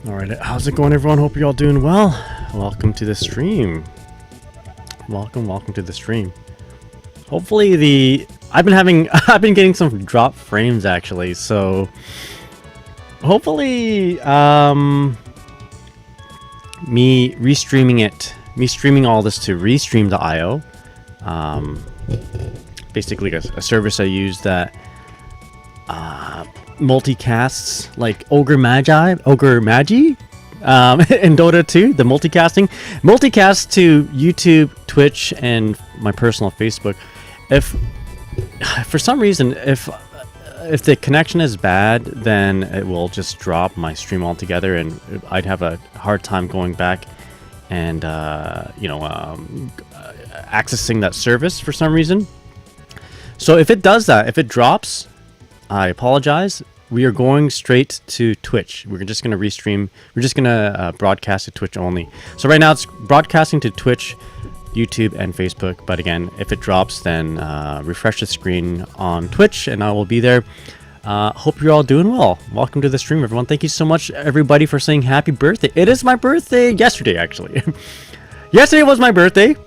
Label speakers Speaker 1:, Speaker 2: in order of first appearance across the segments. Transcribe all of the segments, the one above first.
Speaker 1: All right, how's it going, everyone? Hope you're all doing well. Welcome to the stream. Welcome to the stream. Hopefully I've been getting some drop frames actually, so hopefully me streaming all this to Restream.io, basically a service I use that multicasts like Ogre Magi in Dota 2, the multicast to YouTube, Twitch, and my personal Facebook. If for some reason if the connection is bad, then it will just drop my stream altogether, and I'd have a hard time going back and accessing that service for some reason. So if it does that, if it drops, I apologize. We are going straight to Twitch. We're just going to restream. We're just going to broadcast to Twitch only. So right now it's broadcasting to Twitch, YouTube, and Facebook. But again, if it drops, then refresh the screen on Twitch and I will be there. Hope you're all doing well. Welcome to the stream, everyone. Thank you so much, everybody, for saying happy birthday. It is my birthday yesterday, actually. Yesterday was my birthday.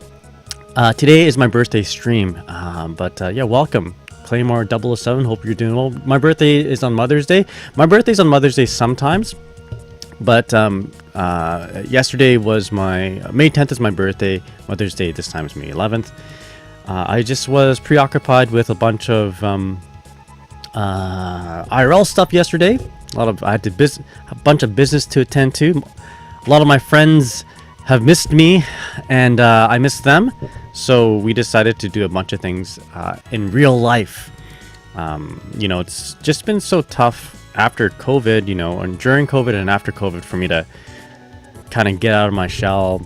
Speaker 1: Today is my birthday stream. Yeah, welcome. Claymore 007, hope you're doing well. My birthday is on Mother's Day. My birthday's on Mother's Day sometimes, but yesterday was my May 10th is my birthday. Mother's Day this time is May 11th. I just was preoccupied with a bunch of IRL stuff yesterday. I had a bunch of business to attend to. A lot of my friends have missed me, and I missed them. So we decided to do a bunch of things in real life. It's just been so tough after COVID, and during COVID and after COVID for me to kind of get out of my shell,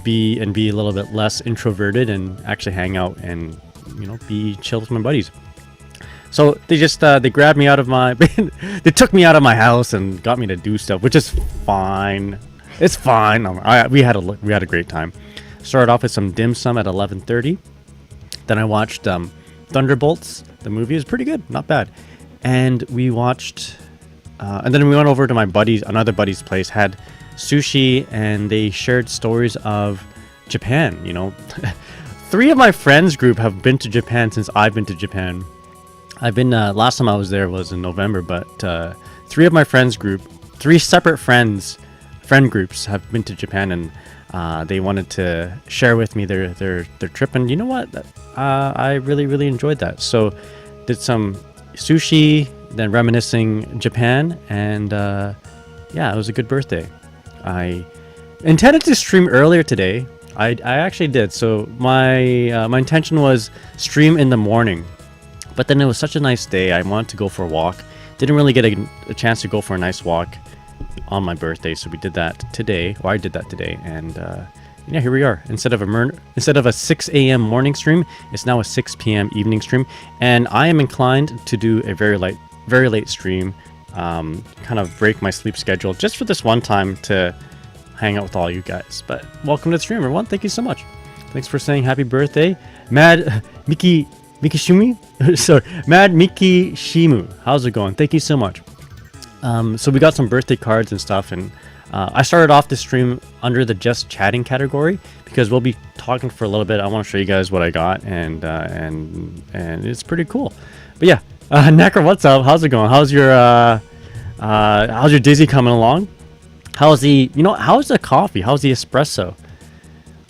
Speaker 1: be a little bit less introverted and actually hang out and, be chill with my buddies. So they just, they grabbed me out of they took me out of my house and got me to do stuff, which is fine. It's fine. We had a great time. Started off with some dim sum at 11:30. Then I watched Thunderbolts. The movie is pretty good, not bad. And we watched, and then we went over to another buddy's place, had sushi, and they shared stories of Japan. 3 of my friends group have been to Japan since I've been to Japan. I've been last time I was there was in November, but 3 of my friends group, 3 separate friend groups have been to Japan, and they wanted to share with me their trip, and you know what? I really enjoyed that. So did some sushi, then reminiscing Japan, and yeah, it was a good birthday. I intended to stream earlier today. I actually did. So my intention was stream in the morning, but then it was such a nice day. I wanted to go for a walk. Didn't really get a chance to go for a nice walk on my birthday, so we did that today, or I did that today, and yeah, here we are. Instead of a 6 a.m. morning stream, it's now a 6 p.m. evening stream, and I am inclined to do a very late stream, kind of break my sleep schedule just for this one time to hang out with all you guys. But welcome to the stream, everyone. Thank you so much. Thanks for saying happy birthday, Mad Mikishimu. Sorry, Mad Mikishimu. How's it going? Thank you so much. So we got some birthday cards and stuff, and I started off the stream under the just chatting category because we'll be talking for a little bit. I want to show you guys what I got, and it's pretty cool. But yeah, Necro, what's up? How's it going? How's your Dizzy coming along? How's the coffee? How's the espresso?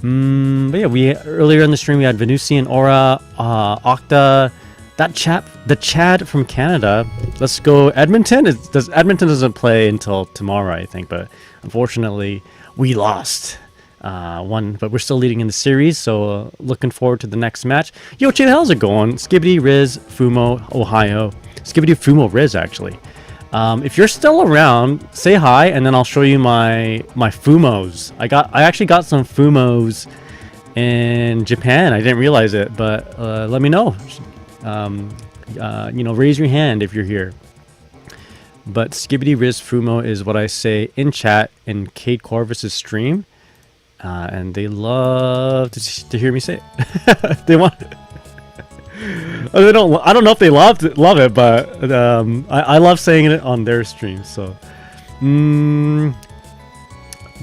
Speaker 1: But yeah, earlier in the stream we had Venusian Aura, Octa. That chap, the Chad from Canada. Let's go Edmonton. Edmonton doesn't play until tomorrow, I think, but unfortunately we lost one, but we're still leading in the series, so looking forward to the next match. Yo, Chad, how's it going? Skibbity Riz Fumo Ohio. Skibbity Fumo Riz, actually. If you're still around, say hi, and then I'll show you my Fumos. I actually got some Fumos in Japan. I didn't realize it, but let me know. Raise your hand if you're here. But Skibbity Riz Fumo is what I say in chat in Cade Corvus's stream, and they love to hear me say it. They want. They don't. I don't know if they love it, but I love saying it on their stream. So,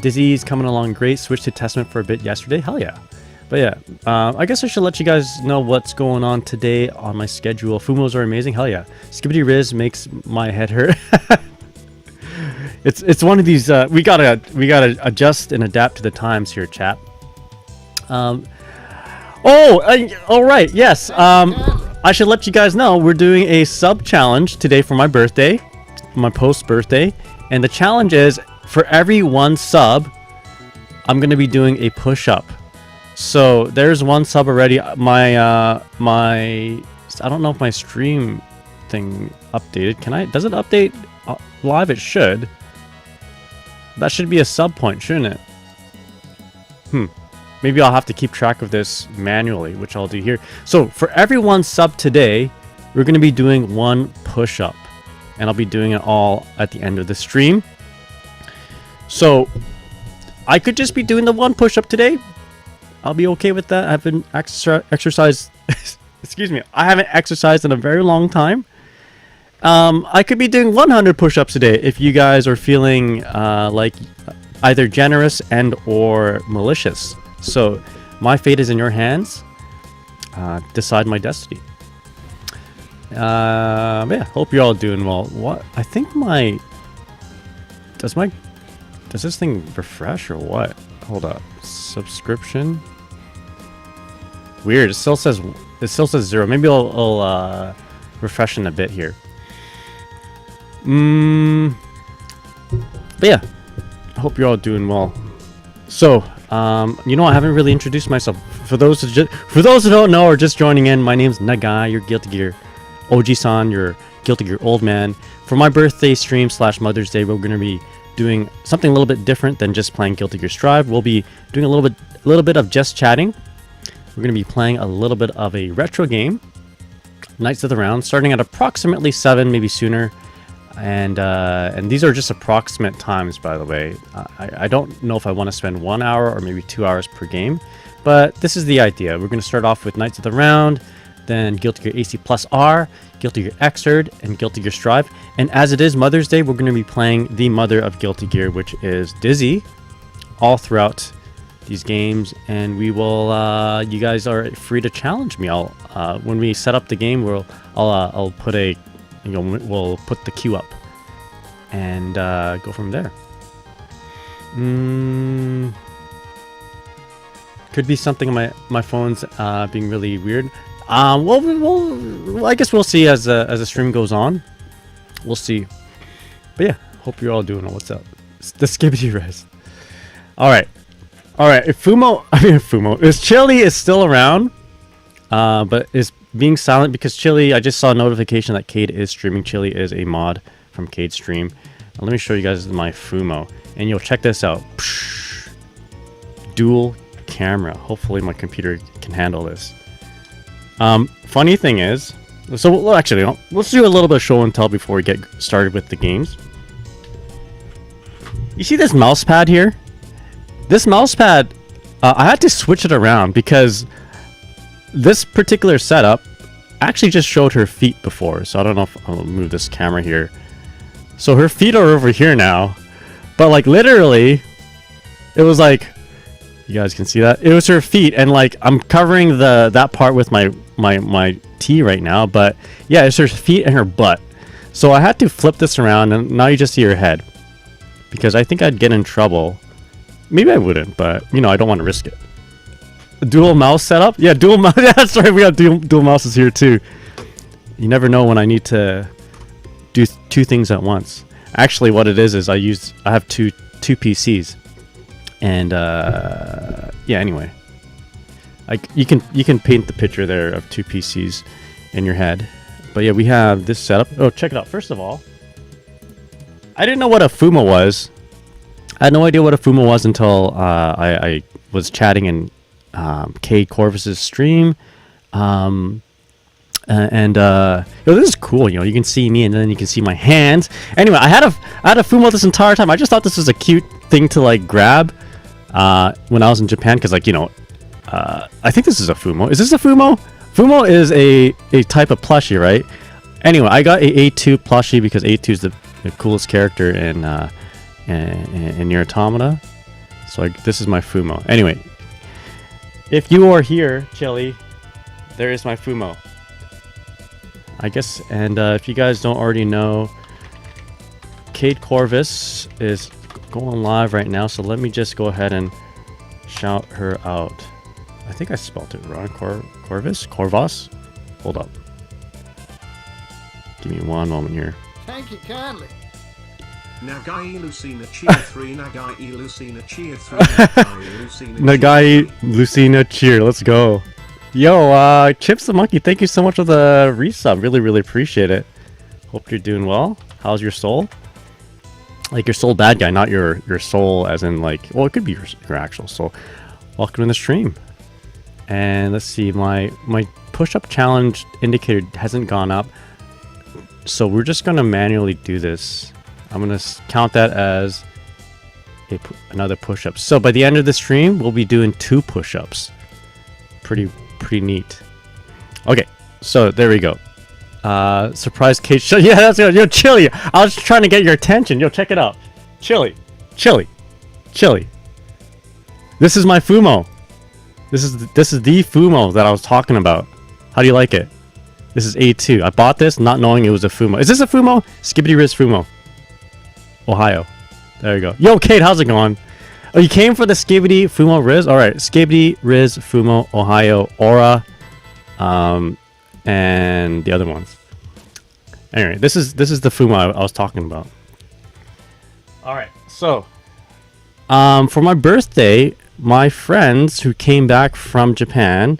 Speaker 1: Dizzy's coming along great. Switched to Testament for a bit yesterday. Hell yeah. But yeah, I guess I should let you guys know what's going on today on my schedule. Fumos are amazing. Hell yeah. Skibbity Riz makes my head hurt. It's one of these. We gotta adjust and adapt to the times here, chat. All right. Yes. I should let you guys know we're doing a sub challenge today for my birthday, for my post birthday, and the challenge is for every 1 sub, I'm gonna be doing a push up. So there's 1 sub already. My I don't know if my stream thing updated. Does it update live? It should. That should be a sub point, shouldn't it? Maybe I'll have to keep track of this manually, which I'll do here. So for every 1 sub today, we're going to be doing 1 push up, and I'll be doing it all at the end of the stream. So I could just be doing the 1 push up today. I'll be okay with that. I haven't exercised. Excuse me. I haven't exercised in a very long time. I could be doing 100 push-ups a day if you guys are feeling like either generous and or malicious. So my fate is in your hands. Decide my destiny. Yeah. Hope you're all doing well. What? I think does this thing refresh or what? Hold up. Subscription. Weird. It still says 0. Maybe I'll refresh in a bit here. But yeah, I hope you're all doing well. So, I haven't really introduced myself. For those who don't know or just joining in, my name's Nagai, your Guilty Gear OG-san, your Guilty Gear old man. For my birthday stream / Mother's Day, we're going to be doing something a little bit different than just playing Guilty Gear Strive. We'll be doing a little bit of just chatting. We're going to be playing a little bit of a retro game, Knights of the Round, starting at approximately 7, maybe sooner. And these are just approximate times, by the way. I don't know if I want to spend 1 hour or maybe 2 hours per game, but this is the idea. We're going to start off with Knights of the Round, then Guilty Gear AC Plus R, Guilty Gear Xrd, and Guilty Gear Strive. And as it is Mother's Day, we're going to be playing the mother of Guilty Gear, which is Dizzy, all throughout these games. And we will, you guys are free to challenge me. When we set up the game, I'll put we'll put the queue up and go from there. Could be something on my phone's being really weird. Well, I guess we'll see as the stream goes on. We'll see. But yeah, hope you're all doing well. What's up? It's the Skibbity Res. All right. If Chili is still around, but is being silent because Chili, I just saw a notification that Cade is streaming. Chili is a mod from Cade's stream. Now, let me show you guys my Fumo, and you'll check this out. Psh, dual camera. Hopefully my computer can handle this. Funny thing is, so actually, let's do a little bit of show and tell before we get started with the games. You see this mouse pad here? This mouse pad, I had to switch it around because this particular setup actually just showed her feet before. So I don't know if I'll move this camera here. So her feet are over here now, but like literally, it was like, you guys can see that? It was her feet, and like I'm covering that part with my tee right now, but yeah, it's her feet and her butt. So I had to flip this around, and now you just see her head, because I think I'd get in trouble. Maybe I wouldn't, but I don't want to risk it. Dual mouse setup? Yeah, dual mouse. Yeah, that's right. We got dual mouses here too. You never know when I need to do 2 things at once. Actually, what it is I have two PCs, and yeah. Anyway, you can paint the picture there of 2 PCs in your head. But yeah, we have this setup. Oh, check it out. First of all, I didn't know what a Fumo was. I had no idea what a Fumo was until I was chatting in Cade Corvus's stream. This is cool. You can see me, and then you can see my hands. Anyway, I had a Fumo this entire time. I just thought this was a cute thing to like grab when I was in Japan, because I think this is a Fumo. Is this a Fumo? Fumo is a type of plushie, right? Anyway, I got a A2 plushie because A2 is the coolest character in Nier Automata. So this is my Fumo. Anyway, if you are here, Chili, there is my Fumo. I guess, and if you guys don't already know, Kate Corvus is going live right now, so let me just go ahead and shout her out. I think I spelled it wrong. Corvus? Hold up. Give me one moment here.
Speaker 2: Thank you kindly.
Speaker 3: Nagai Lucina Cheer 3, Nagai Lucina Cheer 3, Nagai Lucina
Speaker 1: Nagai Lucina Cheer, let's go. Yo, Chips the Monkey, thank you so much for the resub. Really appreciate it. Hope you're doing well. How's your soul? Like your soul bad guy, not your soul as in like, well, it could be your actual soul. Welcome to the stream. And let's see, my push-up challenge indicator hasn't gone up. So we're just gonna manually do this. I'm gonna count that as another push-up. So by the end of the stream, we'll be doing 2 push-ups. Pretty neat. Okay, so there we go. Surprise Kate. Yeah, that's good. Yo, Chili. I was trying to get your attention. Yo, check it out. Chili. This is my Fumo. This is the Fumo that I was talking about. How do you like it? This is A2. I bought this not knowing it was a Fumo. Is this a Fumo? Skibbity Riz Fumo. Ohio. There you go. Yo, Kate, how's it going? Oh, you came for the Skibbity Fumo Riz? Alright, Skibbity Riz Fumo, Ohio, Aura, and the other ones. Anyway, this is the Fumo I was talking about. Alright, so for my birthday, my friends who came back from Japan,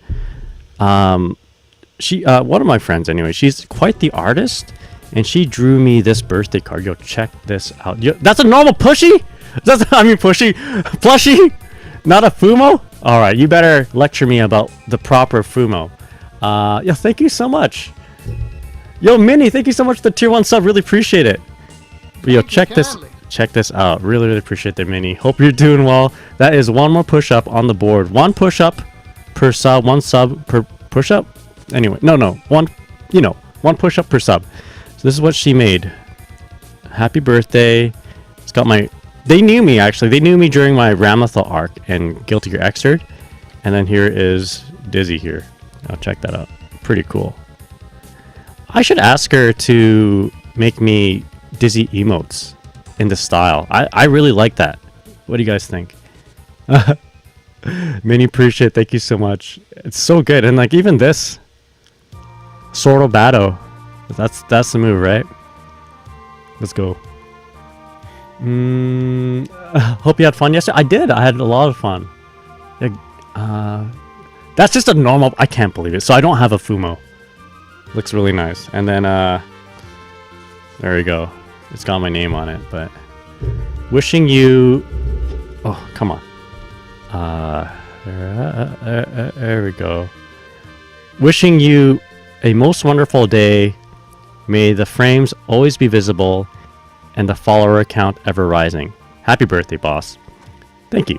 Speaker 1: she one of my friends anyway, she's quite the artist, and she drew me this birthday card. Yo, check this out. Yo, that's a normal pushy? Plushie? Not a Fumo? Alright, you better lecture me about the proper Fumo. Yeah, thank you so much. Yo, Minnie, thank you so much for the tier 1 sub. Really appreciate it. But yo, check this out. Really appreciate that, Minnie. Hope you're doing well. That is one more push-up on the board. 1 push-up per sub, 1 sub per push-up. Anyway, no, one push-up per sub. So this is what she made. Happy birthday. It's got my... They knew me, actually. They knew me during my Ramathal arc and Guilty Gear Xrd. And then here is Dizzy here. I'll check that out. Pretty cool. I should ask her to make me Dizzy emotes in the style. I really like that. What do you guys think? Mini appreciate. Thank you so much. It's so good. And like even this. Sordo Batto. That's the move, right? Let's go. Hope you had fun yesterday. I did. I had a lot of fun. That's just a normal... I can't believe it. So I don't have a Fumo. Looks really nice. And then, there we go. It's got my name on it, but... Wishing you... Oh, come on. There we go. Wishing you a most wonderful day. May the frames always be visible and the follower count ever rising. Happy birthday, boss. Thank you.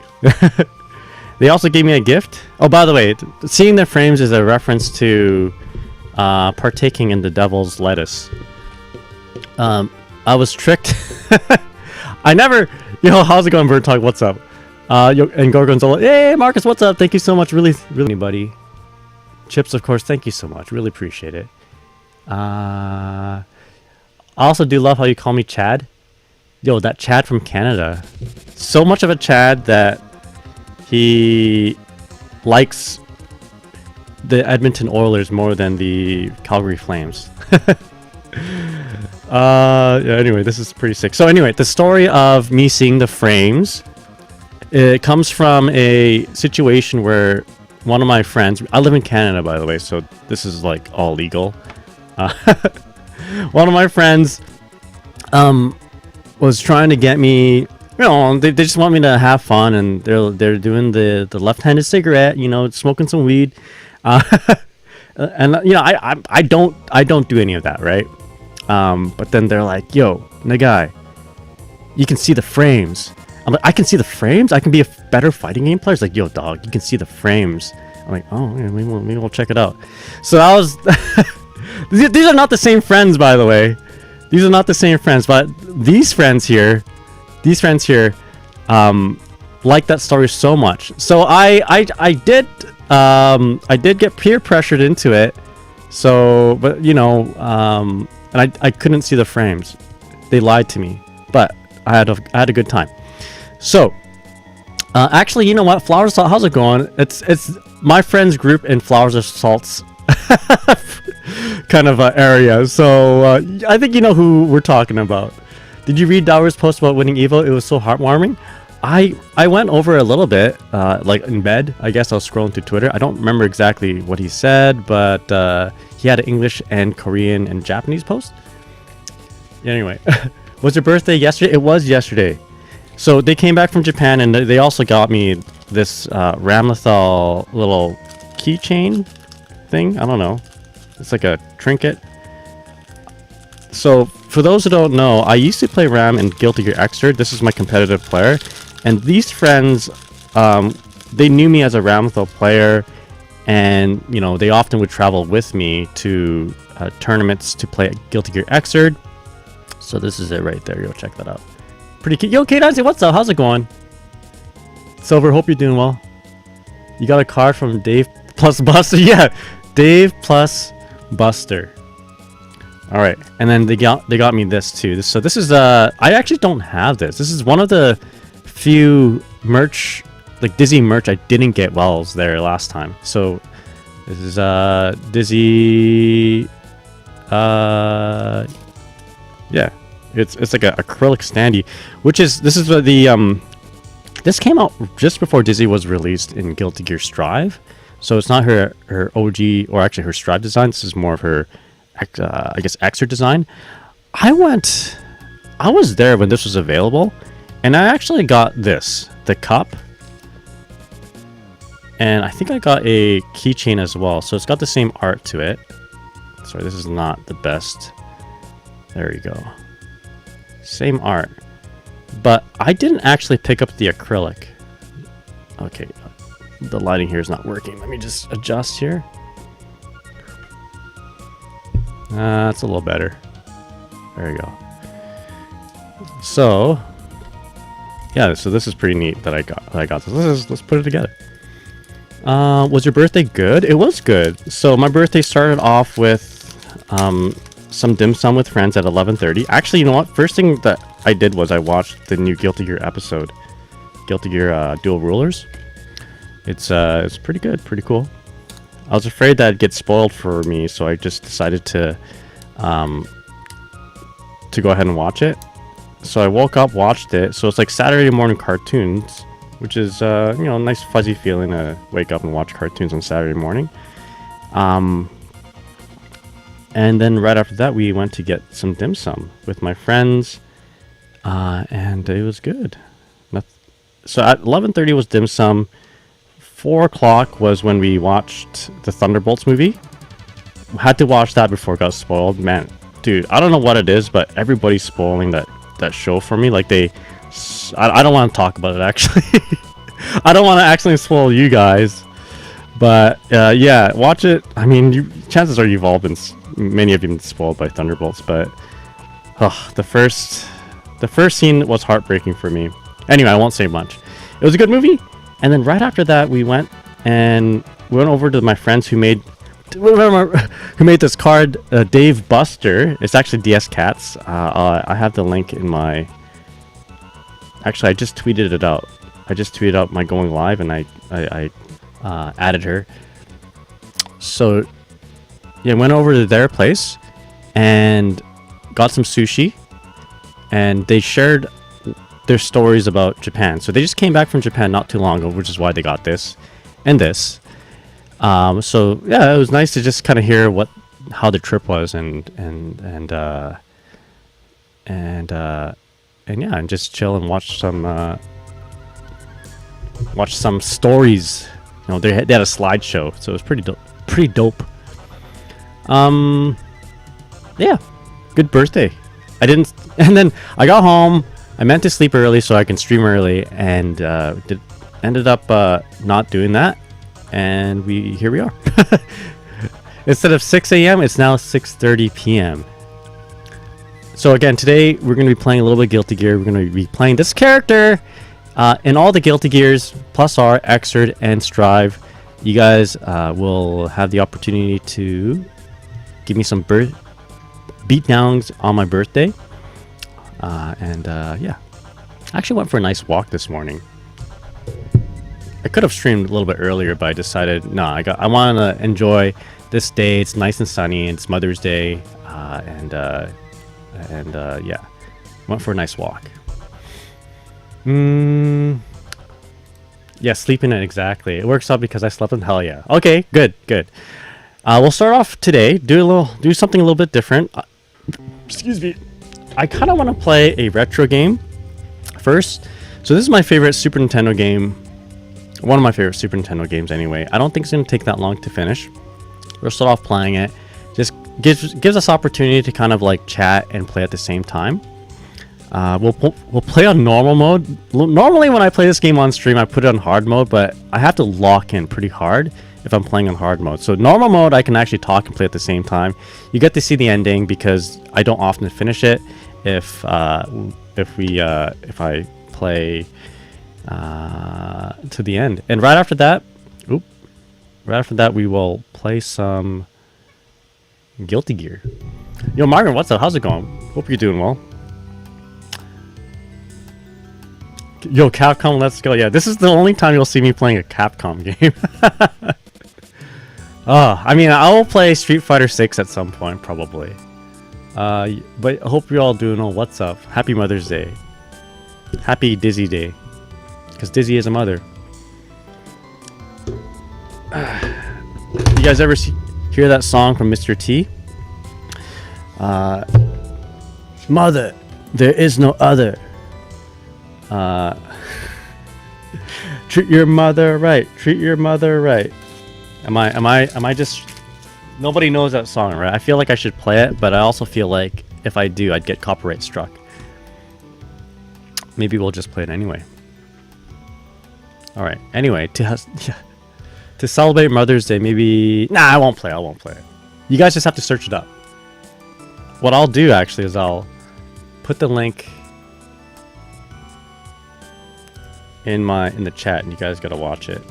Speaker 1: They also gave me a gift. Oh, by the way, seeing the frames is a reference to partaking in the devil's lettuce. I was tricked. I never... Yo, how's it going, Bird Talk? What's up? Yo, and Gorgonzola. Hey, Marcus, what's up? Thank you so much. Really, buddy. Chips, of course. Thank you so much. Really appreciate it. I also do love how you call me Chad. Yo, that Chad from Canada. So much of a Chad that he likes the Edmonton Oilers more than the Calgary Flames. Yeah, anyway, this is pretty sick. So anyway, the story of me seeing the frames, it comes from a situation where one of my friends, I live in Canada, by the way, so this is like all legal. One of my friends was trying to get me, you know, they just want me to have fun, and they're doing the left-handed cigarette, you know, smoking some weed, and you know, I don't do any of that, right? But then they're like, yo, Nagai, you can see the frames. I'm like, I can see the frames? I can be a better fighting game player? It's like, yo, dog, you can see the frames. I'm like, oh, yeah, maybe we'll check it out. So I was... These are not the same friends, by the way. These are not the same friends, but these friends here, like liked that story so much. So I did get peer pressured into it. So, but you know, and I couldn't see the frames. They lied to me, but I had a good time. So, actually, you know what? Flowers Assault, how's it going? It's my friends group in Flowers Assault's kind of area. So I think you know who we're talking about. Did you read Dower's post about winning Evo? It was so heartwarming. I went over a little bit, like in bed. I guess I was scrolling through Twitter. I don't remember exactly what he said, but he had an English and Korean and Japanese post. Anyway, was your birthday yesterday? It was yesterday. So they came back from Japan, and they also got me this Ramlethal little keychain thing. I don't know. It's like a trinket. So for those who don't know, I used to play Ram in Guilty Gear Xrd. This is my competitive player, and these friends, they knew me as a Ramlethal player, and you know they often would travel with me to tournaments to play Guilty Gear Xrd. So this is it right there. Go check that out. Pretty cute. Yo, K-Nancy, what's up? How's it going? Silver, hope you're doing well. You got a card from Dave plus Buster? Yeah, Dave plus Buster. All right, and then they got me this too. So this is I actually don't have this. This is one of the few merch, like Dizzy merch, I didn't get while I was there last time. So this is Dizzy. Yeah, it's like a acrylic standee, which is this is the this came out just before Dizzy was released in Guilty Gear Strive. So it's not her OG or actually her Strive design. This is more of her I guess Xrd design. I was there when this was available, and I actually got the cup, and I think I got a keychain as well. So it's got the same art to it. Sorry, this is not the best. There you go. Same art, but I didn't actually pick up the acrylic. Okay, the lighting here is not working. Let me just adjust here. That's a little better. There you go. So yeah, so this is pretty neat that I got this. Let's put it together. Was your birthday good? It was good. So my birthday started off with some dim sum with friends at 11:30. Actually, you know what? First thing that I did was I watched the new Guilty Gear episode, Guilty Gear Dual Rulers. It's pretty good, pretty cool. I was afraid that it'd get spoiled for me, so I just decided to go ahead and watch it. So I woke up, watched it. So it's like Saturday morning cartoons, which is you know, a nice fuzzy feeling to wake up and watch cartoons on Saturday morning. And then right after that, we went to get some dim sum with my friends, and it was good. So at 11:30 was dim sum. 4 o'clock was when we watched the Thunderbolts movie. Had to watch that before it got spoiled. Man, dude, I don't know what it is, but everybody's spoiling that show for me. Like I don't want to talk about it actually. I don't want to actually spoil you guys, but yeah, watch it. I mean, chances are you've all been, many of you been spoiled by Thunderbolts, but the first scene was heartbreaking for me. Anyway, I won't say much. It was a good movie. And then right after that, we went over to my friends who made this card, Dave Buster. It's actually DS Cats. I have the link in my. Actually, I just tweeted it out. I just tweeted out my going live, and I added her. So yeah, went over to their place and got some sushi, and they shared their stories about Japan. So they just came back from Japan not too long ago, which is why they got this and this. So yeah, it was nice to just kind of hear how the trip was and yeah, and just chill and watch some stories. You know, they had a slideshow, so it was pretty dope. Yeah, good birthday. And then I got home. I meant to sleep early so I can stream early, and ended up not doing that, and here we are. Instead of 6 a.m., it's now 6:30 p.m. So again, today we're going to be playing a little bit of Guilty Gear. We're going to be playing this character. In all the Guilty Gears, plus R, Xrd, and Strive, you guys will have the opportunity to give me some beatdowns on my birthday. Yeah, I actually went for a nice walk this morning. I could have streamed a little bit earlier, but I decided no. I want to enjoy this day. It's nice and sunny. It's Mother's Day, yeah, went for a nice walk. Yeah, sleeping in, exactly. It works out because I slept in. Hell yeah. Okay, good. We'll start off today. Do something a little bit different. Excuse me. I kind of want to play a retro game first. So this is my favorite Super Nintendo game. One of my favorite Super Nintendo games anyway. I don't think it's going to take that long to finish. We'll start off playing it. Just gives us opportunity to kind of like chat and play at the same time. We'll play on normal mode. Normally when I play this game on stream, I put it on hard mode, but I have to lock in pretty hard if I'm playing on hard mode. So normal mode, I can actually talk and play at the same time. You get to see the ending because I don't often finish it if I play to the end. And right after that, we will play some Guilty Gear. Yo, Margaret, what's up? How's it going? Hope you're doing well. Yo, Capcom, let's go. Yeah, this is the only time you'll see me playing a Capcom game. I mean, I will play Street Fighter 6 at some point, probably. But I hope you're all doing well. What's up? Happy Mother's Day. Happy Dizzy Day. Because Dizzy is a mother. You guys ever hear that song from Mr. T? Mother, there is no other. Treat your mother right. Treat your mother right. Am I just... Nobody knows that song, right? I feel like I should play it, but I also feel like if I do, I'd get copyright struck. Maybe we'll just play it anyway. Alright, anyway, to celebrate Mother's Day, maybe... Nah, I won't play it. You guys just have to search it up. What I'll do, actually, is I'll put the link in the chat, and you guys gotta watch it.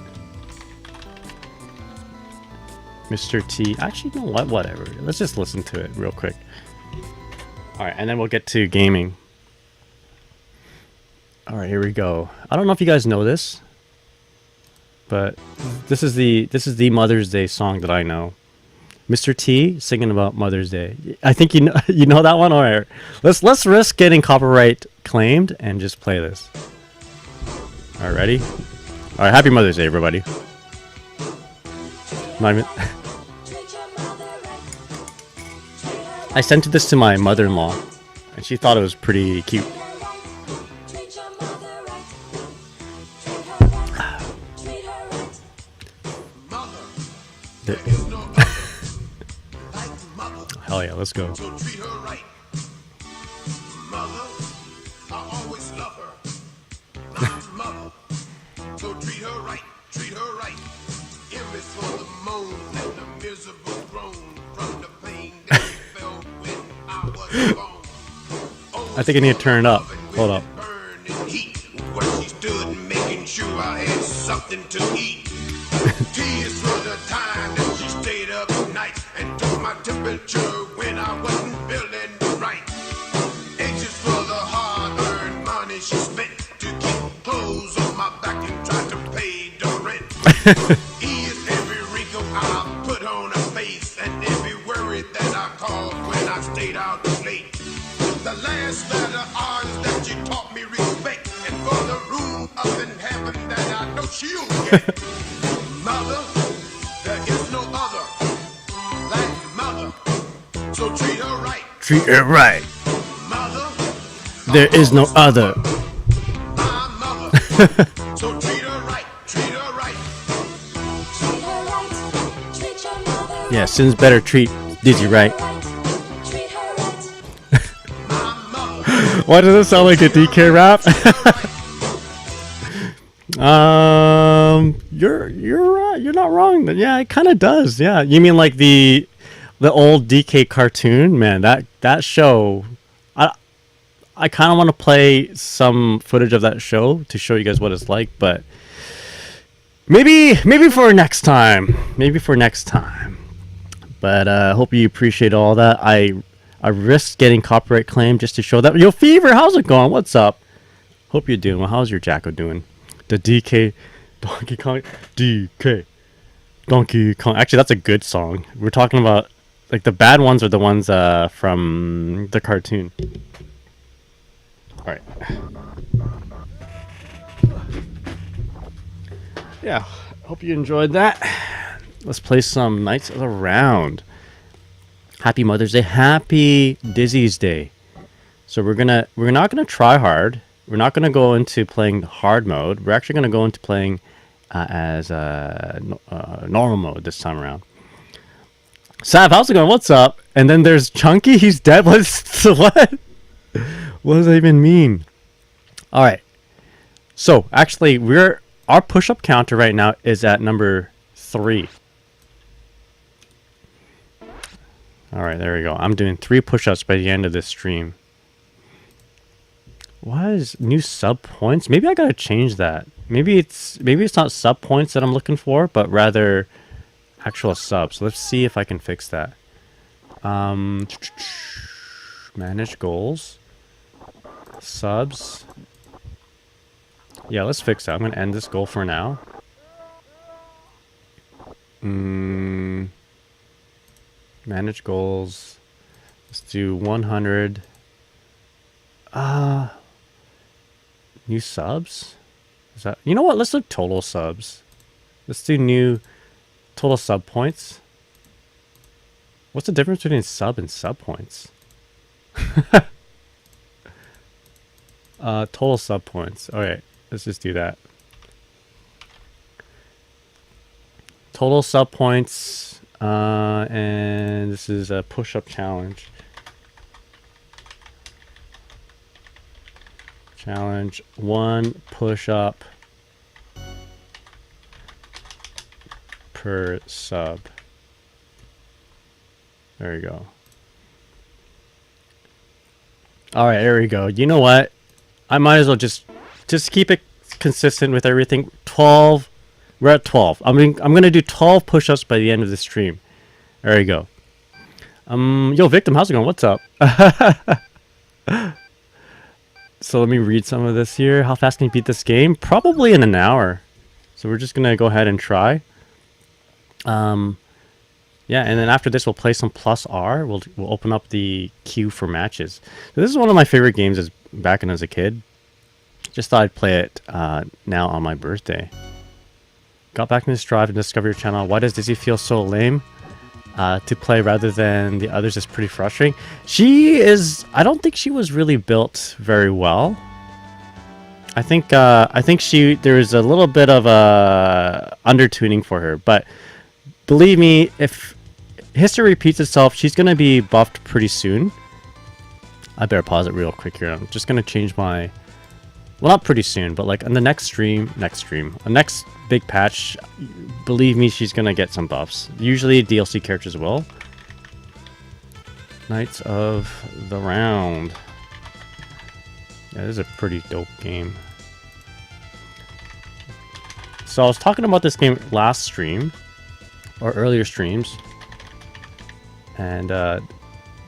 Speaker 1: Mr. T. Actually, you know what? Whatever. Let's just listen to it real quick. Alright, and then we'll get to gaming. Alright, here we go. I don't know if you guys know this, but this is the Mother's Day song that I know. Mr. T singing about Mother's Day. I think you know that one. Alright, let's risk getting copyright claimed and just play this. Alright, ready? Alright, happy Mother's Day, everybody. I sent this to my mother-in-law, and she thought it was pretty cute. Hell yeah, let's go. I think I need to turn it up. Hold up.
Speaker 2: Every wrinkle I put on a face, and every worry that I caused when I stayed out late. The last letter R's that you taught me respect, and for the room up in heaven that I know she'll get. Mother, there is no other like mother, so treat her right.
Speaker 1: Treat her right.
Speaker 2: Mother,
Speaker 1: there is no other.
Speaker 2: My mother, so treat her right. Treat her right.
Speaker 1: Yeah, Sin's better treat Dizzy right. Why does it sound like a DK rap? You're not wrong. Yeah, it kind of does. Yeah, you mean like the old DK cartoon? Man, that show. I kind of want to play some footage of that show to show you guys what it's like, but maybe for next time. Maybe for next time. But hope you appreciate all that. I risked getting copyright claim just to show that. Yo, Fever, how's it going? What's up? Hope you're doing well. How's your Jacko doing? The DK Donkey Kong DK Donkey Kong. Actually, that's a good song. We're talking about like the bad ones are the ones from the cartoon. All right. Yeah, hope you enjoyed that. Let's play some Knights of the Round. Happy Mother's Day. Happy Dizzy's Day. So we're not gonna try hard. We're not gonna go into playing hard mode. We're actually gonna go into playing as normal mode this time around. Sav, how's it going? What's up? And then there's Chunky. He's dead. What? What does that even mean? All right. So actually, our push-up counter right now is at number 3. All right, there we go. I'm doing 3 push-ups by the end of this stream. What is new sub points? Maybe I gotta change that. Maybe it's not sub points that I'm looking for, but rather actual subs. Let's see if I can fix that. Manage goals, subs. Yeah, let's fix that. I'm gonna end this goal for now. Manage goals. Let's do 100. New subs? Is that, you know what? Let's do total subs. Let's do new total sub points. What's the difference between sub and sub points? Total sub points. All right, let's just do that. Total sub points, and this is a push-up challenge. Challenge 1 push-up per sub. There you go. All right, there we go. You know what? I might as well just keep it consistent with everything. 12. We're at 12. I'm gonna do 12 push-ups by the end of the stream. There you go. Yo, Victim, how's it going? What's up? So let me read some of this here. How fast can you beat this game? Probably in an hour. So we're just gonna go ahead and try. Yeah, and then after this, we'll play some plus R. We'll open up the queue for matches. So this is one of my favorite games as back as a kid. Just thought I'd play it now on my birthday. Got back into Strive and discovered your channel. Why does Dizzy feel so lame to play rather than the others? Is pretty frustrating. She is. I don't think she was really built very well. I think there is a little bit of a undertuning for her, but believe me, if history repeats itself, she's gonna be buffed pretty soon. I better pause it real quick here. I'm just gonna change my, well, not pretty soon, but like on the next big patch, believe me, she's gonna get some buffs. Usually DLC characters will. Knights of the Round. Yeah, this is a pretty dope game. So I was talking about this game last stream, or earlier streams, and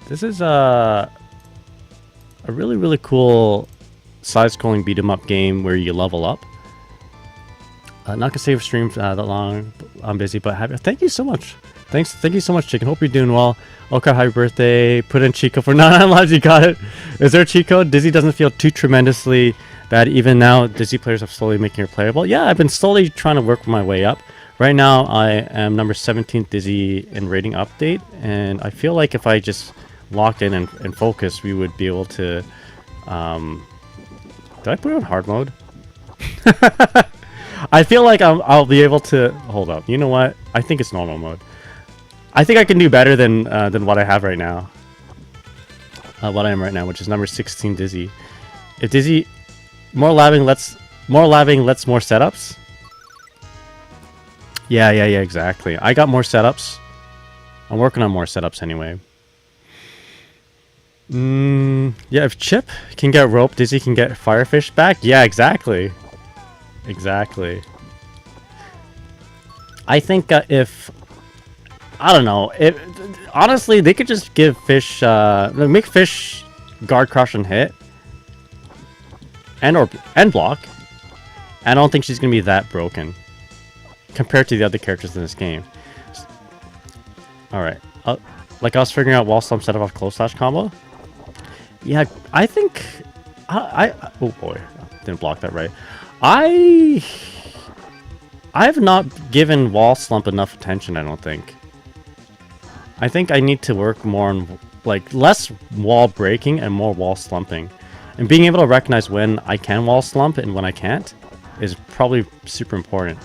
Speaker 1: this is a really cool side-scrolling beat-em-up game where you level up. Not gonna save stream that long. I'm busy, but thank you so much. Thank you so much, Chicken. Hope you're doing well. Okay, happy birthday. Put in cheat code for 99 lives. You got it. Is there a cheat code? Dizzy doesn't feel too tremendously bad. Even now, Dizzy players are slowly making her playable. Yeah, I've been slowly trying to work my way up. Right now, I am number 17th Dizzy in rating update, and I feel like if I just locked in and focused, we would be able to. Did I put it on hard mode? I feel like I'll be able to hold up. You know what? I think it's normal mode. I think I can do better than what I have right now. What I am right now, which is number 16 Dizzy. If Dizzy more labbing lets more setups. Yeah, exactly. I got more setups. I'm working on more setups anyway. Yeah, if Chip can get rope, Dizzy can get Firefish back. Yeah, exactly. Exactly. I think if... I don't know. Honestly, they could just give Fish... make Fish guard crush and hit. And block. I don't think she's going to be that broken. Compared to the other characters in this game. Alright. Like I was figuring out wall slump set off close slash combo. Yeah, I think... oh boy. Didn't block that right. I have not given wall slump enough attention, I don't think. I think I need to work more on, like, less wall breaking and more wall slumping. And being able to recognize when I can wall slump and when I can't is probably super important.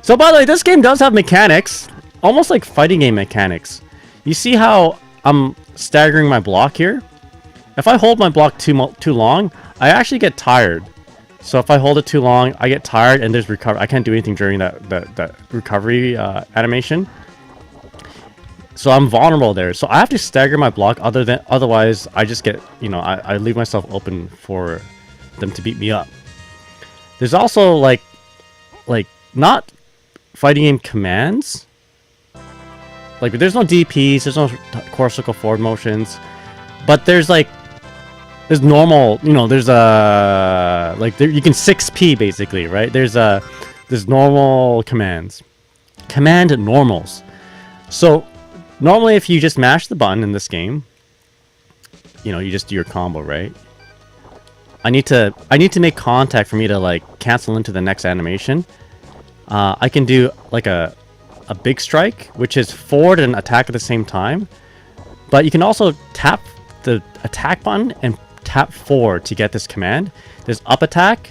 Speaker 1: So, by the way, this game does have mechanics. Almost like fighting game mechanics. You see how I'm staggering my block here? If I hold my block too long, I actually get tired. So if I hold it too long, I get tired and there's recovery. I can't do anything during that recovery animation. So I'm vulnerable there. So I have to stagger my block. Otherwise, I just get, you know, I leave myself open for them to beat me up. There's also like not fighting game commands. Like there's no DPs, there's no core circle forward motions, but there's normal, you know, there's you can 6P basically, right? There's normal commands, command normals. So normally if you just mash the button in this game, you know, you just do your combo, right? I need to make contact for me to like cancel into the next animation. I can do like a big strike, which is forward and attack at the same time, but you can also tap the attack button and tap forward to get this command. There's up attack.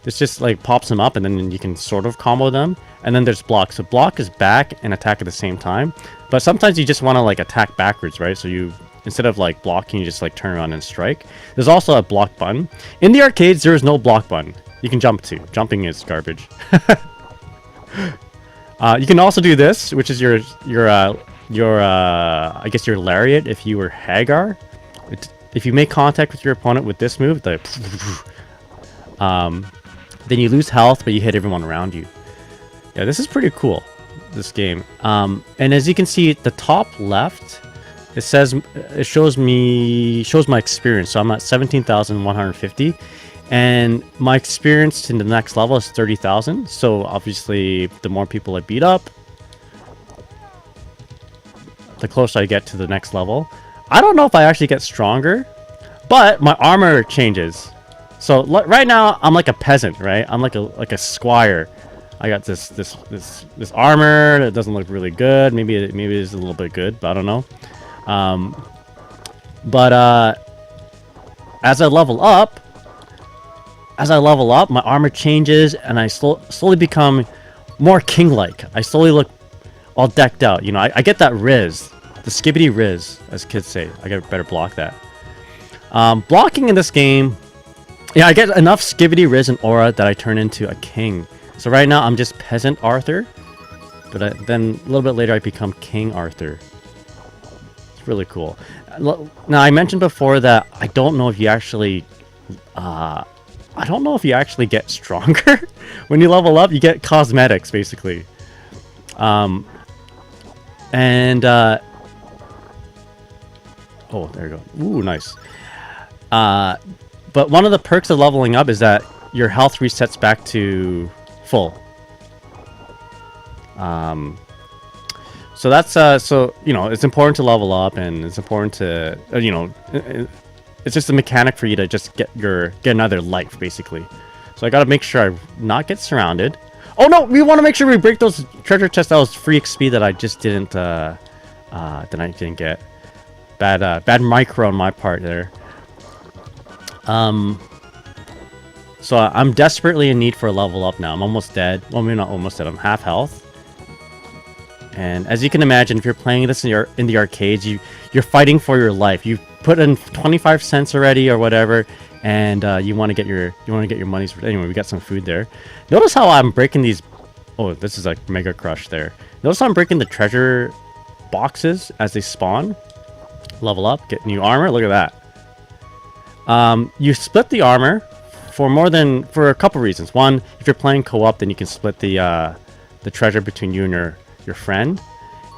Speaker 1: This just like pops them up and then you can sort of combo them. And then there's block. So block is back and attack at the same time. But sometimes you just want to like attack backwards, right? So you, instead of like blocking, you just like turn around and strike. There's also a block button. In the arcades, there is no block button. You can jump to. Jumping is garbage. You can also do this, which is your I guess your lariat if you were Hagar. If you make contact with your opponent with this move, then you lose health, but you hit everyone around you. Yeah, this is pretty cool, this game. And as you can see at the top left, it shows my experience. So I'm at 17,150. And my experience to the next level is 30,000. So obviously, the more people I beat up, the closer I get to the next level. I don't know if I actually get stronger, but my armor changes. So right now, I'm like a peasant, right? I'm like a squire. I got this armor that doesn't look really good. Maybe it is a little bit good, but I don't know. As I level up, my armor changes, and I slowly become more king-like. I slowly look all decked out. You know, I get that riz. The skibbity riz, as kids say. I gotta better block that. Blocking in this game... Yeah, I get enough skibbity riz and aura that I turn into a king. So right now, I'm just Peasant Arthur. But then, a little bit later, I become King Arthur. It's really cool. Now, I mentioned before that I don't know if you actually... I don't know if you actually get stronger. When you level up, you get cosmetics, basically. Oh, there you go. Ooh, nice. But one of the perks of leveling up is that your health resets back to full. So that's so you know, it's important to level up, and it's important to you know, it's just a mechanic for you to just get another life, basically. So I gotta make sure I not get surrounded. Oh no, we want to make sure we break those treasure chests. That was free XP that I just didn't get. Bad micro on my part there. So I'm desperately in need for a level up now. I'm almost dead. Well, maybe not almost dead. I'm half health. And as you can imagine, if you're playing this in the arcades, you're fighting for your life. You put in 25 cents already or whatever, and you want to get your money's worth. Anyway, we got some food there. Notice how I'm breaking these. Oh, this is like Mega Crush there. Notice how I'm breaking the treasure boxes as they spawn. Level up, get new armor. Look at that. You split the armor for a couple reasons. One, if you're playing co-op, then you can split the treasure between you and your friend.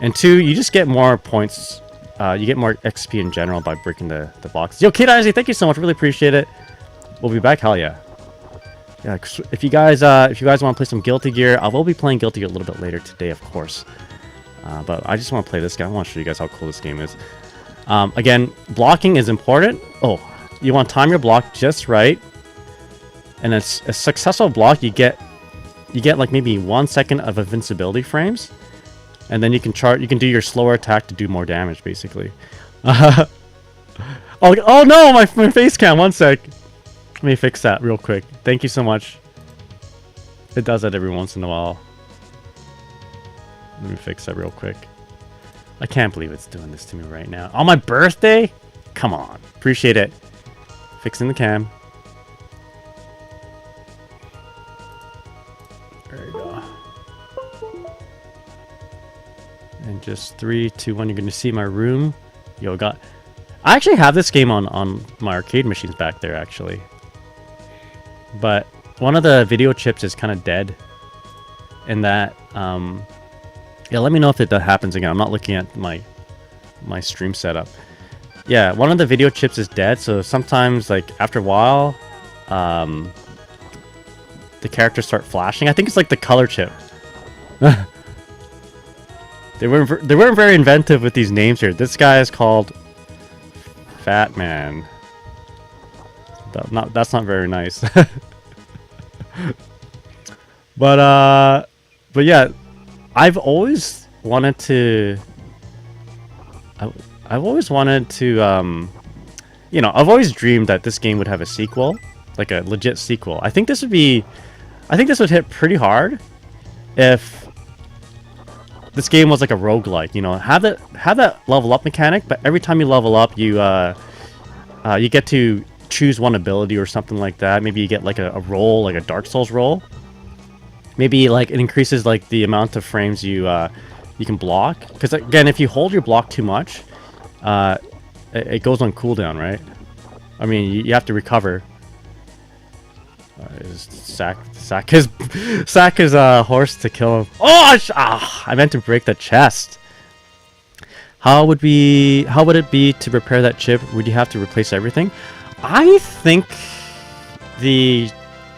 Speaker 1: And two, you just get more points. You get more XP in general by breaking the blocks. Yo, Kid Isaac, thank you so much. Really appreciate it. We'll be back. Hell yeah. Yeah, if you guys want to play some Guilty Gear, I will be playing Guilty Gear a little bit later today, of course. But I just want to play this game. I want to show you guys how cool this game is. Again, blocking is important. Oh, you want to time your block just right. And a successful block, you get like maybe 1 second of invincibility frames. And then you can do your slower attack to do more damage, basically. Oh no, my face cam, 1 sec. Let me fix that real quick. Thank you so much. It does that every once in a while. Let me fix that real quick. I can't believe it's doing this to me right now. On my birthday? Come on. Appreciate it. Fixing the cam. There we go. And just 3, 2, 1. You're going to see my room. Yo, I actually have this game on my arcade machines back there, actually. But one of the video chips is kind of dead. In that, yeah, let me know if that happens again. I'm not looking at my stream setup. Yeah, one of the video chips is dead, so sometimes, like, after a while, the characters start flashing. I think it's like the color chip. They weren't very inventive with these names here. This guy is called Fat Man. That's not very nice. But yeah, I've always wanted to, you know, I've always dreamed that this game would have a sequel, like a legit sequel. I think this would hit pretty hard if this game was like a roguelike, you know, have that level up mechanic, but every time you level up, you get to choose one ability or something like that. Maybe you get like a roll, like a Dark Souls roll. Maybe like it increases like the amount of frames you can block. Because again, if you hold your block too much, it goes on cooldown, right? I mean, you have to recover. Sack his horse to kill him. Oh, I meant to break the chest. How would it be to repair that chip? Would you have to replace everything? I think the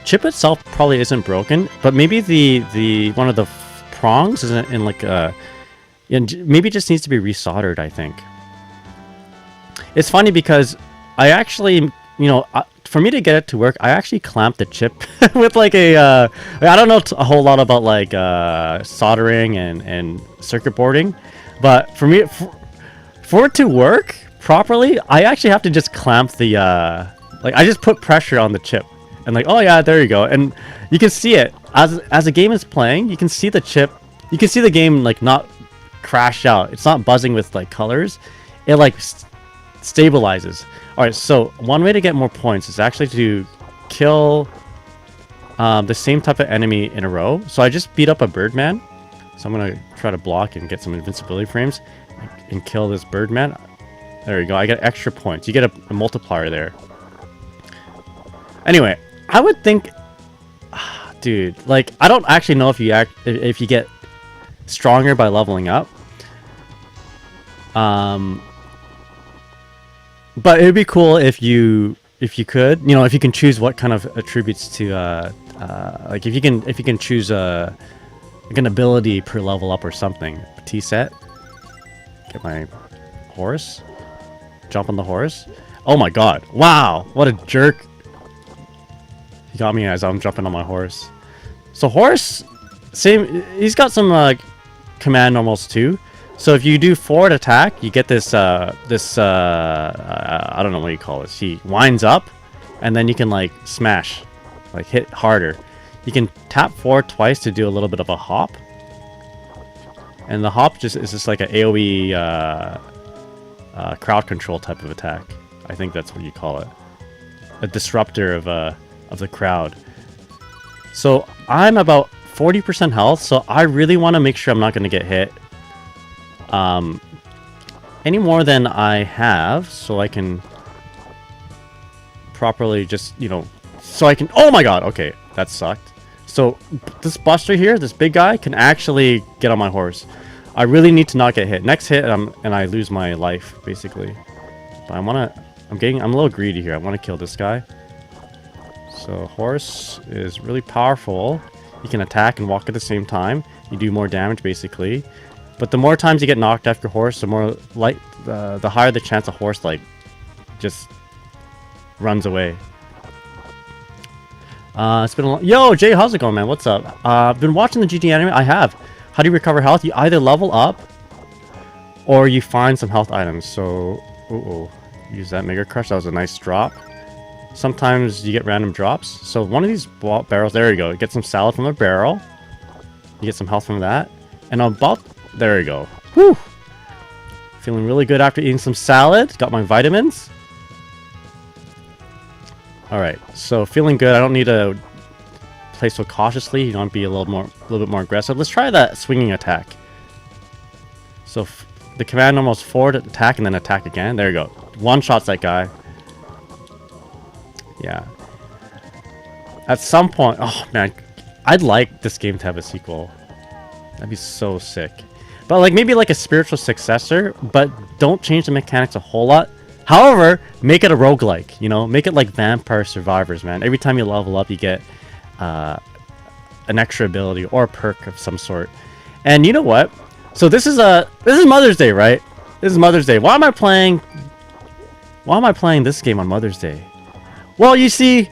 Speaker 1: chip itself probably isn't broken, but maybe the one of the prongs isn't in like maybe it just needs to be resoldered. I think it's funny because I actually, you know, for me to get it to work, I actually clamped the chip with like I don't know a whole lot about like soldering and circuit boarding, but for me, for it to work properly, I actually have to just clamp the like I just put pressure on the chip and like, oh yeah, there you go. And you can see it as the game is playing, you can see the chip, you can see the game like not crash out. It's not buzzing with like colors. It like stabilizes. All right, so one way to get more points is actually to kill the same type of enemy in a row. So I just beat up a Birdman. So I'm gonna try to block and get some invincibility frames and kill this Birdman. There you go. I get extra points. You get a multiplier there. Anyway, I would think, dude, like I don't actually know if you get stronger by leveling up. But it would be cool if you could, you know, if you can choose what kind of attributes to like if you can choose like an ability per level up or something. T set. Get my horse. Jump on the horse. Oh my god. Wow. What a jerk. He got me as I'm jumping on my horse. So horse, same, he's got some command normals too. So if you do forward attack, you get this I don't know what you call this. He winds up and then you can like smash, like hit harder. You can tap forward twice to do a little bit of a hop. And the hop is just like an AoE crowd control type of attack. I think that's what you call it. A disruptor of the crowd. So I'm about 40% health, so I really want to make sure I'm not going to get hit. any more than I have, so I can properly just, you know, so I can... Oh my god, okay, that sucked. So, this buster here, this big guy, can actually get on my horse. I really need to not get hit. Next hit, and I lose my life, basically. But I'm a little greedy here. I want to kill this guy. So, horse is really powerful. You can attack and walk at the same time. You do more damage, basically. But the more times you get knocked off your horse, the more the higher the chance a horse just runs away. It's been a long... Yo, Jay, how's it going, man? What's up? I've been watching the GT anime. I have. How do you recover health? You either level up or you find some health items. So, use that Mega Crush. That was a nice drop. Sometimes you get random drops. So one of these barrels, there you go. Get some salad from a barrel. You get some health from that. And about... There you go. Whew! Feeling really good after eating some salad. Got my vitamins. Alright, so feeling good. I don't need to play so cautiously. You want to be a little bit more aggressive. Let's try that swinging attack. So the command almost forward attack and then attack again. There you go. One shots that guy. Yeah. At some point, oh man, I'd like this game to have a sequel. That'd be so sick. But like maybe like a spiritual successor, but don't change the mechanics a whole lot. However, make it a roguelike, you know? Make it like Vampire Survivors, man. Every time you level up, you get an extra ability or a perk of some sort. And you know what? So this is Mother's Day, right? This is Mother's Day. Why am I playing this game on Mother's Day? Well, you see,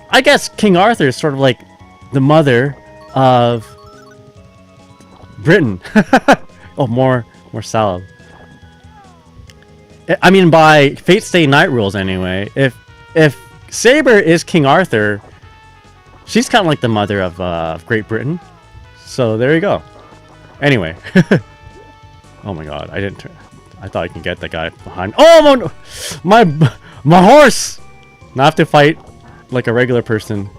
Speaker 1: I guess King Arthur is sort of like the mother of Britain. Oh, more salad. I mean, by Fate Stay Night rules, anyway. If Saber is King Arthur, she's kind of like the mother of Great Britain. So there you go. Anyway, oh my God, I thought I could get the guy behind. Oh my horse! Now I have to fight like a regular person.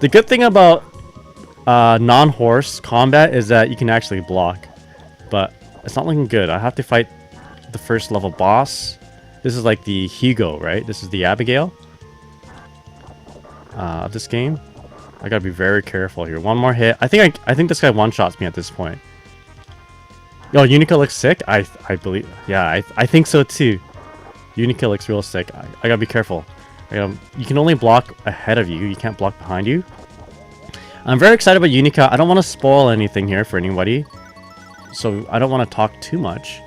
Speaker 1: The good thing about non-horse combat is that you can actually block, but it's not looking good. I have to fight the first level boss. This is like the Hugo, right? This is the Abigail of this game. I gotta be very careful here. One more hit. I think this guy one-shots me at this point. Yo, Unica looks sick. I believe. Yeah, I think so too. Unica looks real sick. I gotta be careful. You can only block ahead of you. You can't block behind you. I'm very excited about Unica. I don't want to spoil anything here for anybody, so I don't want to talk too much.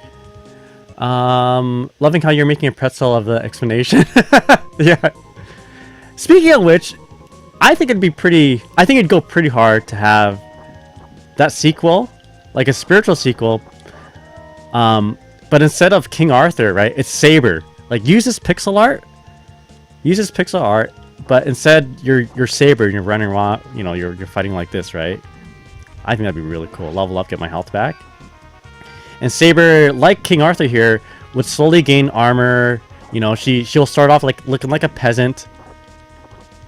Speaker 1: Loving how you're making a pretzel of the explanation. Yeah. Speaking of which, I think it'd go pretty hard to have that sequel, like a spiritual sequel. But instead of King Arthur, right, it's Saber. Like, use this pixel art, but instead you're Saber and you're running around, you know, you're fighting like this, right? I think that'd be really cool. Level up, get my health back. And Saber, like King Arthur here, would slowly gain armor. You know, she'll start off like looking like a peasant,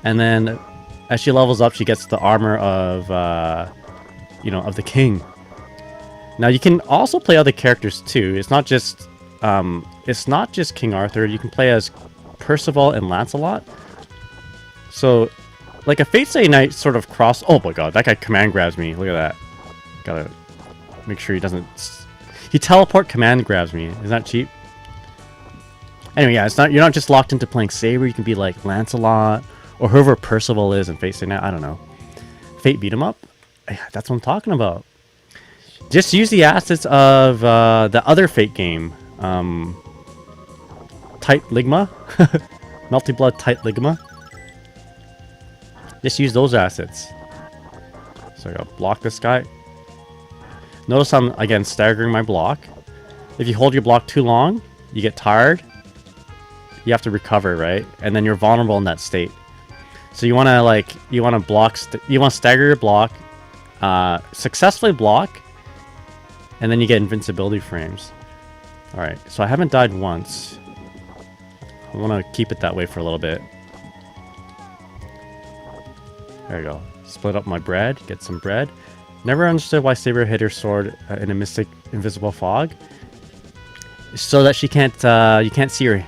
Speaker 1: and then as she levels up, she gets the armor of you know, of the king. Now you can also play other characters too. It's not just King Arthur. You can play as Percival and Lancelot. So, like a Fate Stay Night sort of cross. Oh my God, that guy command grabs me. Look at that. Gotta make sure he doesn't. He teleport command grabs me. Is that cheap? Anyway, yeah, you're not just locked into playing Saber. You can be like Lancelot or whoever Percival is in Fate Stay Night. I don't know. Fate beat 'em up. Yeah, that's what I'm talking about. Just use the assets of the other Fate game. Tight Ligma. Multi-Blood Tight Ligma. Just use those assets. So I gotta block this guy. Notice I'm, again, staggering my block. If you hold your block too long, you get tired. You have to recover, right? And then you're vulnerable in that state. So you want to you want to stagger your block, successfully block, and then you get invincibility frames. All right, so I haven't died once. I want to keep it that way for a little bit. There you go. Split up my bread, get some bread. Never understood why Saber hid her sword in a mystic invisible fog. so that she can't you can't see her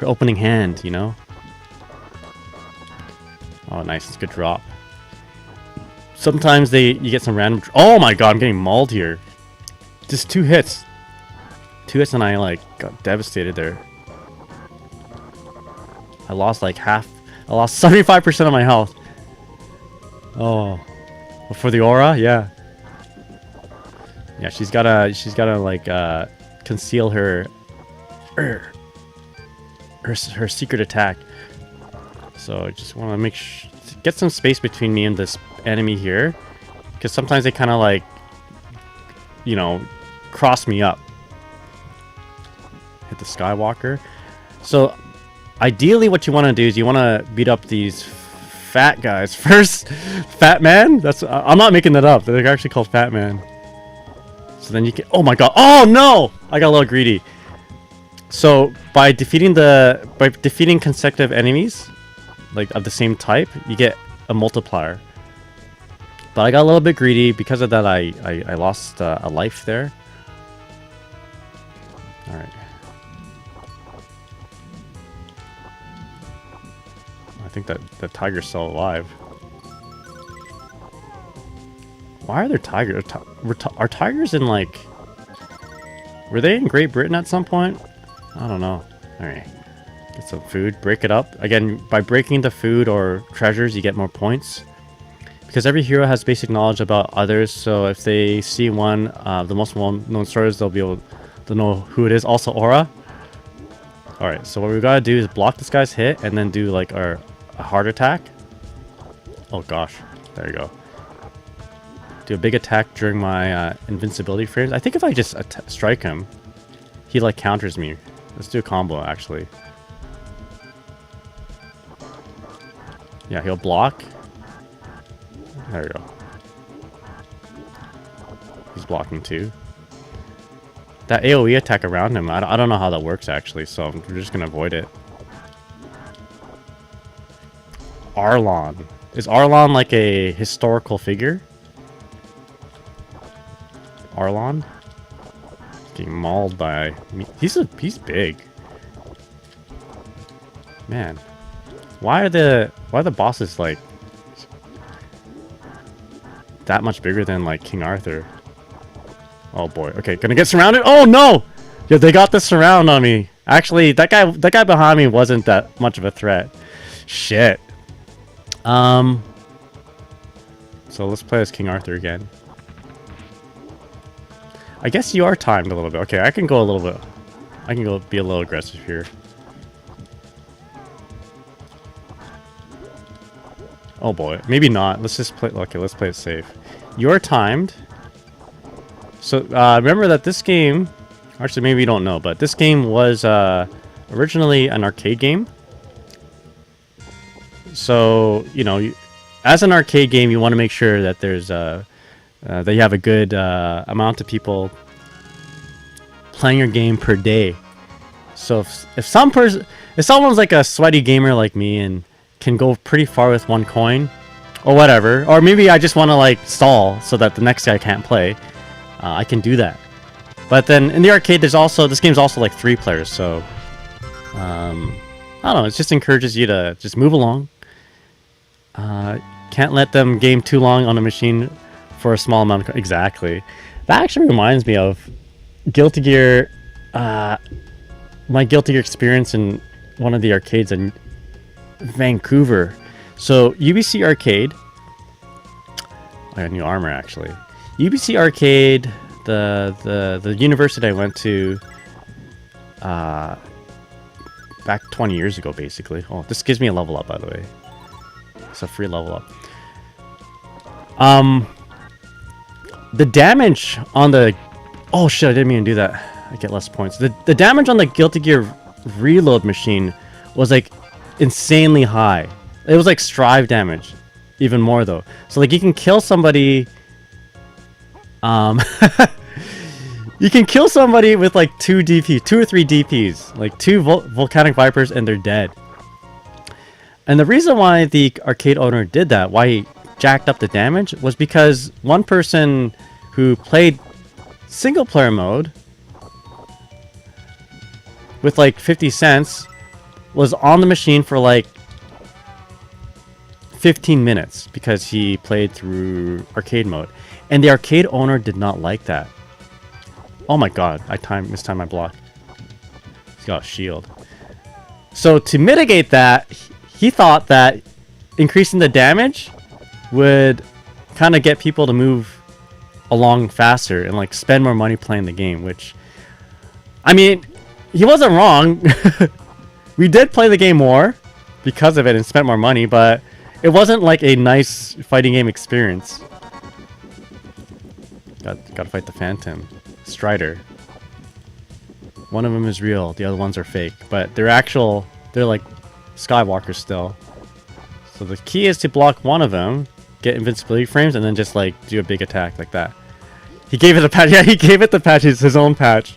Speaker 1: opening hand, you know. Oh, nice, good drop. Sometimes you get some random. Oh my god, I'm getting mauled here. Just 2 hits. 2 hits and I like got devastated there. I lost like half. I lost 75% of my health. Oh, for the aura, yeah. Yeah, she's gotta like conceal her secret attack. So I just want to get some space between me and this enemy here, because sometimes they kind of like, you know, cross me up. Hit the Skywalker. So ideally what you want to do is you want to beat up these fat guys first. Fat man? I'm not making that up. They're actually called Fat Man. So then you can, oh my god, oh no! I got a little greedy. So by defeating consecutive enemies, like of the same type, you get a multiplier. But I got a little bit greedy. Because of that, I lost a life there. Alright. I think that the tiger's still alive. Why are there tigers? Are tigers in like... Were they in Great Britain at some point? I don't know. Alright. Get some food. Break it up. Again, by breaking the food or treasures, you get more points. Because every hero has basic knowledge about others, so if they see one of the most well-known stories, they'll be able to know who it is. Also, aura. Alright, so what we gotta do is block this guy's hit, and then do like a hard attack. Oh gosh. There you go. Do a big attack during my invincibility frames. I think if I just strike him, he like counters me. Let's do a combo, actually. Yeah, he'll block. There we go. He's blocking too. That AoE attack around him, I don't know how that works actually, so we're just gonna avoid it. Arlon. Is Arlon like a historical figure? Arlon? Getting mauled by me. He's big. Man. Why are the bosses like that much bigger than like King Arthur? Oh boy. Okay, gonna get surrounded. Oh no! Yeah, they got the surround on me. Actually, that guy behind me wasn't that much of a threat. Shit. So let's play as King Arthur again. I guess you are timed a little bit. Okay, I can go a little bit. I can go be a little aggressive here. Oh boy, maybe not. Let's just play. Okay, let's play it safe. You're timed. So remember that this game, actually maybe you don't know, but this game was originally an arcade game. So you know, as an arcade game, you want to make sure that there's that you have a good amount of people playing your game per day. So if someone's like a sweaty gamer like me and can go pretty far with one coin or whatever, or maybe I just want to like stall so that the next guy can't play, I can do that. But then in the arcade, this game's also like 3 players, so I don't know, it just encourages you to just move along. Can't let them game too long on a machine for a small amount of... Exactly. That actually reminds me of Guilty Gear, my Guilty Gear experience in one of the arcades in Vancouver. So UBC Arcade, I got new armor actually. UBC Arcade, the university I went to back 20 years ago basically. Oh, this gives me a level up, by the way. It's a free level up. The damage on the... Oh shit, I didn't mean to do that. I get less points. The damage on the Guilty Gear reload machine was like insanely high. It was like Strive damage. Even more though. So like you can kill somebody... you can kill somebody with like 2 or 3 DPs. Like 2 Volcanic Vipers and they're dead. And the reason why the arcade owner did that, why he jacked up the damage, was because one person who played single player mode with like 50 cents was on the machine for like 15 minutes because he played through arcade mode. And the arcade owner did not like that. Oh my god, I mistimed my block. He's got a shield. So to mitigate that, he thought that increasing the damage would kind of get people to move along faster and like spend more money playing the game, which, I mean, he wasn't wrong. We did play the game more because of it and spent more money, but it wasn't like a nice fighting game experience. Gotta fight the Phantom. Strider. One of them is real, the other ones are fake, but they're like Skywalkers still. So the key is to block one of them, get invincibility frames, and then just like do a big attack like that. He gave it a patch. Yeah, he gave it the patch. It's his own patch.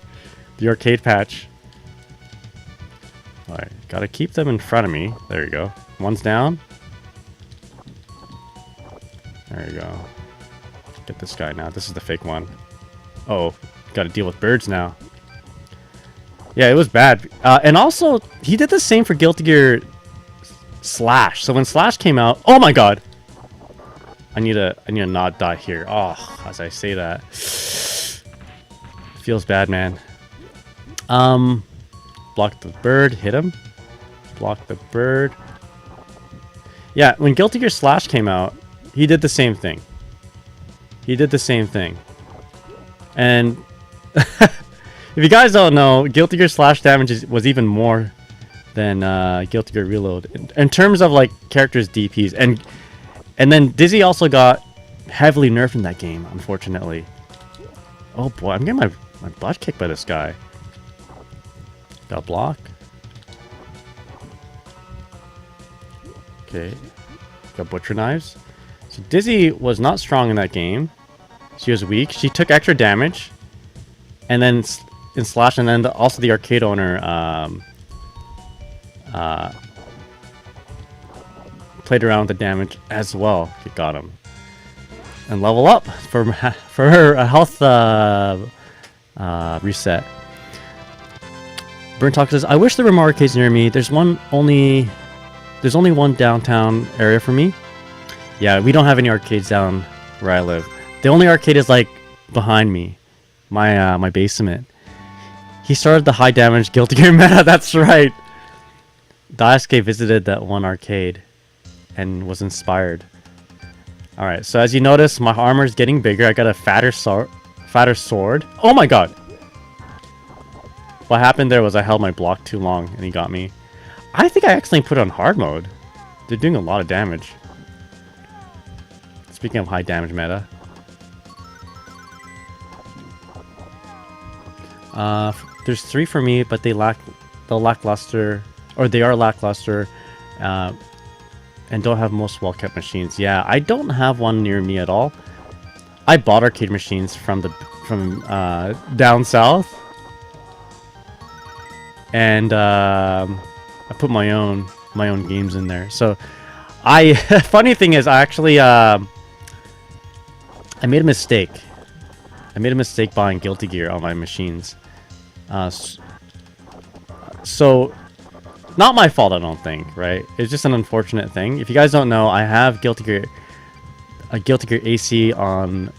Speaker 1: The arcade patch. Alright, gotta keep them in front of me. There you go. One's down. There you go. Get this guy now. This is the fake one. Oh, gotta deal with birds now. Yeah, it was bad. And also, he did the same for Guilty Gear Slash. So when Slash came out, oh my god! I need to not die here. Oh, as I say that. Feels bad, man. Block the bird, hit him. Block the bird. Yeah, when Guilty Gear Slash came out, he did the same thing. He did the same thing. And if you guys don't know, Guilty Gear Slash damage was even more than Guilty Gear Reload in terms of like characters' DPs. And then Dizzy also got heavily nerfed in that game, unfortunately. Oh boy, I'm getting my butt kicked by this guy. Got a block. Okay. Got butcher knives. So Dizzy was not strong in that game. She was weak. She took extra damage. And then in Slash, and then also the arcade owner played around with the damage as well. It got him. And level up for her health reset. Burn Talk says, I wish there were more arcades near me. There's only one downtown area for me. Yeah, we don't have any arcades down where I live. The only arcade is like behind me, my basement. He started the high damage Guilty Gear meta. That's right. Daisuke visited that one arcade and was inspired. All right, so as you notice, my armor is getting bigger. I got a fatter sword. Oh my god. What happened there was I held my block too long and he got me. I think I accidentally put it on hard mode. They're doing a lot of damage. Speaking of high damage meta. There's 3 for me, but they are lackluster, and don't have most well-kept machines. Yeah, I don't have one near me at all. I bought arcade machines from down south. And I put my own games in there. So funny thing is, I actually I made a mistake. I made a mistake buying Guilty Gear on my machines. So not my fault, I don't think, right? It's just an unfortunate thing. If you guys don't know, I have Guilty Gear AC on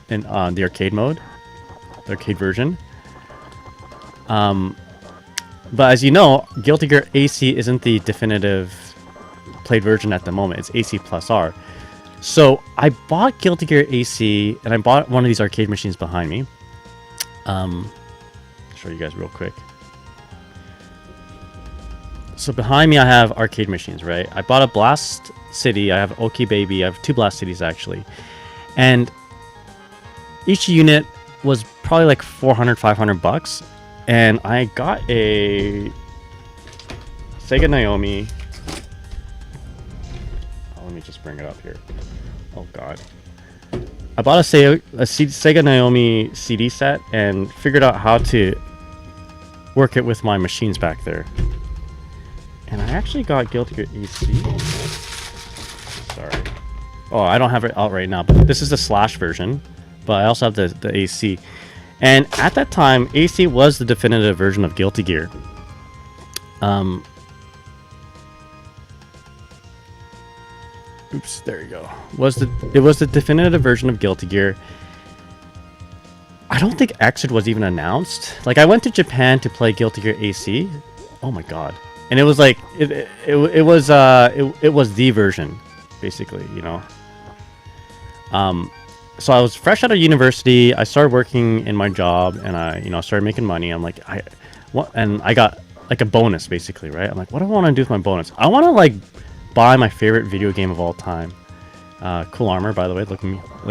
Speaker 1: the arcade mode, the arcade version. But as you know, Guilty Gear AC isn't the definitive played version at the moment. It's AC plus R. So I bought Guilty Gear AC, and I bought one of these arcade machines behind me. I'll show you guys real quick. So behind me I have arcade machines, right? I bought a Blast City, I have OK Baby, I have 2 Blast Cities actually. And each unit was probably like 400, 500 bucks. And I got a Sega Naomi. Oh, let me just bring it up here. Oh god. I bought a Sega Naomi CD set and figured out how to work it with my machines back there. And I actually got Guilty Gear AC. Sorry. Oh, I don't have it out right now, but this is the Slash version. But I also have the AC. And at that time, AC was the definitive version of Guilty Gear. Oops, there you go. It was the definitive version of Guilty Gear. I don't think Xrd was even announced. Like, I went to Japan to play Guilty Gear AC. Oh my god. And it was like it was the version, basically, you know. So I was fresh out of university. I started working in my job, and I started making money. I'm like, and I got like a bonus, basically, right? I'm like, what do I want to do with my bonus? I want to like buy my favorite video game of all time. Cool armor, by the way.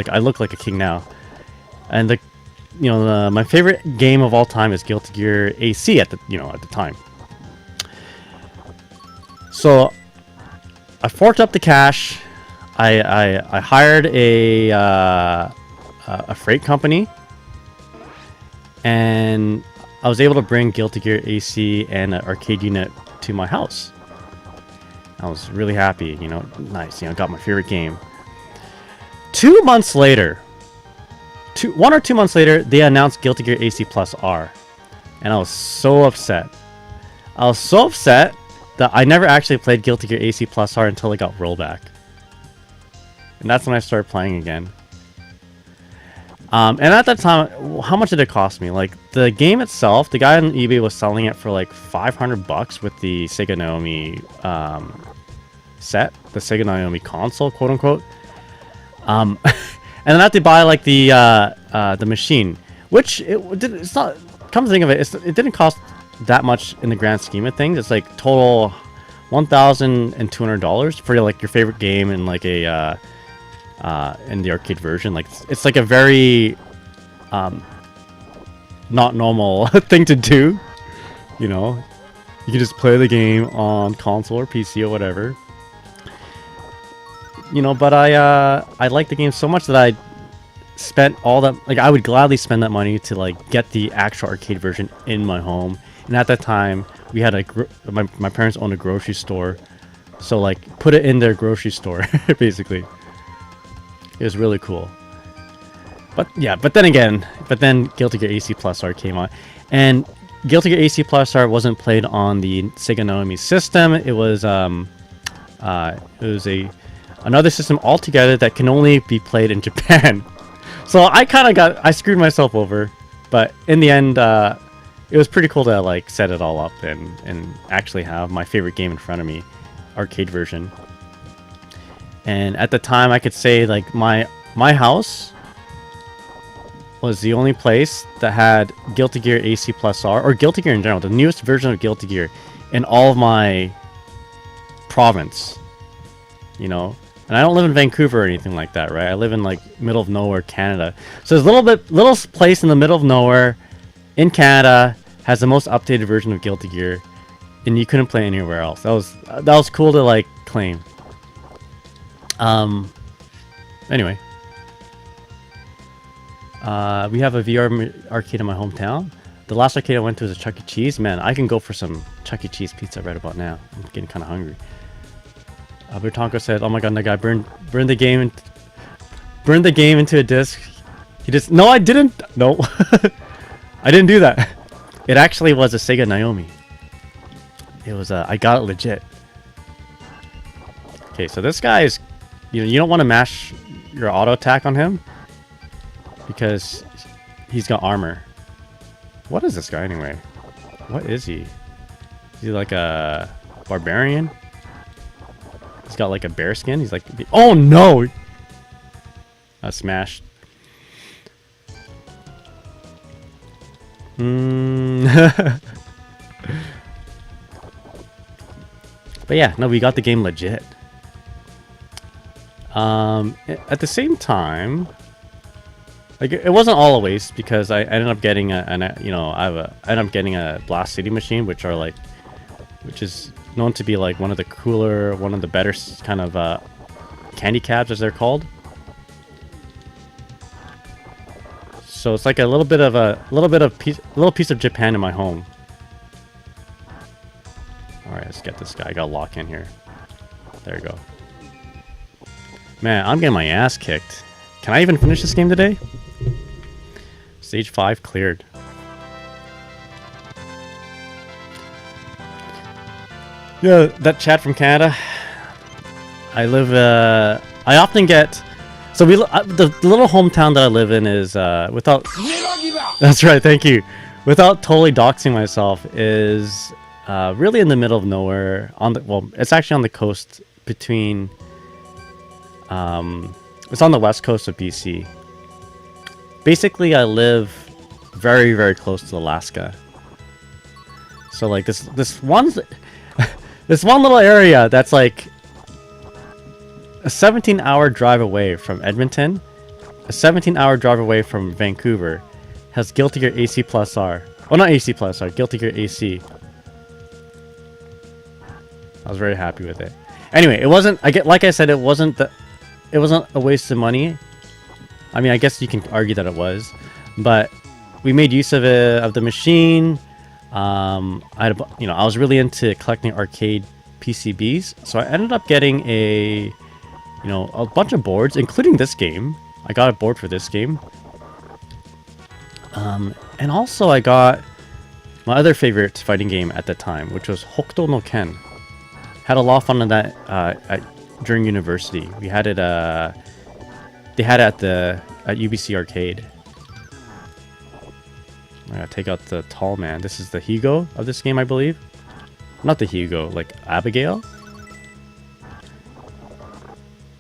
Speaker 1: I look like a king now. And my favorite game of all time is Guilty Gear AC at the time. So I forked up the cash. I hired a freight company, and I was able to bring Guilty Gear AC and an arcade unit to my house. I was really happy, nice, got my favorite game. 2 months later, 1 or 2 months later, they announced Guilty Gear AC Plus R, and I was so upset. I was so upset that I never actually played Guilty Gear AC Plus R until it got rollback. And that's when I started playing again. And at that time, how much did it cost me? Like, the game itself, the guy on eBay was selling it for like $500 with the Sega Naomi set, the Sega Naomi console, quote unquote. And then I had to buy like the machine, which it's not. Come to think of it, it didn't cost that much in the grand scheme of things. It's like total $1,200 for like your favorite game and like a in the arcade version. Like, it's like a very not normal thing to do. You can just play the game on console or PC or whatever. But I like the game so much that I spent all that. Like, I would gladly spend that money to like get the actual arcade version in my home. And at that time, we had my parents owned a grocery store, so like put it in their grocery store, basically. It was really cool. But then Guilty Gear AC Plus R came out, and Guilty Gear AC Plus R wasn't played on the Sega Naomi system. It was another system altogether that can only be played in Japan. So I screwed myself over, but in the end, it was pretty cool to like set it all up and actually have my favorite game in front of me, arcade version. And at the time, I could say like my house was the only place that had Guilty Gear AC Plus R, or Guilty Gear in general, the newest version of Guilty Gear, in all of my province. And I don't live in Vancouver or anything like that, right? I live in like middle of nowhere, Canada. So there's a little place in the middle of nowhere in Canada has the most updated version of Guilty Gear, and you couldn't play anywhere else. That was cool to like claim. Anyway, we have a VR arcade in my hometown. The last arcade I went to was a Chuck E. Cheese. Man, I can go for some Chuck E. Cheese pizza right about now. I'm getting kind of hungry. Bertonko said, "Oh my god, that guy burned the game into a disc." He just no, I didn't. No, I didn't do that. It actually was a Sega Naomi. It was I got it legit. Okay, so this guy is, you don't want to mash your auto attack on him because he's got armor. What is this guy anyway? What is he? Is he like a barbarian? He's got like a bear skin. He's like, oh no! I smashed. But yeah, no, we got the game legit. At the same time, like, it wasn't all a waste because I ended up getting I ended up getting a Blast City machine, which is known to be like one of the cooler, one of the better kind of candy cabs, as they're called. So it's like a little piece of Japan in my home. All right, let's get this guy. I got lock in here. There we go. Man, I'm getting my ass kicked. Can I even finish this game today? Stage 5 cleared. Yeah, that chat from Canada. I live. I often get. So the little hometown that I live in is without. That's right. Thank you. Without totally doxing myself, is really in the middle of nowhere. It's actually on the coast between. It's on the west coast of BC. Basically, I live very, very close to Alaska. So like this one little area that's like a 17-hour drive away from Edmonton, a 17-hour drive away from Vancouver, has Guilty Gear AC Plus R. Oh, not AC Plus R, Guilty Gear AC. I was very happy with it. Anyway, it wasn't. Like I said, it wasn't a waste of money. I mean, I guess you can argue that it was, but we made use of the machine. I was really into collecting arcade PCBs, so I ended up getting a bunch of boards, including this game. I got a board for this game. And also I got my other favorite fighting game at the time, which was Hokuto no Ken. Had a lot of fun on that during university. We had it. They had it at UBC Arcade. I gotta take out the tall man. This is the Higo of this game, I believe. Not the Higo, like Abigail.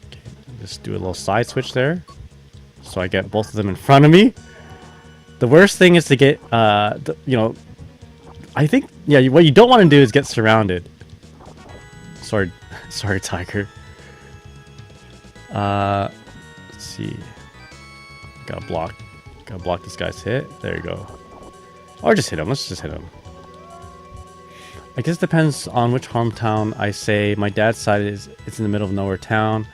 Speaker 1: Okay, just do a little side switch there, so I get both of them in front of me. The worst thing is to get, I think, yeah, what you don't want to do is get surrounded. Sorry, Tiger. Let's see. Gotta block this guy's hit. There you go. Or just hit him. Let's just hit him. I guess it depends on which hometown I say. My dad's side it's in the middle of nowhere town.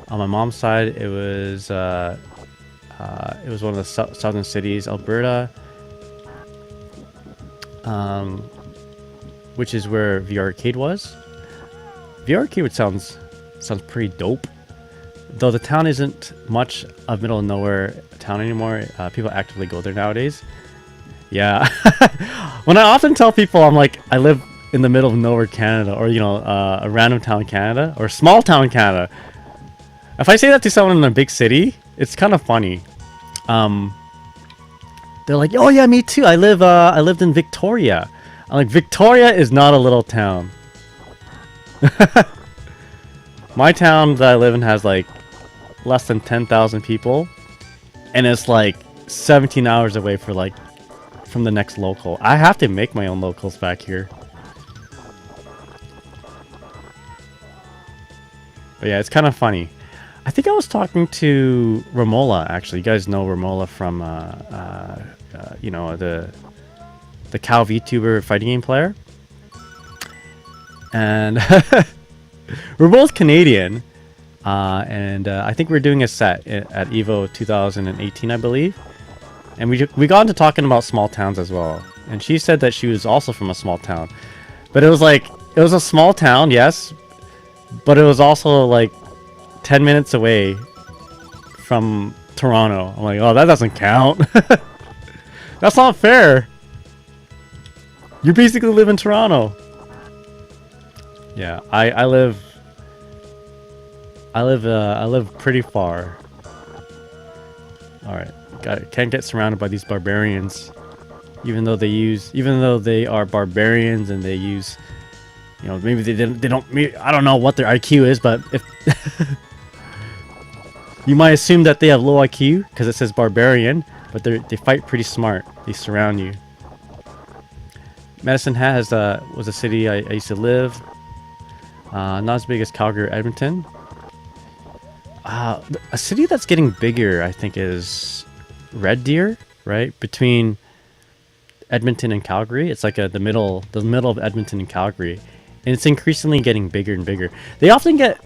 Speaker 1: On my mom's side, it was one of the southern cities, Alberta, which is where VR Arcade was. VR Arcade sounds pretty dope, though the town isn't much of middle of nowhere town anymore. People actively go there nowadays. Yeah. When I often tell people I'm like I live in the middle of nowhere Canada, or a random town Canada, or small town Canada, if I say that to someone in a big city, it's kind of funny. They're like, oh yeah, me too, I lived in Victoria. I'm like, Victoria is not a little town. My town that I live in has like less than 10,000 people, and it's like 17 hours away from the next local. I have to make my own locals back here. But yeah, it's kind of funny. I think I was talking to Ramola, actually. You guys know Ramola from the Cow VTuber fighting game player. And we're both Canadian, and I think we're doing a set at EVO 2018, I believe. And we got into talking about small towns as well. And she said that she was also from a small town, but it was a small town, yes, but it was also like 10 minutes away from Toronto. I'm like, oh, that doesn't count. That's not fair. You basically live in Toronto. Yeah, I live pretty far. All right, can't get surrounded by these barbarians, even though they are barbarians and they use, maybe they don't. I don't know what their IQ is, but if you might assume that they have low IQ because it says barbarian, but they fight pretty smart. They surround you. Medicine Hat was a city I used to live. Not as big as Calgary or Edmonton. A city that's getting bigger, I think, is Red Deer, right? Between Edmonton and Calgary. It's like the middle of Edmonton and Calgary. And it's increasingly getting bigger and bigger. They often get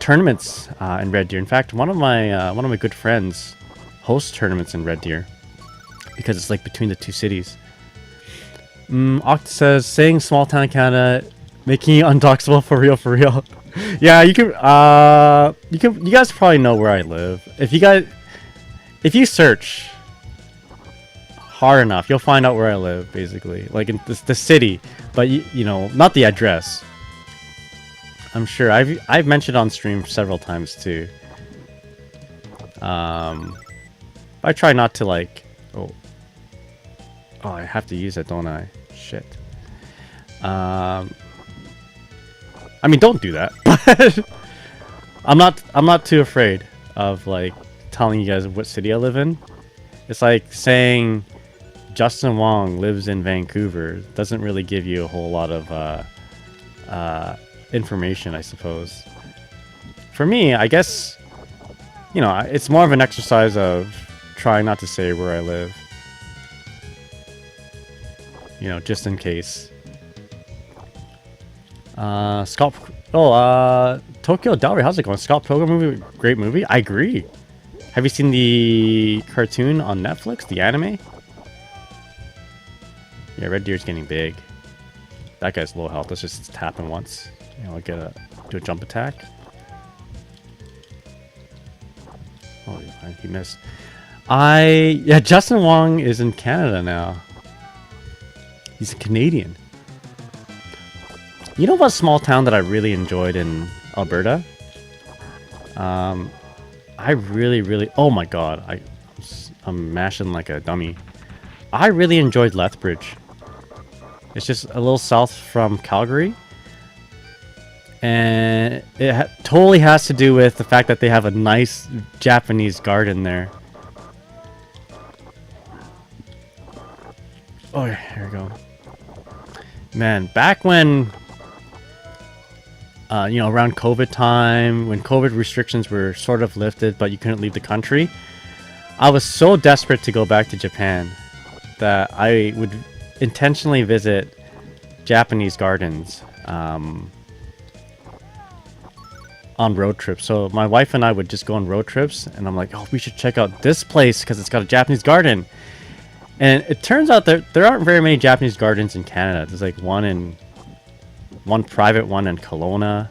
Speaker 1: tournaments in Red Deer. In fact, one of my good friends hosts tournaments in Red Deer because it's like between the two cities. Oct says, saying small town Canada, making it undoxable for real. Yeah, you guys probably know where I live. If you search hard enough, you'll find out where I live, basically. Like in the city, but not the address. I'm sure I've mentioned on stream several times too. I try not to like. Oh, I have to use it, don't I? Shit. I mean, don't do that. But I'm not too afraid of like telling you guys what city I live in. It's like saying Justin Wong lives in Vancouver. Doesn't really give you a whole lot of information, I suppose. For me, I guess, you know, it's more of an exercise of trying not to say where I live. You know, just in case. Tokyo Dowry, how's it going? Scott Pilgrim movie, great movie. I agree. Have you seen the cartoon on Netflix, the anime? Yeah, Red Deer's getting big. That guy's low health. Let's just tap him once. You know, do a jump attack. Oh, he missed. Yeah, Justin Wong is in Canada now. He's a Canadian. You know what small town that I really enjoyed in Alberta? I really, oh my god, I'm mashing like a dummy. I really enjoyed Lethbridge. It's just a little south from Calgary. And it totally has to do with the fact that they have a nice Japanese garden there. Oh, here we go. Man, back when, you know, around COVID time, when COVID restrictions were sort of lifted, but you couldn't leave the country, I was so desperate to go back to Japan that I would intentionally visit Japanese gardens on road trips. So my wife and I would just go on road trips, and I'm like, oh, we should check out this place because it's got a Japanese garden. And it turns out there aren't very many Japanese gardens in Canada. There's like one private one in Kelowna.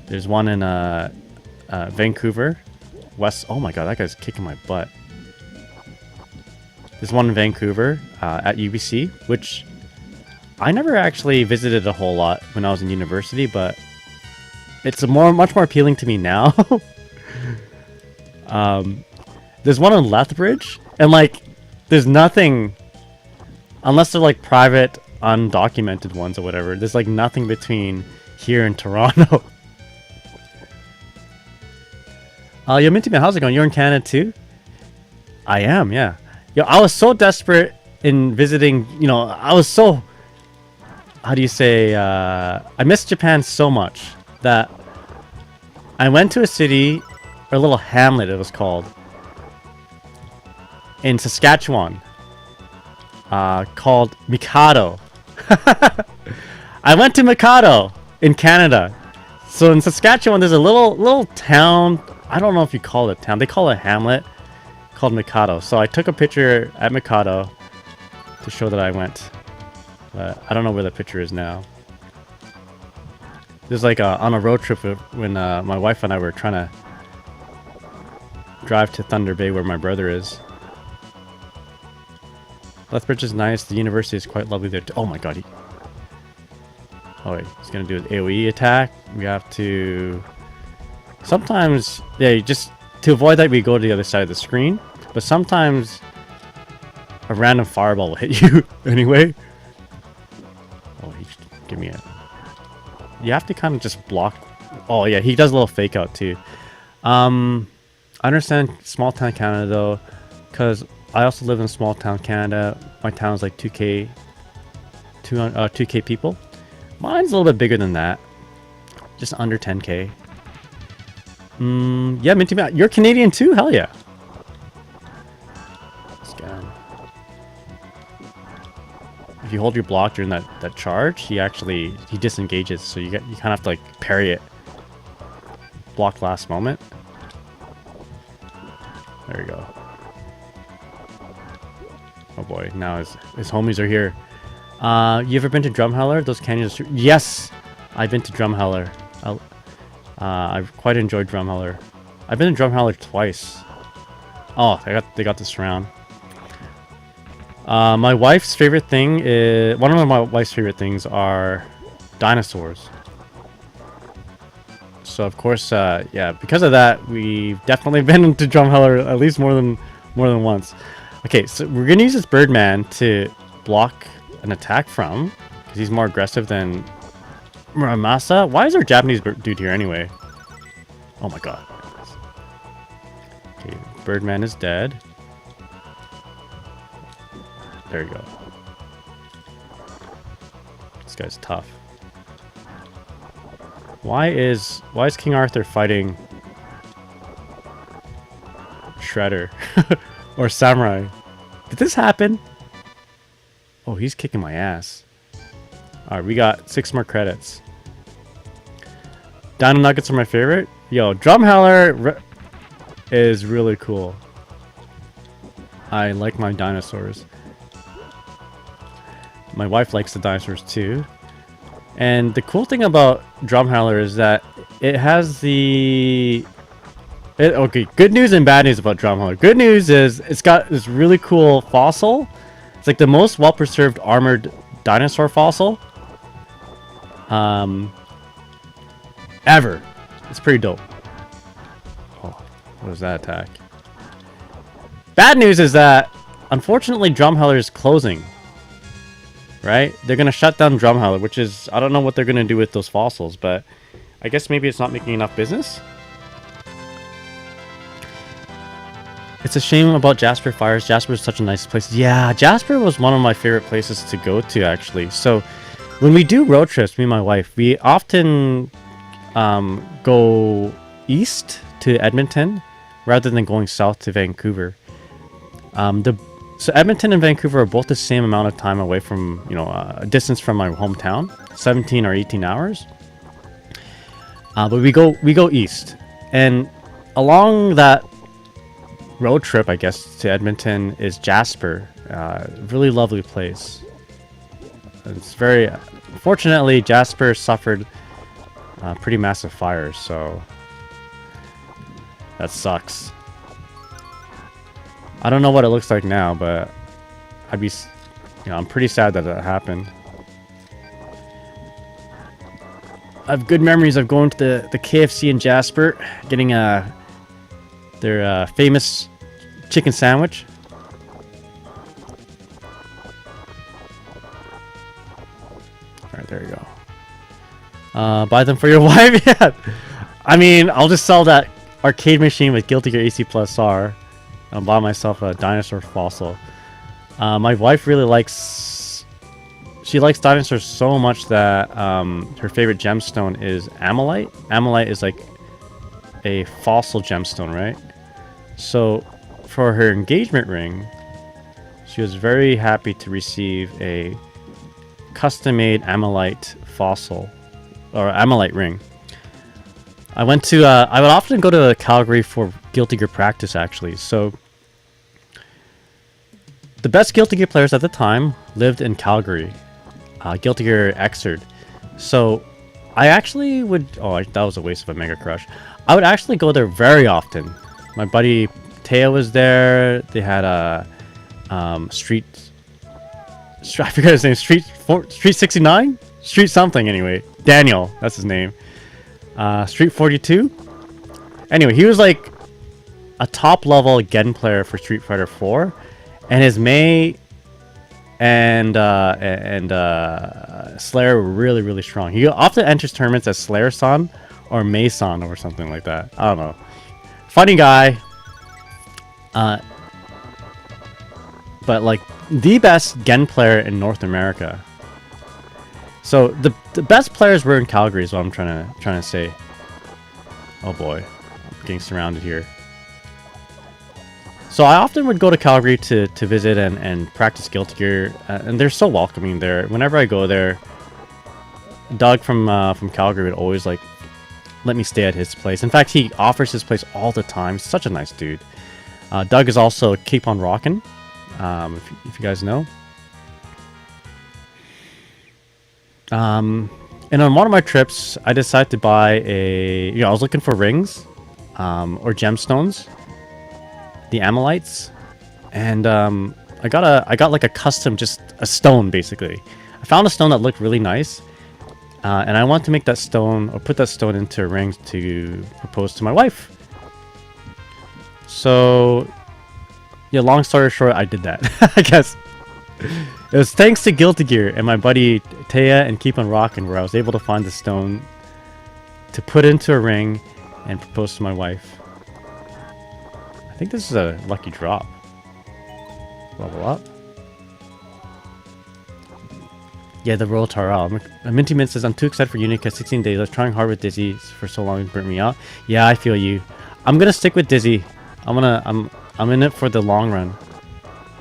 Speaker 1: There's one in Vancouver, West. Oh my god, that guy's kicking my butt. There's one in Vancouver at UBC, which I never actually visited a whole lot when I was in university, but it's much more appealing to me now. There's one in Lethbridge, and like, there's nothing, unless they're like private, undocumented ones or whatever. There's like nothing between here and Toronto. Yo, Minty Man, how's it going? You're in Canada too? I am, yeah. Yo, I was so desperate in visiting, you know, I was so, how do you say, I missed Japan so much that I went to a city, or a little hamlet it was called, in Saskatchewan, called Mikado. I went to Mikado in Canada. So in Saskatchewan, there's a little town. I don't know if you call it a town. They call it a hamlet called Mikado. So I took a picture at Mikado to show that I went. But I don't know where the picture is now. There's like on a road trip when my wife and I were trying to drive to Thunder Bay where my brother is. Lethbridge is nice. The university is quite lovely there too. Oh my god. Oh wait, he's gonna do an AoE attack. We have to... Sometimes, yeah, just to avoid that, we go to the other side of the screen. But sometimes a random fireball will hit you anyway. Oh, he give me a... You have to kind of just block... Oh yeah, he does a little fake out too. I understand small town Canada though, because I also live in small town Canada. My town is like 2k people. Mine's a little bit bigger than that. Just under 10k. Yeah, Minty Matt, you're Canadian too? Hell yeah. Let's get him. If you hold your block during that charge, he disengages, so you kind of have to like parry it. Block last moment. There we go. Oh boy, now his homies are here. You ever been to Drumheller? Those canyons are... Yes! I've been to Drumheller. I've quite enjoyed Drumheller. I've been to Drumheller twice. Oh, they got this round. My wife's favorite thing is... One of my wife's favorite things are dinosaurs. So of course, yeah, because of that, we've definitely been into Drumheller at least more than once. Okay, so we're gonna use this Birdman to block an attack from, because he's more aggressive than Muramasa. Why is our Japanese dude here anyway? Oh my god. Okay, Birdman is dead. There you go. This guy's tough. Why is King Arthur fighting Shredder or Samurai? Did this happen? Oh, he's kicking my ass. Alright, we got 6 more credits. Dino Nuggets are my favorite. Yo, Drumheller is really cool. I like my dinosaurs. My wife likes the dinosaurs too. And the cool thing about Drumheller is that it has the... okay, good news and bad news about Drumheller. Good news is it's got this really cool fossil. It's like the most well-preserved armored dinosaur fossil ever. It's pretty dope. Oh, what was that attack? Bad news is that, unfortunately, Drumheller is closing. Right? They're going to shut down Drumheller, which is... I don't know what they're going to do with those fossils, but I guess maybe it's not making enough business? It's a shame about Jasper Fires. Jasper is such a nice place. Yeah, Jasper was one of my favorite places to go to, actually. So, when we do road trips, me and my wife, we often go east to Edmonton rather than going south to Vancouver. So Edmonton and Vancouver are both the same amount of time away from, you know, a distance from my hometown, 17 or 18 hours. But we go east, and along that road trip, I guess, to Edmonton is Jasper. Really lovely place. It's very... Fortunately, Jasper suffered pretty massive fires, so that sucks. I don't know what it looks like now, but I'd be, you know, I'm pretty sad that that happened. I have good memories of going to the KFC in Jasper, getting their famous chicken sandwich. Alright, there you go. Buy them for your wife? Yeah. I mean, I'll just sell that arcade machine with Guilty Gear AC Plus R. I'll buy myself a dinosaur fossil. My wife really likes... She likes dinosaurs so much that her favorite gemstone is Ammonite. Ammonite is like a fossil gemstone, right? So for her engagement ring, she was very happy to receive a custom-made Ammonite fossil, or Ammonite ring. I would often go to Calgary for Guilty Gear practice, actually. So the best Guilty Gear players at the time lived in Calgary. Guilty Gear Xrd. So I actually would... Oh, that was a waste of a Mega Crush. I would actually go there very often. My buddy Teo was there. They had a Street... I forget his name. Street 69? Street something, anyway. Daniel, that's his name. Street 42. Anyway, he was like a top level Gen player for Street Fighter 4, and his Mei and Slayer were really, really strong. He often enters tournaments as Slayer-san or Mei-san or something like that. I don't know. Funny guy. But like the best Gen player in North America. So the best players were in Calgary is what I'm trying to say. Oh boy, I'm getting surrounded here. So I often would go to Calgary to visit and practice Guilty Gear, and they're so welcoming there. Whenever I go there, Doug from Calgary would always like let me stay at his place. In fact, he offers his place all the time. He's such a nice dude. Doug is also Keep on Rockin', if you guys know. And on one of my trips, I decided to buy I was looking for rings, or gemstones, the Ammonites, and I got like a custom, just a stone basically. I found a stone that looked really nice, And I want to make that stone, or put that stone into a ring to propose to my wife. So, yeah, long story short, I did that, I guess. It was thanks to Guilty Gear and my buddy Taya and Keep on Rockin' where I was able to find the stone to put into a ring and propose to my wife. I think this is a lucky drop. Level up. Yeah, the Royal Tyrell. Minty Mint says, I'm too excited for Unica. 16 days. I was trying hard with Dizzy for so long. It burnt me out. Yeah, I feel you. I'm gonna stick with Dizzy. I'm in it for the long run.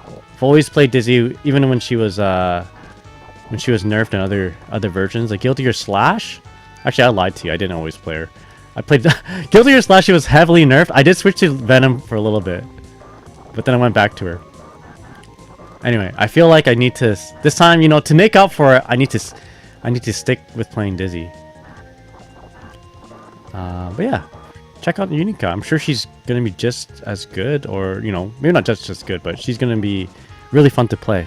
Speaker 1: I've always played Dizzy, even when she was nerfed in other versions. Like Guilty Gear Slash. Actually, I lied to you. I didn't always play her. I played Guilty Gear Slash. She was heavily nerfed. I did switch to Venom for a little bit, but then I went back to her. Anyway, I feel like I need to this time, to make up for it. I need to stick with playing Dizzy. But yeah, check out Unica. I'm sure she's gonna be just as good, or maybe not just as good, but she's gonna be really fun to play.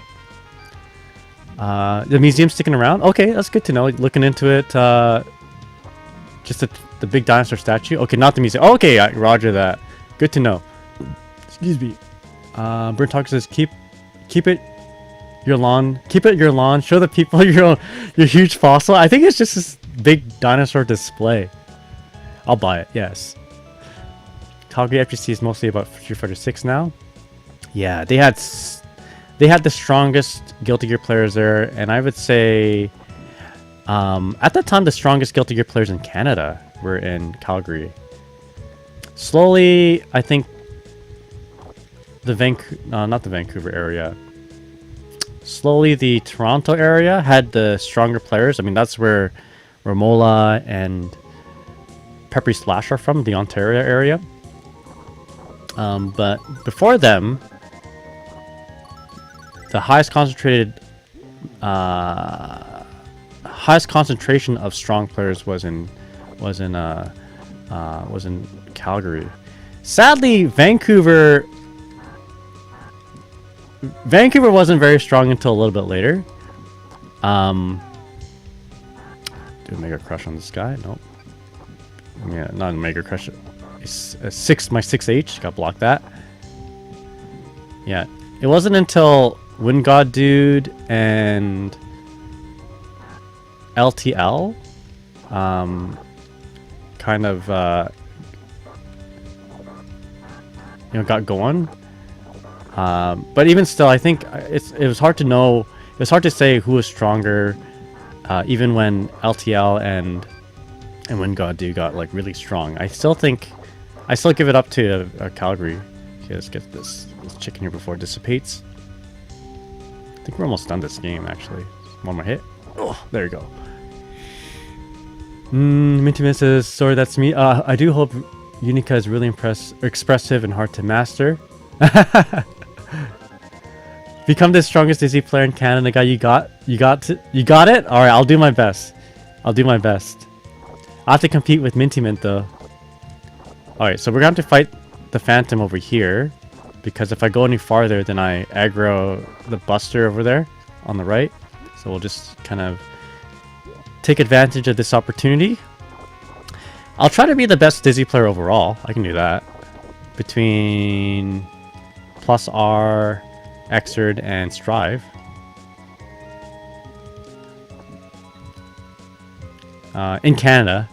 Speaker 1: The museum's sticking around. Okay, that's good to know. Looking into it, just the big dinosaur statue. Okay, not the museum. Okay, roger that. Good to know. Excuse me. Burnt Talk says keep it your lawn. Keep it your lawn. Show the people your huge fossil. I think it's just this big dinosaur display. I'll buy it. Yes. Calgary FGC is mostly about Street Fighter 6 now. Yeah, they had the strongest Guilty Gear players there, and I would say at that time the strongest Guilty Gear players in Canada were in Calgary. Slowly, I think not the Vancouver area. Slowly, the Toronto area had the stronger players. I mean, that's where Romola and Peppery Slash are from, the Ontario area. But before them, the highest concentration of strong players was in Calgary. Sadly, Vancouver wasn't very strong until a little bit later. Do a Mega Crush on this guy? Nope. Yeah, not a Mega Crush. It's my 6H. Got blocked that. Yeah. It wasn't until Wind God Dude and LTL kind of got going. But even still, I think it was hard to know. It was hard to say who was stronger, even when LTL and when God Do got like really strong. I still give it up to Calgary. Okay, let's get this chicken here before it dissipates. I think we're almost done this game actually. One more hit. Oh, there you go. Minty Miss says, sorry, that's me. I do hope Unica is really expressive and hard to master. Become the strongest Dizzy player in Canada, guy. You got it. All right, I'll do my best. I have to compete with Minty Mint though. All right, so we're going to have to fight the Phantom over here, because if I go any farther, then I aggro the Buster over there on the right. So we'll just kind of take advantage of this opportunity. I'll try to be the best Dizzy player overall. I can do that. Between Plus R, Xrd, and Strive. In Canada,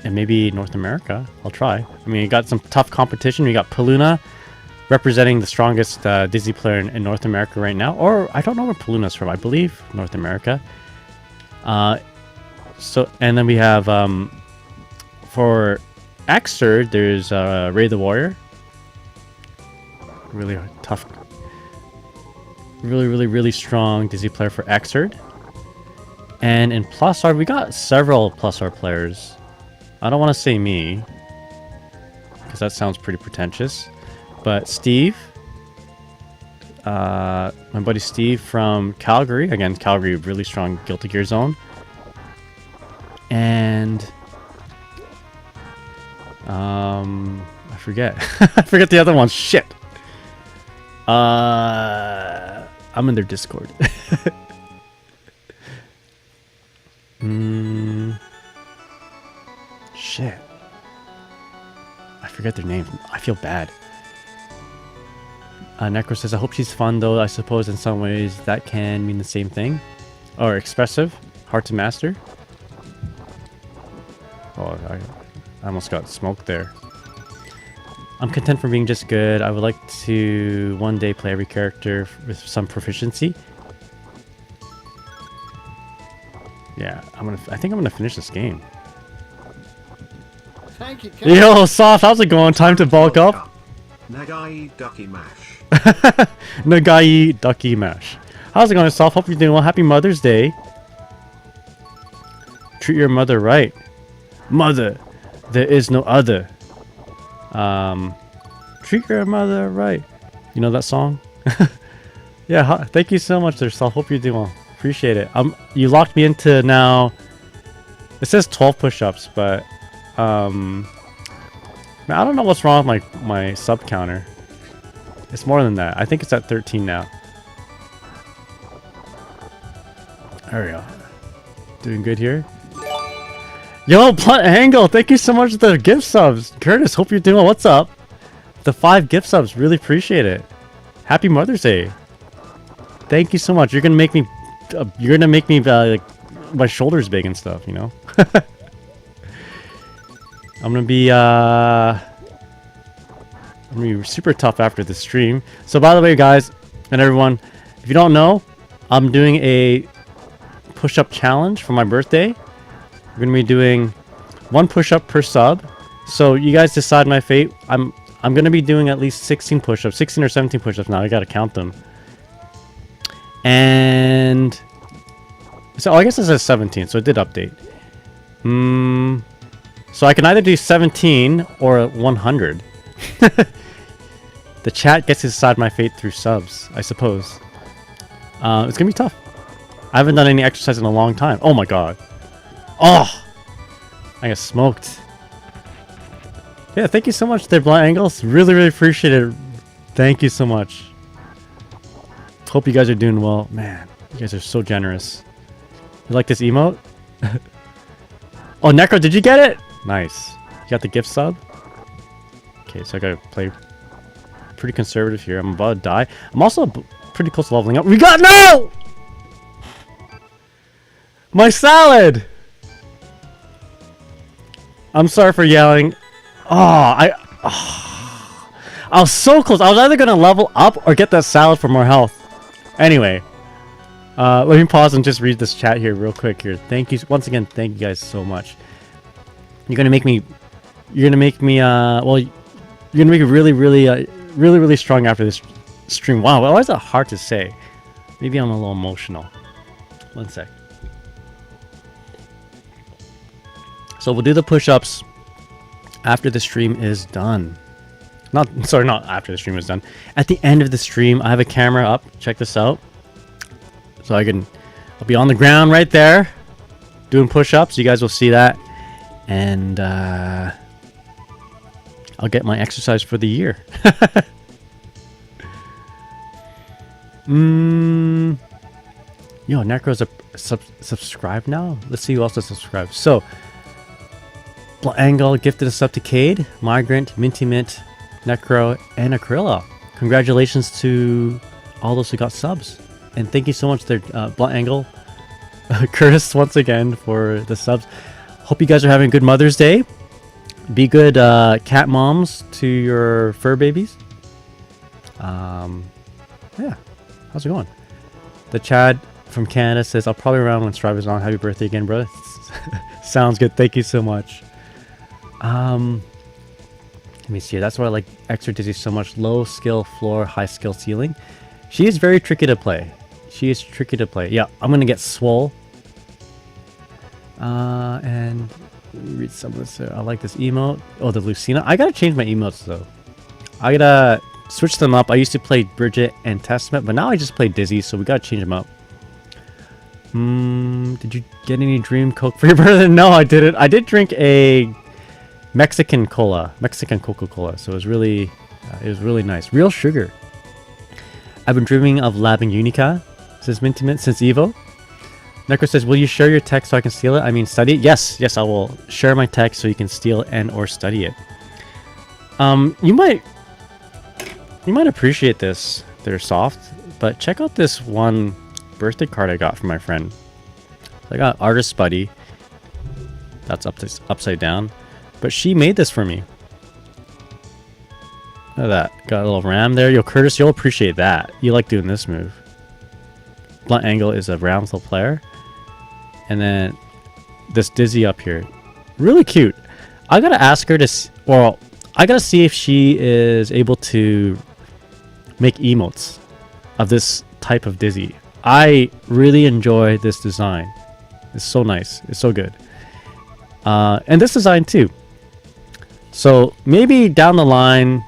Speaker 1: and maybe North America. I'll try. I mean, you got some tough competition. We got Paluna representing the strongest Dizzy player in North America right now. Or, I don't know where Paluna's from. I believe North America. And then we have, for Xrd, there's Ray the Warrior. Really tough. Really strong Dizzy player for Xrd. And in Plus R, we got several Plus R players. I don't want to say me, because that sounds pretty pretentious. But Steve, my buddy Steve from Calgary. Again, Calgary, really strong Guilty Gear zone. And I forget. I forget the other one. Shit. I'm in their Discord. Shit. I forget their names. I feel bad. Necro says, I hope she's fun, though. I suppose in some ways that can mean the same thing. Or expressive. Hard to master. Oh, I almost got smoked there. I'm content for being just good. I would like to one day play every character with some proficiency. Yeah, I think I'm gonna finish this game.
Speaker 3: Thank you,
Speaker 1: Yo, Soft, how's it going? Time to bulk up?
Speaker 3: Nagai Ducky Mash.
Speaker 1: Nagai Ducky Mash. How's it going, Soft? Hope you're doing well. Happy Mother's Day. Treat your mother right. Mother, there is no other. Treat your mother right. You know that song? Yeah, thank you so much there, Soft. Hope you're doing well. Appreciate it. You locked me into now. It says 12 push-ups, but man, I don't know what's wrong with my sub counter. It's more than that. I think it's at 13 now. There we go. Doing good here. Yo, Blunt Angle, thank you so much for the gift subs. Curtis, hope you're doing well. What's up? The 5 gift subs, really appreciate it. Happy Mother's Day. Thank you so much. You're gonna make me like my shoulders big and stuff, you know. I'm gonna be super tough after the stream. So by the way, guys and everyone, if you don't know, I'm doing a push-up challenge for my birthday. We're gonna be doing 1 push-up per sub. So you guys decide my fate. I'm gonna be doing at least 16 push-ups, 16 or 17 push-ups now. I gotta count them. And so I guess it says 17, so it did update. So I can either do 17 or 100. The chat gets to decide my fate through subs, I suppose. It's gonna be tough. I haven't done any exercise in a long time. Oh my god. Oh! I got smoked. Yeah, thank you so much there, Blind Angles. Really, really appreciate it. Thank you so much. Hope you guys are doing well. Man, you guys are so generous. You like this emote? Oh, Necro, did you get it? Nice. You got the gift sub? Okay, so I gotta play pretty conservative here. I'm about to die. I'm also pretty close to leveling up. We got no! My salad! I'm sorry for yelling. I was so close. I was either gonna level up or get that salad for more health. Anyway, let me pause and just read this chat here real quick here. Thank you once again. Thank you guys so much. You're gonna make me well, you're gonna make it really strong after this stream. Wow, why is that hard to say? Maybe I'm a little emotional. One sec. So we'll do the push-ups after the stream is done. Not after the stream is done. At the end of the stream, I have a camera up. Check this out. So I'll be on the ground right there doing push-ups. You guys will see that. And I'll get my exercise for the year. Yo, Necro's subscribed now? Let's see who else is subscribed. So, Angle gifted a sub to Cade, Migrant, Minty Mint, Necro, and Acryla. Congratulations to all those who got subs. And thank you so much there, Blunt Angle, Curtis, once again, for the subs. Hope you guys are having a good Mother's Day. Be good cat moms to your fur babies. Yeah. How's it going? The Chad from Canada says, I'll probably around when Strive is on. Happy birthday again, brother. Sounds good. Thank you so much. Let me see. That's why I like Xrd Dizzy so much. Low skill floor, high skill ceiling. She is very tricky to play. She is tricky to play. Yeah, I'm gonna get swole. And let me read some of this. I like this emote. Oh, the Lucina. I gotta change my emotes though. I gotta switch them up. I used to play Bridget and Testament, but now I just play Dizzy, so we gotta change them up. Did you get any Dream Coke for your birthday? No, I didn't. I did drink a Mexican Coca-Cola, so it was really nice. Real sugar. I've been dreaming of labbing Unica since Minty Mint, since Evo. Necro says, will you share your text so I can steal it? I mean, study it? Yes, yes, I will share my text so you can steal and or study it. You might appreciate this. They're soft, but check out this one birthday card I got from my friend. So I got Artist Buddy. That's upside down, but she made this for me. Look at that. Got a little ram there. Yo, Curtis, you'll appreciate that. You like doing this move. Blunt Angle is a Ramsel player. And then this Dizzy up here. Really cute. I gotta ask her to... Well, I gotta see if she is able to make emotes of this type of Dizzy. I really enjoy this design. It's so nice. It's so good. And this design too. So maybe down the line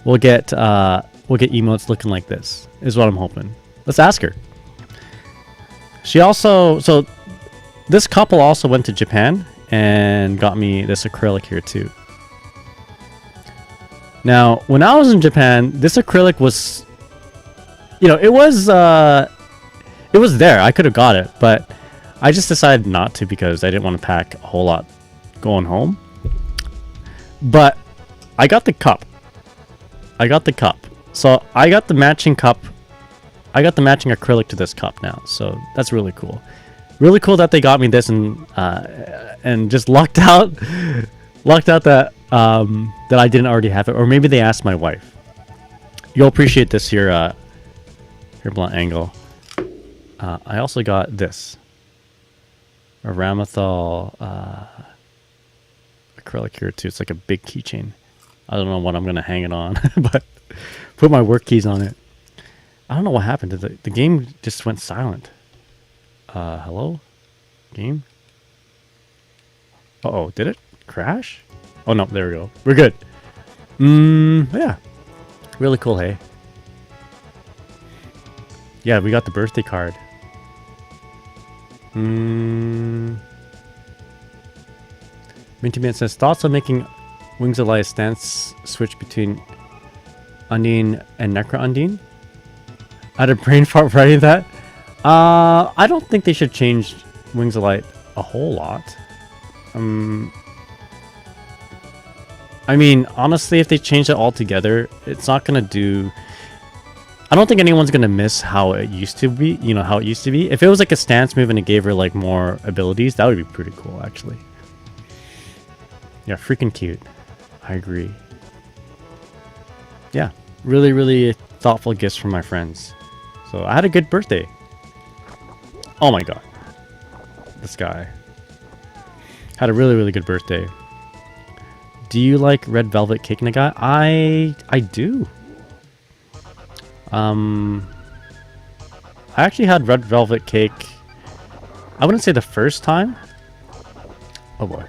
Speaker 1: we'll get emotes looking like this. Is what I'm hoping. Let's ask her. She also this couple also went to Japan and got me this acrylic here too. Now, when I was in Japan, this acrylic was, it was there. I could have got it, but I just decided not to because I didn't want to pack a whole lot going home. But I got the cup. So I got the matching cup. I got the matching acrylic to this cup now. So that's really cool. Really cool that they got me this and just lucked out that that I didn't already have it, or maybe they asked my wife. You'll appreciate this here, Blunt Angle. I also got this. A Ramathal acrylic here too. It's like a big keychain. I don't know what I'm gonna hang it on, but put my work keys on it. I don't know what happened. The game just went silent. Hello? Game? Uh-oh, did it crash? Oh no, there we go. We're good. Yeah. Really cool, hey? Yeah, we got the birthday card. Minty Man says, thoughts on making Wings Elias stance switch between Undine and Necro Undine? I had a brain fart writing that. I don't think they should change Wings of Light a whole lot. I mean, honestly, if they change it all together, it's not gonna do... I don't think anyone's gonna miss how it used to be, how it used to be. If it was like a stance move and it gave her like more abilities, that would be pretty cool, actually. Yeah, freaking cute. I agree. Yeah, really, really thoughtful gifts from my friends. So I had a good birthday. Oh my god. This guy. Had a really, really good birthday. Do you like red velvet cake, Nagai? I do. I actually had red velvet cake. I wouldn't say the first time. Oh boy.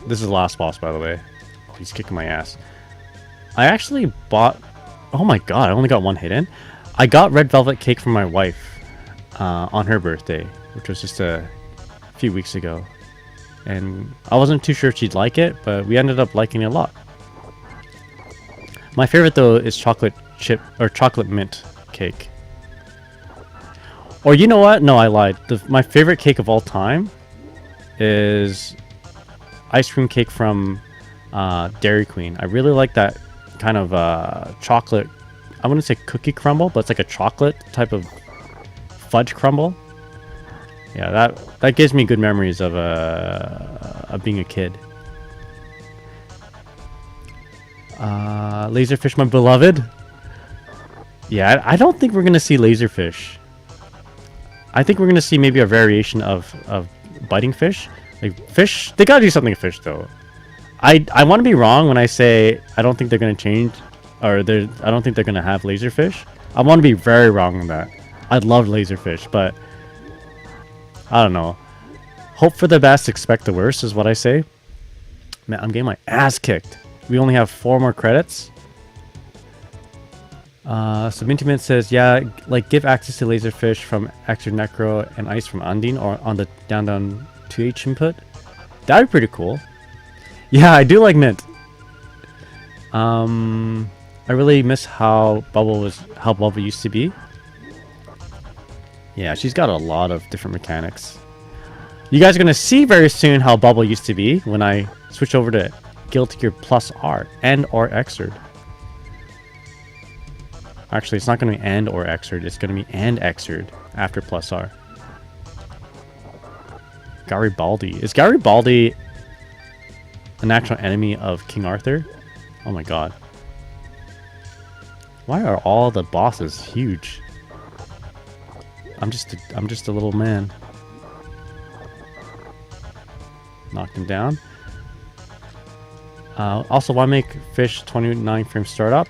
Speaker 1: This is the last boss, by the way. Oh, he's kicking my ass. I actually bought... Oh my god, I only got one hit in. I got red velvet cake from my wife on her birthday, which was just a few weeks ago. And I wasn't too sure if she'd like it, but we ended up liking it a lot. My favorite, though, is chocolate chip or chocolate mint cake. Or you know what? No, I lied. My favorite cake of all time is ice cream cake from Dairy Queen. I really like that kind of chocolate. I wouldn't say cookie crumble, but it's like a chocolate type of fudge crumble. Yeah, that gives me good memories of being a kid. Laserfish, my beloved. Yeah, I don't think we're gonna see laserfish. I think we're gonna see maybe a variation of biting fish. Like fish, they gotta do something to fish though. I want to be wrong when I say I don't think they're gonna change, or I don't think they're gonna have laserfish. I want to be very wrong on that. I'd love laserfish, but I don't know. Hope for the best, expect the worst is what I say. Man, I'm getting my ass kicked. We only have 4 more credits. So Minty Mint says, yeah, like give access to laserfish from Xrd Necro and ice from Undine, or on the down 2H input. That'd be pretty cool. Yeah, I do like Mint. I really miss how Bubble used to be. Yeah, she's got a lot of different mechanics. You guys are going to see very soon how Bubble used to be when I switch over to Guilty Gear Plus R and or Xrd. Actually, it's not going to be and or Xrd. It's going to be and Xrd after Plus R. Garibaldi. Is Garibaldi an actual enemy of King Arthur? Oh my god. Why are all the bosses huge? I'm just a little man. Knocked him down. Also, want to make Fish 29 frame startup.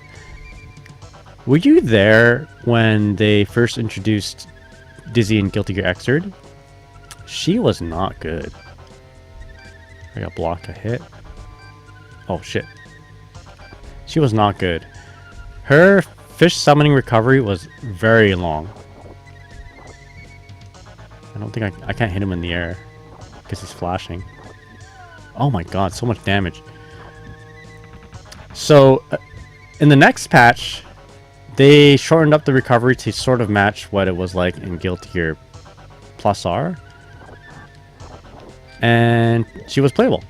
Speaker 1: Were you there when they first introduced Dizzy and Guilty Gear Xrd? She was not good. I got block a hit. Oh shit. She was not good. Her fish summoning recovery was very long. I don't think I can't hit him in the air because he's flashing. Oh my god, so much damage. So in the next patch, they shortened up the recovery to sort of match what it was like in Guilty Gear Plus R. And she was playable.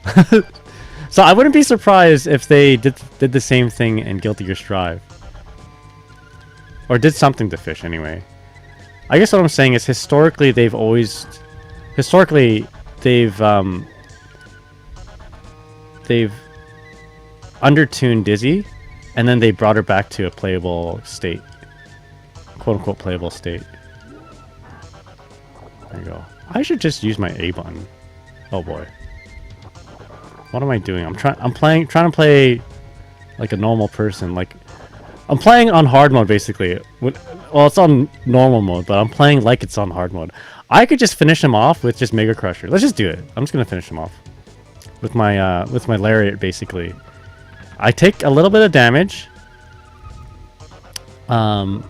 Speaker 1: So I wouldn't be surprised if they did the same thing in Guilty Gear Strive. Or did something to Fish anyway. I guess what I'm saying is historically they've undertuned Dizzy, and then they brought her back to a playable state. Quote unquote playable state. There you go. I should just use my A button. Oh boy. What am I doing? I'm trying to play like a normal person. Like I'm playing on hard mode basically. Well, it's on normal mode, but I'm playing like it's on hard mode. I could just finish him off with just Mega Crusher. Let's just do it. I'm just gonna finish him off with my lariat basically. I take a little bit of damage, but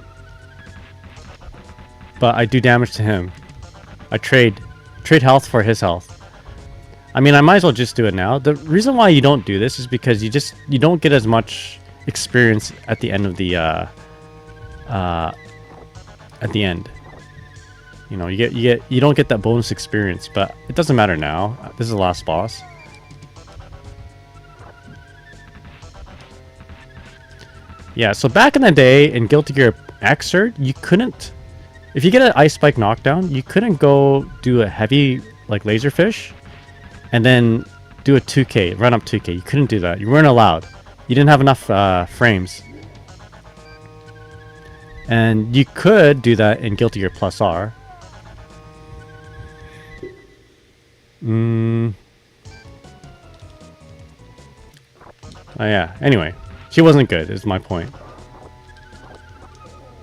Speaker 1: I do damage to him. I trade health for his health. I mean, I might as well just do it now. The reason why you don't do this is because you don't get as much experience at the end of the You know, you don't get that bonus experience, but it doesn't matter now. This is the last boss. Yeah, so back in the day in Guilty Gear Xrd, you couldn't, if you get an Ice Spike knockdown, you couldn't go do a heavy like Laserfish and then do a 2K, run up 2K. You couldn't do that. You weren't allowed. You didn't have enough frames. And you could do that in Guilty Gear Plus R. Oh yeah, anyway. She wasn't good, is my point.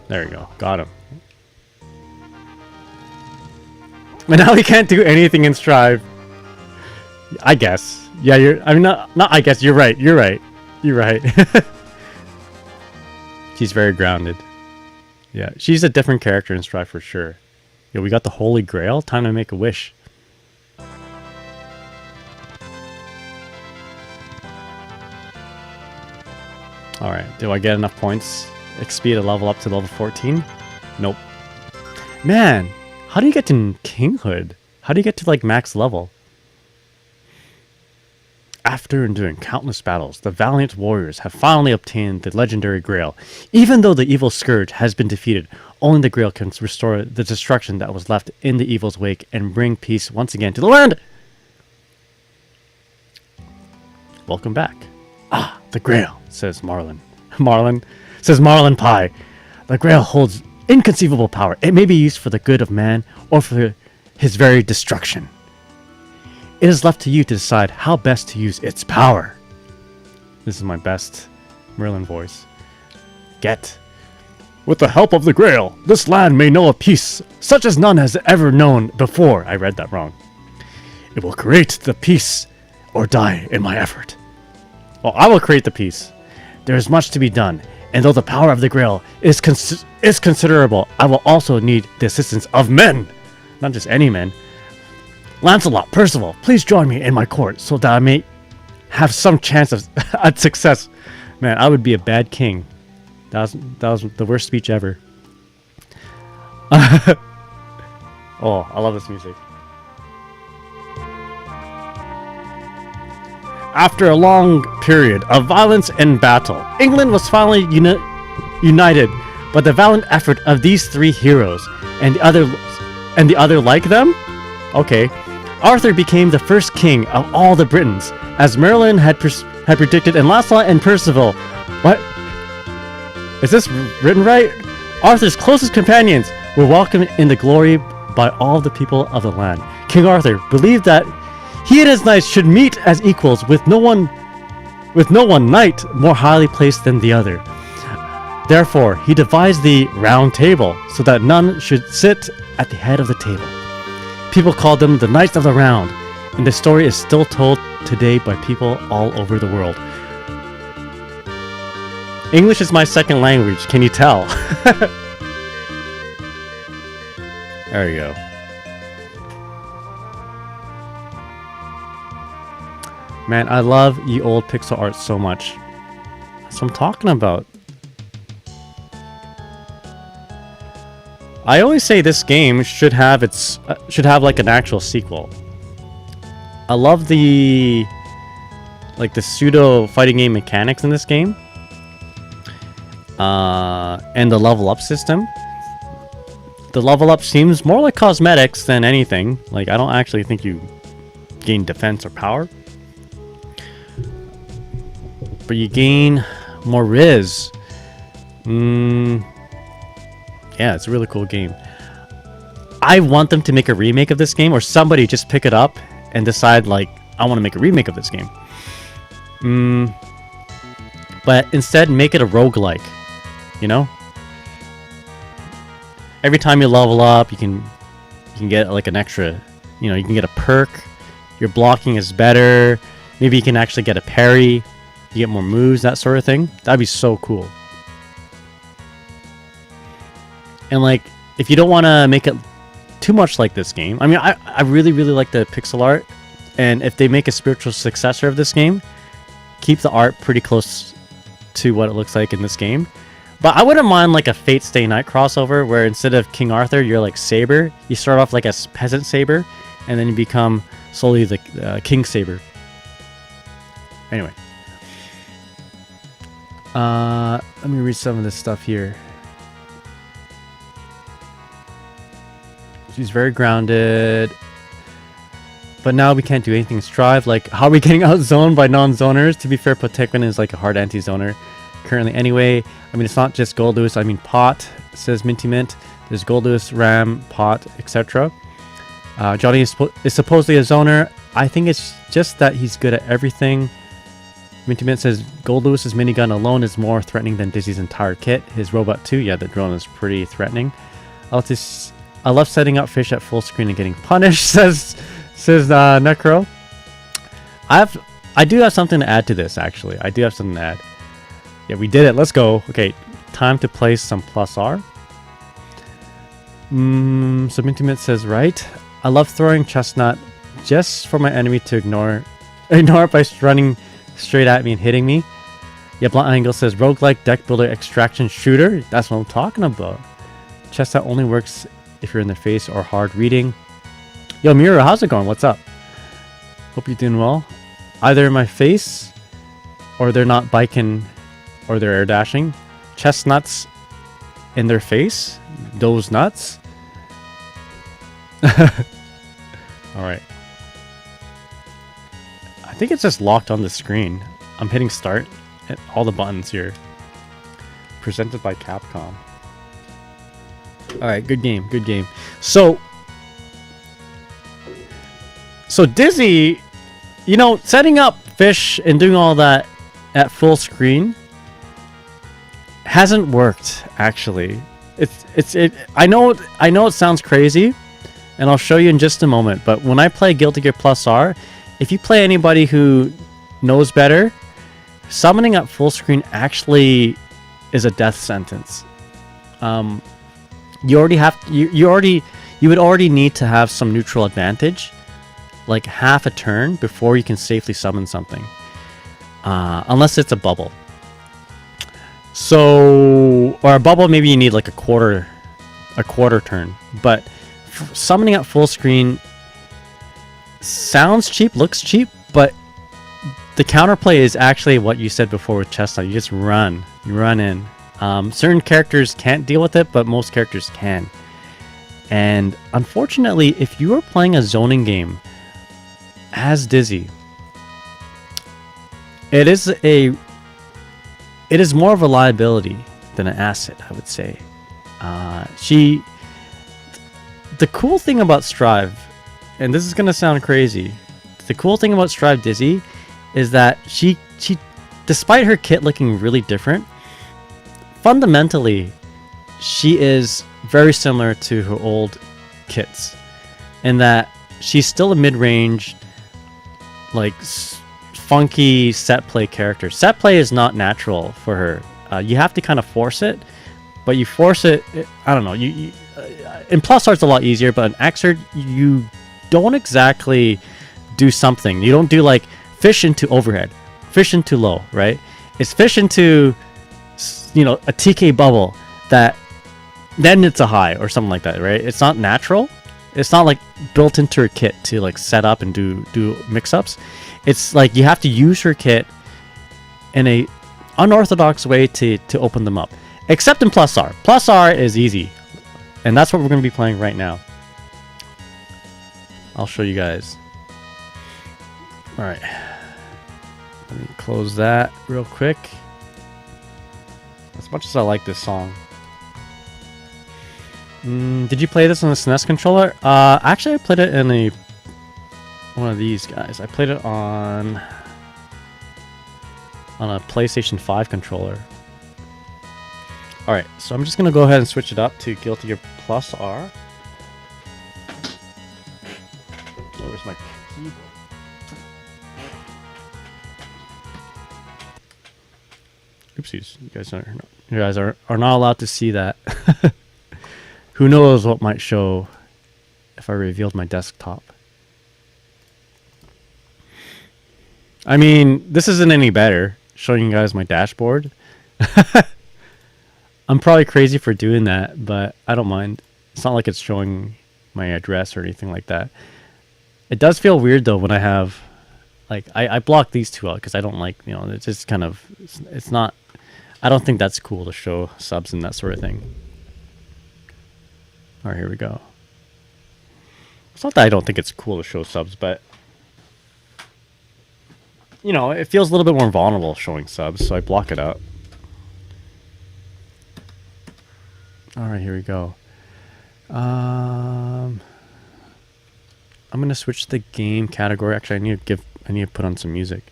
Speaker 1: There we go. Got him. But now he can't do anything in Strive. I guess. Yeah, not I guess, you're right. You're right. You're right. She's very grounded. Yeah, she's a different character in Strive for sure. Yeah, we got the Holy Grail. Time to make a wish. Alright, do I get enough points? XP to level up to level 14? Nope. Man, how do you get to kinghood? How do you get to like max level? After enduring countless battles, the valiant warriors have finally obtained the legendary Grail. Even though the evil scourge has been defeated, only the Grail can restore the destruction that was left in the evil's wake and bring peace once again to the land! Welcome back. Ah, the Grail, says Marlin. Says Marlin Pie. The Grail holds inconceivable power. It may be used for the good of man or for his very destruction. It is left to you to decide how best to use its power. This is my best Merlin voice. Get. With the help of the Grail, this land may know a peace such as none has ever known before. I read that wrong. It will create the peace or die in my effort. Well, I will create the peace. There is much to be done, and though the power of the Grail is considerable, I will also need the assistance of men. Not just any men. Lancelot, Percival, please join me in my court so that I may have some chance of at success. Man, I would be a bad king. That was the worst speech ever. Oh, I love this music. After a long period of violence and battle, England was finally united by the valiant effort of these three heroes and the other like them. Okay, Arthur became the first king of all the Britons, as Merlin had predicted, and Lancelot and Percival. What? Is this written right? Arthur's closest companions were welcomed in the glory by all the people of the land. King Arthur believed that he and his knights should meet as equals, with no one knight more highly placed than the other. Therefore, he devised the Round Table, so that none should sit at the head of the table. People called them the Knights of the Round, and the story is still told today by people all over the world. English is my second language, can you tell? There you go. Man, I love ye old pixel art so much. That's what I'm talking about. I always say this game should have like an actual sequel. I love the pseudo fighting game mechanics in this game. And the level up system. The level up seems more like cosmetics than anything. Like, I don't actually think you gain defense or power. But you gain more Riz. Yeah, it's a really cool game. I want them to make a remake of this game, or somebody just pick it up and decide, like, I want to make a remake of this game. But instead, make it a roguelike. You know? Every time you level up, you can get like an extra, you know, you can get a perk. Your blocking is better. Maybe you can actually get a parry. You get more moves, that sort of thing. That'd be so cool. And like, if you don't want to make it too much like this game, I mean, I really like the pixel art, and if they make a spiritual successor of this game, keep the art pretty close to what it looks like in this game. But I wouldn't mind like a Fate Stay Night crossover, where instead of King Arthur, you're like Saber. You start off like a peasant Saber, and then you become slowly the King Saber. Anyway. Let me read some of this stuff here. She's very grounded. But now we can't do anything Strive. Like, how are we getting out-zoned by non-zoners? To be fair, Potekman is like a hard anti-zoner currently anyway. I mean, it's not just Gold Lewis. I mean, Pot, says Minty Mint. There's Gold Lewis, Ram, Pot, etc. Johnny is supposedly a zoner. I think it's just that he's good at everything. Minty Mint says Gold Lewis's minigun alone is more threatening than Dizzy's entire kit. His robot too. Yeah, the drone is pretty threatening. I love setting up fish at full screen and getting punished, says Necro. I do have something to add to this, actually. I do have something to add. Yeah, we did it. Let's go. Okay, time to place some plus R. So Minty Mint says, right. I love throwing chestnut just for my enemy to ignore it by running straight at me and hitting me. Yeah, Blunt Angle says roguelike deck builder extraction shooter. That's what I'm talking about. Chestnut only works if you're in the face or hard reading. Yo, Mira, how's it going? What's up? Hope you're doing well. Either in my face, or they're not biking, or they're air dashing. Chestnuts in their face. Those nuts. Alright. I think it's just locked on the screen. I'm hitting start at all the buttons here. Presented by Capcom. Alright, good game, good game. So Dizzy, you know, setting up fish and doing all that at full screen hasn't worked, actually. I know it sounds crazy, and I'll show you in just a moment, but when I play Guilty Gear Plus R, if you play anybody who knows better, summoning at full screen actually is a death sentence. You would already need to have some neutral advantage, like half a turn before you can safely summon something, unless it's a bubble. So, or a bubble, maybe you need like a quarter turn, but summoning at full screen sounds cheap, looks cheap, but the counterplay is actually what you said before with Chestnut. You just run. You run in. Certain characters can't deal with it, but most characters can. And unfortunately, if you are playing a zoning game as Dizzy, it is more of a liability than an asset, I would say. The cool thing about Strive, and this is gonna sound crazy, the cool thing about Strive Dizzy is that she despite her kit looking really different, fundamentally she is very similar to her old kits in that she's still a mid-range, like funky set play character. Set play is not natural for her. You have to kind of force it, but you force it, I don't know, in Plus Art's a lot easier, but in Xrd you don't exactly do something. You don't do like fish into overhead, fish into low, right? It's fish into, you know, a TK bubble that then it's a high or something like that, right? It's not natural. It's not like built into her kit to like set up and do mix-ups. It's like you have to use her kit in a unorthodox way to open them up. Except in Plus R. Plus R is easy. And that's what we're going to be playing right now. I'll show you guys. Alright. Let me close that real quick. As much as I like this song. Did you play this on the SNES controller? Actually, I played it in one of these guys. I played it on a PlayStation 5 controller. Alright, so I'm just going to go ahead and switch it up to Guilty Gear Plus R. Oh, where's my keyboard? Oopsies, you guys are not allowed to see that. Who knows what might show if I revealed my desktop. I mean, this isn't any better, showing you guys my dashboard. I'm probably crazy for doing that, but I don't mind. It's not like it's showing my address or anything like that. It does feel weird though when I have, like, I block these two out because I don't like, you know, it's just kind of, it's not, I don't think that's cool to show subs and that sort of thing. Alright, here we go. It's not that I don't think it's cool to show subs, but you know, it feels a little bit more vulnerable showing subs, so I block it out. Alright, here we go. I'm gonna switch the game category. Actually, I need to put on some music.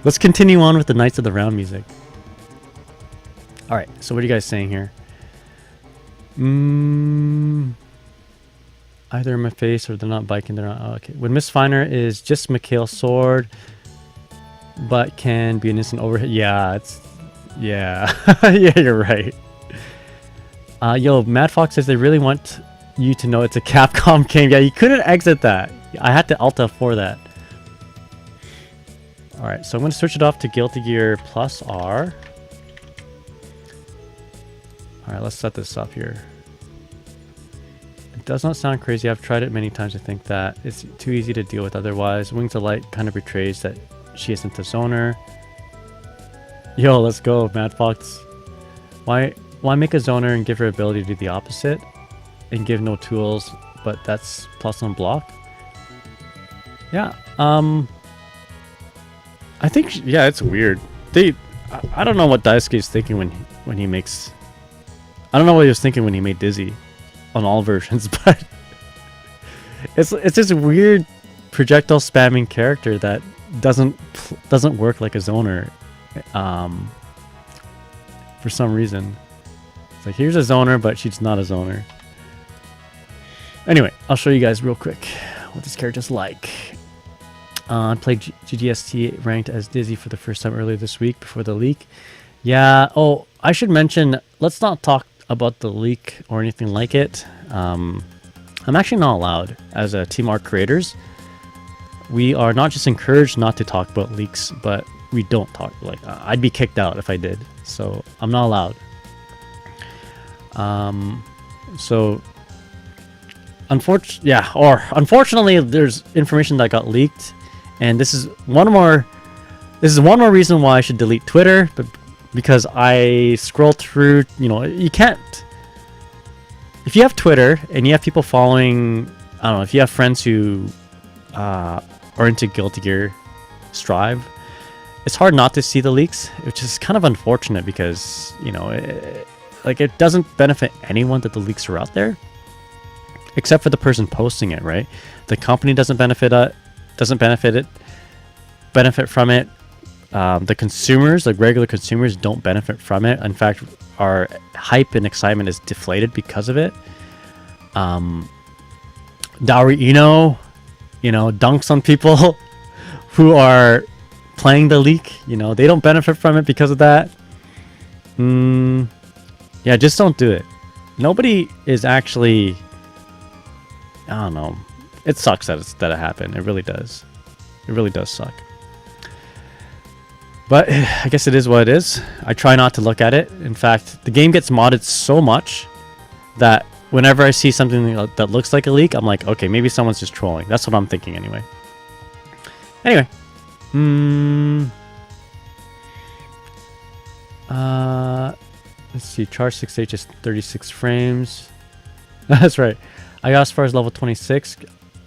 Speaker 1: Let's continue on with the Knights of the Round music. Alright, so what are you guys saying here? Either in my face or they're not biking, they're not. Oh, okay. When Miss Finer is just Mikhail's sword, but can be an instant overhit. Yeah, it's. Yeah. Yeah, you're right. Yo, Mad Fox says they really want you to know it's a Capcom game. Yeah, you couldn't exit that. I had to Alt F4 that. Alright, so I'm going to switch it off to Guilty Gear Plus R. Alright, let's set this up here. It does not sound crazy. I've tried it many times. I think that it's too easy to deal with otherwise. Wings of Light kind of betrays that she isn't the zoner. Yo, let's go, Mad Fox. Why make a zoner and give her ability to do the opposite? And give no tools, but that's plus on block? Yeah, I think, yeah, it's weird. I don't know what Daisuke's thinking when he makes... I don't know what he was thinking when he made Dizzy on all versions, but it's this weird projectile spamming character that doesn't work like a zoner for some reason. It's like, here's a zoner, but she's not a zoner. Anyway, I'll show you guys real quick what this character's like. I played GGST ranked as Dizzy for the first time earlier this week before the leak. Yeah, oh, I should mention, let's not talk about the leak or anything like it. I'm actually not allowed as a Team Art creators. We are not just encouraged not to talk about leaks, but we don't talk. Like, I'd be kicked out if I did, so I'm not allowed. So unfortunately, there's information that got leaked, and this is one more reason why I should delete Twitter. But because I scroll through, you can't. If you have Twitter and you have people following, I don't know, if you have friends who are into Guilty Gear Strive, it's hard not to see the leaks, which is kind of unfortunate because it doesn't benefit anyone that the leaks are out there, except for the person posting it, right? The company doesn't benefit from it. The consumers, the regular consumers, don't benefit from it. In fact, our hype and excitement is deflated because of it. Daori Ino, dunks on people who are playing the leak. They don't benefit from it because of that. Yeah, just don't do it. Nobody is actually... I don't know. It sucks that it happened. It really does. It really does suck. But I guess it is what it is. I try not to look at it. In fact, the game gets modded so much that whenever I see something that looks like a leak, I'm like, okay, maybe someone's just trolling. That's what I'm thinking anyway. Anyway. Let's see. Charge 6H is 36 frames. That's right. I got as far as level 26.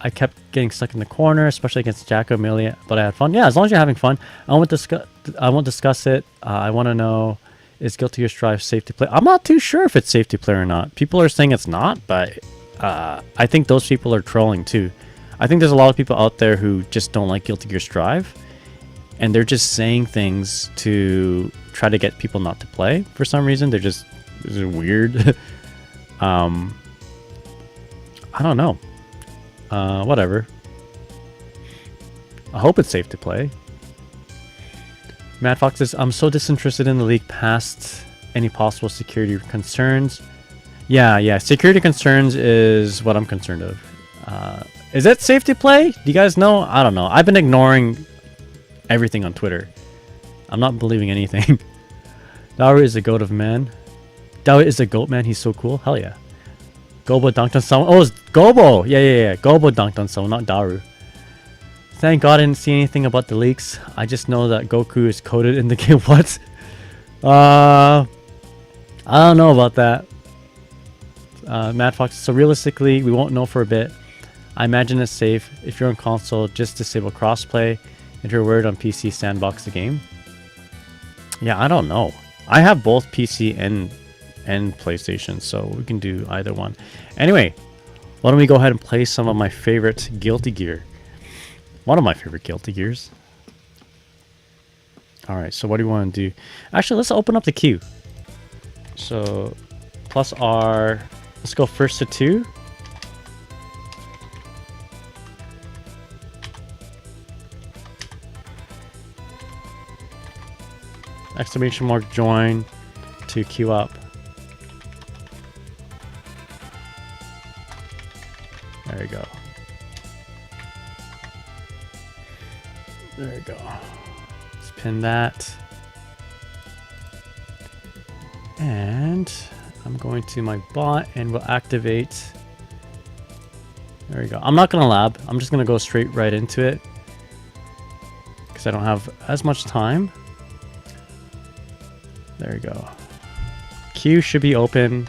Speaker 1: I kept getting stuck in the corner, especially against Jacko, Amelia, but I had fun. Yeah, as long as you're having fun. I won't discuss it. I want to know, is Guilty Gear Strive safe to play? I'm not too sure if it's safe to play or not. People are saying it's not, but I think those people are trolling too. I think there's a lot of people out there who just don't like Guilty Gear Strive, and they're just saying things to try to get people not to play for some reason. This is weird. I don't know. Whatever. I hope it's safe to play. Matt Fox says, I'm so disinterested in the leak past any possible security concerns. Yeah, security concerns is what I'm concerned of. Is it safe to play? Do you guys know? I don't know. I've been ignoring everything on Twitter. I'm not believing anything. Daru is a goat of man. Daru is a goat man. He's so cool. Hell yeah. Gobo dunked on someone. Oh, it's Gobo. Yeah. Gobo dunked on someone, not Daru. Thank God I didn't see anything about the leaks. I just know that Goku is coded in the game. What? I don't know about that. Mad Fox. So realistically, we won't know for a bit. I imagine it's safe. If you're on console, just disable crossplay. Enter a word on PC, sandbox the game. Yeah, I don't know. I have both PC and PlayStation, so we can do either one. Anyway, why don't we go ahead and play some of my favorite Guilty Gear. One of my favorite Guilty Gears. Alright, so what do you want to do? Actually, let's open up the queue. So, plus R. Let's go first to 2. Exclamation mark join to queue up. There you go. There you go. Let's pin that. And I'm going to my bot and we'll activate. There we go. I'm not going to lab. I'm just going to go straight right into it because I don't have as much time. There you go. Queue should be open.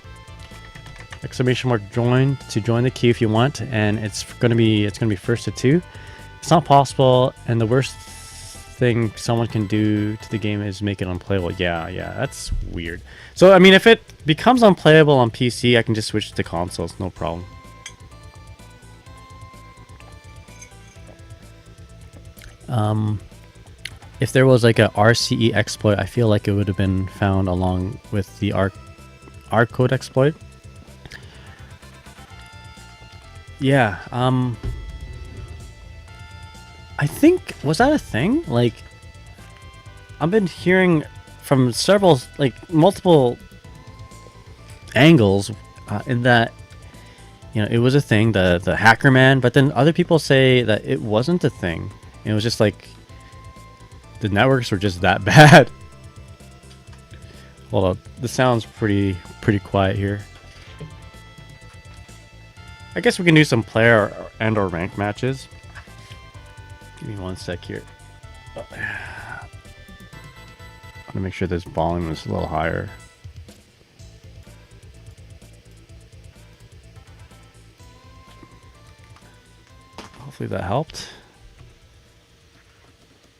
Speaker 1: Exclamation mark join to join the queue if you want, and it's gonna be first to 2. It's not possible, and the worst thing someone can do to the game is make it unplayable. Yeah, that's weird. So I mean, if it becomes unplayable on PC, I can just switch to consoles, no problem. If there was like a RCE exploit, I feel like it would have been found along with the R code exploit. Yeah, I think, was that a thing? Like, I've been hearing from multiple angles in that, it was a thing, the hacker man, but then other people say that it wasn't a thing. It was just like, the networks were just that bad. Hold up. The sound's pretty quiet here. I guess we can do some player and or rank matches. Give me one sec here. I want to make sure this volume is a little higher. Hopefully that helped.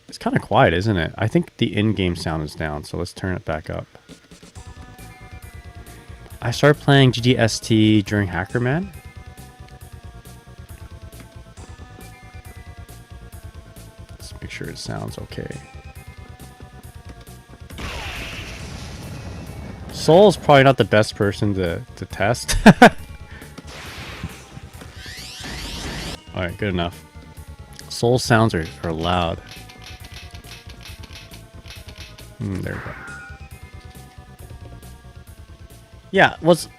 Speaker 1: It's kind of quiet, isn't it? I think the in-game sound is down, so let's turn it back up. I started playing GGST during Hackerman. Let's make sure it sounds okay. Soul is probably not the best person to test. Alright, good enough. Soul sounds are loud. There we go. Yeah, was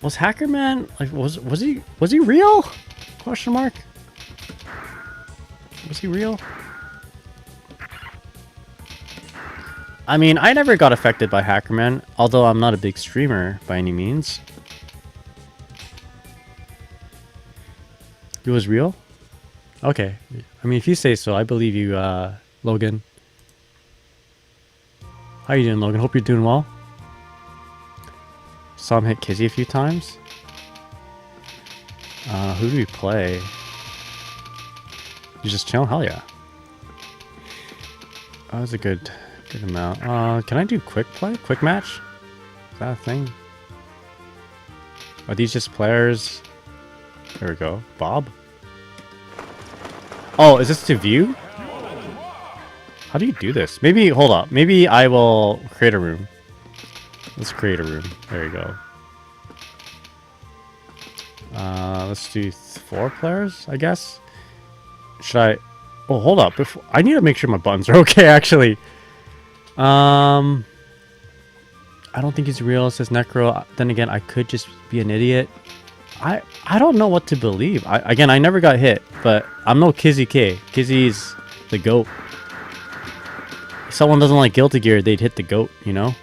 Speaker 1: Hackerman like was he real? Question mark. Was he real? I mean, I never got affected by Hackerman, although I'm not a big streamer by any means. It was real? Okay. I mean, if you say so, I believe you, Logan. How you doing, Logan? Hope you're doing well. Saw him hit Kizzy a few times. Who do we play? You just chill? Hell yeah. That was a good amount. Can I do quick play? Quick match? Is that a thing? Are these just players? There we go. Bob? Oh, is this to view? How do you do this? Maybe, hold up. Maybe I will create a room. Let's create a room. There you go. Let's do 4 players, I guess. Should I... Oh, hold up. I need to make sure my buttons are okay, actually. I don't think he's real, says Necro. Then again, I could just be an idiot. I don't know what to believe. Again, I never got hit, but I'm no Kizzy K. Kizzy's the GOAT. If someone doesn't like Guilty Gear, they'd hit the GOAT, you know?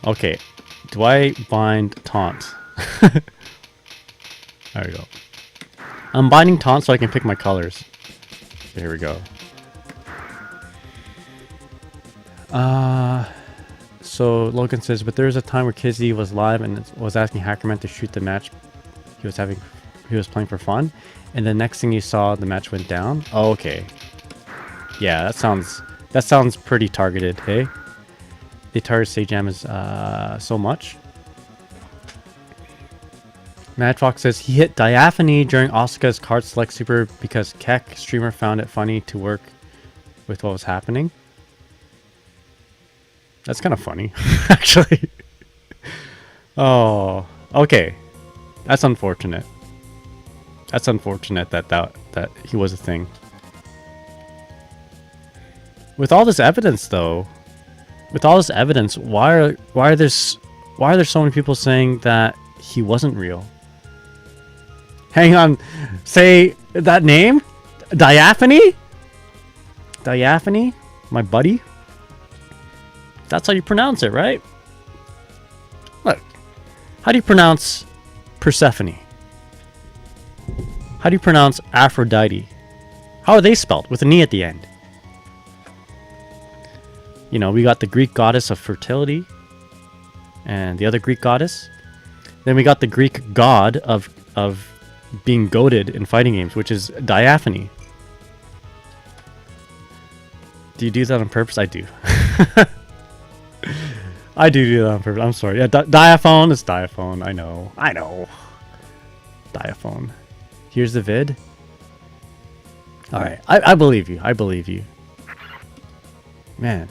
Speaker 1: Okay. Do I bind taunt? There we go. I'm binding taunt so I can pick my colors. Here we go. So Logan says, but there was a time where Kizzy was live and was asking Hackerman to shoot the match he was playing for fun, and the next thing you saw, the match went down. Oh, okay. Yeah, that sounds pretty targeted, hey? They target Sajam as so much. Madfox says he hit Diaphany during Asuka's card select super because Keck streamer found it funny to work with what was happening. That's kind of funny, actually. Oh, okay. That's unfortunate. That's unfortunate that he was a thing. With all this evidence, though, why are there so many people saying that he wasn't real? Hang on, say that name, Diaphany. Diaphany, my buddy. That's how you pronounce it, right? Look, how do you pronounce Persephone? How do you pronounce Aphrodite? How are they spelled? With an E at the end. You know, we got the Greek goddess of fertility and the other Greek goddess. Then we got the Greek god of being goated in fighting games, which is Diaphany. Do you do that on purpose? I do. I do that on purpose. I'm sorry. Yeah, diaphone is diaphone. I know. Diaphone. Here's the vid. Alright. I believe you. I believe you. Man.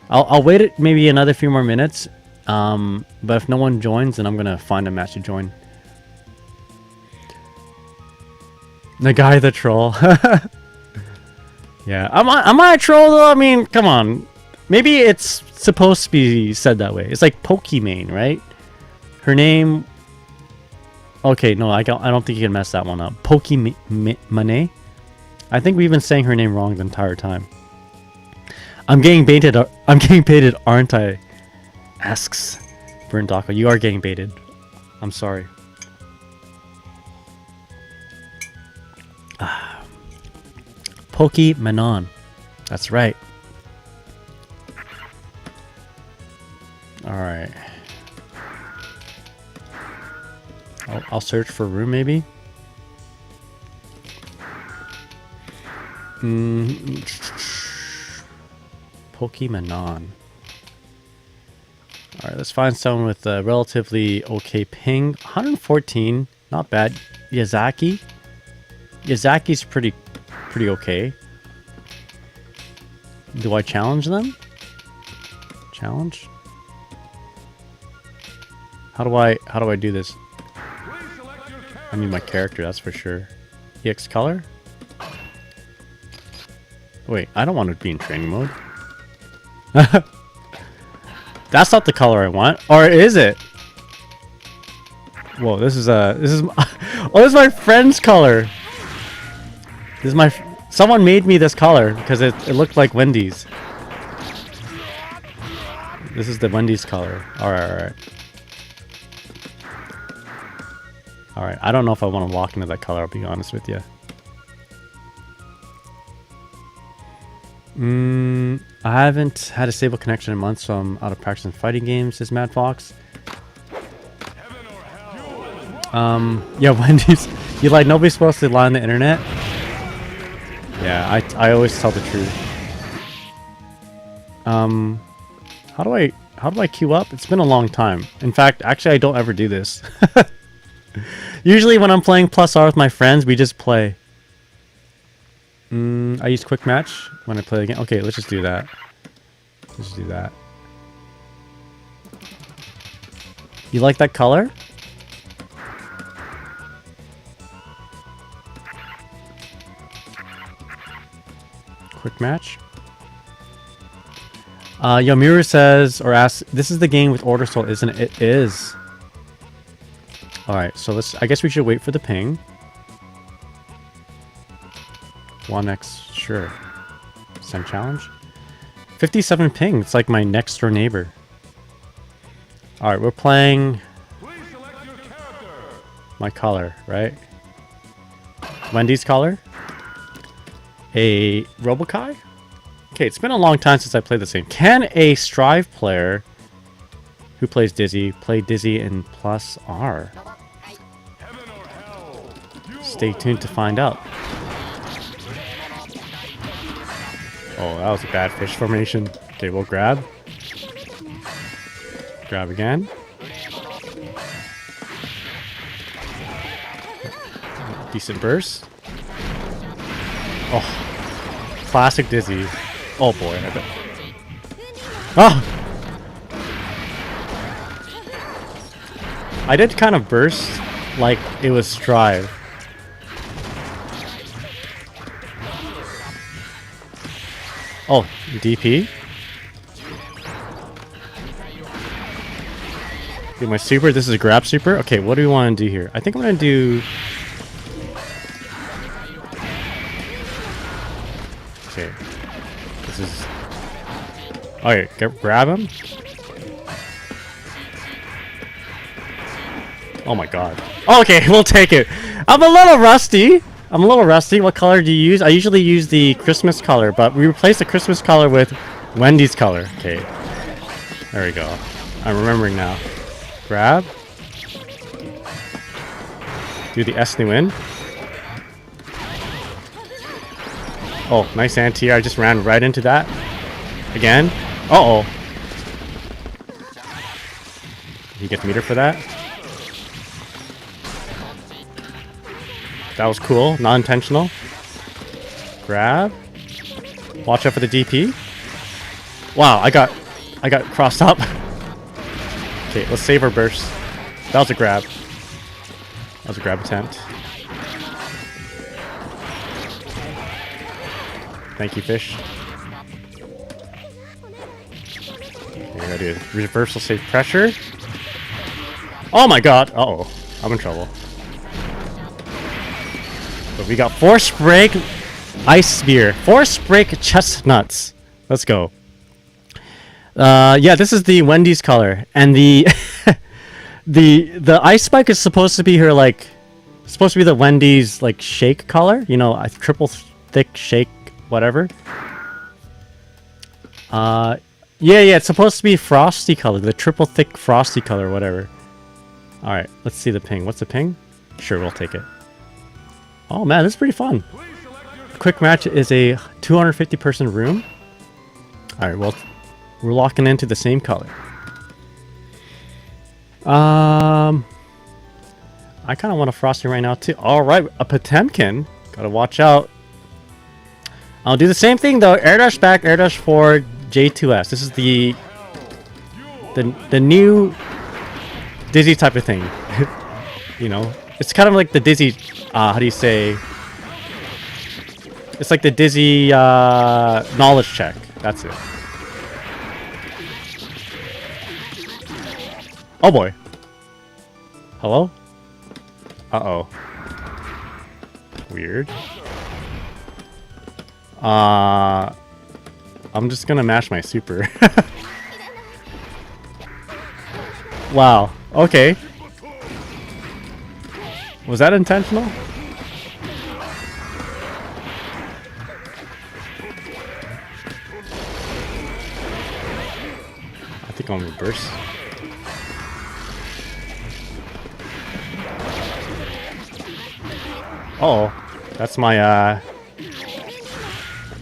Speaker 1: I'll wait it maybe another few more minutes. But if no one joins, then I'm gonna find a match to join. The guy, the troll. Yeah. Am I a troll though? I mean, come on. Maybe it's supposed to be said that way. It's like Pokimane, right? Her name... Okay, no, I don't think you can mess that one up. Pokimane? I think we've been saying her name wrong the entire time. I'm getting baited. I'm getting baited, aren't I? Asks Burnt Dako. You are getting baited. I'm sorry. Pokemon. That's right. Alright. I'll search for a room maybe. Pokemon. Alright, let's find someone with a relatively okay ping. 114, not bad. Yazaki. Yazaki's pretty okay. Do I challenge them? Challenge? How do I do this? I need my character, that's for sure. EX color? Wait, I don't want to be in training mode. That's not the color I want. Or is it? Whoa, this is oh, this is my friend's color. This is my someone made me this color because it looked like Wendy's. This is the Wendy's color. Alright. Alright, I don't know if I want to walk into that color, I'll be honest with you. I haven't had a stable connection in months, so I'm out of practice in fighting games, says Mad Fox. Yeah, Wendy's. You like, nobody's supposed to lie on the internet? Yeah, I always tell the truth. How do I queue up? It's been a long time. In fact, actually I don't ever do this. Usually when I'm playing plus R with my friends, we just play. I use quick match when I play the game. Okay, let's just do that. Let's just do that. You like that color? Quick match. Yomiru says or asks, this is the game with Order Soul, isn't it? It is. Alright, so I guess we should wait for the ping. 1x, sure. Send challenge. 57 ping, it's like my next door neighbor. Alright, we're playing my color, right? Wendy's color. A Robokai? Okay, it's been a long time since I played this game. Can a Strive player who plays Dizzy play Dizzy in plus R? Stay tuned to find out. Oh, that was a bad fish formation. Okay, we'll grab. Grab again. Decent burst. Oh, classic Dizzy. Oh boy, I bet. Oh! I did kind of burst like it was Strive. Oh, DP? Okay, my super, this is a grab super. Okay, what do we want to do here? I think I'm going to do... Okay. This is... Okay, grab him. Oh my god. Okay, we'll take it. I'm a little rusty. What color do you use? I usually use the Christmas color, but we replaced the Christmas color with Wendy's color. Okay. There we go. I'm remembering now. Grab. Do the SNES. Oh, nice anti-air. I just ran right into that. Again. Uh-oh. He gets meter for that. That was cool. Non-intentional. Grab. Watch out for the DP. Wow, I got crossed up. Okay, let's save our burst. That was a grab. That was a grab attempt. Thank you, fish. Okay, I gotta do a reversal save pressure. Oh my god! Uh-oh. I'm in trouble. But we got Force Break Ice Spear. Force Break Chestnuts. Let's go. Yeah, this is the Wendy's color, and the the ice spike is supposed to be her like, supposed to be the Wendy's like shake color. You know, a triple thick shake, whatever. Yeah, it's supposed to be frosty color, the triple thick frosty color, whatever. All right, let's see the ping. What's the ping? Sure, we'll take it. Oh man, this is pretty fun. Quick match is a 250 person room. All right, well, we're locking into the same color. I kind of want a frosty right now too. All right, a Potemkin. Gotta watch out. I'll do the same thing though. Air dash back, air dash forward, J2S. This is the new Dizzy type of thing. You know, it's kind of like the Dizzy. How do you say? It's like the Dizzy knowledge check. That's it. Oh boy. Hello? Uh-oh. Weird. I'm just gonna mash my super. Wow. Okay. Was that intentional? I think I'm reverse. Uh oh, that's my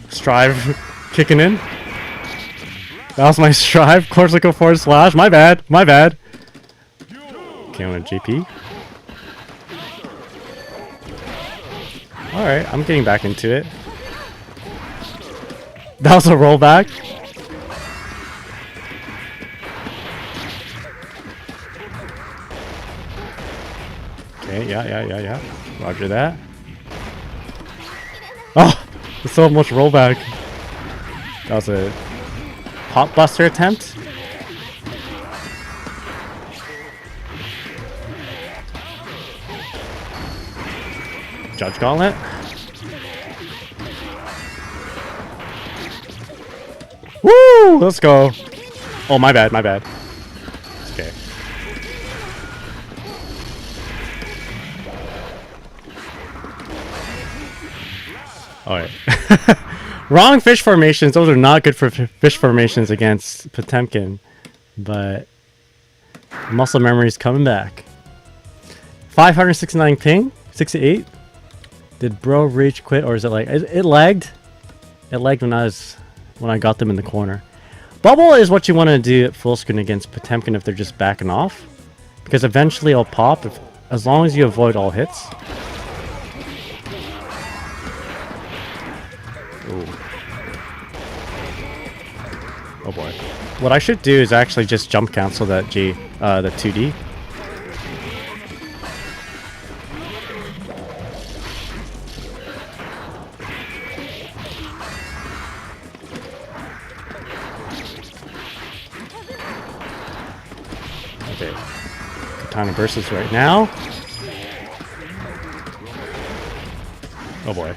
Speaker 1: Strive kicking in. That was my Strive. Corsica forward slash. My bad. My bad. Okay, I'm on GP. Alright, I'm getting back into it. That was a rollback. Okay, yeah. Roger that. Oh, there's so much rollback. That was a pot buster attempt. Judge Gauntlet. Woo! Let's go. Oh, my bad. Okay. Alright. Wrong fish formations. Those are not good for fish formations against Potemkin. But muscle memory is coming back. 569 ping. 68. Did bro reach quit, or is it like it lagged? It lagged when I got them in the corner. Bubble is what you want to do at full screen against Potemkin if they're just backing off, because eventually it'll pop as long as you avoid all hits. Ooh. Oh boy. What I should do is actually just jump cancel that the 2D. Okay. Katana bursts right now. Oh boy.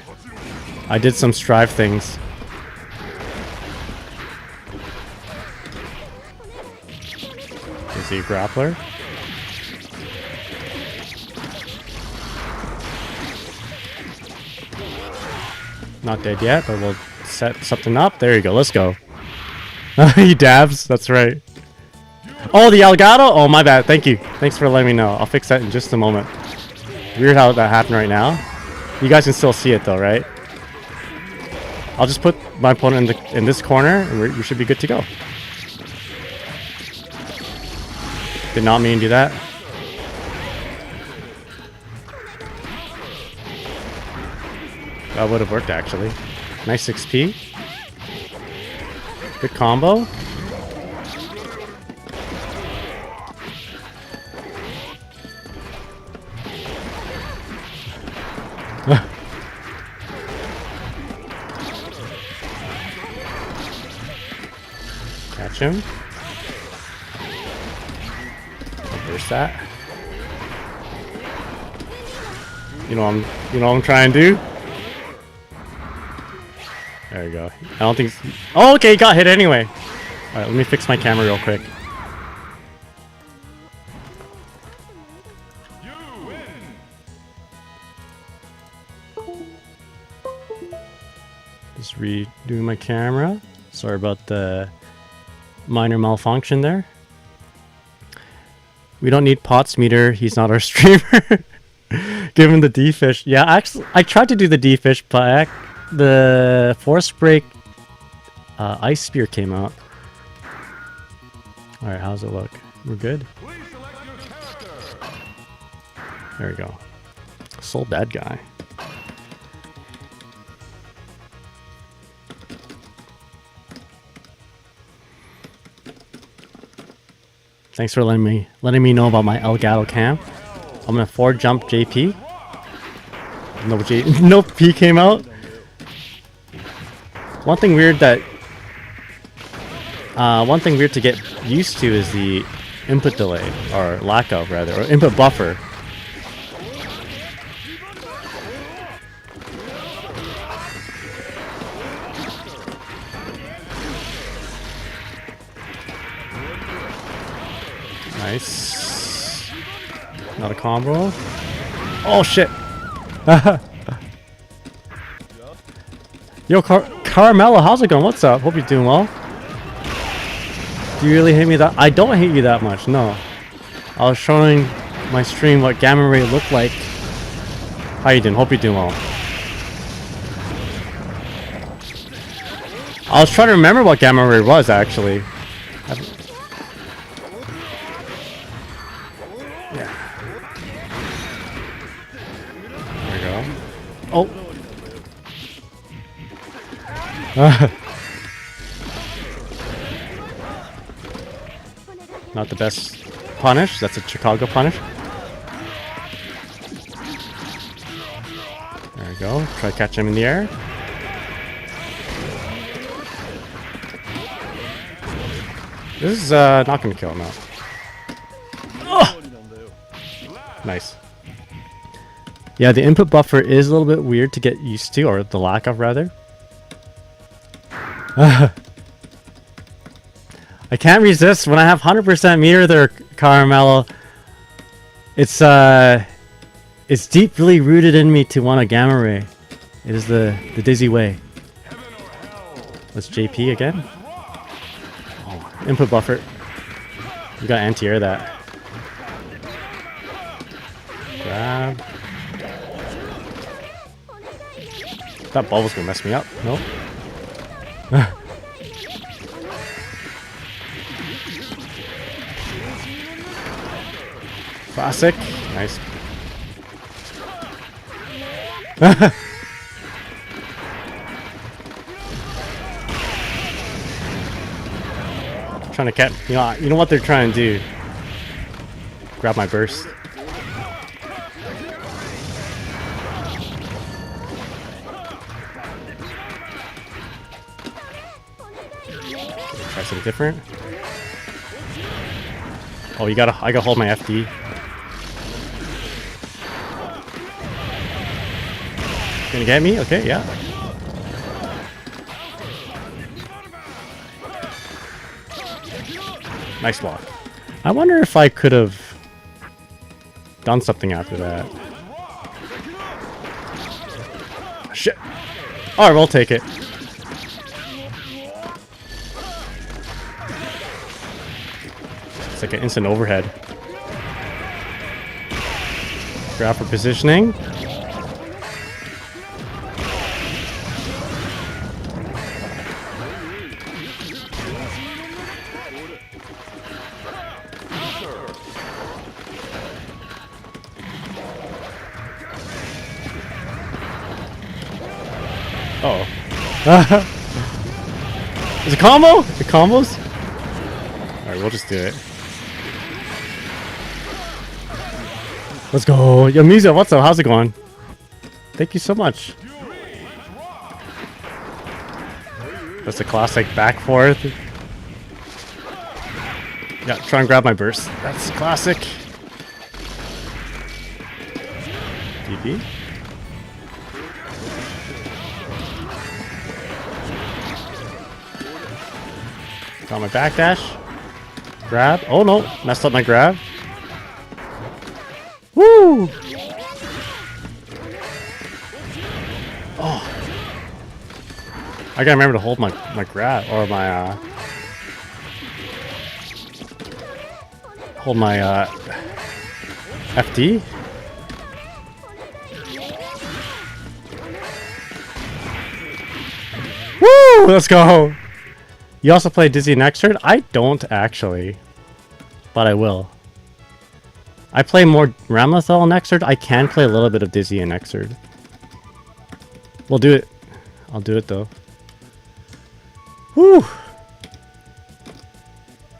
Speaker 1: I did some Strive things. Is he a grappler? Not dead yet, but we'll set something up. There you go. Let's go. He dabs. That's right. Oh, the Elgato? Oh, my bad. Thank you. Thanks for letting me know. I'll fix that in just a moment. Weird how that happened right now. You guys can still see it though, right? I'll just put my opponent in this corner, and we should be good to go. Did not mean to do that. That would have worked actually. Nice XP. Good combo. Catch him. Reverse that. You know what I'm trying to do? There you go. I don't think. Oh, okay, got hit anyway. Alright, let me fix my camera real quick. Just redoing my camera. Sorry about the minor malfunction there. We don't need Potts meter. He's not our streamer. Give him the D-fish. Yeah, actually, I tried to do the D-fish, but the force break ice spear came out. Alright, how's it look? We're good? There we go. Sold that guy. Thanks for letting me know about my Elgato cam. I'm gonna 4 jump JP. No P came out. One thing weird to get used to is the input delay, or lack of rather, or input buffer. Nice. Not a combo. Oh shit. Yo, Carmelo, how's it going? What's up? Hope you're doing well. Do you really hate me that? I don't hate you that much, no. I was showing my stream what gamma ray looked like. How you doing? Hope you're doing well. I was trying to remember what gamma ray was actually. Oh. Not the best punish. That's a Chicago punish. There we go. Try to catch him in the air. This is not going to kill him now. Oh! Nice. Yeah, the input buffer is a little bit weird to get used to, or the lack of, rather. I can't resist when I have 100% meter there, Caramello. It's deeply rooted in me to want a gamma ray. It is the dizzy way. Let's JP again. Oh, input buffer. You got anti-air that. Grab. That bubble's gonna mess me up. Nope. Classic. Nice. Trying to catch. You know what they're trying to do. Grab my burst. Try something different. Oh, I gotta hold my FD. Gonna get me? Okay, yeah. Nice block. I wonder if I could have done something after that. Shit. Alright, we'll take it. It's like an instant overhead. Grab for positioning. Uh oh. Is it combo? The combos? Alright, we'll just do it. Let's go. Yo, Mizo, what's up? How's it going? Thank you so much. That's a classic back forth. Yeah, try and grab my burst. That's classic. DP. Got my backdash. Grab. Oh no, messed up my grab. Woo! Oh. I gotta remember to hold my grab or my hold my FD. Woo! Let's go. You also play Dizzy and Xrd? I don't actually, but I will. I play more Ramlethal and Xrd. I can play a little bit of Dizzy and Xrd. We'll do it. I'll do it though. Whew.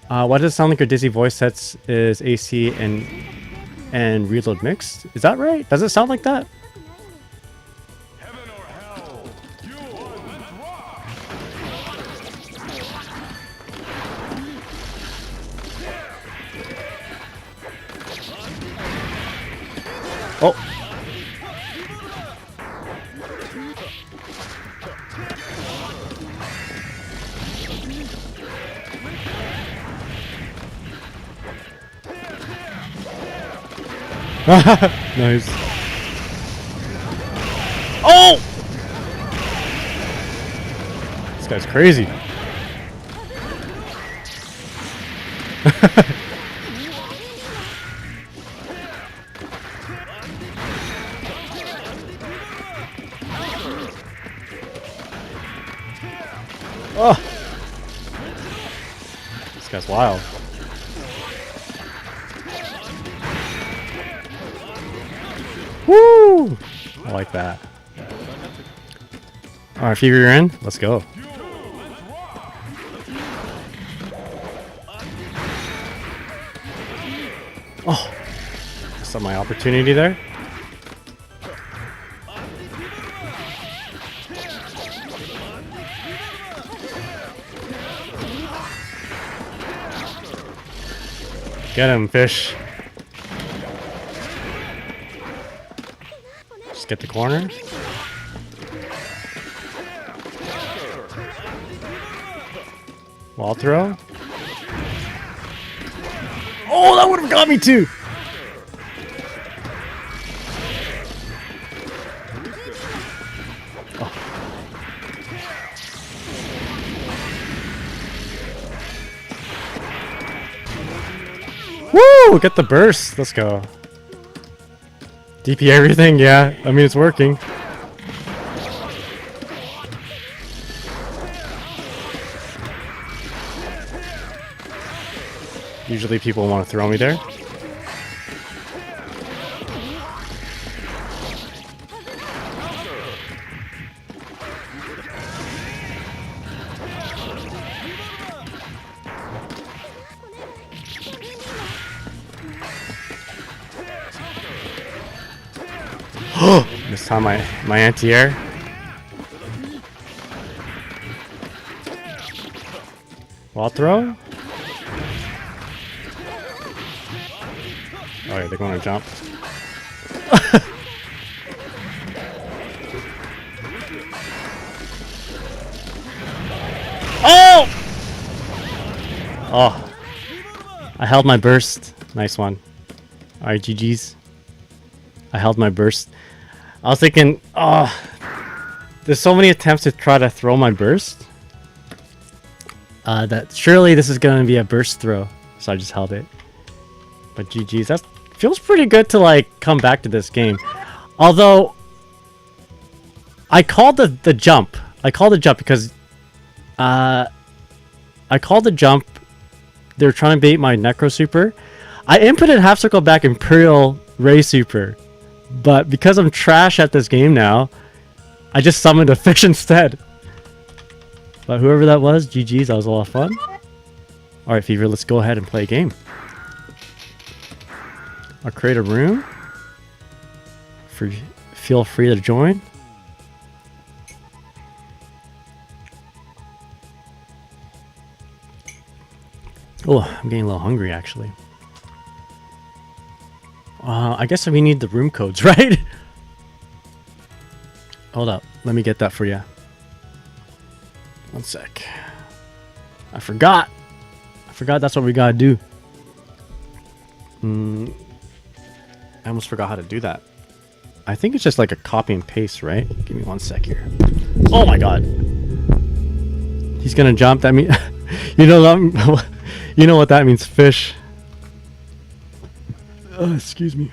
Speaker 1: Why does it sound like your Dizzy voice sets is AC and reload mixed? Is that right? Does it sound like that? Oh. Nice. Oh! This guy's crazy. Oh! This guy's wild. Woo! I like that. Alright, Fever, you're in? Let's go. Oh! Saw my opportunity there. Get him, fish. Just get the corner. Wall throw. Oh, that would have got me too. Woo! Get the burst. Let's go. DP everything. Yeah, I mean it's working. Usually people want to throw me there. This time my anti-air. Wall throw. Oh yeah, they're going to jump. Oh! Oh. I held my burst. Nice one. Alright, GG's. I held my burst. I was thinking, oh, there's so many attempts to try to throw my burst. That surely this is going to be a burst throw. So I just held it. But GG's, that feels pretty good to like come back to this game. Although, I called the jump. I called the jump because I called the jump. They're trying to bait my Necro Super. I inputted half circle back Imperial Ray Super. But because I'm trash at this game now, I just summoned a fish instead. But whoever that was, GG's, that was a lot of fun. Alright, Fever, let's go ahead and play a game. I'll create a room. Feel free to join. Oh, I'm getting a little hungry actually. I guess we need the room codes, right? Hold up. Let me get that for you. One sec. I forgot. forgot that's what we gotta do. I almost forgot how to do that. I think it's just like a copy and paste, right? Give me 1 sec here. Oh my god. He's gonna jump. That mean, you know that, you know what that means, fish. Excuse me.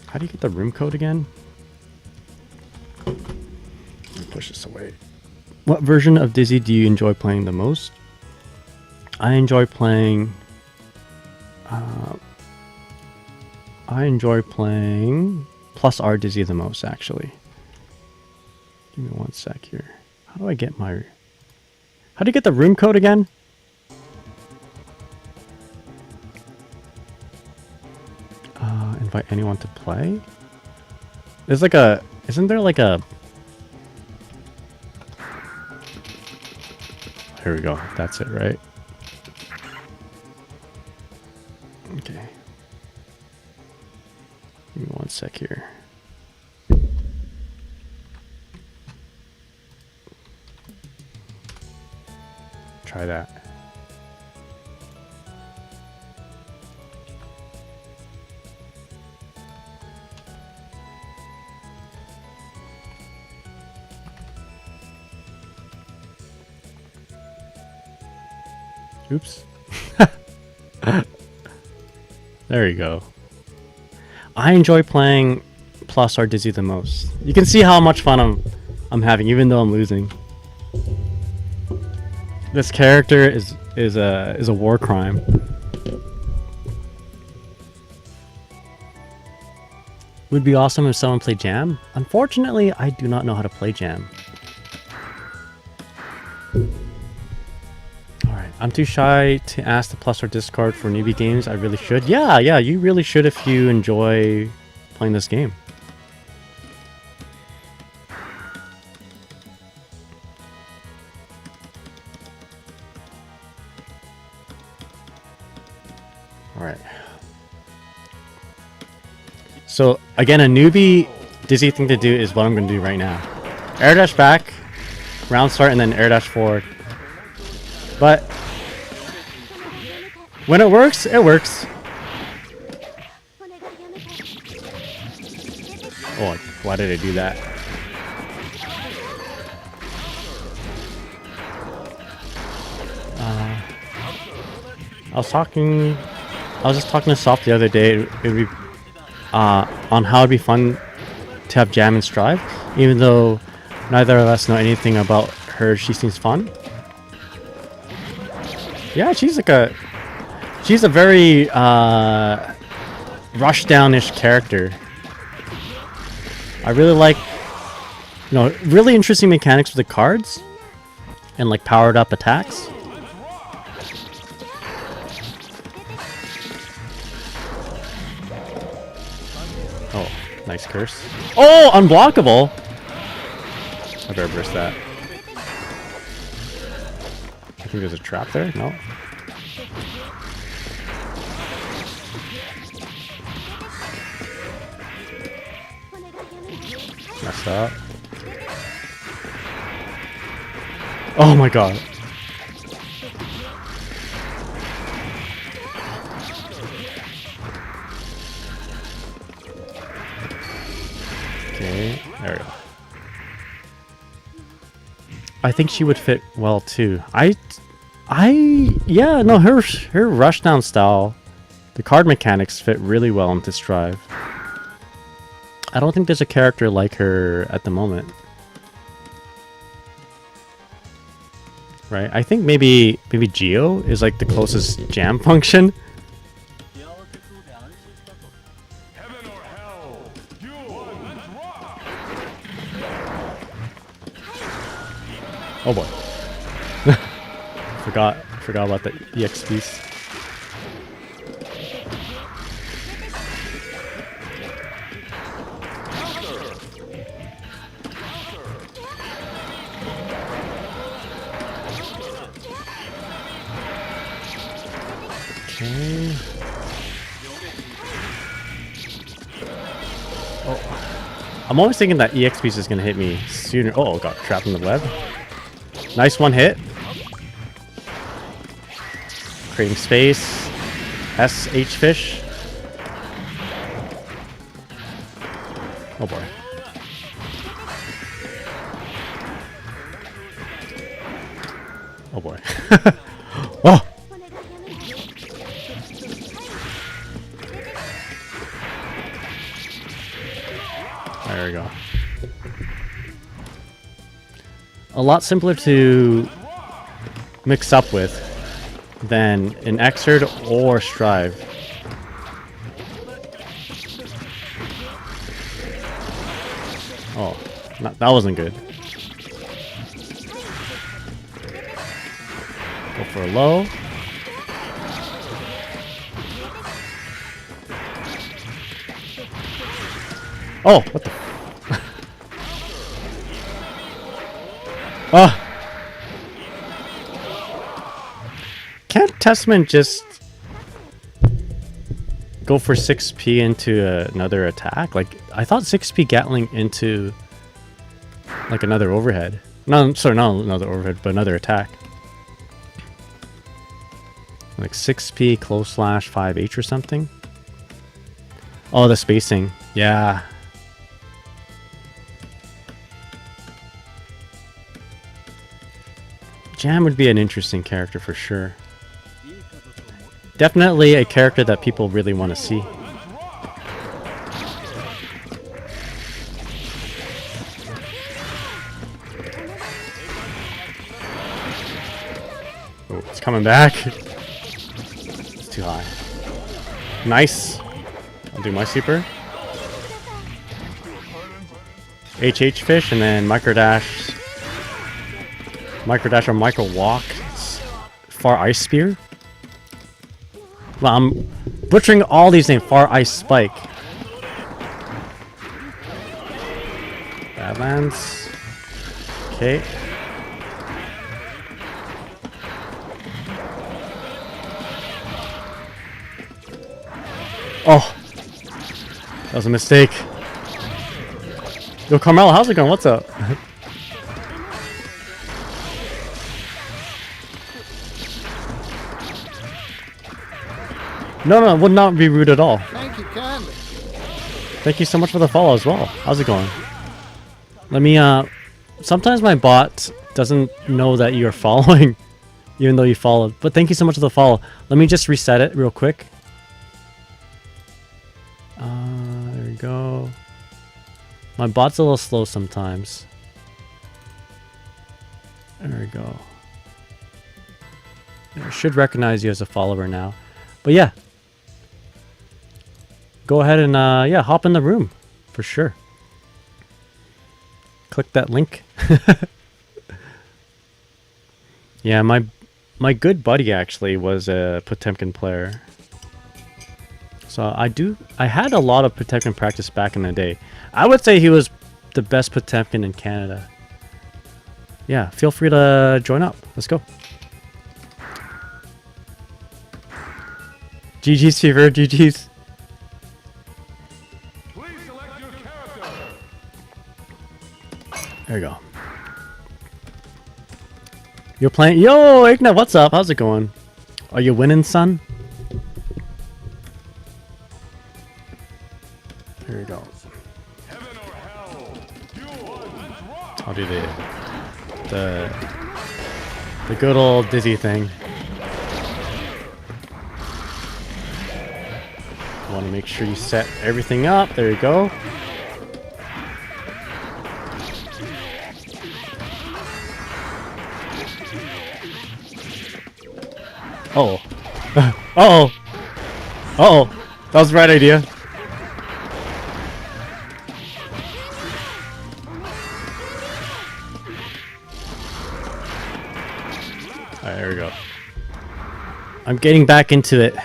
Speaker 1: How do you get the room code again? Let me push this away. What version of Dizzy do you enjoy playing the most? I enjoy playing Plus R Dizzy the most, actually. Give me 1 sec here. How do I get my... How do you get the room code again? Invite anyone to play? There's like a... Isn't there like a... Here we go. That's it, right? Okay. Give me 1 sec here. Try that. Oops. There you go. I enjoy playing Plus R Dizzy the most. You can see how much fun I'm having, even though I'm losing. This character is a war crime. Would be awesome if someone played Jam. Unfortunately, I do not know how to play Jam. Alright, I'm too shy to ask the Plus R Discord for newbie games. I really should. Yeah, you really should if you enjoy playing this game. Alright. So, again, a newbie Dizzy thing to do is what I'm going to do right now. Air dash back, round start, and then air dash forward. But when it works, it works. Oh, why did I do that? I was just talking to Soft the other day. It would be on how it'd be fun to have Jam and Strive, even though neither of us know anything about her. She seems fun. Yeah, she's a very rushdown-ish character. I really like, really interesting mechanics with the cards and like powered up attacks. Oh, nice curse. Oh, unblockable! I better burst that. I think there's a trap there. No. Messed up. Oh my god. Okay, there we go. I think she would fit well too. Yeah, no, her rushdown style, the card mechanics fit really well into Strive. I don't think there's a character like her at the moment. Right? I think maybe Geo is like the closest jam function. Oh boy. Forgot about the EXPs. Okay. Oh. I'm always thinking that EXPs is gonna hit me sooner. Oh, got trapped in the web. Nice one hit. Creating space. SH fish. Oh boy. Oh boy. Oh! There we go. A lot simpler to mix up with than in Xrd or Strive. Oh, that wasn't good. Go for a low. Oh, what the? Oh. Can't Testament just go for 6p into another attack? Like, I thought 6p Gatling into like another overhead. No, sorry, not another overhead, but another attack. Like 6p close slash 5h or something. Oh, the spacing. Yeah. Jam would be an interesting character for sure. Definitely a character that people really want to see. Oh, it's coming back. It's too high. Nice. I'll do my super. HH fish and then micro dash. Micro dash or micro walk. Far ice spear. Well, I'm butchering all these names. Far ice spike. Badlands. Okay. Oh, that was a mistake. Yo, Carmelo, how's it going? What's up? No, it would not be rude at all.
Speaker 4: Thank you kindly.
Speaker 1: Thank you so much for the follow as well. How's it going? Let me, sometimes my bot doesn't know that you're following, even though you followed. But thank you so much for the follow. Let me just reset it real quick. There we go. My bot's a little slow sometimes. There we go. I should recognize you as a follower now. But yeah. Go ahead and yeah, hop in the room for sure. Click that link. Yeah, my good buddy actually was a Potemkin player. So I had a lot of Potemkin practice back in the day. I would say he was the best Potemkin in Canada. Yeah, feel free to join up. Let's go. GG's Fever, GG's. There you go. You're playing. Yo, Igna, what's up? How's it going? Are you winning, son? Here we go. I'll do the good old dizzy thing. Want to make sure you set everything up. There you go. Oh. Uh-oh. Uh-oh. That was the right idea. Alright, there we go. I'm getting back into it.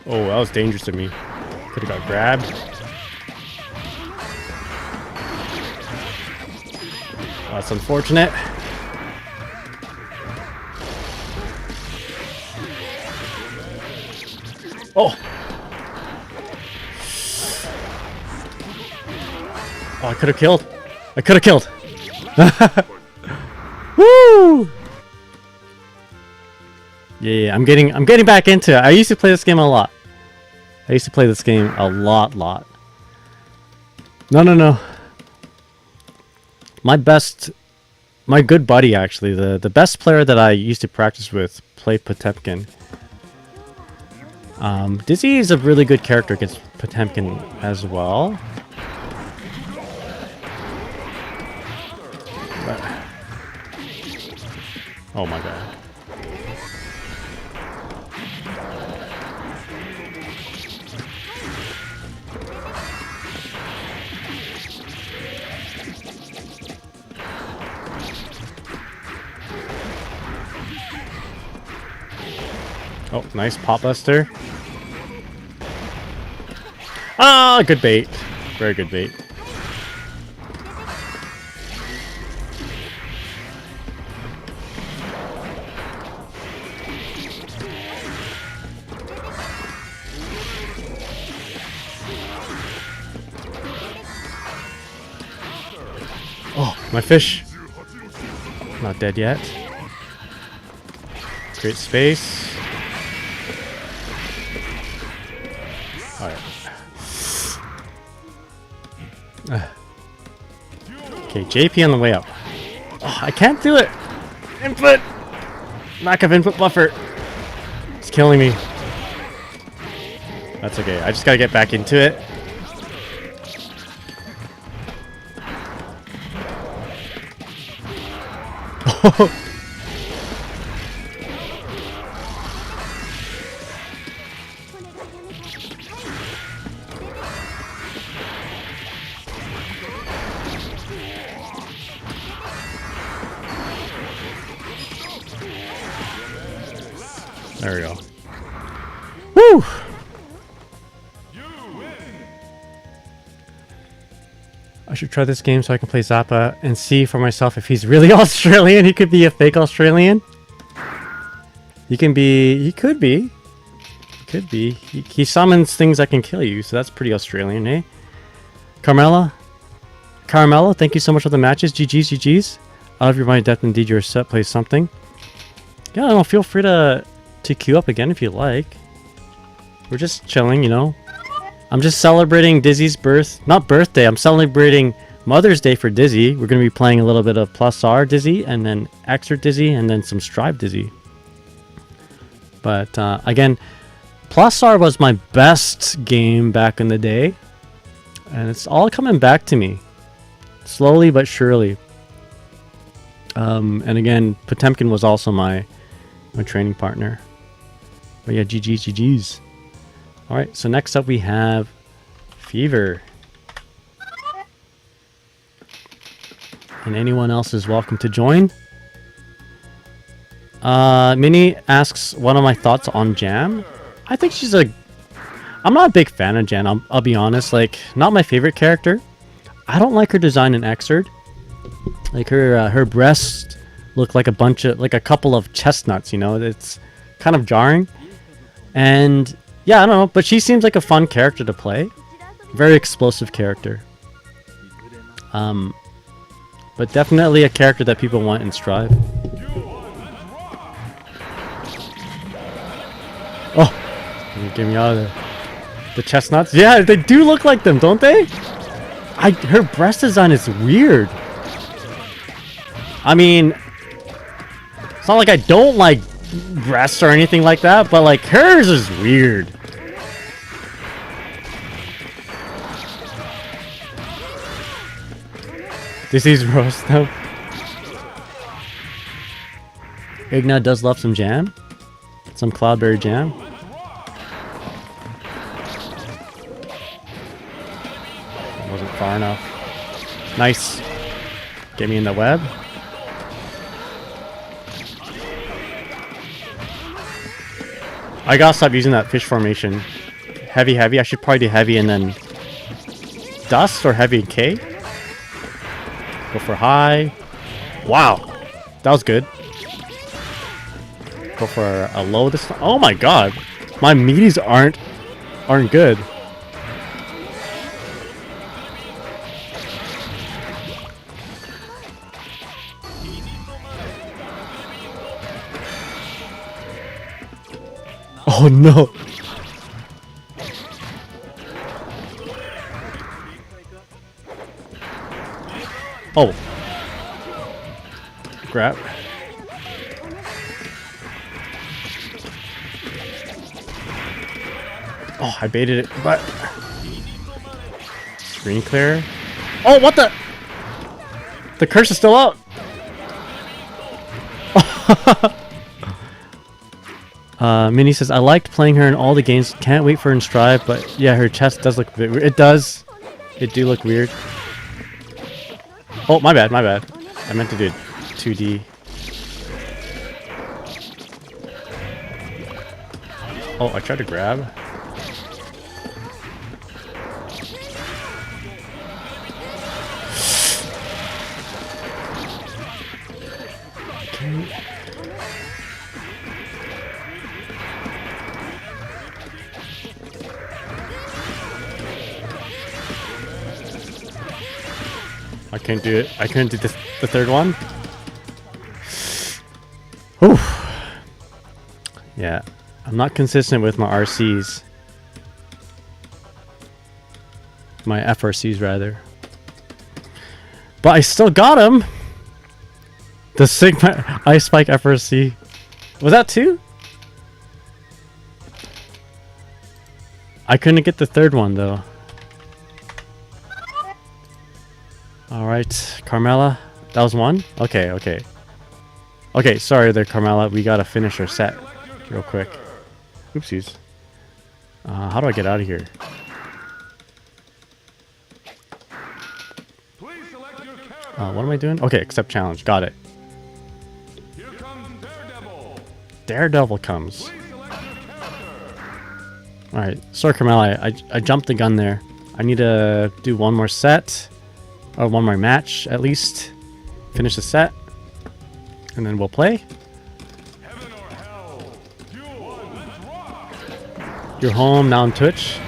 Speaker 1: Oh, that was dangerous of me. Could have got grabbed. That's unfortunate. Oh! Oh, I could have killed. I could have killed. Woo! Yeah, I'm getting back into it. I used to play this game a lot. Lot. No. My good buddy, actually, the best player that I used to practice with, played Potemkin. Dizzy is a really good character against Potemkin as well. But, oh my god. Oh, nice pop buster. Ah, good bait. Very good bait. Oh, my fish. Not dead yet. Great space. Alright. Okay, JP on the way up. Oh, I can't do it! Input! Lack of input buffer. It's killing me. That's okay. I just gotta get back into it. There we go. Woo! I should try this game so I can play Zappa and see for myself if he's really Australian. He could be a fake Australian. He could be. He summons things that can kill you, so that's pretty Australian, eh? Carmela, thank you so much for the matches. GG's. Out of your mind, depth, indeed, you're set. Play something. Yeah, I don't know, feel free to queue up again if you like. We're just chilling, you know. I'm just celebrating Dizzy's not birthday. I'm celebrating Mother's Day for Dizzy. We're going to be playing a little bit of Plus R Dizzy, and then Xrd Dizzy, and then some Strive Dizzy. But again, Plus R was my best game back in the day, and it's all coming back to me, slowly but surely. And again, Potemkin was also my training partner. But yeah, GG's. Alright, so next up we have Fever. And anyone else is welcome to join. Minnie asks one of my thoughts on Jam. I think I'm not a big fan of Jam, I'll be honest. Like, not my favorite character. I don't like her design in Xrd. Like, her breasts look like a couple of chestnuts, you know? It's kind of jarring. And yeah, I don't know, but she seems like a fun character to play. Very explosive character. But definitely a character that people want in Strive. Oh! Get me out of there. The chestnuts? Yeah, they do look like them, don't they? Her breast design is weird. I mean, it's not like I don't like breasts or anything like that, but like hers is weird. This is roast though. Igna does love some jam. Some cloudberry jam. Wasn't far enough. Nice. Get me in the web. I gotta stop using that fish formation. Heavy. I should probably do heavy and then dust or heavy and K. Go for high. Wow. That was good. Go for a low this time. Oh my god. My meaties aren't good. Oh no. Oh. Grab. Oh, I baited it, but screen clear. Oh, what the? The curse is still out. Minnie says, I liked playing her in all the games. Can't wait for Strive, but yeah, her chest does look a bit weird. It does. It do look weird. Oh, my bad, my bad. I meant to do 2D. Oh, I tried to grab. Okay. I couldn't do it. I couldn't do the third one. Whew. Yeah. I'm not consistent with my RCs. My FRCs, rather. But I still got him! The Sigma Ice Spike FRC. Was that 2? I couldn't get the third one, though. Alright, Carmela. That was 1? Okay, okay. Okay, sorry there, Carmela. We gotta finish our set real quick. Oopsies. How do I get out of here? What am I doing? Okay, accept challenge. Got it. Daredevil comes. Alright, sorry, Carmela. I jumped the gun there. I need to do one more set. Or one more match, at least. Finish the set. And then we'll play. You're home, now on Twitch.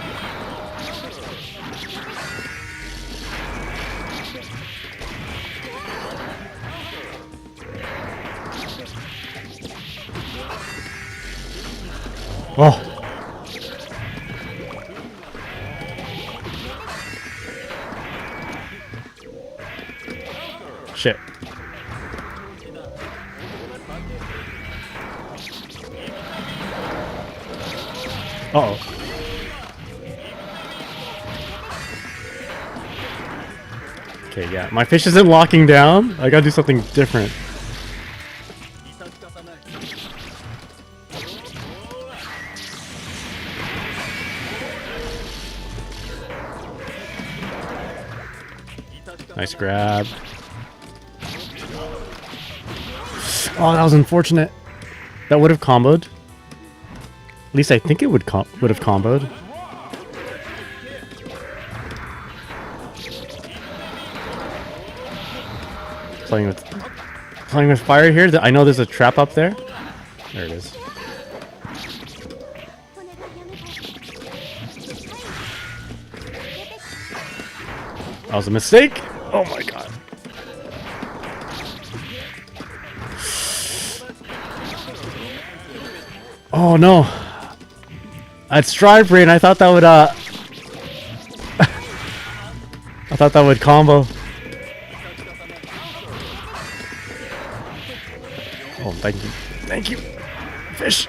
Speaker 1: Oh. Shit. Uh-oh. Okay, yeah. My fish isn't locking down. I gotta do something different. Nice grab. Oh, that was unfortunate. That would have comboed. At least I think it would have comboed. Playing with fire here. I know there's a trap up there. There it is. That was a mistake. Oh my god. Oh no. I'd Strive Brain. I thought that would I thought that would combo. Oh, thank you. Thank you. Fish.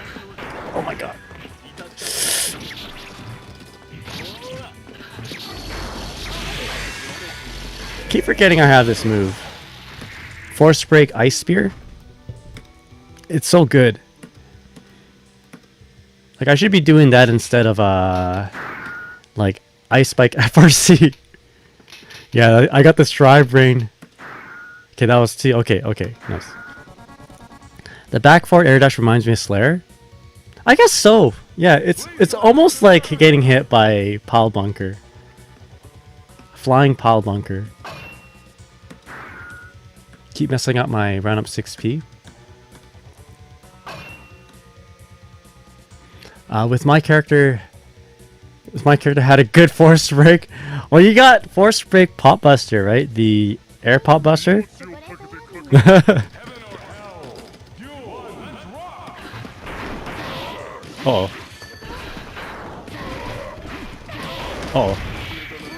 Speaker 1: Oh my god. Keep forgetting I have this move. Force Break Ice Spear. It's so good. Like, I should be doing that instead of, like, Ice Spike FRC. Yeah, I got the Strive Brain. Okay, that was T. Okay, okay, nice. The back forward air dash reminds me of Slayer. I guess so. Yeah, it's almost like getting hit by Pile Bunker. Flying Pile Bunker. Keep messing up my round up 6p. With my character had a good force break. Well, you got force break pop buster, right? The air pop buster. Oh. Oh.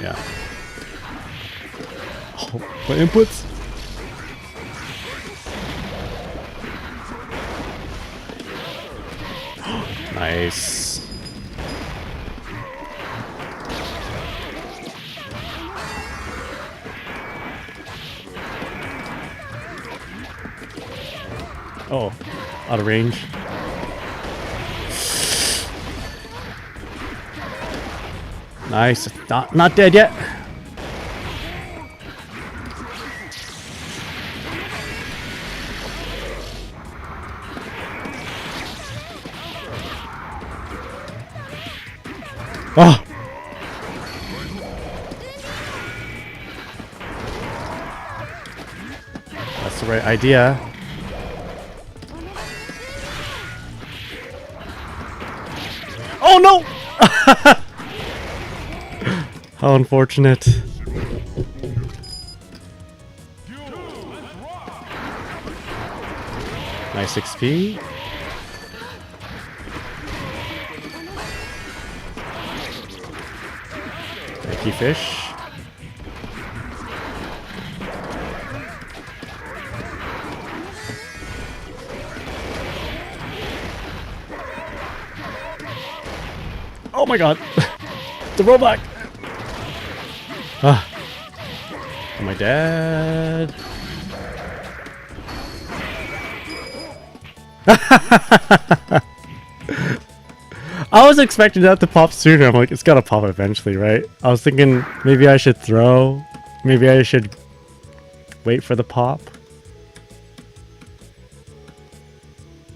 Speaker 1: Yeah. Oh, my inputs. Nice. Oh, out of range. Nice. Not dead yet. Oh. That's the right idea. Oh no! How unfortunate. Nice XP. Thank you, fish. Oh my god! The rollback! Ah. Oh, my dad. I was expecting that to pop sooner. I'm like, it's gotta pop eventually, right? I was thinking maybe I should throw. Maybe I should wait for the pop.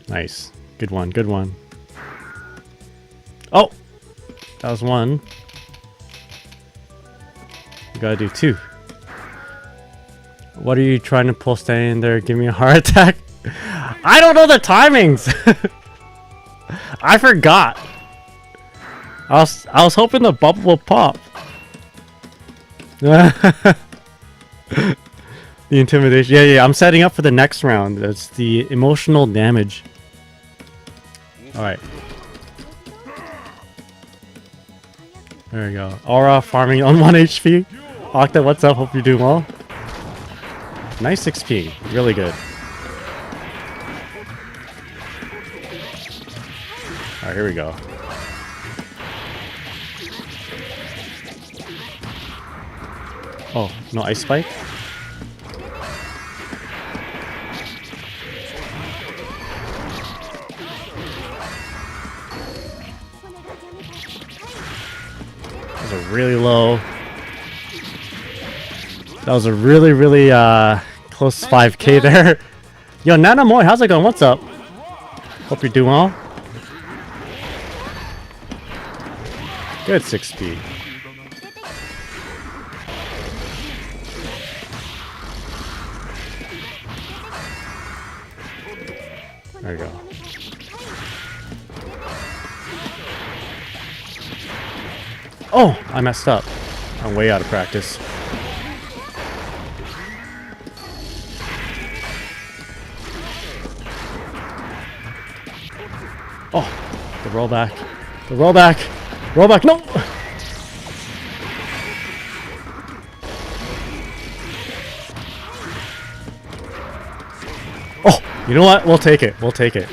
Speaker 1: Nice. Good one, good one. Oh! That was one. You gotta do two. What are you trying to pull standing there? Give me a heart attack? I don't know the timings! I forgot. I was hoping the bubble will pop. The intimidation. Yeah, I'm setting up for the next round. That's the emotional damage. Alright. There we go. Aura farming on 1 HP. Octa, what's up? Hope you're doing well. Nice XP. Really good. Alright, here we go. Oh, no ice spike? That was a really low. That was a really close 5k there. Yo, Nanamoy, how's it going? What's up? Hope you're doing well. Good 6 speed. There we go. Oh, I messed up. I'm way out of practice. Oh, the rollback. The rollback. Rollback. No! Oh, you know what? We'll take it. We'll take it.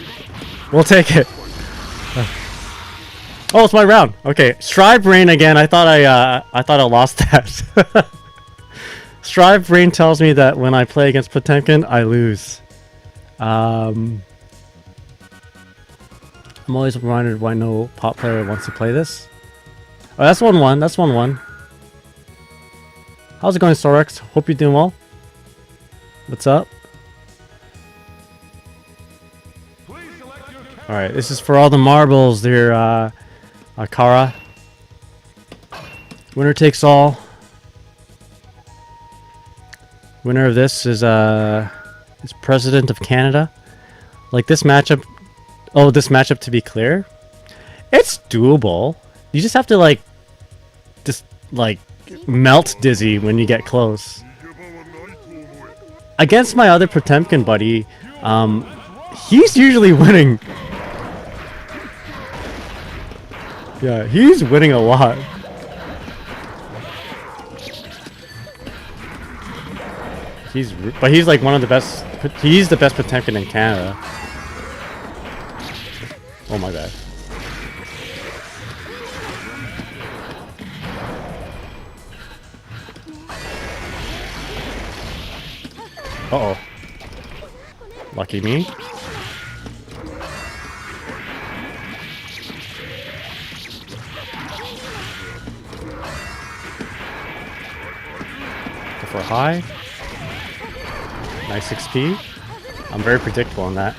Speaker 1: We'll take it. Oh, it's my round. Okay, Strive Brain again. I thought I lost that. Strive Brain tells me that when I play against Potemkin, I lose. I'm always reminded why no pop player wants to play this. Oh, that's 1-1. That's 1-1. How's it going, Sorex? Hope you're doing well. What's up? Alright, this is for all the marbles there, Akara. Winner takes all. Winner of this is President of Canada. Like this matchup. Oh, this matchup, to be clear, It's doable. You just have to like melt Dizzy when you get close. Against my other Potemkin buddy, he's usually winning. Yeah, he's winning a lot. But he's like one of the best. He's the best Potemkin in Canada. Oh my god. Uh-oh. Lucky me. Go for a high. Nice XP. I'm very predictable on that.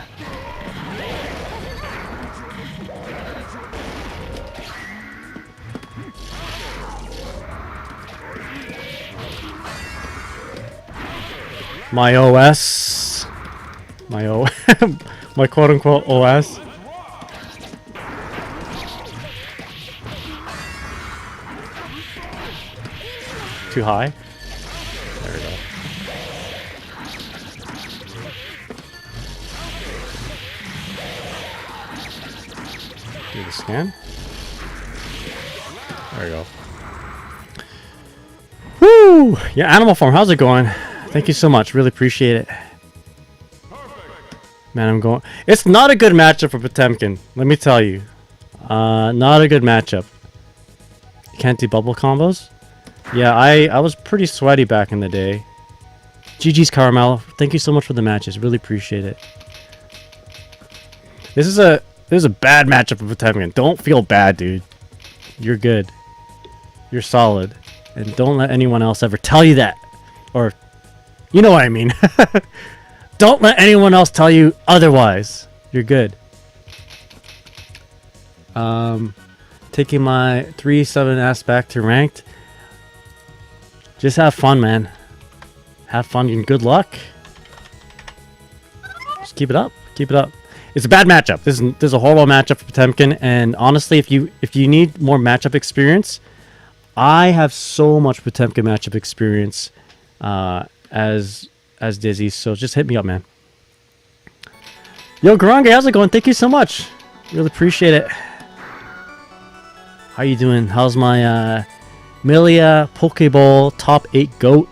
Speaker 1: My OS. My quote-unquote OS. Too high. There we go. Do the scan. There we go. Woo! Yeah, Animal Farm, how's it going? Thank you so much. Really appreciate it. Man, I'm going... It's not a good matchup for Potemkin. Let me tell you. Not a good matchup. Can't do bubble combos? Yeah, I was pretty sweaty back in the day. GG's Caramel. Thank you so much for the matches. Really appreciate it. This is a bad matchup for Potemkin. Don't feel bad, dude. You're good. You're solid. And don't let anyone else ever tell you that. Or... You know what I mean. Don't let anyone else tell you otherwise. You're good. Taking my 3-7S back to ranked. Just have fun, man. Have fun and good luck. Just keep it up. Keep it up. It's a bad matchup. This is a horrible matchup for Potemkin. And honestly, if you need more matchup experience, I have so much Potemkin matchup experience. As Dizzy, so just hit me up, man. Yo, Garange, how's it going? Thank you so much. Really appreciate it. How you doing? How's my Milia Pokeball top 8 goat?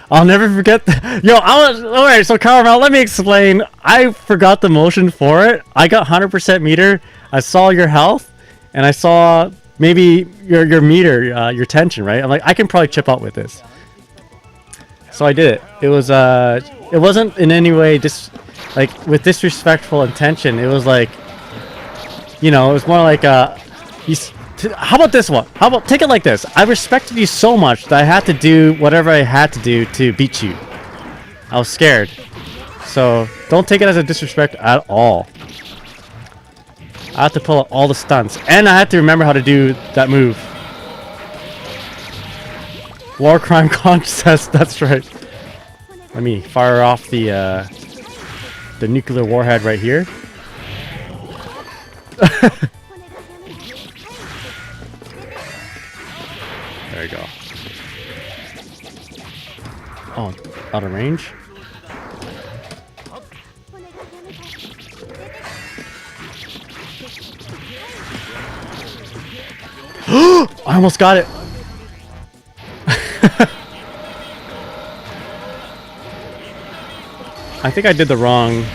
Speaker 1: I'll never forget. Yo, alright. So Caramel, let me explain. I forgot the motion for it. I got 100% meter. I saw your health, and I saw. Maybe your meter, your tension, right? I'm like, I can probably chip out with this. So I did it. It wasn't in any way like with disrespectful intention. It was like, you know, it was more like, how about this one? How about take it like this? I respected you so much that I had to do whatever I had to do to beat you. I was scared. So don't take it as a disrespect at all. I have to pull out all the stunts. And I have to remember how to do that move. War crime contest, that's right. Let me fire off the nuclear warhead right here. There you go. Oh, out of range? I almost got it. I think I did the wrong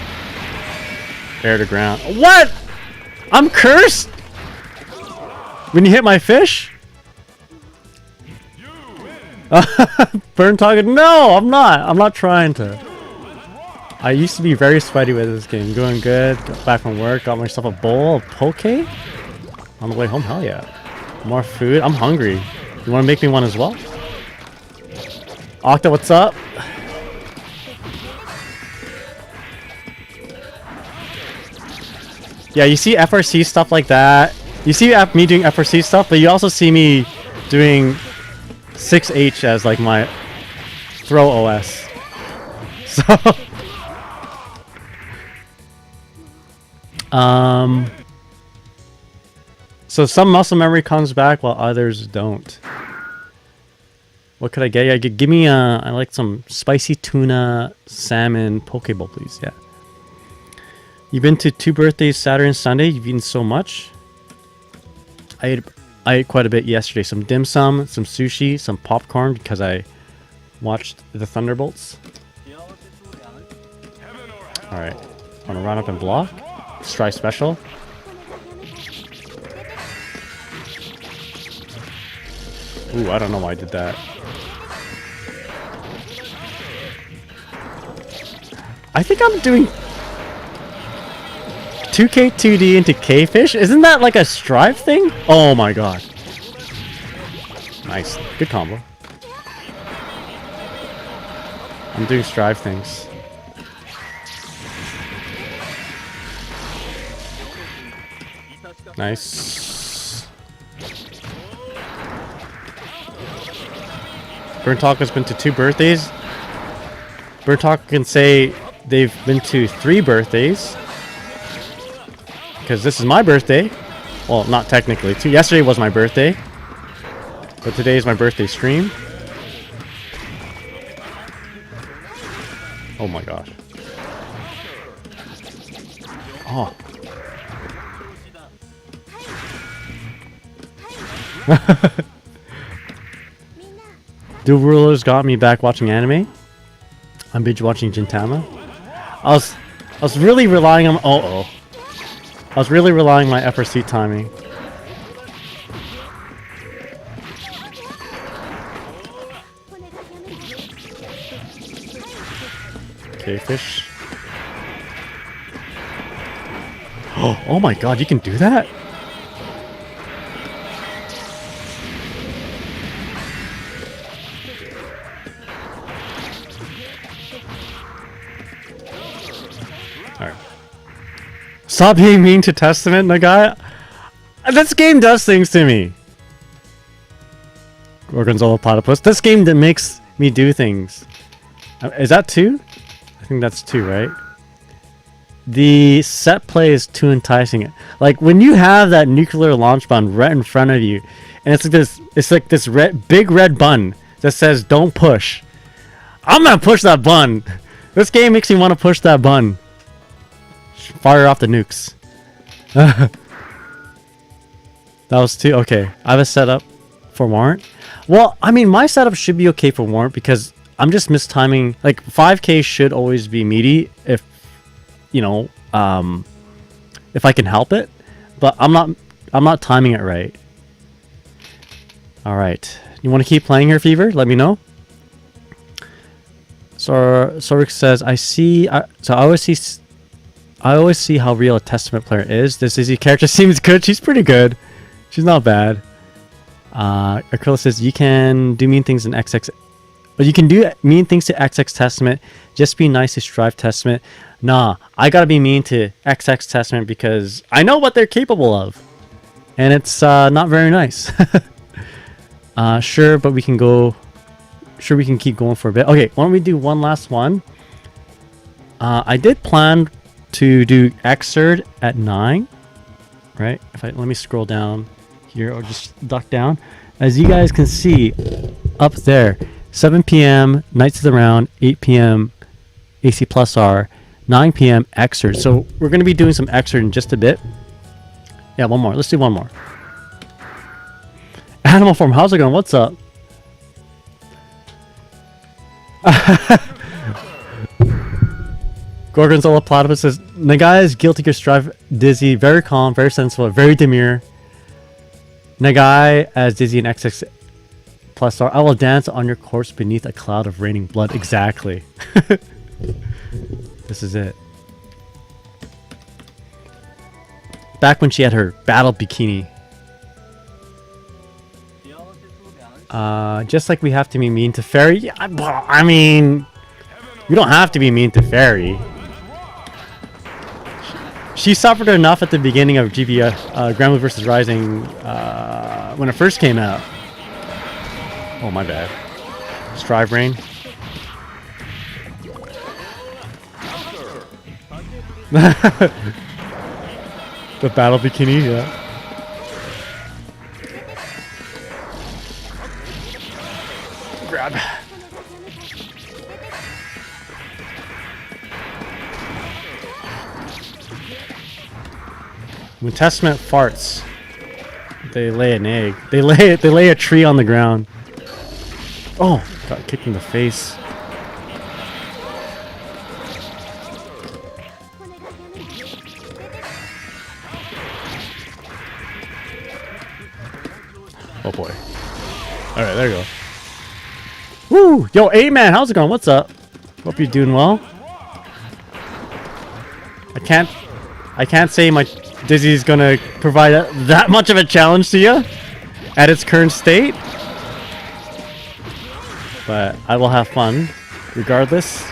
Speaker 1: air to ground. What? I'm cursed? When you hit my fish? Burn target? No, I'm not. I'm not trying to. I used to be very sweaty with this game. Going good. Got back from work. Got myself a bowl of poke. On the way home? Hell yeah. More food? I'm hungry. You want to make me one as well? Octa, what's up? Yeah, you see FRC stuff like that. You see me doing FRC stuff, but you also see me doing 6H as like my throw OS. So So some muscle memory comes back while others don't. What could I get? Yeah, give me I like some spicy tuna salmon poke bowl, please. Yeah. You've been to 2 birthdays, Saturday and Sunday. You've eaten so much. I ate quite a bit yesterday. Some dim sum, some sushi, some popcorn because I watched the Thunderbolts. All right, I'm gonna run up and block. Strive special. Ooh, I don't know why I did that. I think I'm doing 2K 2D into K-Fish? Isn't that like a Strive thing? Oh my god. Nice. Good combo. I'm doing Strive things. Nice. Burnt Talk has been to 2 birthdays. Burnt Talk can say they've been to 3 birthdays. Because this is my birthday. Well, not technically. Yesterday was my birthday. But today is my birthday stream. Oh my gosh. Oh. Dual Rulers got me back watching anime. I'm binge watching Gintama. I was really relying on I was really relying on my FRC timing. Okay, fish. Oh my god, you can do that? Alright. Stop being mean to Testament, Nagai. This game does things to me. Gorgonzola Platypus. This game that makes me do things. Is that 2? I think that's 2, right? The set play is too enticing. Like when you have that nuclear launch button right in front of you, and it's like this big red button that says "Don't push." I'm gonna push that button. This game makes me want to push that button. Fire off the nukes. That was 2. Okay, I have a setup for Warrant. Well, I mean, my setup should be okay for Warrant because I'm just mistiming. Like 5K should always be meaty if you know, if I can help it, but I'm not timing it right. All right, you want to keep playing here, Fever? Let me know. So Sorik says, I always see how real a Testament player is. This Izzy character seems good. She's pretty good. She's not bad. Acryla says, you can do mean things in XX. But you can do mean things to XX Testament. Just be nice to Strive Testament. Nah, I gotta be mean to XX Testament because I know what they're capable of. And it's not very nice. Sure, but we can go... Sure, we can keep going for a bit. Okay, why don't we do one last one? I did plan to do Xrd at 9. Right? Let me scroll down here or just duck down. As you guys can see up there, 7 p.m. Knights of the Round, 8 p.m. AC plus R, 9 p.m. Xrd. So we're going to be doing some Xrd in just a bit. Yeah, one more. Let's do one more. Animal Form, how's it going? What's up? Gorgonzola Platypus says, Nagai is guilty of Strive Dizzy, very calm, very sensible, very demure. Nagai as Dizzy and XX plus R. I will dance on your corpse beneath a cloud of raining blood. Exactly. This is it. Back when she had her battle bikini. Just like we have to be mean to Fairy. Yeah, I mean, you don't have to be mean to Fairy. She suffered enough at the beginning of GV Granblue vs. Rising when it first came out. Oh, my bad. Strive Rain. The battle bikini, yeah. Grab. When Testament farts, they lay an egg. They lay a tree on the ground. Oh, got kicked in the face. Oh boy. Alright, there you go. Woo! Yo, 8-Man, how's it going? What's up? Hope you're doing well. I can't say my Dizzy's gonna provide that much of a challenge to you at its current state. But I will have fun regardless.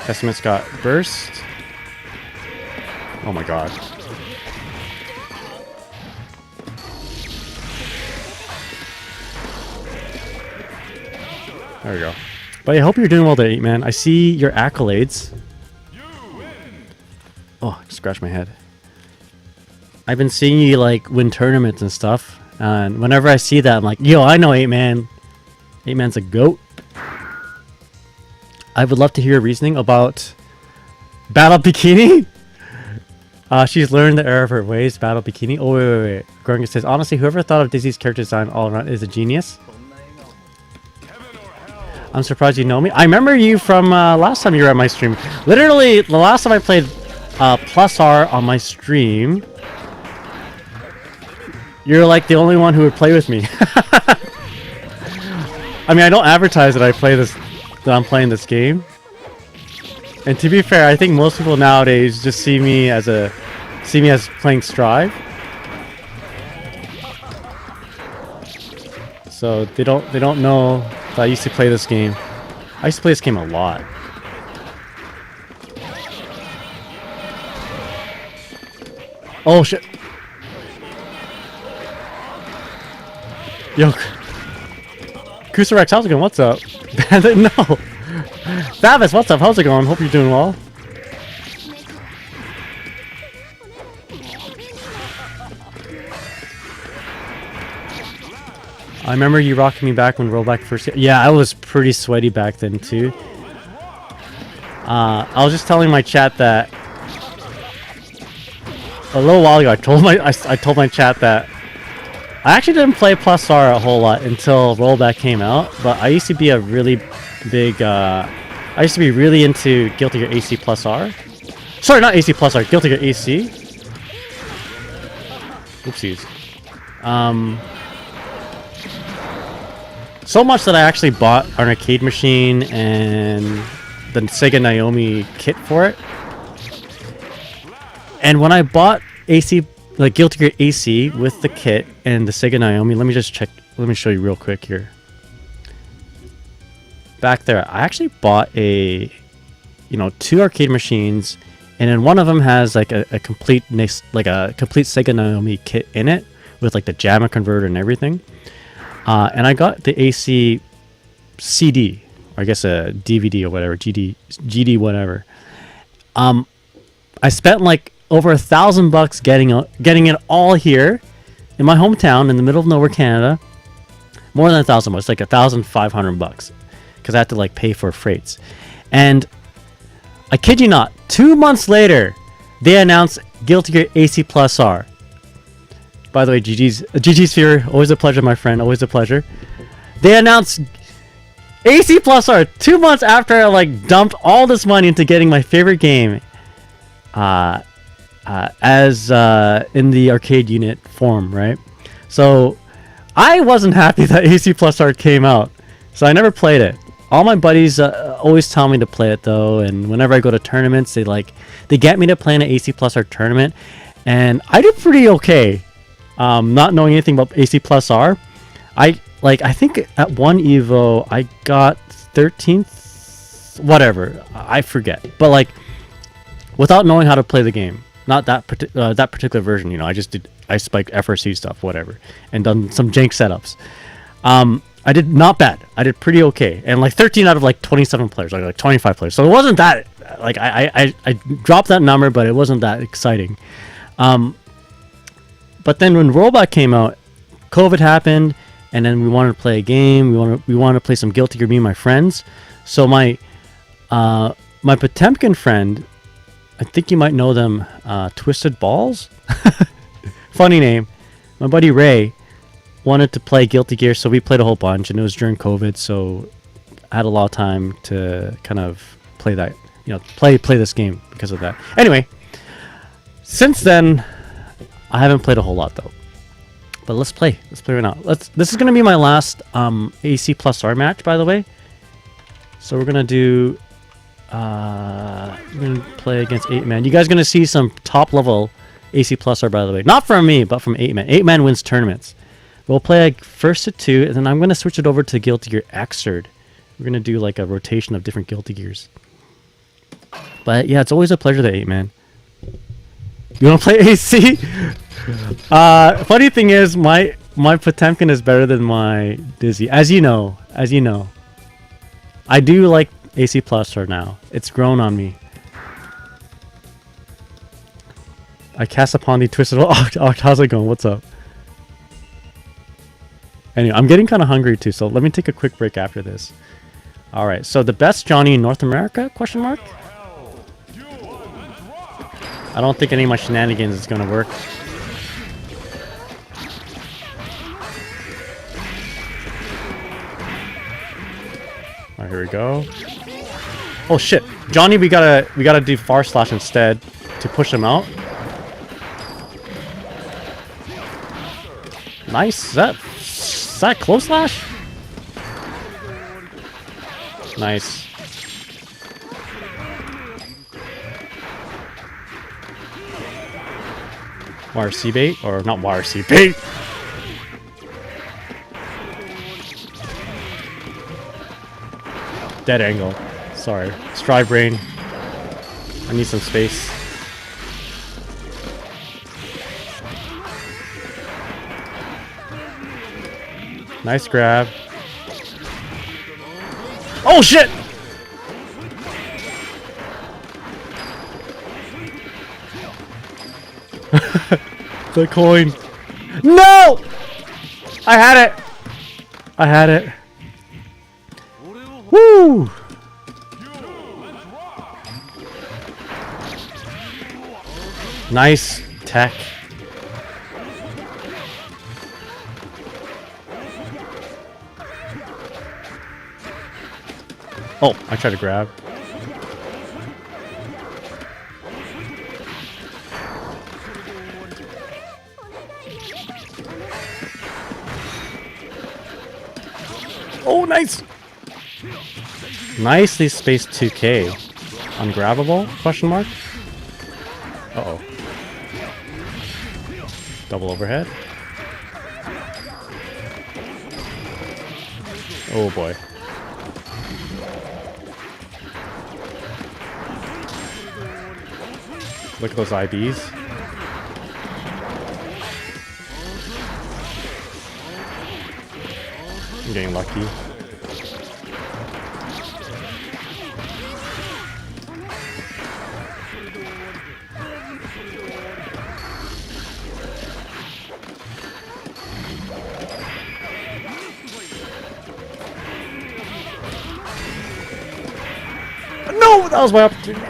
Speaker 1: Testament's got burst. Oh my god. There we go. But I hope you're doing well today, man. I see your accolades. Oh, scratch my head. I've been seeing you like win tournaments and stuff. And whenever I see that, I'm like, yo, I know 8-Man. 8-Man's a GOAT. I would love to hear your reasoning about Battle Bikini. She's learned the error of her ways. Battle Bikini. Oh, wait. Gorgon says, honestly, whoever thought of Dizzy's character design all around is a genius. I'm surprised you know me. I remember you from last time you were at my stream. Literally, the last time I played Plus R on my stream, you're like the only one who would play with me. I mean, I don't advertise that that I'm playing this game. And to be fair, I think most people nowadays just see me as playing Strive. So they don't know that I used to play this game. I used to play this game a lot. Oh shit. Yo. Kusarex, how's it going? What's up? No. Bavis, what's up? How's it going? Hope you're doing well. I remember you rocking me back when rollback first. Yeah, I was pretty sweaty back then too. I was just telling my chat that a little while ago. I told my chat that I actually didn't play Plus R a whole lot until rollback came out. But I used to be a really big. I used to be really into Guilty Gear AC Plus R. Sorry, not AC Plus R. Guilty Gear AC. Oopsies. So much that I actually bought an arcade machine and the Sega Naomi kit for it. And when I bought AC, like Guilty Gear AC with the kit and the Sega Naomi, let me just check. Let me show you real quick here. Back there, I actually bought two arcade machines, and then one of them has like a complete Sega Naomi kit in it with like the JAMA converter and everything. And I got the AC CD, or I guess a DVD or whatever, GD whatever. I spent like over $1,000 getting it all here in my hometown in the middle of nowhere, Canada. More than $1,000, like $1,500, because I had to like pay for freights. And I kid you not, 2 months later, they announced Guilty Gear AC Plus R. By the way, GG's Fear, always a pleasure, my friend, always a pleasure. They announced AC Plus R 2 months after I like dumped all this money into getting my favorite game, as in the arcade unit form, right? So I wasn't happy that AC Plus R came out, so I never played it. All my buddies always tell me to play it though, and whenever I go to tournaments, they get me to play in an AC Plus R tournament, and I do pretty okay. Not knowing anything about AC Plus R, I think at one Evo I got 13th, whatever, I forget. But like, without knowing how to play the game, not that particular version, I just spiked FRC stuff, whatever, and done some jank setups. I did not bad. I did pretty okay, and like 13 out of like 27 players, like 25 players. So it wasn't that like I dropped that number, but it wasn't that exciting. But then when Robot came out, COVID happened, and then we wanted to play a game. We wanted to play some Guilty Gear, me and my friends. So my Potemkin friend, I think you might know them, Twisted Balls. Funny name. My buddy Ray wanted to play Guilty Gear, so we played a whole bunch, and it was during COVID, so I had a lot of time to kind of play that, play this game because of that. Anyway, since then, I haven't played a whole lot though. But let's play right now. This is gonna be my last AC plus R match, by the way. So we're gonna do we're gonna play against 8-man. You guys gonna see some top level AC plus R, by the way. Not from me, but from 8-man. 8-man wins tournaments. We'll play like first to 2, and then I'm gonna switch it over to Guilty Gear Xrd. We're gonna do like a rotation of different Guilty Gears. But yeah, it's always a pleasure to 8-man. You wanna play AC? Funny thing is, my Potemkin is better than my Dizzy. As you know. I do like AC Plus R now. It's grown on me. I cast upon the Twisted. How's it going? What's up? Anyway, I'm getting kind of hungry too, so let me take a quick break after this. All right. So the best Johnny in North America? Question mark. I don't think any of my shenanigans is gonna work. All right, here we go. Oh shit, Johnny, we gotta do far slash instead to push him out. Nice. Is that close slash? Nice. YRC bait? Or not YRC bait! Dead angle. Sorry. Strive brain. I need some space. Nice grab. Oh shit! The coin. No! I had it. Woo! Nice tech. Oh, I tried to grab. Oh, nice! Nicely spaced 2K. Ungrabbable? Question mark? Uh-oh. Double overhead. Oh boy. Look at those IBs. I'm getting lucky. No, that was my opportunity.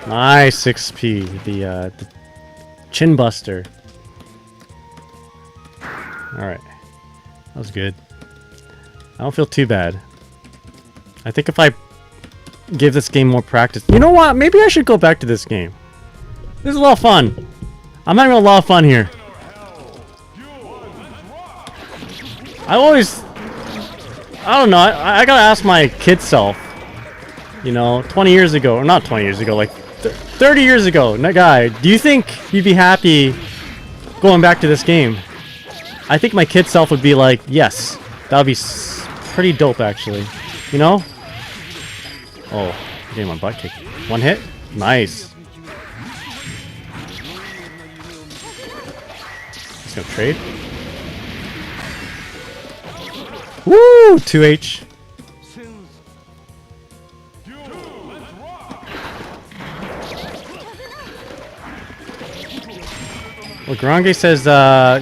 Speaker 1: Nice 6P, the chin buster. Alright. That was good. I don't feel too bad. I think if I give this game more practice... You know what? Maybe I should go back to this game. This is a lot of fun. I'm having a lot of fun here. I don't know. I gotta ask my kid self. You know, 20 years ago. Or not 20 years ago. Like 30 years ago. Guy, do you think you'd be happy going back to this game? I think my kid self would be like, yes. That would be pretty dope, actually. You know? Oh, I'm getting my butt kicked. One hit? Nice. Just gonna trade. Woo! 2H. Well, Garange says,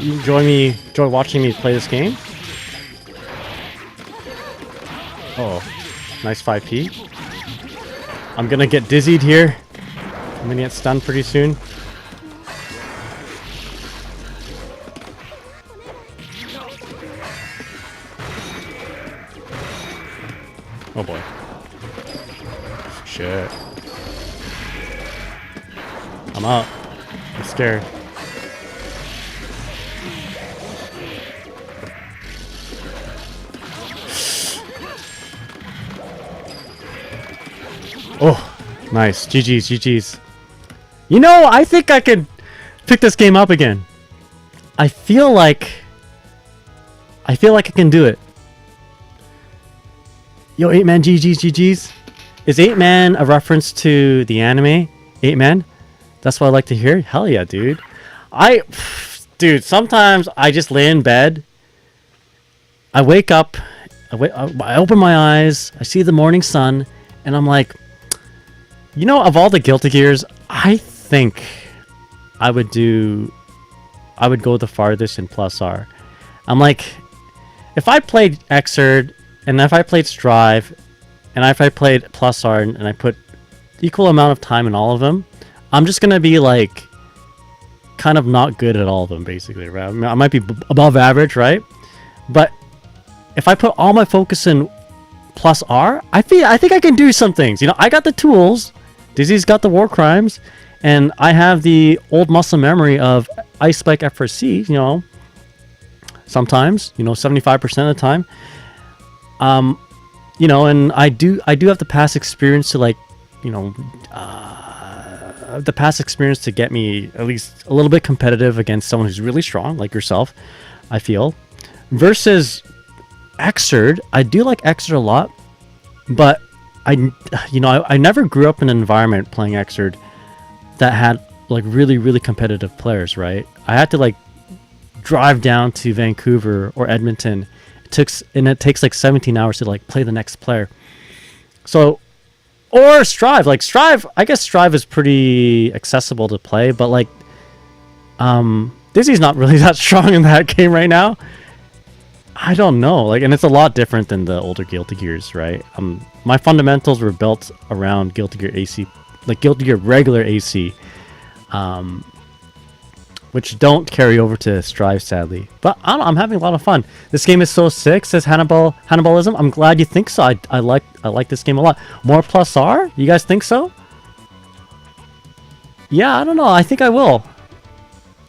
Speaker 1: you enjoy watching me play this game. Oh, nice 5P. I'm gonna get dizzied here. I'm gonna get stunned pretty soon. Oh boy. Shit. I'm out. I'm scared. Oh, nice. GG's, GG's. You know, I think I could pick this game up again. I feel like I can do it. Yo, 8-man GG's, GG's. Is 8-man a reference to the anime? 8-man? That's what I like to hear? Hell yeah, dude. Dude, sometimes I just lay in bed. I wake up. I open my eyes. I see the morning sun. And I'm like, you know, of all the Guilty Gears, I think I would go the farthest in Plus R. I'm like, if I played Xrd, and if I played Strive, and if I played Plus R, and I put equal amount of time in all of them, I'm just gonna be like, kind of not good at all of them, basically, right? I mean, I might be above average, right? But if I put all my focus in Plus R, I think I can do some things. You know, I got the tools. Dizzy's got the war crimes, and I have the old muscle memory of Ice Spike F4C. You know, sometimes, you know, 75% of the time. You know, and I do have the past experience to, like, you know, the past experience to get me at least a little bit competitive against someone who's really strong, like yourself, I feel. Versus Xrd, I do like Xrd a lot, but I never grew up in an environment playing Xrd that had like really competitive players, right? I had to like drive down to Vancouver or Edmonton. It takes like 17 hours to like play the next player. So, or Strive, I guess Strive is pretty accessible to play, but like, Dizzy's not really that strong in that game right now. I don't know, like, and it's a lot different than the older Guilty Gears, right? My fundamentals were built around Guilty Gear AC, like Guilty Gear regular AC, which don't carry over to Strive, sadly. But I'm having a lot of fun. This game is so sick, says Hannibalism. I'm glad you think so. I like this game a lot. More Plus R? You guys think so? Yeah, I don't know. I think I will.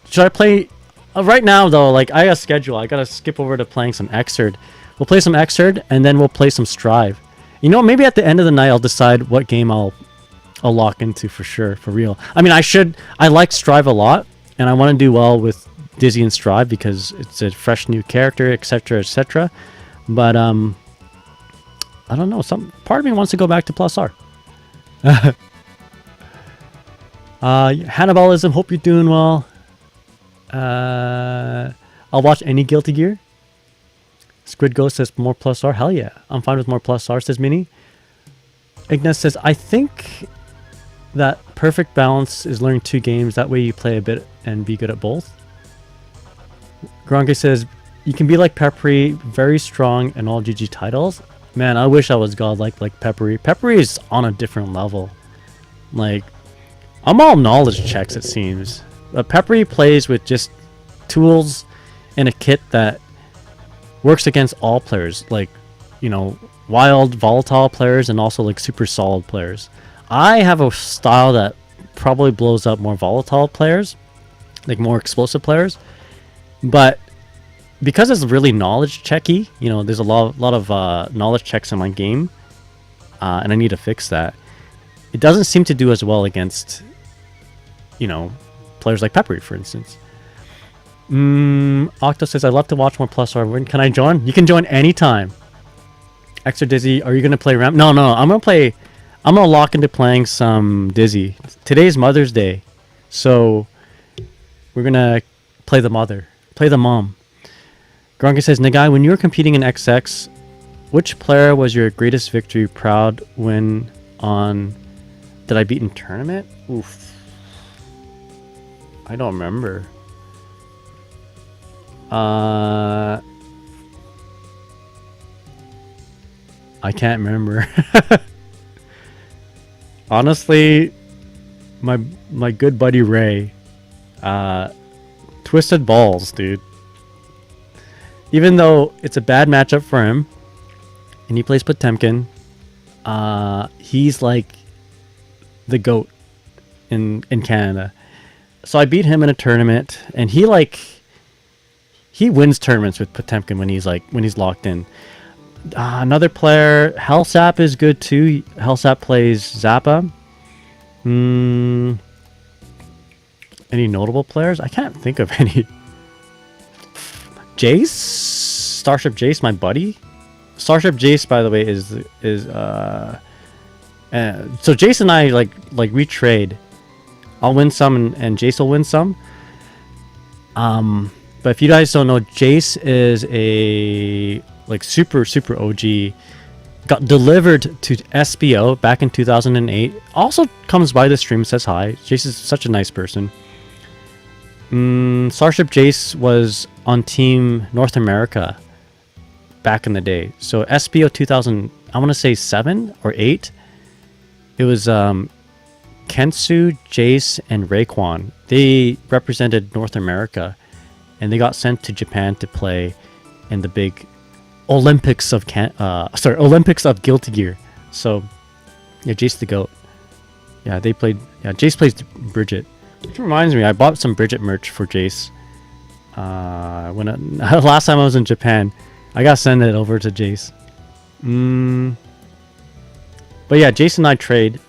Speaker 1: Should I play? Right now, though, like, I got a schedule. I gotta skip over to playing some Xrd. We'll play some Xrd, and then we'll play some Strive. You know, maybe at the end of the night, I'll decide what game I'll lock into for sure, for real. I mean, I like Strive a lot, and I want to do well with Dizzy and Strive because it's a fresh new character, etc., etc. But I don't know. Some part of me wants to go back to Plus R. Hannibalism. Hope you're doing well. I'll watch any Guilty Gear. Squid Ghost says more Plus R. Hell yeah, I'm fine with more Plus R, says Minnie. Ignas says, I think that perfect balance is learning 2 games. That way you play a bit and be good at both. Gronke says, you can be like Peppery, very strong in all GG titles. Man, I wish I was godlike like Peppery. Peppery is on a different level. Like, I'm all knowledge checks, it seems. Peppery plays with just tools and a kit that works against all players, like, you know, wild, volatile players and also like super solid players. I have a style that probably blows up more volatile players, like more explosive players, but because it's really knowledge checky, you know, there's a lot of knowledge checks in my game, and I need to fix that. It doesn't seem to do as well against, you know, players like Peppery, for instance. Octo says, I'd love to watch more Plus R. When can I join? You can join anytime. Extra Dizzy, are you going to play Ramp? No, I'm going to lock into playing some Dizzy. Today's Mother's Day, so we're going to play the mom. Gronky says, Nagai, when you were competing in XX, which player was your greatest victory proud win on? Did I beat in tournament? Oof. I don't remember. I can't remember. Honestly, my good buddy Ray, twisted balls, dude. Even though it's a bad matchup for him, and he plays Potemkin, he's like the GOAT in Canada. So I beat him in a tournament, and he wins tournaments with Potemkin when he's locked in. Another player, Hellsap is good too. Hellsap plays Zappa. Any notable players? I can't think of any. Jace, Starship Jace, my buddy. Starship Jace, by the way, is so Jace and I like we trade. I'll win some and Jace will win some. But if you guys don't know, Jace is a super OG. Got delivered to SBO back in 2008. Also comes by the stream, says hi. Jace is such a nice person. Starship Jace was on Team North America back in the day. So SBO 2000, I want to say 7 or 8. It was Kensu, Jace, and Raekwon. They represented North America, and they got sent to Japan to play in the big Olympics of Olympics of Guilty Gear. So yeah, Jace the GOAT. Yeah, they played. Yeah, Jace plays Bridget. Which reminds me, I bought some Bridget merch for Jace. Last time I was in Japan, I got sent it over to Jace. But yeah, Jace and I trade.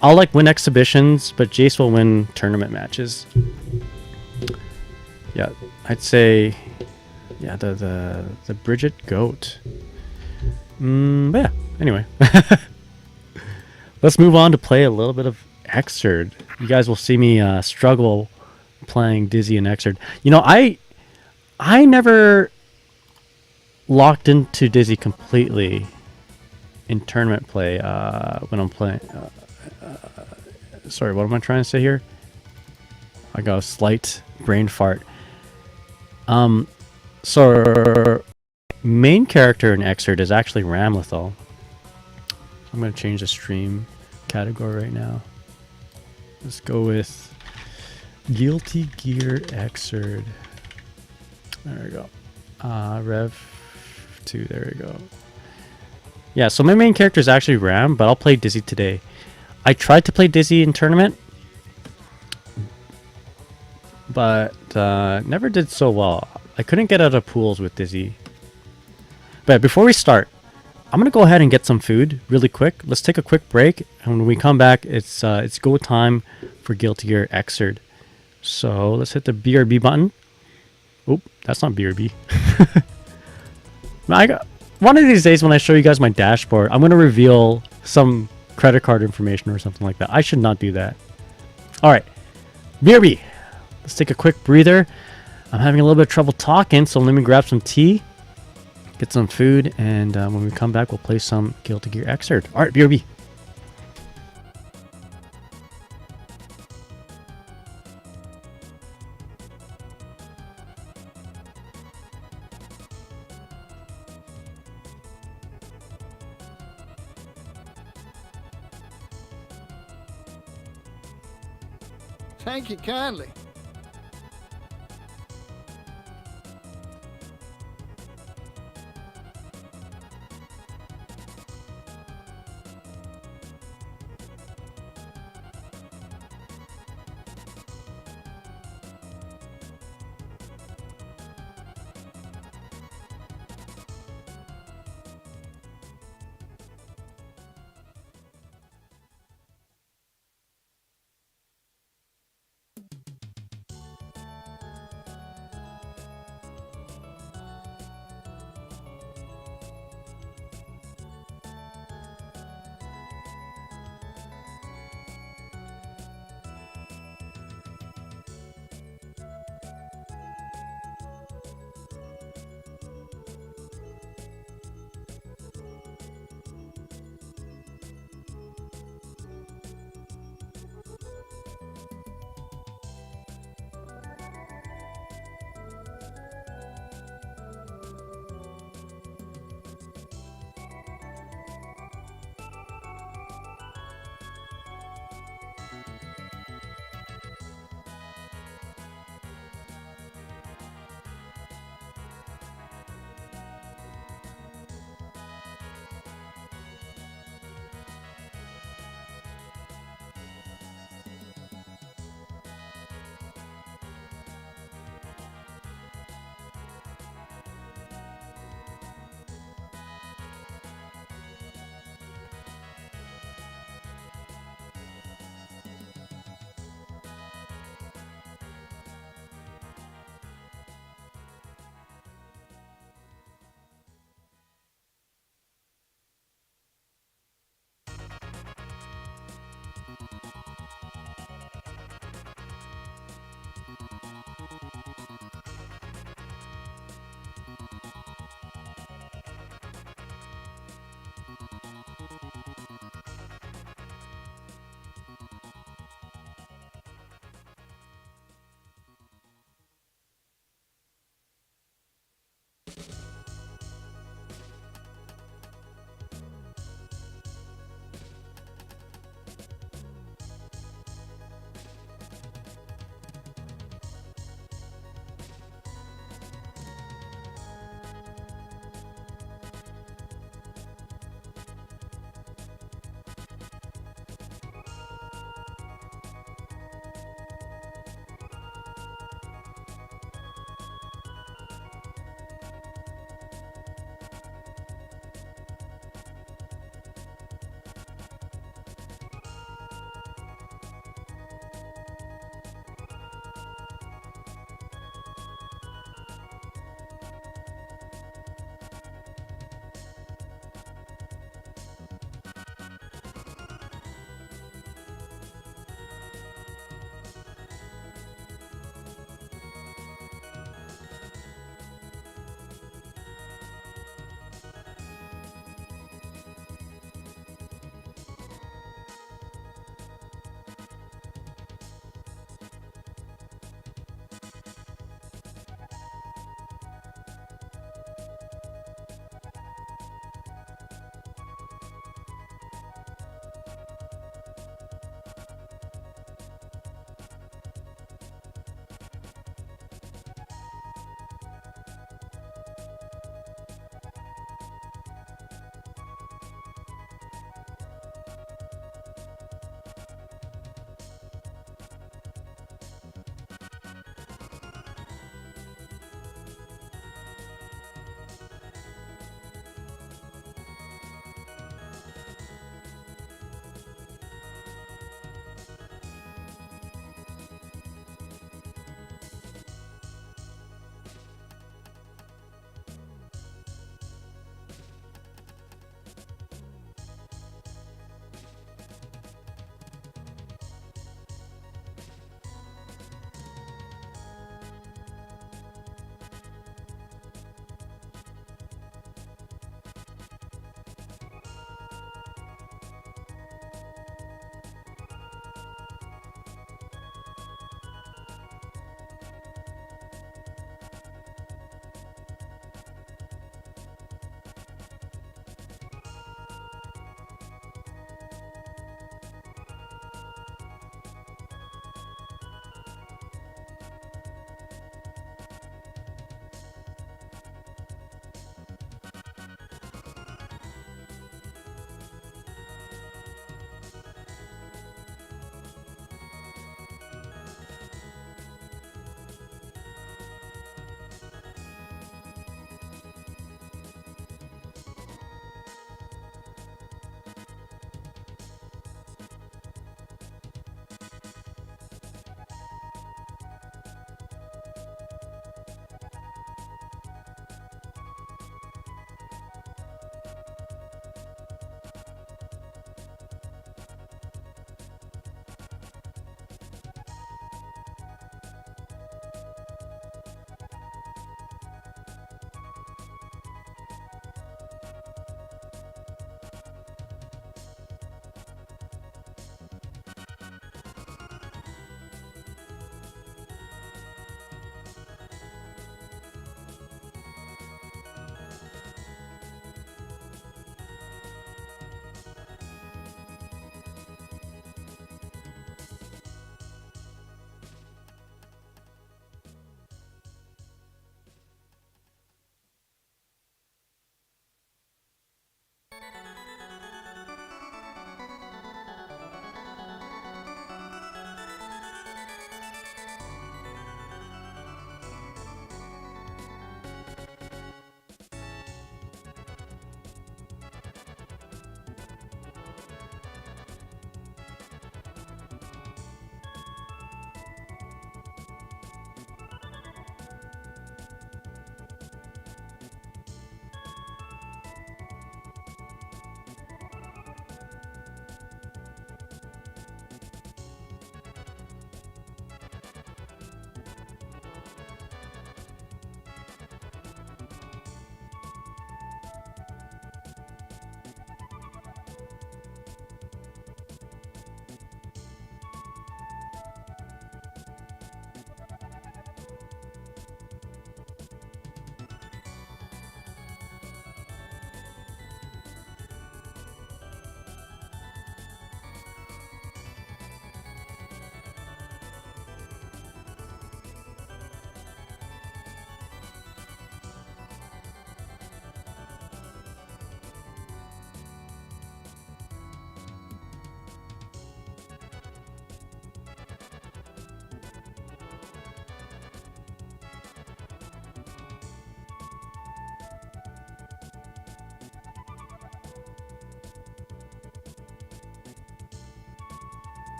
Speaker 1: I'll win exhibitions, but Jace will win tournament matches. Yeah, I'd say, yeah, the Bridget GOAT. But yeah, anyway, let's move on to play a little bit of Xrd. You guys will see me struggle playing Dizzy and Xrd. You know, I never locked into Dizzy completely in tournament play when I'm playing. Sorry, what am I trying to say here? I got a slight brain fart. So main character in Xrd is actually Ramlethal. I'm gonna change the stream category right now. Let's go with Guilty Gear Xrd. There we go. Rev 2. There we go. Yeah, so my main character is actually Ram, but I'll play Dizzy today. I tried to play Dizzy in tournament, but never did so well. I couldn't get out of pools with Dizzy. But before we start, I'm gonna go ahead and get some food really quick. Let's take a quick break, and when we come back, it's go time for Guilty Gear Xrd. So let's hit the BRB button. Oh, that's not BRB. One of these days when I show you guys my dashboard, I'm gonna reveal some credit card information or something like that. I should not do that. All right, BRB. Let's take a quick breather. I'm having a little bit of trouble talking, so let me grab some tea, get some food, and when we come back, we'll play some Guilty Gear Xrd. All right, BRB.
Speaker 4: Thank you kindly.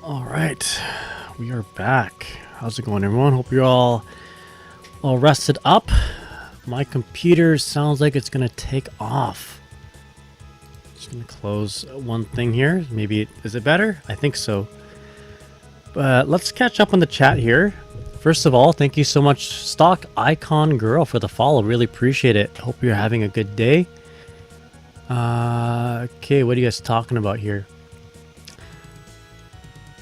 Speaker 1: All right, we are back. How's it going, everyone? Hope you're all rested up. My computer sounds like it's gonna take off. Just gonna close one thing here. Maybe is it better? I think so. But let's catch up on the chat here. First of all, thank you so much, Stock Icon Girl, for the follow. Really appreciate it. Hope you're having a good day. Okay, what are you guys talking about here?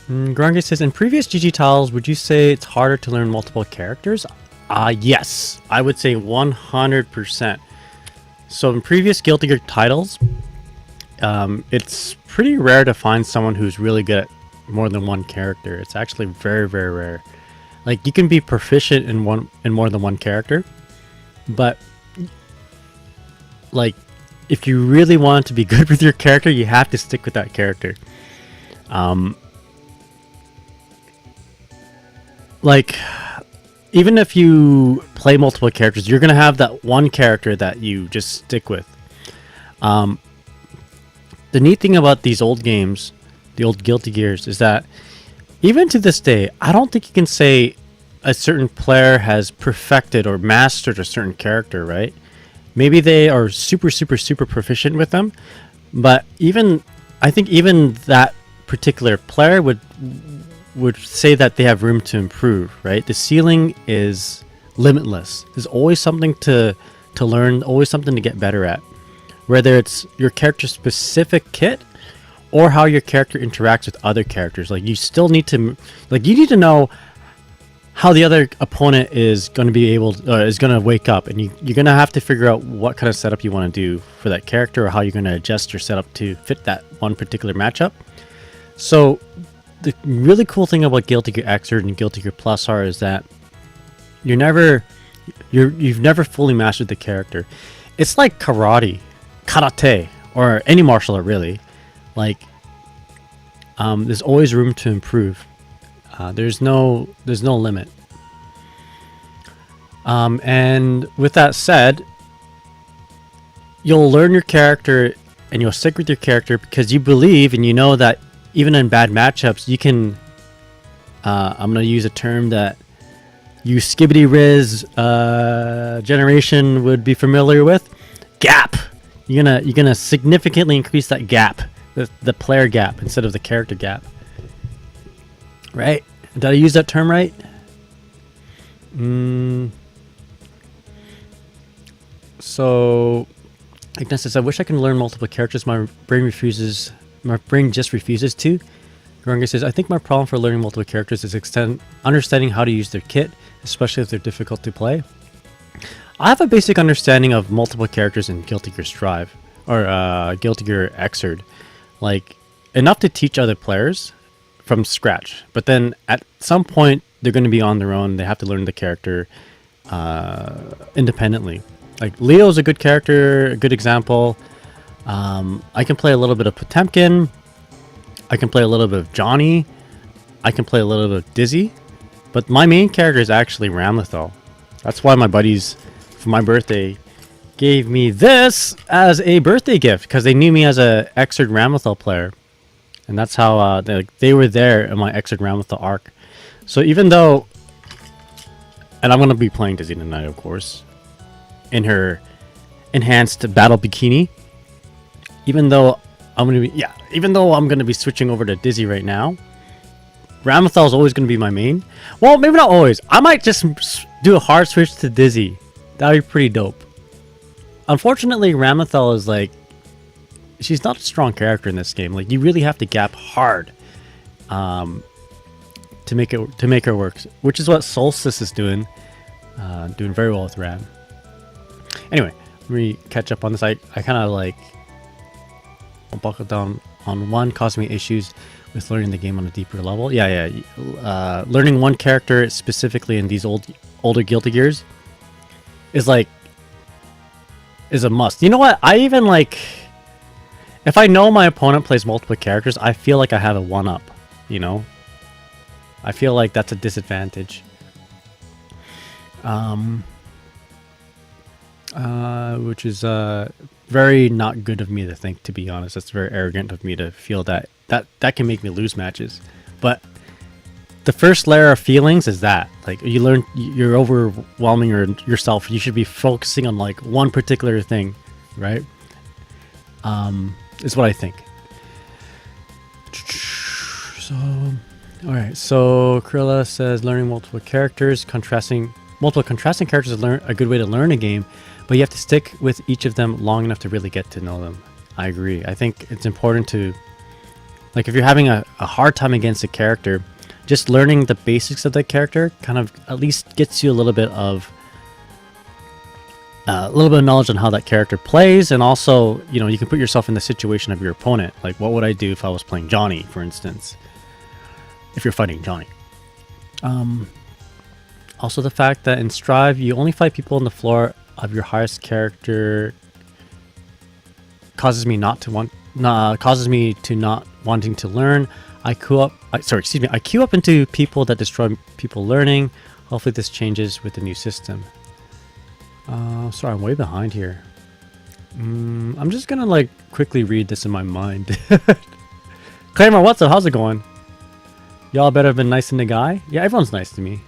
Speaker 1: Grunge says, in previous GG titles, would you say it's harder to learn multiple characters? Yes, I would say 100%. So in previous Guilty Gear titles, it's pretty rare to find someone who's really good at more than one character. It's actually very, very rare. Like, you can be proficient in more than one character, but like, if you really want to be good with your character, you have to stick with that character. Like, even if you play multiple characters, you're gonna have that one character that you just stick with. The neat thing about these old games, the old Guilty Gears, is that even to this day, I don't think you can say a certain player has perfected or mastered a certain character, right? Maybe they are super, super, super proficient with them, but I think even that particular player would say that they have room to improve, right? The ceiling is limitless. There's always something to learn, always something to get better at. Whether it's your character specific kit or how your character interacts with other characters. Like, you still need to, like, you need to know how the other opponent is going to be able to, is going to wake up, and you're going to have to figure out what kind of setup you want to do for that character, or how you're going to adjust your setup to fit that one particular matchup. So the really cool thing about Guilty Gear Xrd and Guilty Gear Plus are is that you've never fully mastered the character. It's like karate, or any martial art really. Like, there's always room to improve. There's no limit. And with that said, you'll learn your character and you'll stick with your character because you believe and you know that even in bad matchups, you can. I'm gonna use a term that you Skibbity Riz generation would be familiar with. Gap. You're gonna significantly increase that gap, the player gap instead of the character gap. Right? Did I use that term right? So, Ignace says, I wish I could learn multiple characters. My brain just refuses to. Grunge says, I think my problem for learning multiple characters is understanding how to use their kit, especially if they're difficult to play. I have a basic understanding of multiple characters in Guilty Gear Strive, or Guilty Gear Xrd. Like, enough to teach other players from scratch. But then at some point, they're going to be on their own. They have to learn the character independently. Like, Leo's a good character, a good example. I can play a little bit of Potemkin. I can play a little bit of Johnny. I can play a little bit of Dizzy. But my main character is actually Ramlethal. That's why my buddies, for my birthday, gave me this as a birthday gift, because they knew me as a Xrd Ramlethal player. And that's how they were there in my Xrd Ramlethal arc. So even though, and I'm going to be playing Dizzy tonight, of course, in her enhanced battle bikini. Even though I'm going to be switching over to Dizzy right now, Ramlethal is always going to be my main. Well, maybe not always. I might just do a hard switch to Dizzy. That would be pretty dope. Unfortunately, Ramlethal is like, she's not a strong character in this game. Like, you really have to gap hard to make her work, which is what Solstice is doing very well with Ram. Anyway, let me catch up on this. I kind of like buckled down on one, causing me issues with learning the game on a deeper level. Learning one character specifically in these older Guilty Gears is a must. You know what? I even like, if I know my opponent plays multiple characters, I feel like I have a one-up, you know? I feel like that's a disadvantage. Which is very not good of me to think, to be honest. That's very arrogant of me to feel that can make me lose matches. But the first layer of feelings is that, like, you learn you're overwhelming yourself. You should be focusing on like one particular thing, right? Is what I think. So, all right. So Krilla says learning multiple contrasting characters is a good way to learn a game, but you have to stick with each of them long enough to really get to know them. I agree. I think it's important to, like, if you're having a hard time against a character, just learning the basics of that character kind of at least gets you a little bit of knowledge on how that character plays, and also, you know, you can put yourself in the situation of your opponent. Like, what would I do if I was playing Johnny, for instance? If you're fighting Johnny. Also, the fact that in Strive, you only fight people on the floor of your highest character causes me to not wanting to learn. I queue up into people that destroy people learning. Hopefully this changes with the new system. Sorry, I'm way behind here. I'm just gonna like quickly read this in my mind. Claymore, what's up? How's it going? Y'all better have been nice to the guy. Yeah, everyone's nice to me.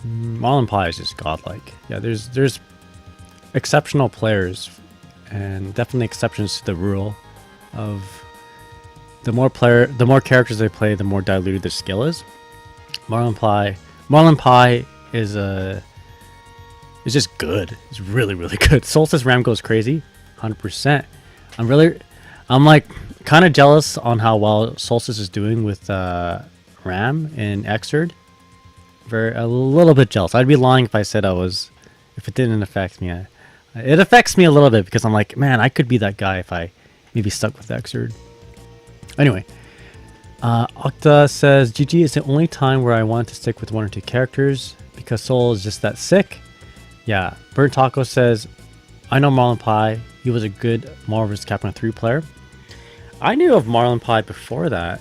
Speaker 1: Marlon Pie is just godlike. Yeah, there's exceptional players, and definitely exceptions to the rule of the more characters they play, the more diluted their skill is. Marlon Pie is just good. It's really, really good. Solstice Ram goes crazy, 100%. I'm like kind of jealous on how well Solstice is doing with Ram in Xrd. A little bit jealous. I'd be lying if I said if it didn't affect me. It affects me a little bit because I'm like, man, I could be that guy if I maybe stuck with Xrd. Anyway, Octa says, GG is the only time where I want to stick with one or two characters because Soul is just that sick. Yeah, Burnt Taco says, I know Marlon Pie. He was a good Marvel vs. Capcom 3 player. I knew of Marlon Pie before that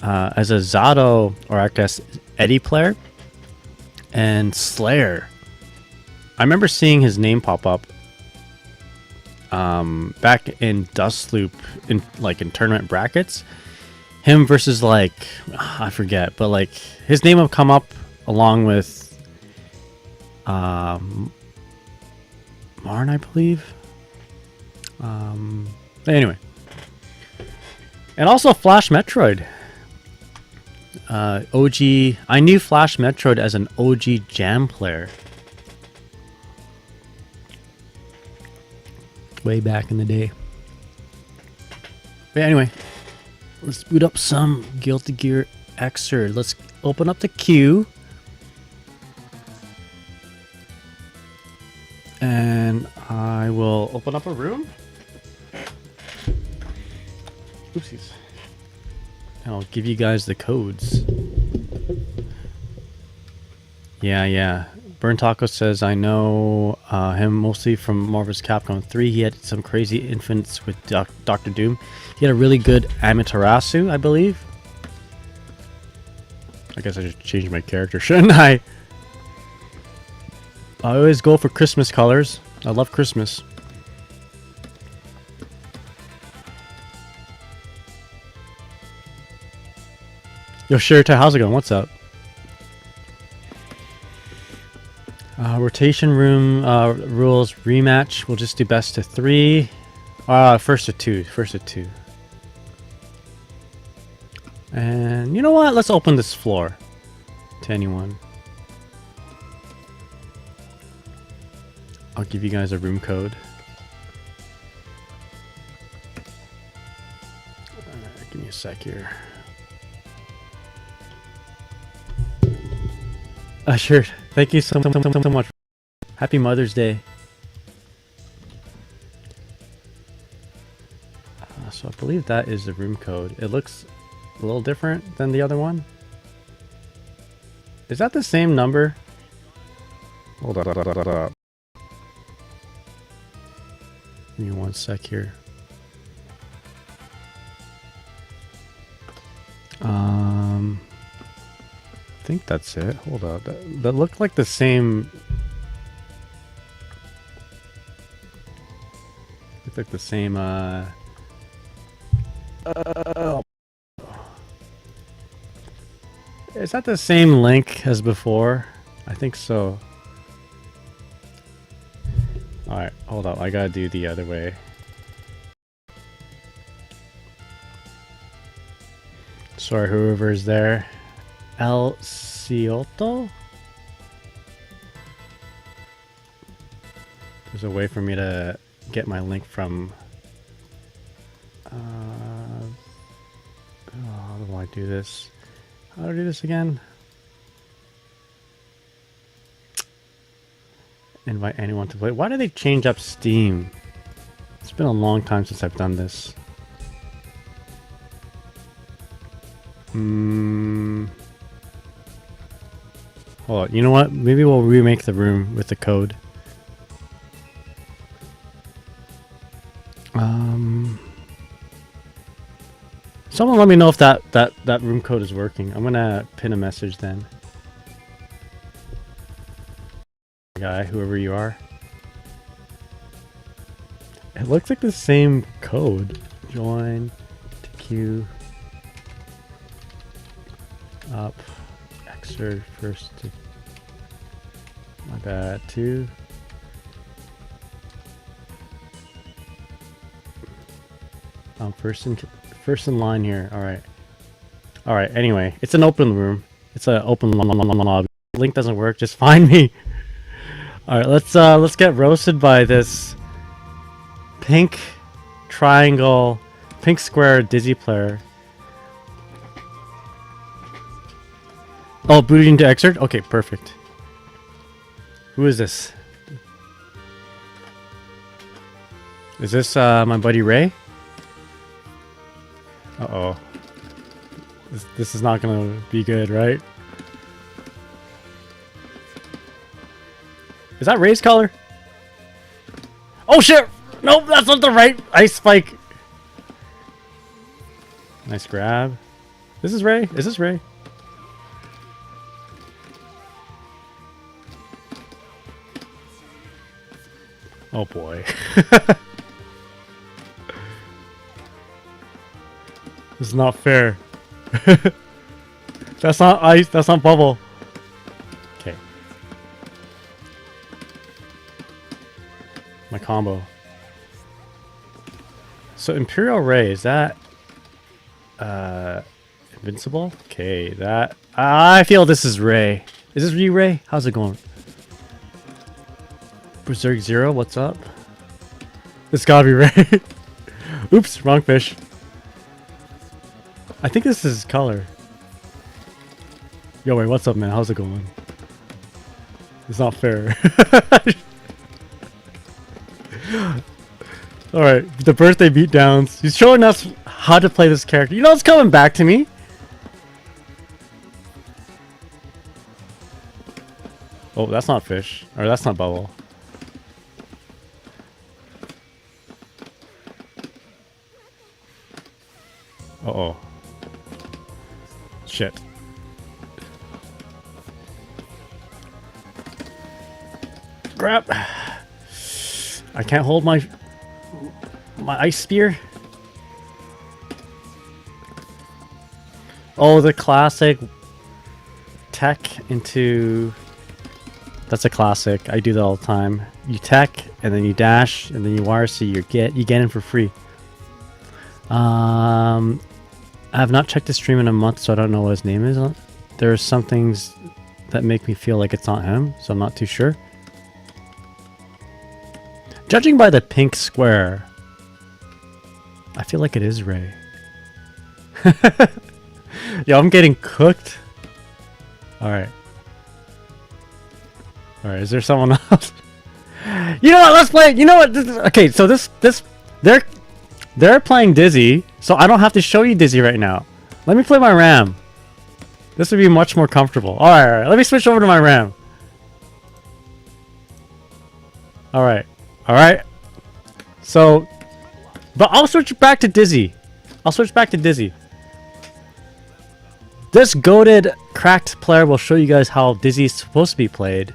Speaker 1: as a Zato, or I guess Eddie player, and Slayer. I remember seeing his name pop up back in Dustloop in tournament brackets. Him versus like, I forget, but like his name would come up along with Marn, I believe. Anyway, and also Flash Metroid. OG. I knew Flash Metroid as an OG Jam player way back in the day. But anyway, let's boot up some Guilty Gear Xrd. Let's open up the queue. And I will open up a room. Oopsies. And I'll give you guys the codes. Yeah. Burn Taco says, I know him mostly from Marvel vs. Capcom 3. He had some crazy infants with Dr. Doom. He had a really good Amaterasu, I believe. I guess I should change my character, shouldn't I? I always go for Christmas colors. I love Christmas. Yo, Shirta, how's it going? What's up? Rotation room rules rematch. We'll just do best to 3. First to 2. First to 2. And you know what? Let's open this floor to anyone. I'll give you guys a room code. Give me a sec here. Sure. Thank you so much. Happy Mother's Day. So I believe that is the room code. It looks a little different than the other one. Is that the same number? Hold on. Give me one sec here. I think that's it. Hold up. That looked like the same. Looked like the same Is that the same link as before? I think so. Alright, hold up. I gotta do the other way. Sorry, whoever's there. El Cioto? There's a way for me to get my link from... how do I do this? How do I do this again? Invite anyone to play. Why do they change up Steam? It's been a long time since I've done this. Hold on. You know what? Maybe we'll remake the room with the code. Someone let me know if that room code is working. I'm gonna pin a message then. Guy, whoever you are. It looks like the same code. Join to queue up. Xrd first to my bad too. First in line here. All right. Anyway, it's an open room. It's an open lobby. Link doesn't work. Just find me. All right. Let's get roasted by this pink triangle, pink square Dizzy player. Oh, booted into Xrd? Okay, perfect. Who is this? Is this my buddy Ray? Uh-oh. This is not gonna be good, right? Is that Ray's color? Oh shit! Nope, that's not the right ice spike! Nice grab. This is Ray? Is this Ray? Oh boy. This is not fair. That's not ice, that's not bubble. Okay. My combo. So Imperial Ray, is that invincible? Okay, that I feel this is Ray. Is this you, Ray? How's it going? Berserk Zero, what's up? This gotta be Ray. Oops, wrong fish. I think this is his color. Yo, wait, what's up, man? How's it going? It's not fair. Alright, the birthday beatdowns. He's showing us how to play this character. You know it's coming back to me? Oh, that's not fish. Or that's not bubble. Uh-oh. Shit. Grab. I can't hold my ice spear. Oh, the classic tech into... That's a classic. I do that all the time. You tech, and then you dash, and then you wire, so you get in for free. I have not checked his stream in a month, so I don't know what his name is. There are some things that make me feel like it's not him, so I'm not too sure. Judging by the pink square, I feel like it is Ray. Yo, I'm getting cooked. Alright. Alright, is there someone else? You know what, let's play. You know what? Okay, so they're playing Dizzy, so I don't have to show you Dizzy right now. Let me play my RAM. This would be much more comfortable. Alright, let me switch over to my RAM. Alright. So, but I'll switch back to Dizzy. This goated cracked player will show you guys how Dizzy is supposed to be played,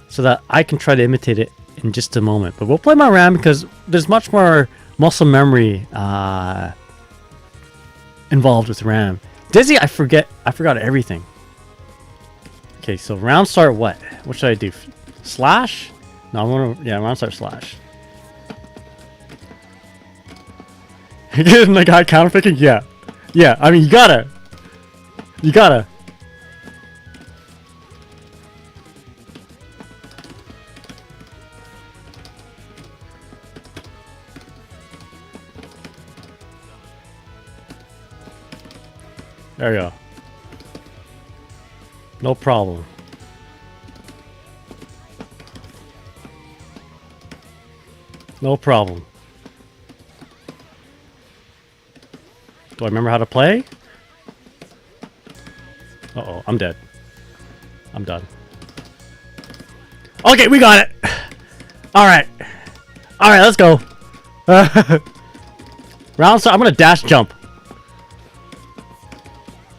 Speaker 1: so that I can try to imitate it in just a moment. But we'll play my RAM because there's much more muscle memory involved with RAM. Dizzy, I forgot everything. Okay, so round start what? What should I do? Slash? No, I want to, yeah, round start slash. Getting the guy counterpicking? Yeah. Yeah, I mean, you gotta. You gotta. There you go. No problem. No problem. Do I remember how to play? Uh-oh, I'm dead. I'm done. Okay, we got it! Alright. Alright, let's go. Round start, I'm gonna dash jump.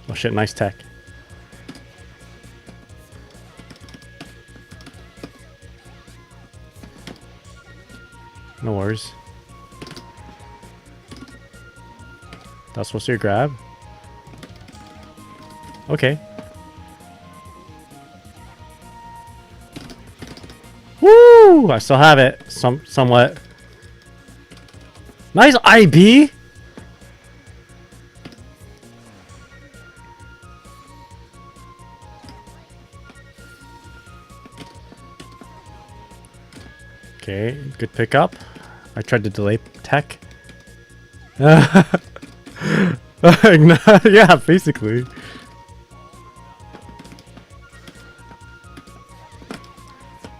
Speaker 1: Oh shit, nice tech. No worries. That's supposed to be a grab. Okay. Woo! I still have it. Somewhat. Nice IB! Okay, good pickup. I tried to delay tech. Yeah, basically.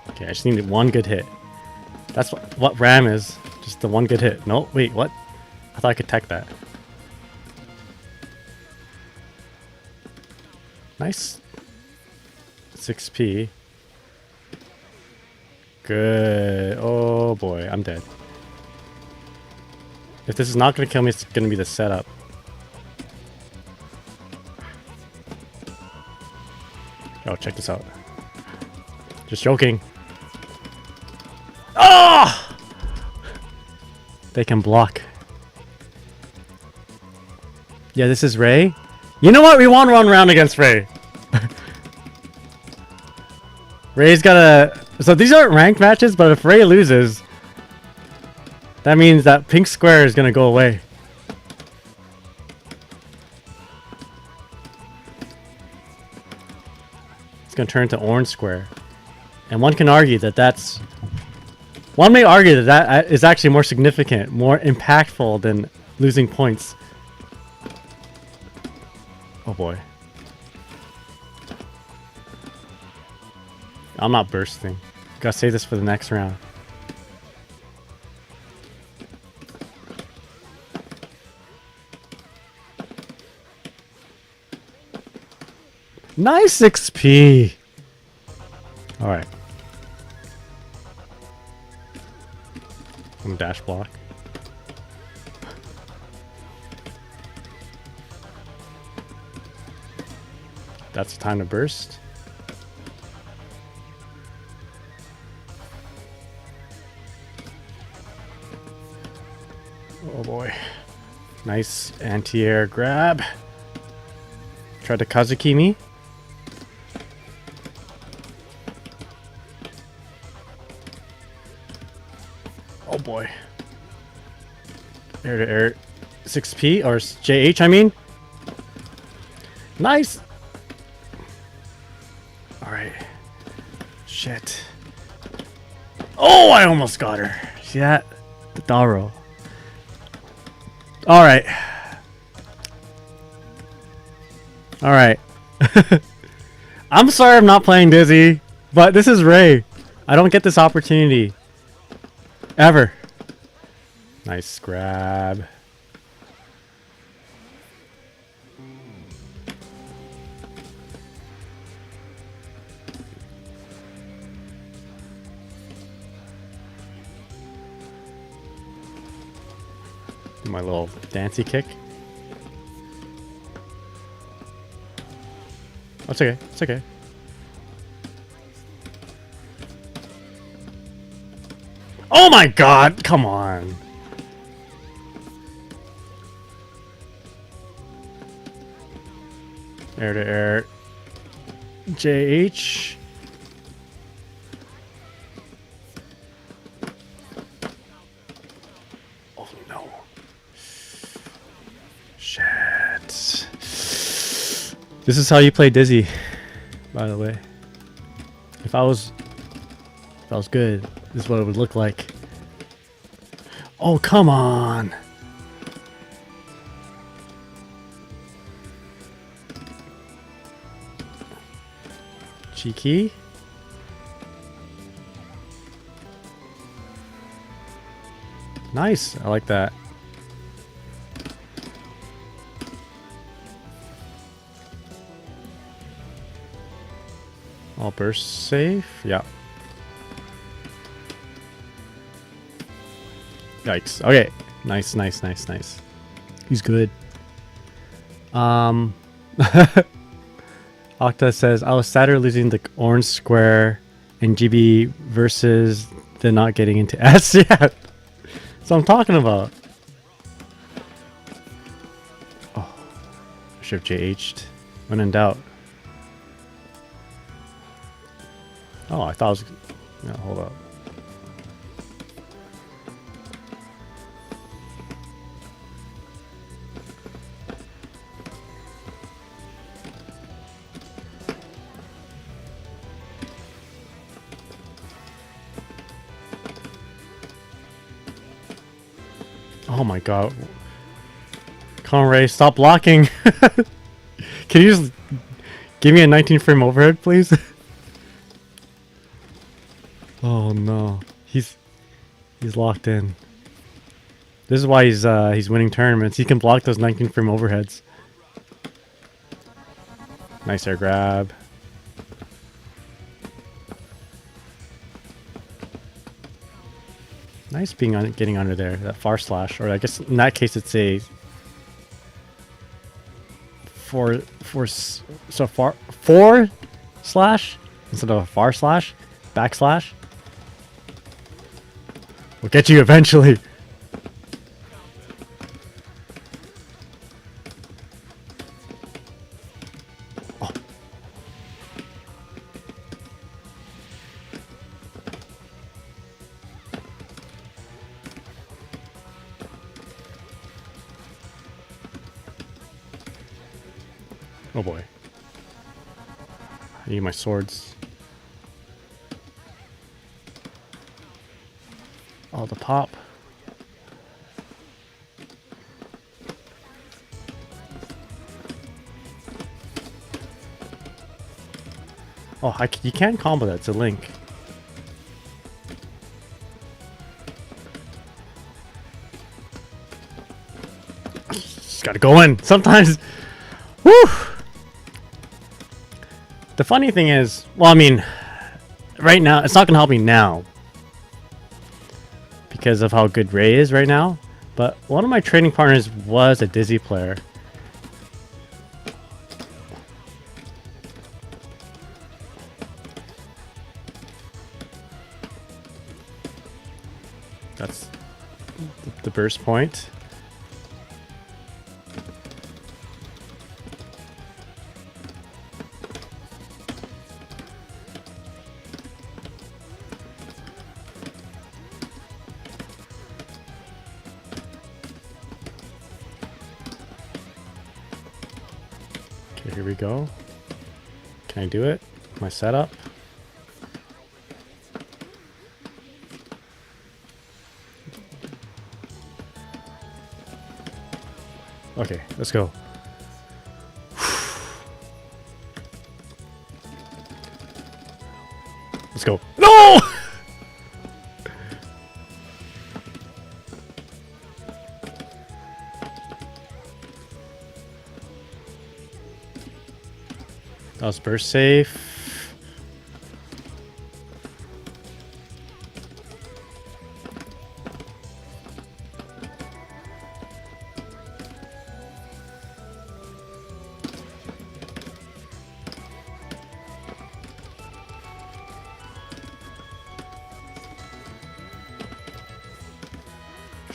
Speaker 1: Okay, I just needed one good hit. That's what RAM is. Just the one good hit. No, wait, what? I thought I could tech that. Nice. 6p. Good. Oh boy, I'm dead. If this is not going to kill me, it's going to be the setup. Oh, check this out. Just joking. Oh! They can block. Yeah, this is Ray. You know what? We want one round against Ray. Ray's got a... So these aren't ranked matches, but if Ray loses, that means that pink square is going to go away. It's going to turn into orange square. And one can argue that that's... One may argue that that is actually more significant, more impactful than losing points. Oh boy. I'm not bursting. Gotta save this for the next round. Nice XP! Alright. I'm dash block. That's the time to burst. Oh boy. Nice anti-air grab. Tried to Kazuki me. Oh boy. Air to air. 6p or JH, I mean. Nice. Alright. Shit. Oh, I almost got her. See that? The Daro. Alright. Alright. I'm sorry I'm not playing Dizzy, but this is Ray. I don't get this opportunity. Ever. Nice grab. My little dancey kick. Oh, it's okay. It's okay. Oh my god! Come on. Air to air. JH. Oh no. Shit. This is how you play Dizzy, by the way. If I was good, this is what it would look like. Oh, come on. Cheeky. Nice. I like that. All burst safe. Yeah. Yikes. Okay. Nice, nice, nice, nice. He's good. Octa says, I was sadder losing the orange square in GB versus the not getting into S. Yeah. That's what I'm talking about. Oh. I should have JH'd. When in doubt. Oh, I thought I was... No, hold up. Oh my god. Conray, stop blocking! Can you just give me a 19 frame overhead, please? Oh no. He's locked in. This is why he's winning tournaments. He can block those 19 frame overheads. Nice air grab. Nice being on getting under there. That far slash, or I guess in that case it's a four slash instead of a far slash, backslash. We'll get you eventually. Oh. Oh boy. I need my swords. Oh, the pop. Oh, you can't combo that. It's a link. Just gotta go in. Sometimes. Woo! The funny thing is, well, I mean, right now, it's not gonna help me now. Because of how good Ray is right now. But one of my training partners was a Dizzy player. That's the burst point. Okay, here we go. Can I do it? My setup. Okay, let's go. Let's go. No! That was burst safe.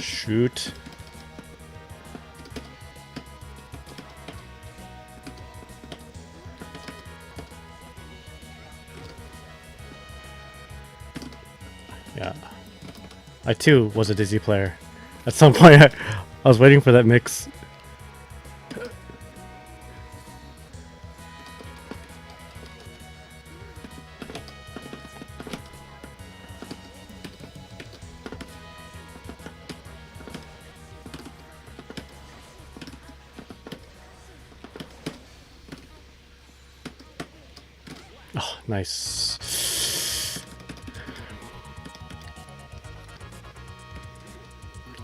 Speaker 1: Shoot. Yeah. I too was a Dizzy player. At some point, I was waiting for that mix. Oh, nice.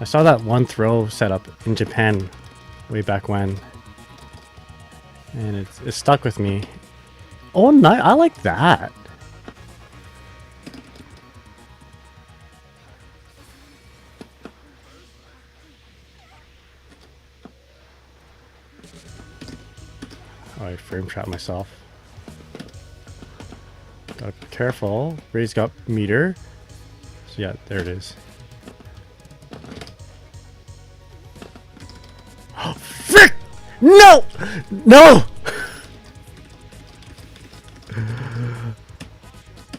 Speaker 1: I saw that one throw setup in Japan way back when, and it stuck with me. Oh, nice! I like that. Oh, I frame trap myself. Gotta be careful. Ray's got meter. So yeah, there it is. Oh, frick! No! No!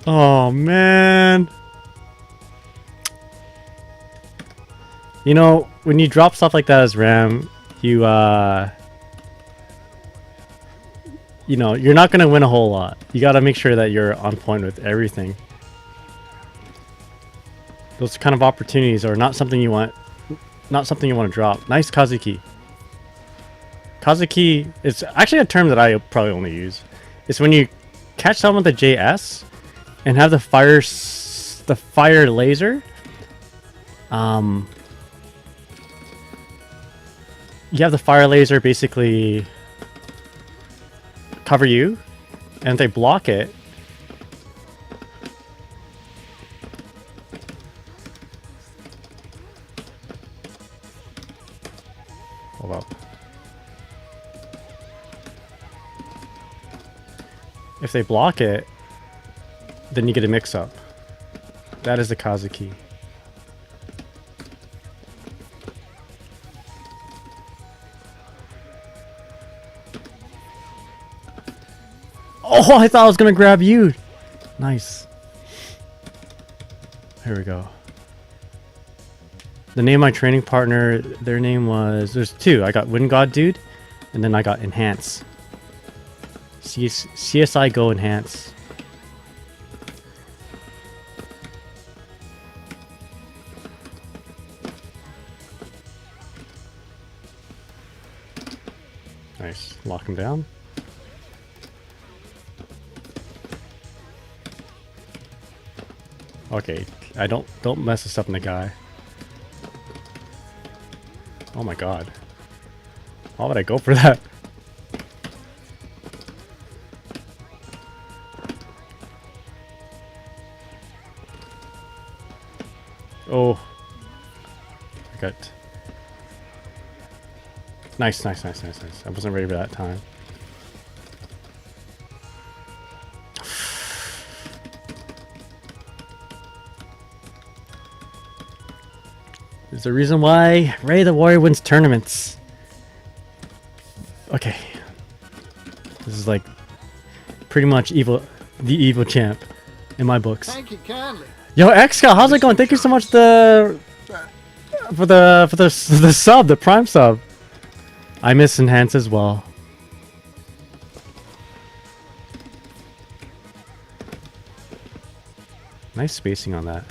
Speaker 1: Oh, man. You know, when you drop stuff like that as RAM, you know, you're not going to win a whole lot. You got to make sure that you're on point with everything. Those kind of opportunities are not something you want to drop. Nice Kazuki. Kazuki is actually a term that I probably only use. It's when you catch someone with a JS and have the fire laser. You have the fire laser basically cover you, and if they block it, hold up. If they block it, then you get a mix-up. That is the Kazuki. Oh, I thought I was gonna grab you. Nice. Here we go. The name of my training partner, their name was... There's two. I got Wind God Dude, and then I got Enhance. CSI Go Enhance. Nice. Lock him down. Okay, I don't mess this up in the guy. Oh my god. Why would I go for that? Oh. I got... Nice. I wasn't ready for that time. There's a reason why Ray the Warrior wins tournaments. Okay. This is like pretty much the evil champ in my books.
Speaker 4: Thank you kindly.
Speaker 1: Yo, Xcal, how's it going? Thank you so much for the sub, the Prime sub. I miss Enhance as well. Nice spacing on that.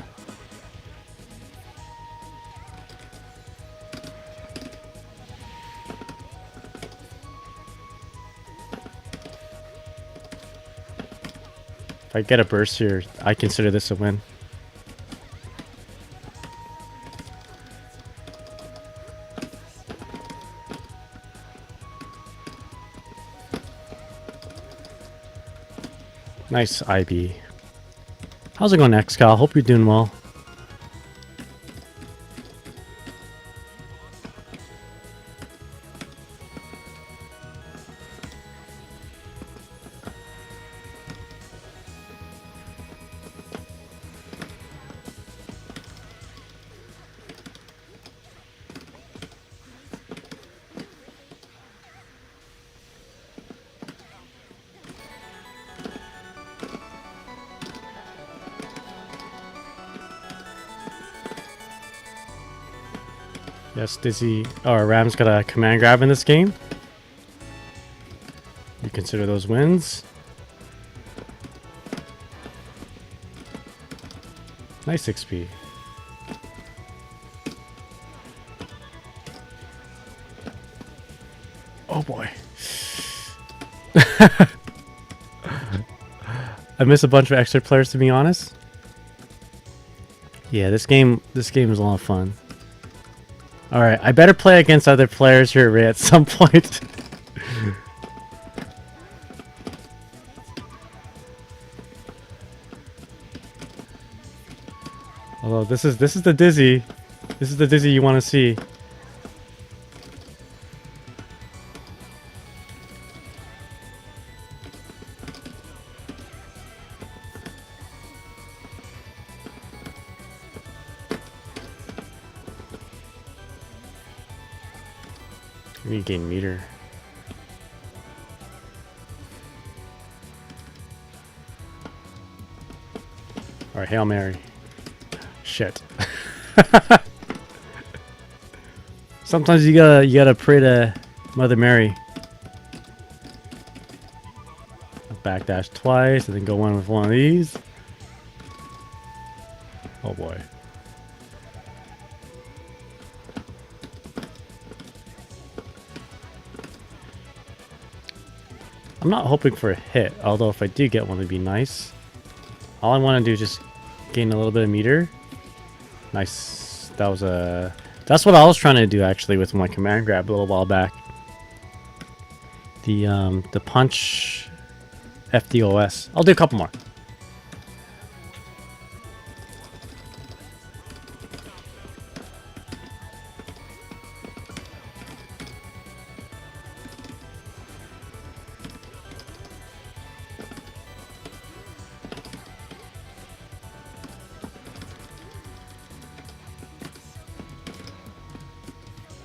Speaker 1: If I get a burst here, I consider this a win. Nice IB. How's it going, Xcal? Hope you're doing well. Yes, Dizzy or Ram's got a command grab in this game. You consider those wins. Nice XP. Oh boy. I miss a bunch of extra players, to be honest. Yeah, this game is a lot of fun. Alright, I better play against other players here, Ray, at some point. Although this is the Dizzy. This is the Dizzy you want to see. We need to gain meter. Alright, Hail Mary. Shit. Sometimes you gotta pray to Mother Mary. Backdash twice and then go in with one of these. Oh boy. I'm not hoping for a hit, although if I do get one, it'd be nice. All I want to do is just gain a little bit of meter. Nice. That was a... That's what I was trying to do, actually, with my command grab a little while back. The punch FDOS. I'll do a couple more.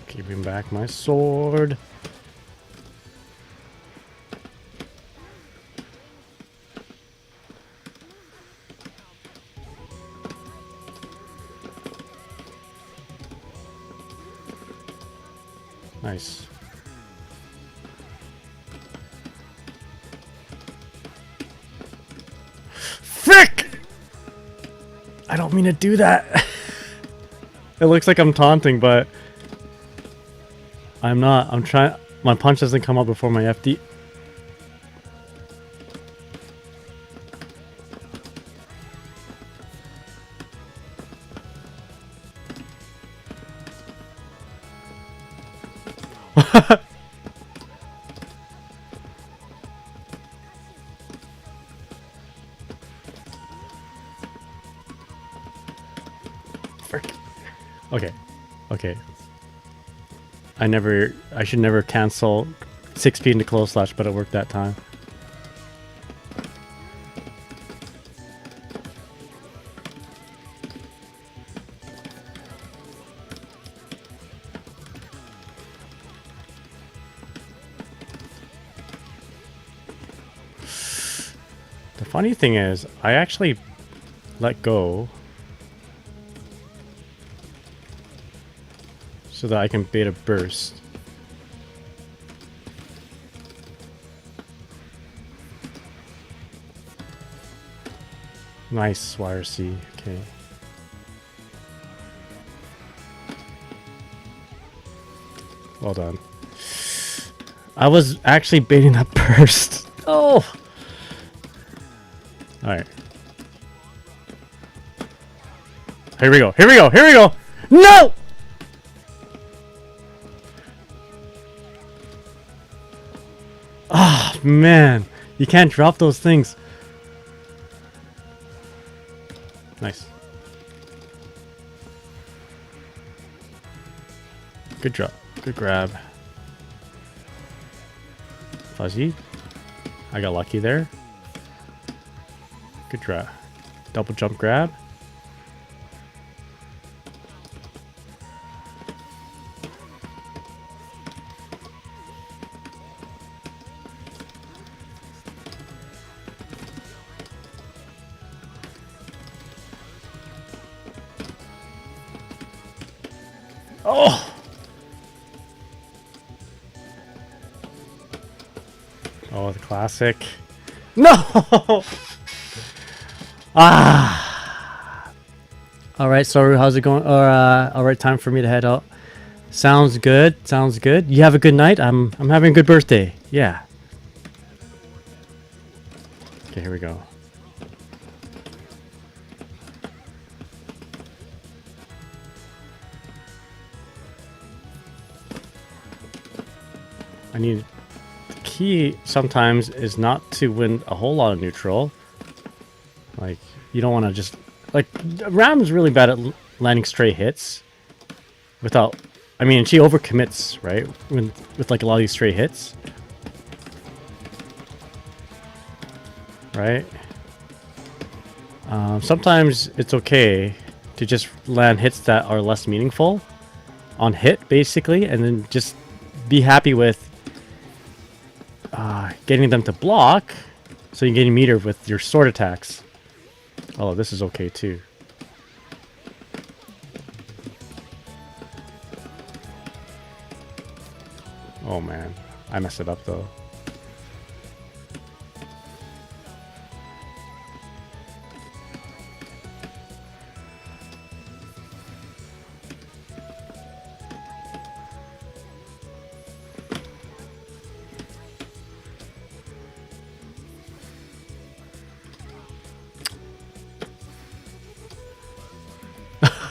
Speaker 1: Keeping back my sword. Nice. Frick! I don't mean to do that. It looks like I'm taunting, but I'm not. I'm trying. My punch doesn't come up before my FD. Frick. Okay. Okay. I should never cancel 6P into close slash, but it worked that time. The funny thing is, I actually let go so that I can bait a burst. Nice, YRC. Okay. Well done. I was actually baiting that burst. Oh! Alright. Here we go. Here we go. Here we go. No! Ah, oh, man. You can't drop those things. Nice. Good drop. Good grab. Fuzzy. I got lucky there. Good drop. Double jump grab. Oh! Oh, the classic. No! Ah! Alright, Soru, how's it going? Alright, time for me to head out. Sounds good, sounds good. You have a good night? I'm having a good birthday. Yeah. Okay, here we go. I need... The key sometimes is not to win a whole lot of neutral. Like, you don't want to just... Like, Ram's really bad at landing straight hits. Without... I mean, she overcommits, right? With like a lot of these straight hits. Right? Sometimes it's okay to just land hits that are less meaningful. On hit, basically. And then just be happy with getting them to block, so you can get meter with your sword attacks. Oh, this is okay too. Oh man, I messed it up though.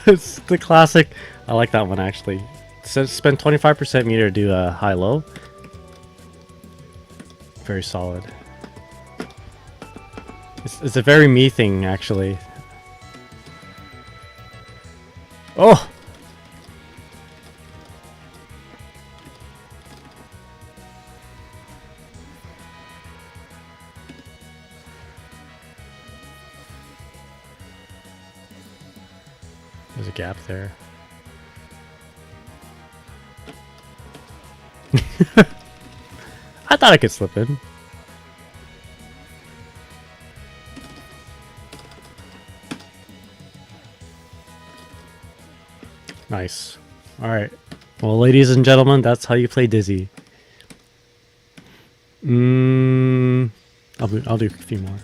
Speaker 1: It's the classic. I like that one actually. So spend 25% meter to do a high-low. Very solid. It's a very me thing actually. Oh! There's a gap there. I thought I could slip in. Nice. Alright. Well, ladies and gentlemen, that's how you play Dizzy. I'll do a few more.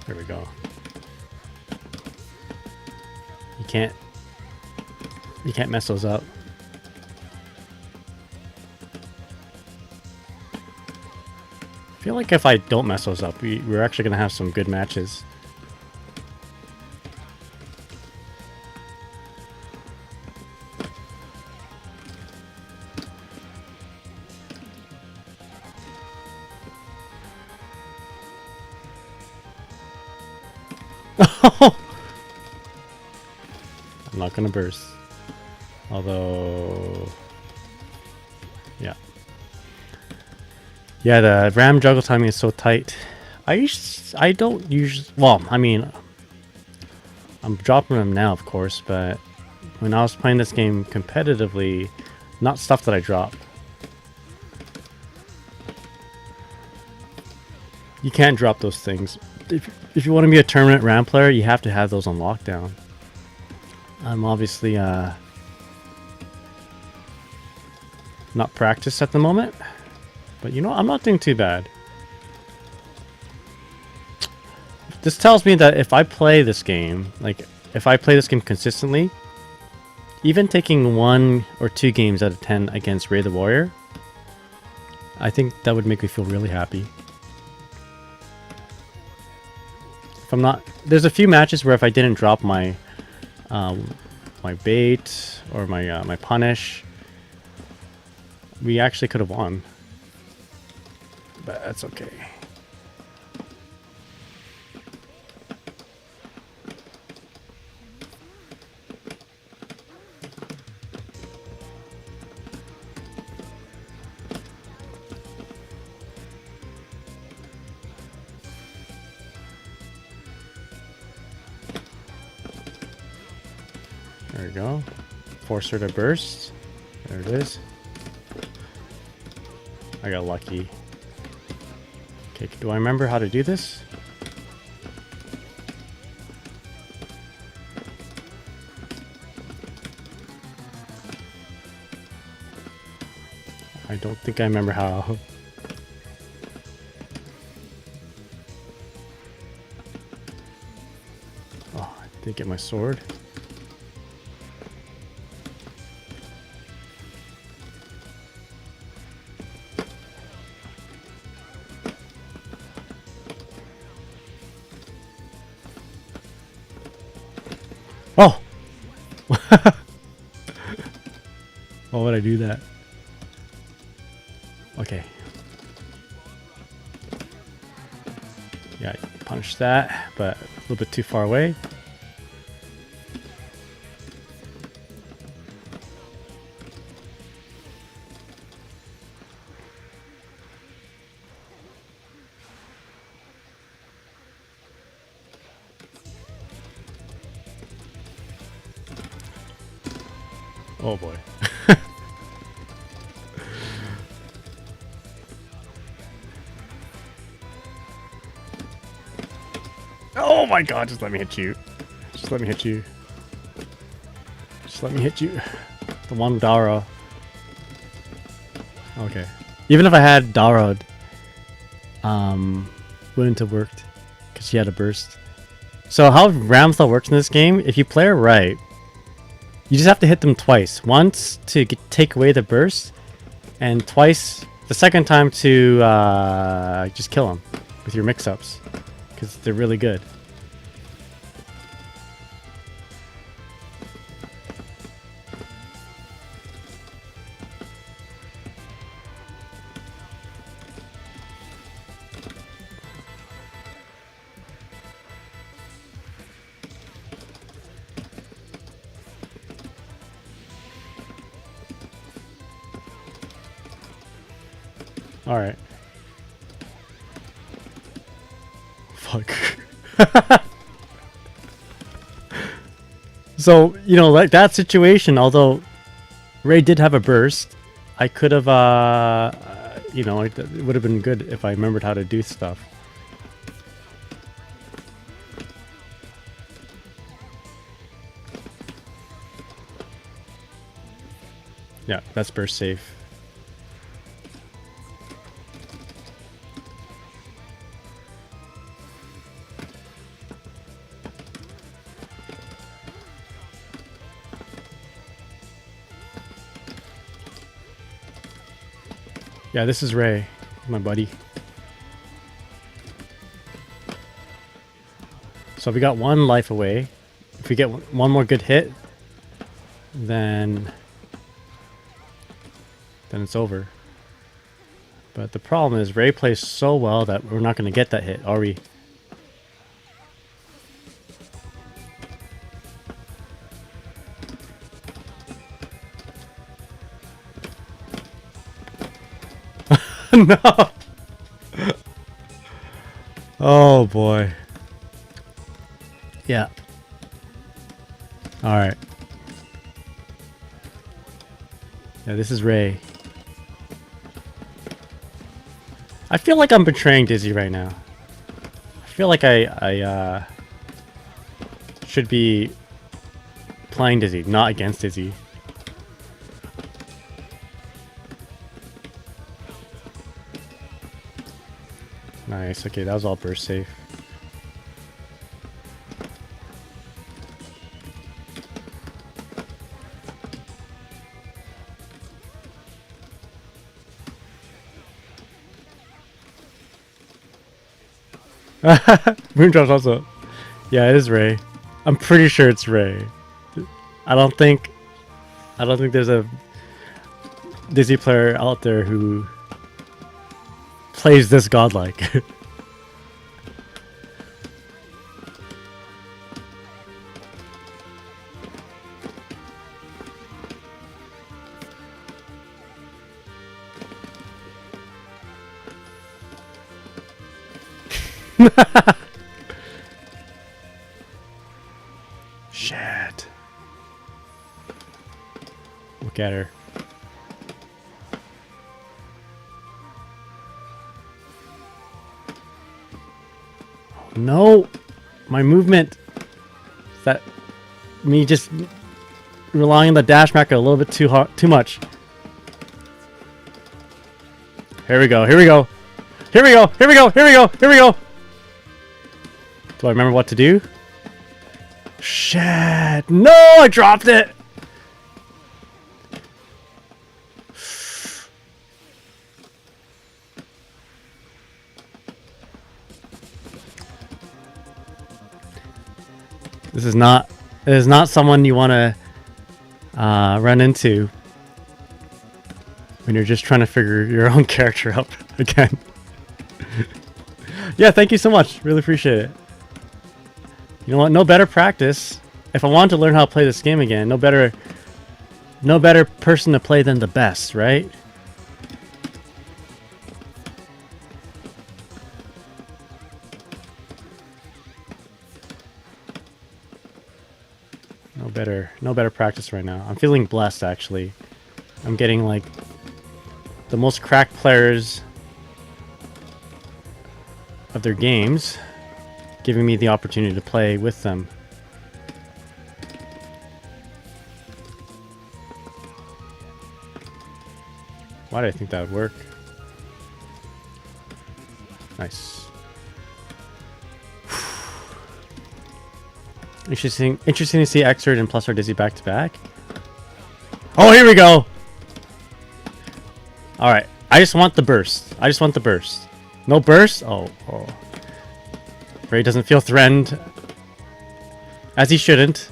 Speaker 1: There we go. You can't mess those up. I feel like if I don't mess those up, we're actually gonna have some good matches. I'm not gonna burst. Although... Yeah. Yeah, the Ram juggle timing is so tight. I don't usually... Well, I mean... I'm dropping them now, of course, but... When I was playing this game competitively, not stuff that I drop. You can't drop those things. If you want to be a tournament Ram player, you have to have those on lockdown. I'm obviously not practiced at the moment, but you know, I'm not doing too bad. This tells me that if I play this game, like if I play this game consistently, even taking 1 or 2 games out of 10 against Ray the Warrior, I think that would make me feel really happy. If I'm not, there's a few matches where if I didn't drop my my bait or my my punish, we actually could have won. But that's okay. There we go. Force her to burst. There it is. I got lucky. Okay, do I remember how to do this? I don't think I remember how. Oh, I did get my sword. Oh! Why would I do that? Okay. Yeah, punch that, but a little bit too far away. Oh boy. Oh my god, just let me hit you. Just let me hit you. Just let me hit you. The one Dara. Okay. Even if I had Dara, wouldn't have worked. Because she had a burst. So how Ramthal works in this game, if you play her right, you just have to hit them twice. Once to take away the burst, and twice, the second time to just kill them with your mix-ups. Because they're really good. Alright. Fuck. So, you know, like that situation, although Ray did have a burst, I could have, you know, it would have been good if I remembered how to do stuff. Yeah, that's burst safe. Yeah, this is Ray, my buddy. So we got one life away. If we get one more good hit, then it's over. But the problem is Ray plays so well that we're not going to get that hit, are we? No. Oh boy. Yeah. All right. Yeah, this is Ray. I feel like I'm betraying Dizzy right now. I feel like I should be playing Dizzy, not against Dizzy. Nice. Okay, that was all burst safe. Moondrop's also. Yeah, it is Ray. I'm pretty sure it's Ray. I don't think there's a Dizzy player out there who plays this godlike. Shit. Look at her. No, my movement. Is that me just relying on the dash macro a little bit too much? Here we go. Here we go. Here we go. Here we go. Here we go. Here we go. Do I remember what to do? Shit. No, I dropped it. This is not someone you want to run into when you're just trying to figure your own character out again. Yeah, thank you so much. Really appreciate it. You know what? No better practice. If I want to learn how to play this game again, no better person to play than the best, right? No better practice right now. I'm feeling blessed, actually. I'm getting like the most cracked players of their games, giving me the opportunity to play with them. Why did I think that would work? Nice. Interesting to see Xrd and Plus or Dizzy back to back. Oh, here we go. All right, I just want the burst. I just want the burst. No burst? Oh. Ray doesn't feel threatened, as he shouldn't.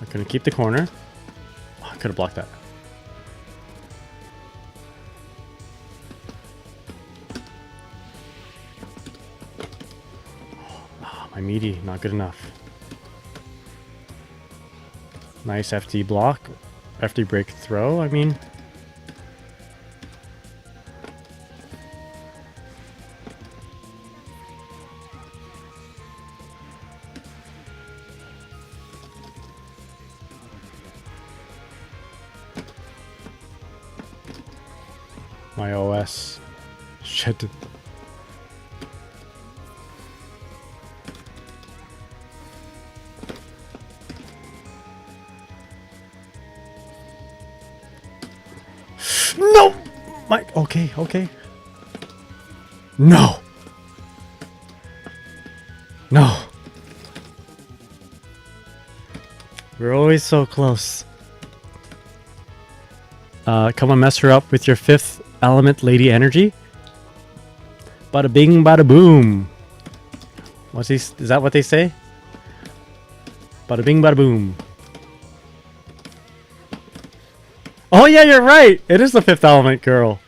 Speaker 1: I'm gonna keep the corner. Oh, I could have blocked that. Oh, my meaty, not good enough. Nice FD block. FD break throw, I mean. My OS. Shit. No! Okay. No! No! We're always so close. Come on, mess her up with your fifth element, Lady Energy. Bada bing, bada boom. Is that what they say? Bada bing, bada boom. Oh yeah, you're right. It is the fifth element girl.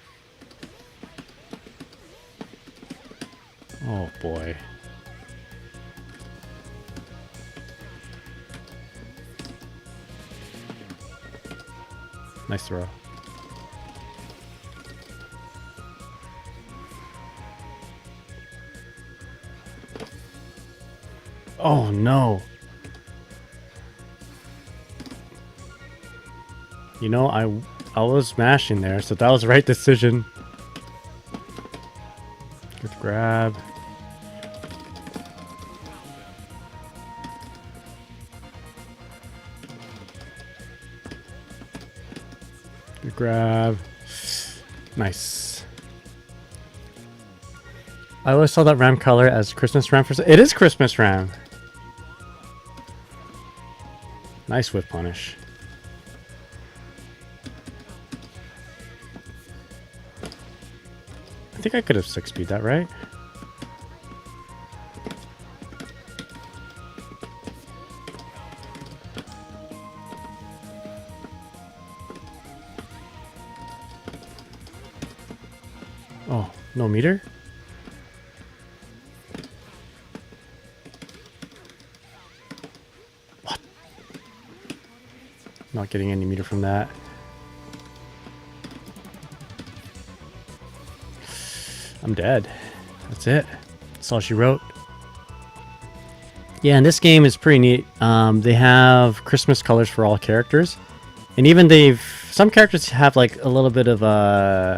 Speaker 1: Oh boy. Nice throw. Oh no. You know, I was mashing there, so that was the right decision. Good grab. Good grab. Nice. I always saw that Ram color as Christmas Ram for... It is Christmas Ram! Nice whip punish. I think I could have 6-speed that, right? Oh, no meter? What? Not getting any meter from that. I'm dead. That's it. That's all she wrote. Yeah, and this game is pretty neat. They have Christmas colors for all characters. And even some characters have like a little bit of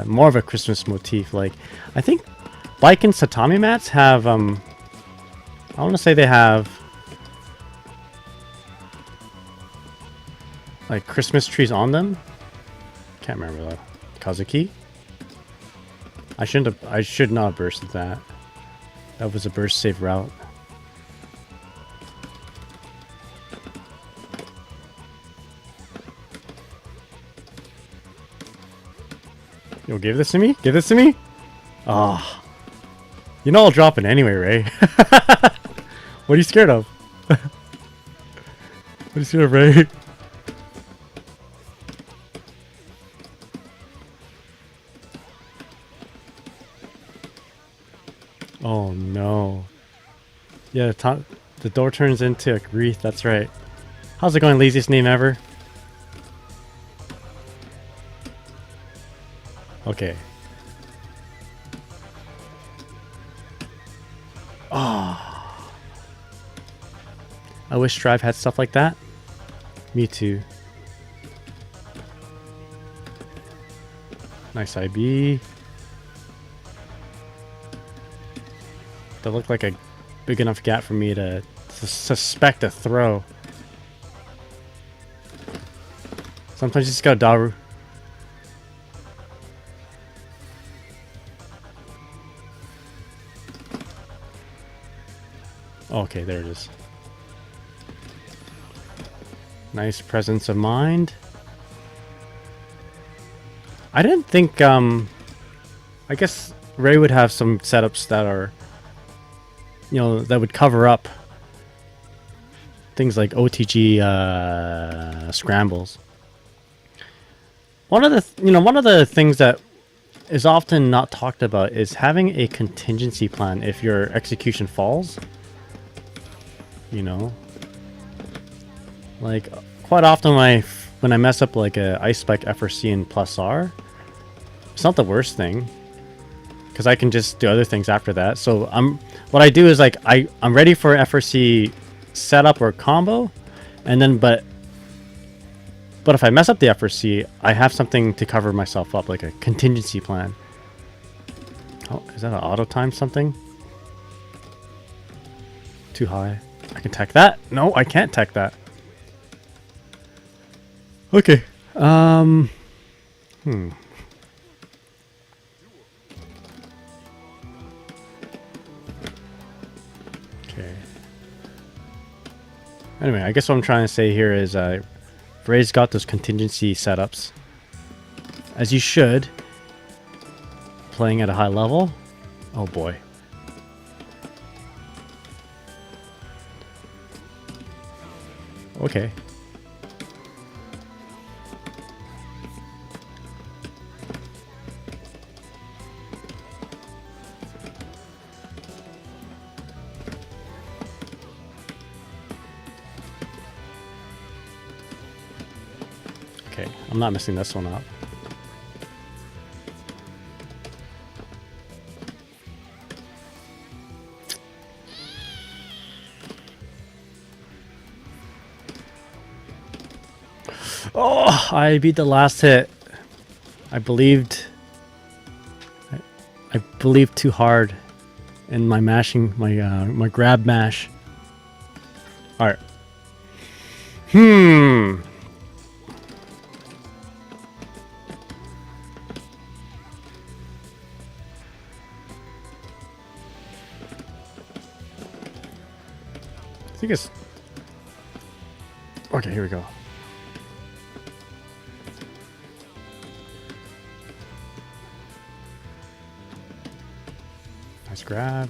Speaker 1: more of a Christmas motif. Like, I think bike and tatami mats have I want to say they have like Christmas trees on them. Can't remember though. Kazuki. I should not have bursted that. That was a burst safe route. Yo, give this to me? Give this to me? Ah. You know I'll drop it anyway, Ray. What are you scared of? What are you scared of, Ray? Oh no. Yeah, the door turns into a wreath, that's right. How's it going, laziest name ever? Okay. Oh. I wish Strive had stuff like that. Me too. Nice IB. That looked like a big enough gap for me to suspect a throw. Sometimes you just gotta Daru. Okay, there it is. Nice presence of mind. I didn't think, I guess Ray would have some setups that are, you know, that would cover up things like OTG scrambles. One of the things that is often not talked about is having a contingency plan if your execution falls. You know, like quite often when I mess up like a ice spike FRC in plus R, it's not the worst thing because I can just do other things after that. So what I do is like I'm ready for FRC setup or combo, and then but if I mess up the FRC, I have something to cover myself up, like a contingency plan. Oh, is that an auto time something? Too high. I can tech that? No, I can't tech that. Okay. Okay. Anyway, I guess what I'm trying to say here is Ray's got those contingency setups. As you should. Playing at a high level. Oh boy. Okay. Okay, I'm not messing this one up. Oh, I beat the last hit. I believed too hard in my mashing, my grab mash. All right. I think it's okay. Here we go. Nice grab.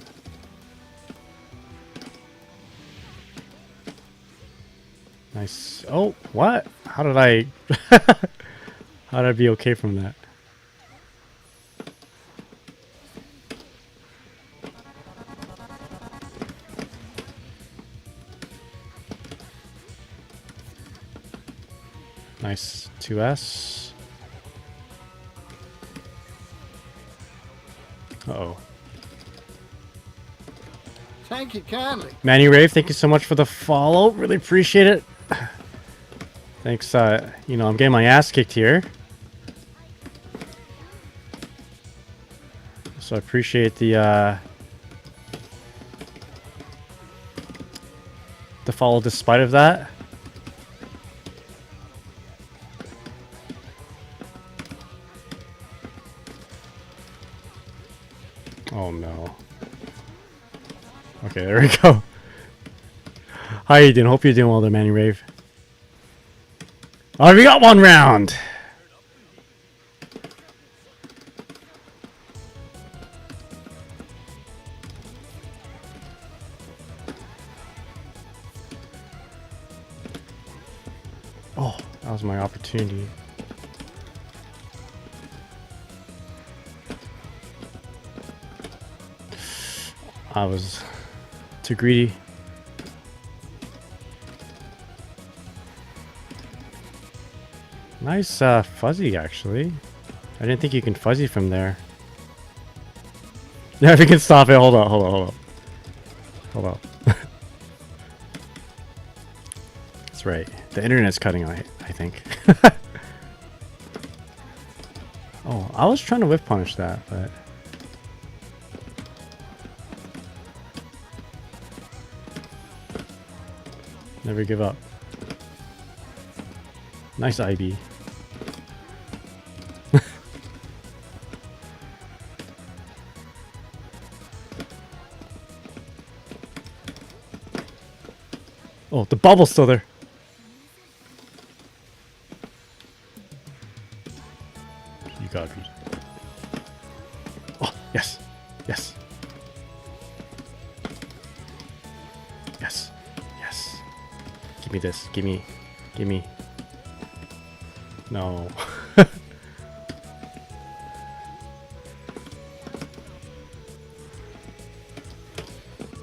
Speaker 1: Nice. Oh, what? How did I... How did I be okay from that? Nice 2S. Uh-oh.
Speaker 4: Thank you kindly.
Speaker 1: Manny Rave, thank you so much for the follow. Really appreciate it. Thanks, you know, I'm getting my ass kicked here. So I appreciate the follow despite of that. Oh no. Okay, there we go. How you doing? Hope you're doing well there, Manny Rave. Oh, we got one round. Oh, that was my opportunity. I was too greedy. Nice fuzzy, actually. I didn't think you can fuzzy from there. Yeah, if you can stop it. Hold on, hold on, hold on. Hold on. That's right. The internet's cutting, I think. Oh, I was trying to whip punish that, but... Never give up. Nice IB. Oh, the bubble's still there. You gotta be. Oh, yes. Yes. Yes. Yes. Give me this. Give me. Give me. No.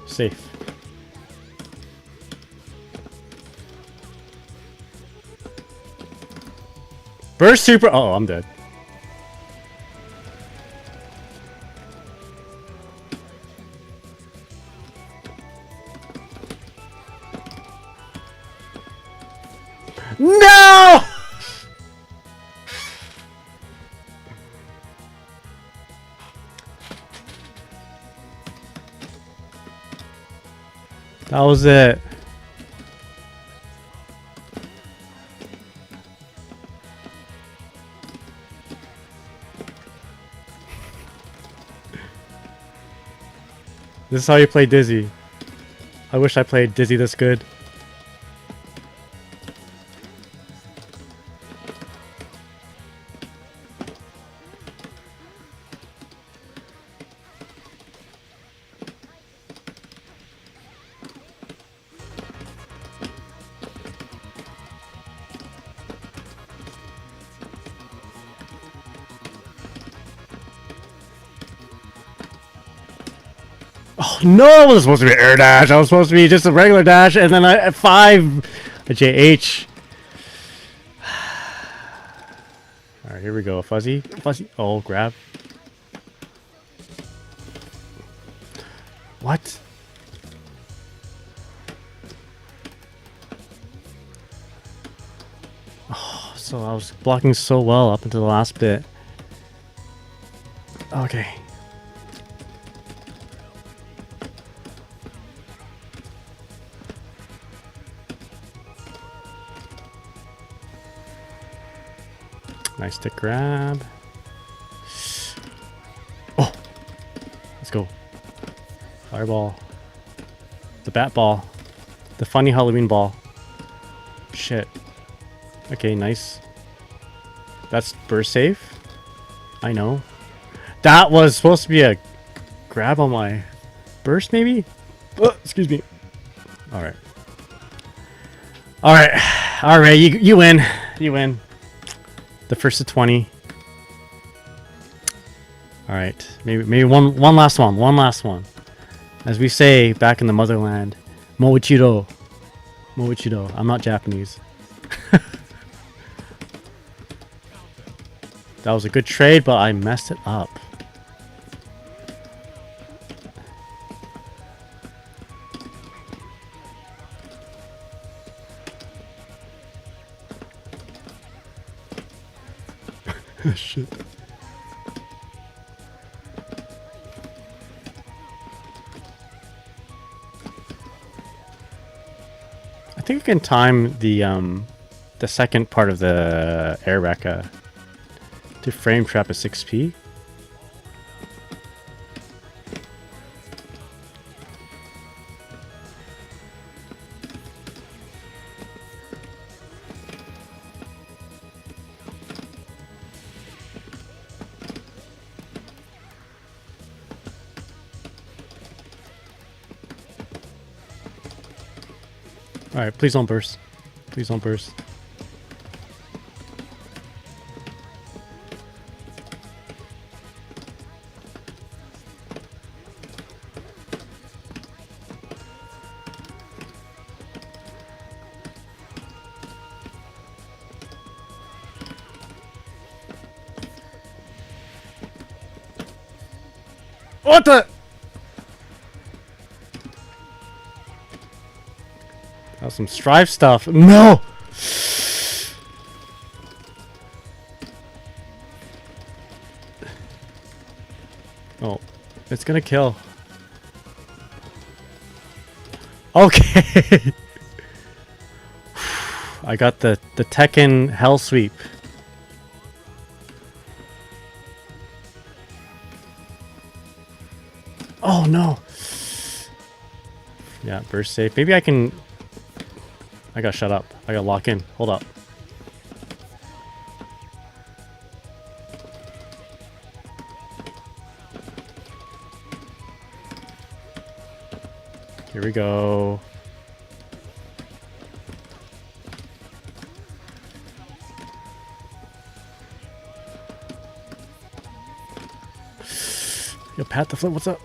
Speaker 1: Safe. Burst super. Oh, I'm dead. No! That was it. This is how you play Dizzy. I wish I played Dizzy this good. Oh no, it wasn't supposed to be air dash. I was supposed to be just a regular dash, and then at 5, a JH. Alright, here we go. Fuzzy. Fuzzy. Oh, grab. What? Oh, so I was blocking so well up until the last bit. Okay. Nice to grab. Oh! Let's go. Fireball. The bat ball. The funny Halloween ball. Shit. Okay, nice. That's burst safe. I know. That was supposed to be a grab on my burst, maybe? Oh, excuse me. Alright. Alright. Alright, you win. You win. The first of 20. Alright. Maybe one last one. One last one. As we say back in the motherland. Moichiro. Moichiro. I'm not Japanese. That was a good trade, but I messed it up. Shit. think I can time the second part of the air Rekka to frame trap at 6p. Alright, please don't burst. Please don't burst. What the? That was some Strive stuff. No! Oh, it's gonna kill. Okay. I got the Tekken Hell Sweep. Oh no. Yeah, burst safe. Maybe I can... I gotta shut up. I gotta lock in. Hold up. Here we go. Yo, Pat the Flip, what's up?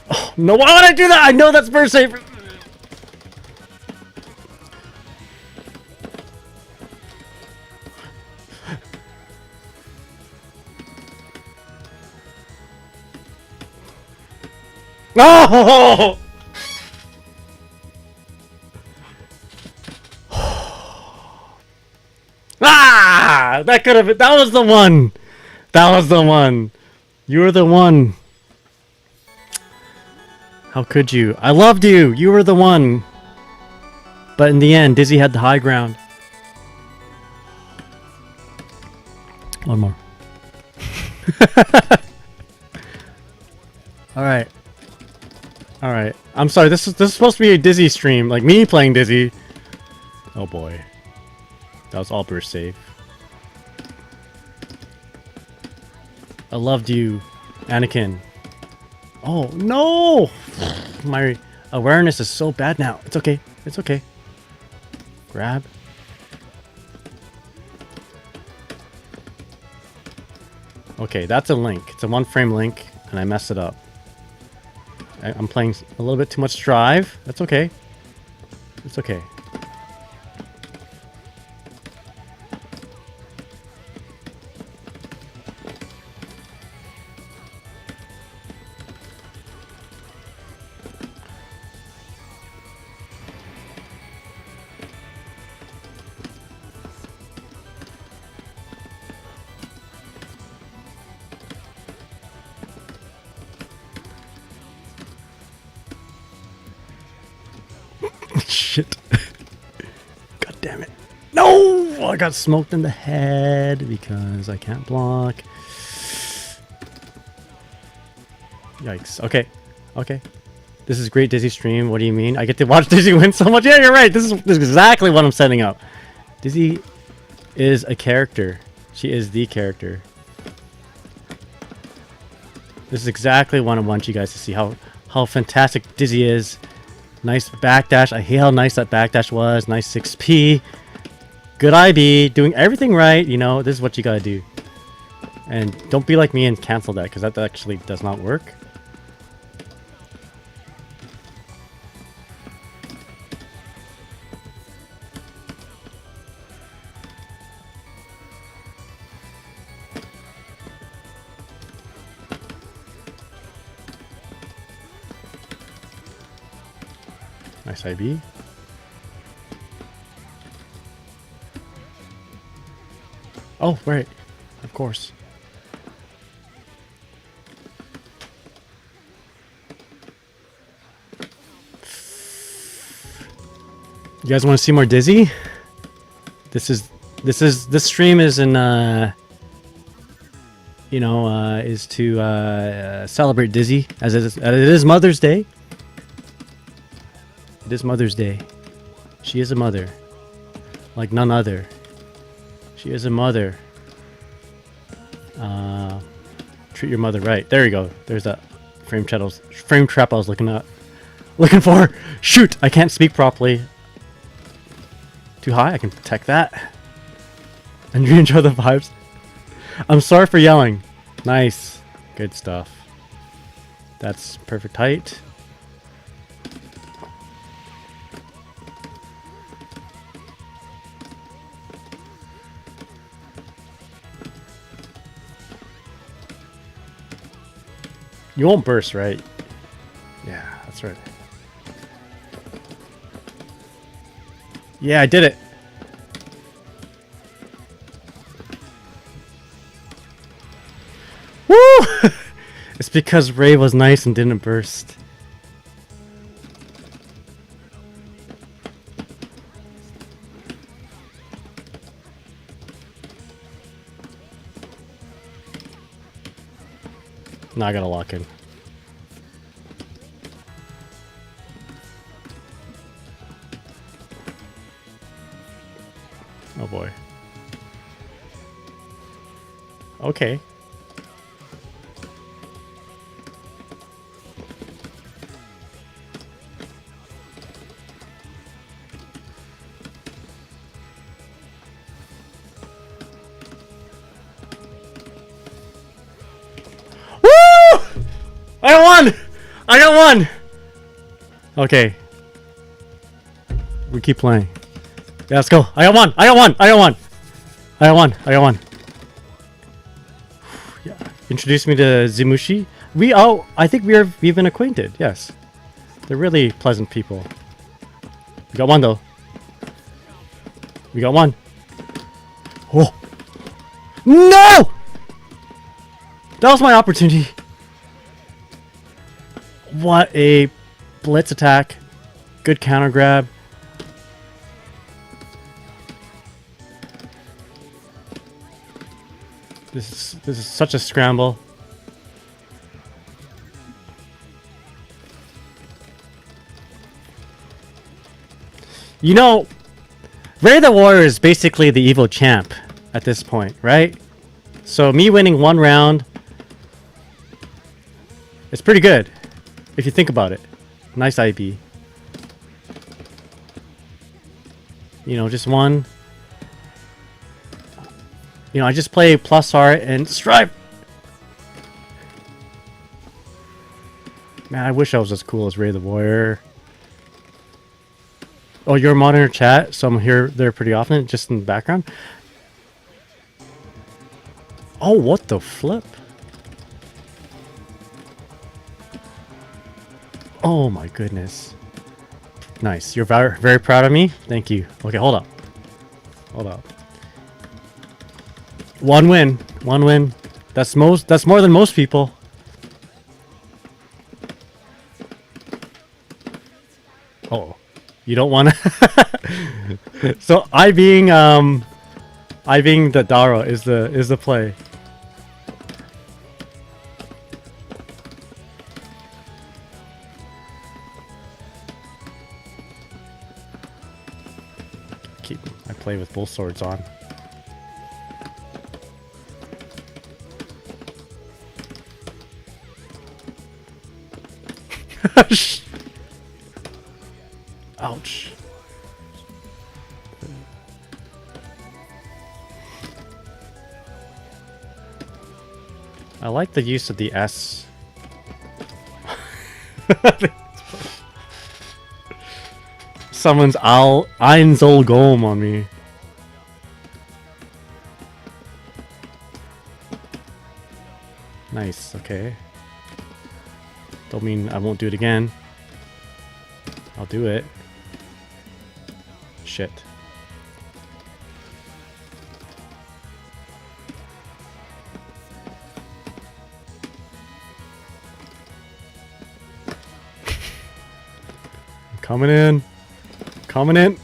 Speaker 1: Oh, no, why would I do that? I know that's burst safe. No! Ah! That could have been. That was the one. That was the one. You were the one. How could you? I loved you. You were the one. But in the end, Dizzy had the high ground. One more. All right. All right. I'm sorry. This is supposed to be a Dizzy stream, like me playing Dizzy. Oh boy. That was all burst save. I loved you, Anakin. Oh no! My awareness is so bad now. It's okay. It's okay. Grab. Okay, that's a link. It's a one frame link, and I messed it up. I'm playing a little bit too much Strive. That's okay. It's okay. Shit. God damn it. No! I got smoked in the head because I can't block. Yikes. Okay. Okay. This is great Dizzy stream. What do you mean? I get to watch Dizzy win so much? Yeah, you're right. This is exactly what I'm setting up. Dizzy is a character. She is the character. This is exactly what I want you guys to see. How fantastic Dizzy is. Nice backdash. I hate how nice that backdash was. Nice 6p. Good IB. Doing everything right. You know, this is what you gotta do. And don't be like me and cancel that, because that actually does not work. Nice IB. Oh, right. Of course. You guys want to see more Dizzy? This stream is in is to celebrate Dizzy as it is Mother's Day. It is Mother's Day. She is a mother, like none other. She is a mother. Treat your mother right. There you go. There's that frame trap I was looking for. Shoot! I can't speak properly. Too high? I can protect that. And you enjoy the vibes. I'm sorry for yelling. Nice. Good stuff. That's perfect height. You won't burst, right? Yeah, that's right. Yeah, I did it. Woo! It's because Ray was nice and didn't burst. Now I gotta lock in. Oh boy. Okay. I got one! Okay. We keep playing. Yeah, let's go. I got one! Yeah. Introduce me to Zimushi. I think we've been acquainted, yes. They're really pleasant people. We got one though. We got one. Oh. No! That was my opportunity. What a blitz attack. Good counter grab. This is such a scramble. You know, Ray the Warrior is basically the evil champ at this point, right? So me winning one round, it's pretty good. If you think about it. Nice IB. You know, just one. You know, I just play plus R and Strive. Man, I wish I was as cool as Ray the Warrior. Oh, you're a monitor chat, so I'm here there pretty often, just in the background. Oh, what the flip? Oh my goodness. Nice. You're very, very proud of me? Thank you. Okay, hold up. Hold up. One win. One win. That's more than most people. Oh. You don't want to So I being the Dara is the play. I play with both swords on. Ouch. I like the use of the S. Someone's Einzel Golem on me. Nice, okay. Don't mean I won't do it again. I'll do it. Shit. Coming in. Coming in.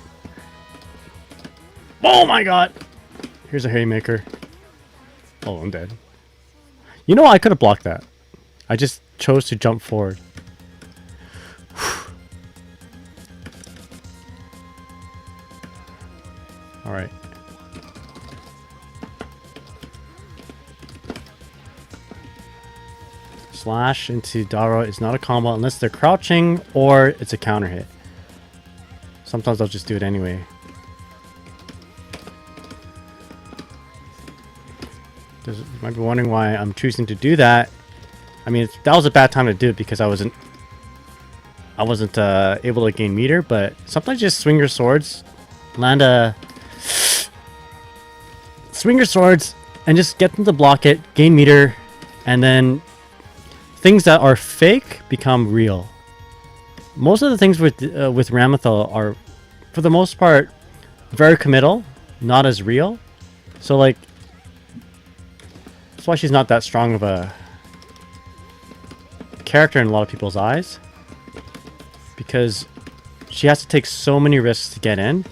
Speaker 1: my god! Here's a haymaker. Oh, I'm dead. You know, I could have blocked that. I just chose to jump forward. Alright. Slash into Daro is not a combo unless they're crouching or it's a counter hit. Sometimes I'll just do it anyway. You might be wondering why I'm choosing to do that. I mean, that was a bad time to do it because I wasn't able to gain meter, but sometimes just swing your swords, swing your swords, and just get them to block it, gain meter, and then things that are fake become real. Most of the things with Ramithal are, for the most part, very committal, not as real. So like, that's why she's not that strong of a character in a lot of people's eyes, because she has to take so many risks to get in.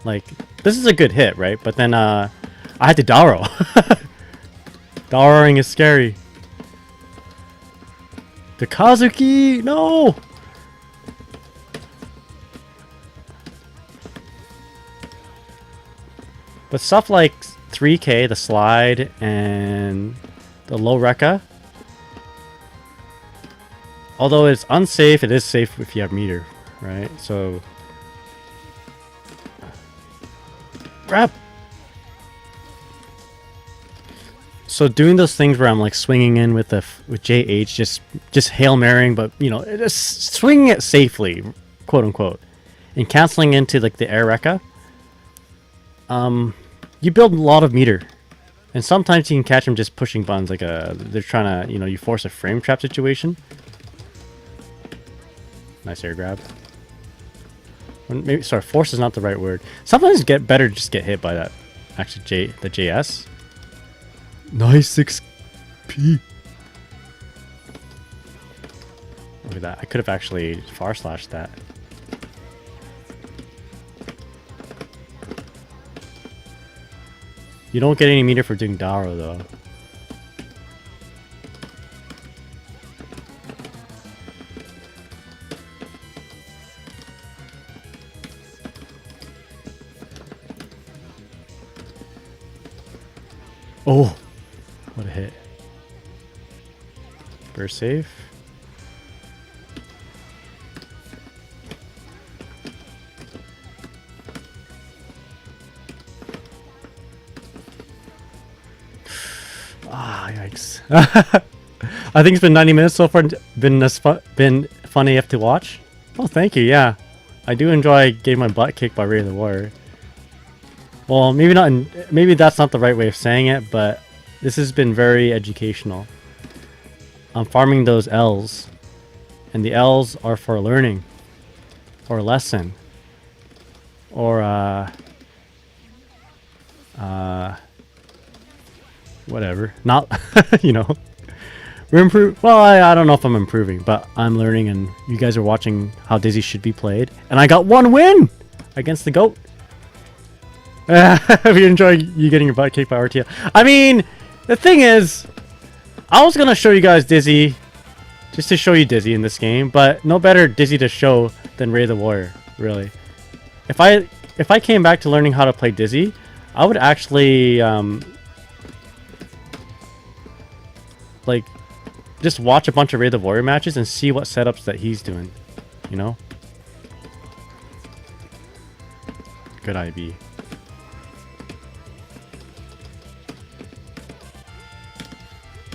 Speaker 1: Like, this is a good hit, right? But then I had to Daro. Daroing is scary. The Kazuki, no. But stuff like 3K, the slide, and the low Rekka, although it's unsafe, it is safe if you have meter, right? So grab. So doing those things where I'm like swinging in with JH, just Hail Marrying, but you know, just swinging it safely, quote unquote, and canceling into like the air Rekka. You build a lot of meter, and sometimes you can catch them just pushing buttons like they're trying to, you know, you force a frame trap situation. Nice air grab. Maybe, sorry, force is not the right word. Sometimes get better just get hit by that. Actually, the JS. Nice XP. Look at that. I could have actually far slashed that. You don't get any meter for doing Daro though. Oh, what a hit. Burst save. Ah, yikes. I think it's been 90 minutes so far. Been fun AF to watch. Oh, thank you. Yeah, I do enjoy getting my butt kicked by Ray of the Warrior. Well, maybe not. Maybe that's not the right way of saying it, but this has been very educational. I'm farming those L's, and the L's are for learning, or lesson, or whatever. Not, you know, we're improving. Well, I don't know if I'm improving, but I'm learning, and you guys are watching how Dizzy should be played, and I got one win against the GOAT. If you enjoy you getting your butt kicked by RTL. I mean, the thing is, I was gonna show you guys Dizzy, just to show you Dizzy in this game, but no better Dizzy to show than Ray the Warrior, really. If I came back to learning how to play Dizzy, I would actually like just watch a bunch of Ray the Warrior matches and see what setups that he's doing, you know? Good IB.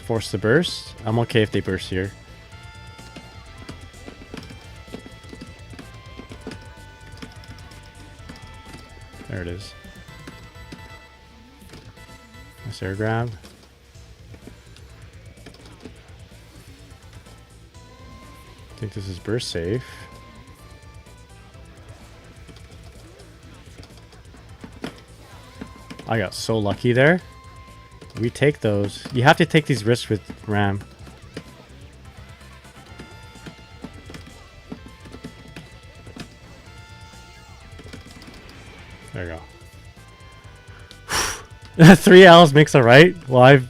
Speaker 1: Force the burst. I'm okay if they burst here. There it is. Nice air grab. I think this is burst safe. I got so lucky there. We take those. You have to take these risks with Ram. There you go. 3 L's makes a right? Well, I've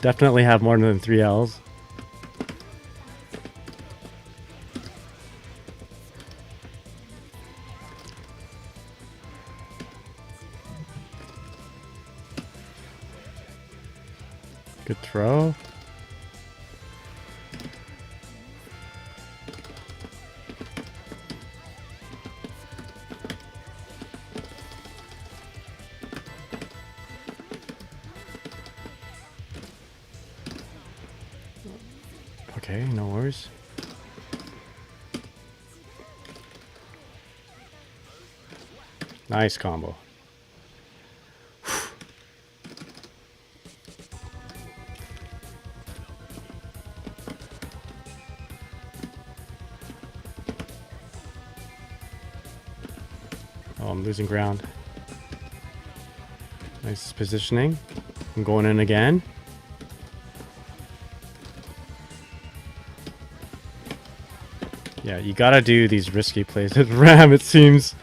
Speaker 1: definitely have more than 3 L's. Good throw. Okay, no worries. Nice combo. Oh, I'm losing ground. Nice positioning. I'm going in again. Yeah, you gotta do these risky plays with Ram, it seems.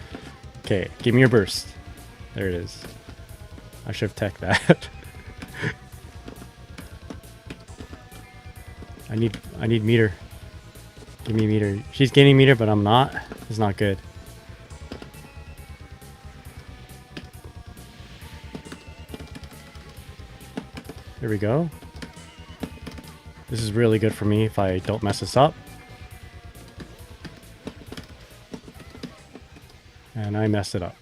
Speaker 1: Okay, give me your burst. There it is. I should have teched that. I need meter. Give me meter. She's gaining meter, but I'm not. It's not good. Here we go. This is really good for me if I don't mess this up. And I messed it up.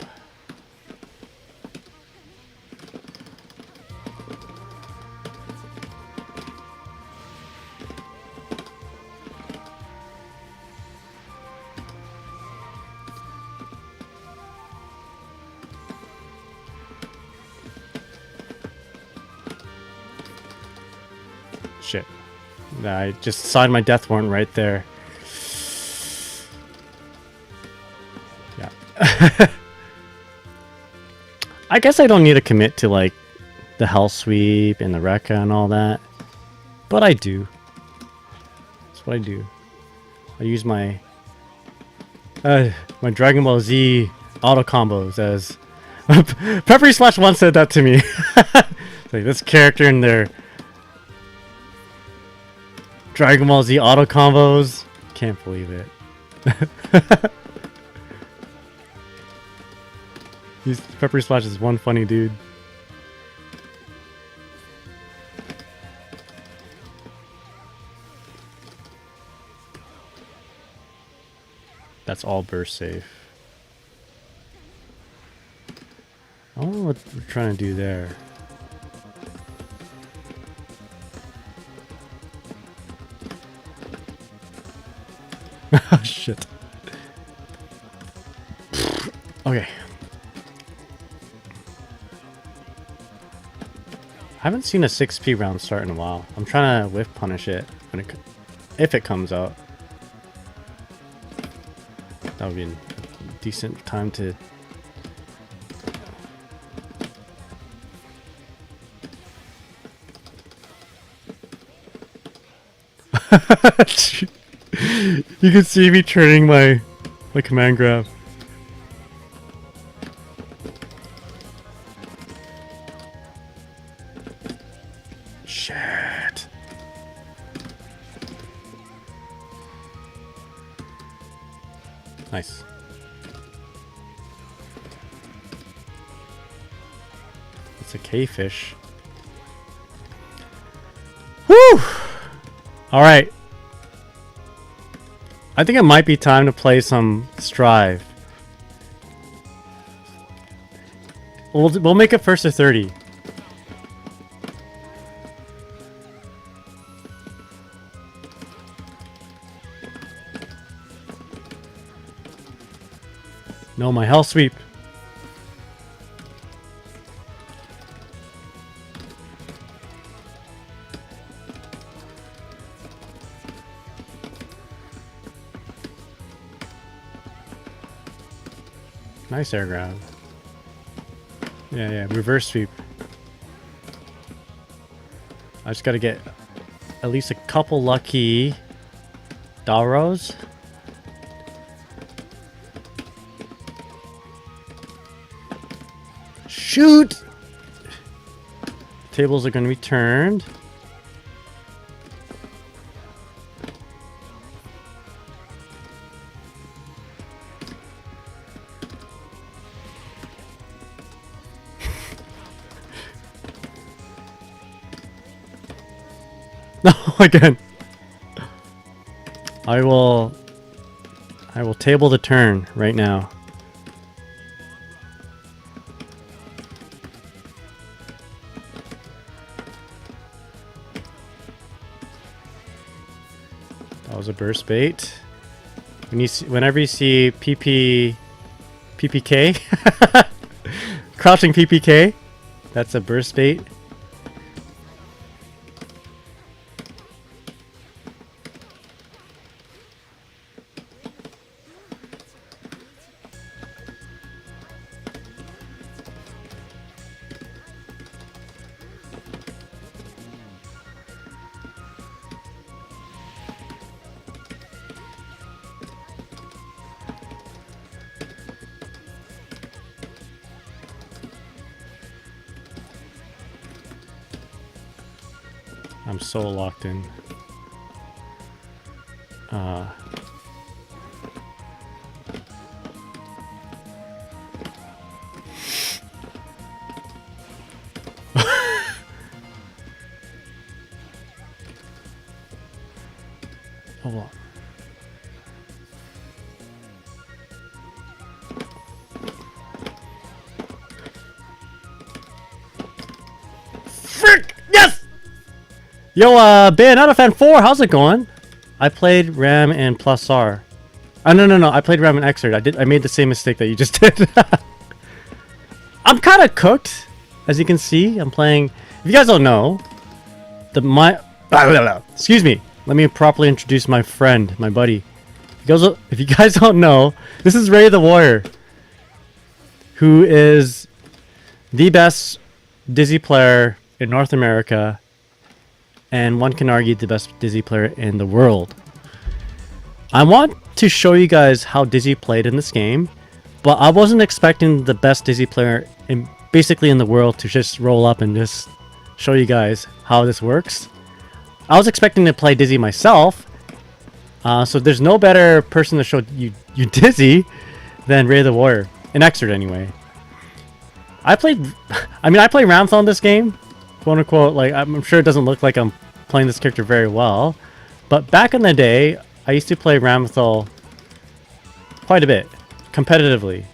Speaker 1: Shit. I just signed my death warrant right there. Yeah. I guess I don't need to commit to like the hell sweep and the Rekka and all that. But I do. That's what I do. I use my my Dragon Ball Z auto combos as Peppery Splash once said that to me. Like this character in their Dragon Ball Z auto combos. Can't believe it. Peppery Splash is one funny dude. That's all burst safe. I don't know what we're trying to do there. Oh shit. Okay. I haven't seen a 6P round start in a while. I'm trying to whiff punish it when if it comes out. That would be a decent time to. You can see me turning my command grab. Shit. Nice. It's a K-fish. Woo! Alright. I think it might be time to play some Strive. We'll make it first to 30. No, my hell sweep. Nice air grab. Yeah, reverse sweep. I just gotta get at least a couple lucky Dalros. Shoot! Tables are going to be turned. No, again. I will table the turn right now. That was a burst bait. Whenever you see PPK, crouching PPK, that's a burst bait. I'm so locked in. Hold on. Frick! Yes! Yo, Bayonetta Fan 4, how's it going? I played RAM and plus R. Oh, no. I played RAM and Xrd. I made the same mistake that you just did. I'm kind of cooked. As you can see, I'm playing... If you guys don't know, excuse me. Let me properly introduce my friend, my buddy. If you guys don't know, this is Ray the Warrior, who is the best Dizzy player in North America, and one can argue the best Dizzy player in the world. I want to show you guys how Dizzy played in this game, but I wasn't expecting the best Dizzy player basically in the world to just roll up and just show you guys how this works. I was expecting to play Dizzy myself, so there's no better person to show you Dizzy than Ray the Warrior, in Xrd anyway. I play Ramthal in this game, quote unquote. Like, I'm sure it doesn't look like I'm playing this character very well, but back in the day, I used to play Ramthal quite a bit, competitively.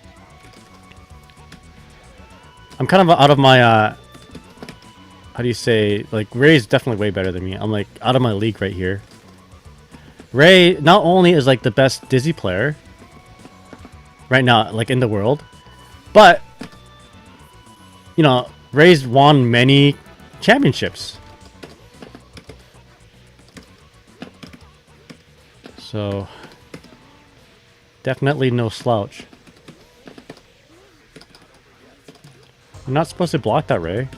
Speaker 1: I'm kind of out of my, how do you say, like, Ray's definitely way better than me. I'm like out of my league right here. Ray not only is like the best Dizzy player right now, like in the world, but you know, Ray's won many championships. So definitely no slouch. I'm not supposed to block that, Ray.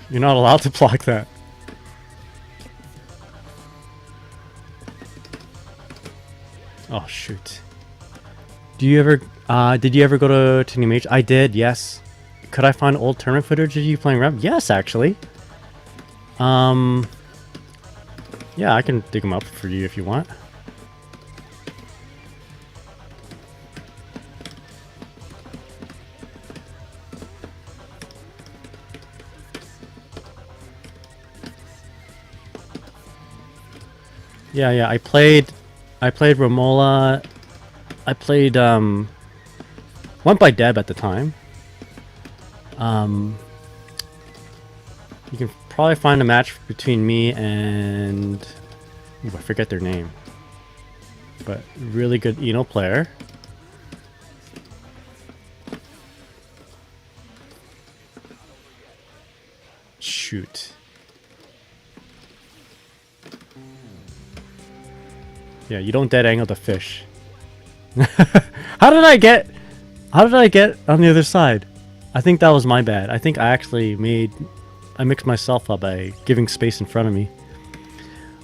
Speaker 1: You're not allowed to block that. Oh shoot. Did you ever go to New Mage? I did, yes. Could I find old tournament footage of you playing Rev? Yes, actually. Yeah, I can dig them up for you if you want. Yeah, I played Romola. I played went by Deb at the time. You can probably find a match between me and I forget their name, but really good Eno player. Shoot. Yeah, you don't dead angle the fish. How did I get on the other side? I think that was my bad. I think I actually mixed myself up by giving space in front of me.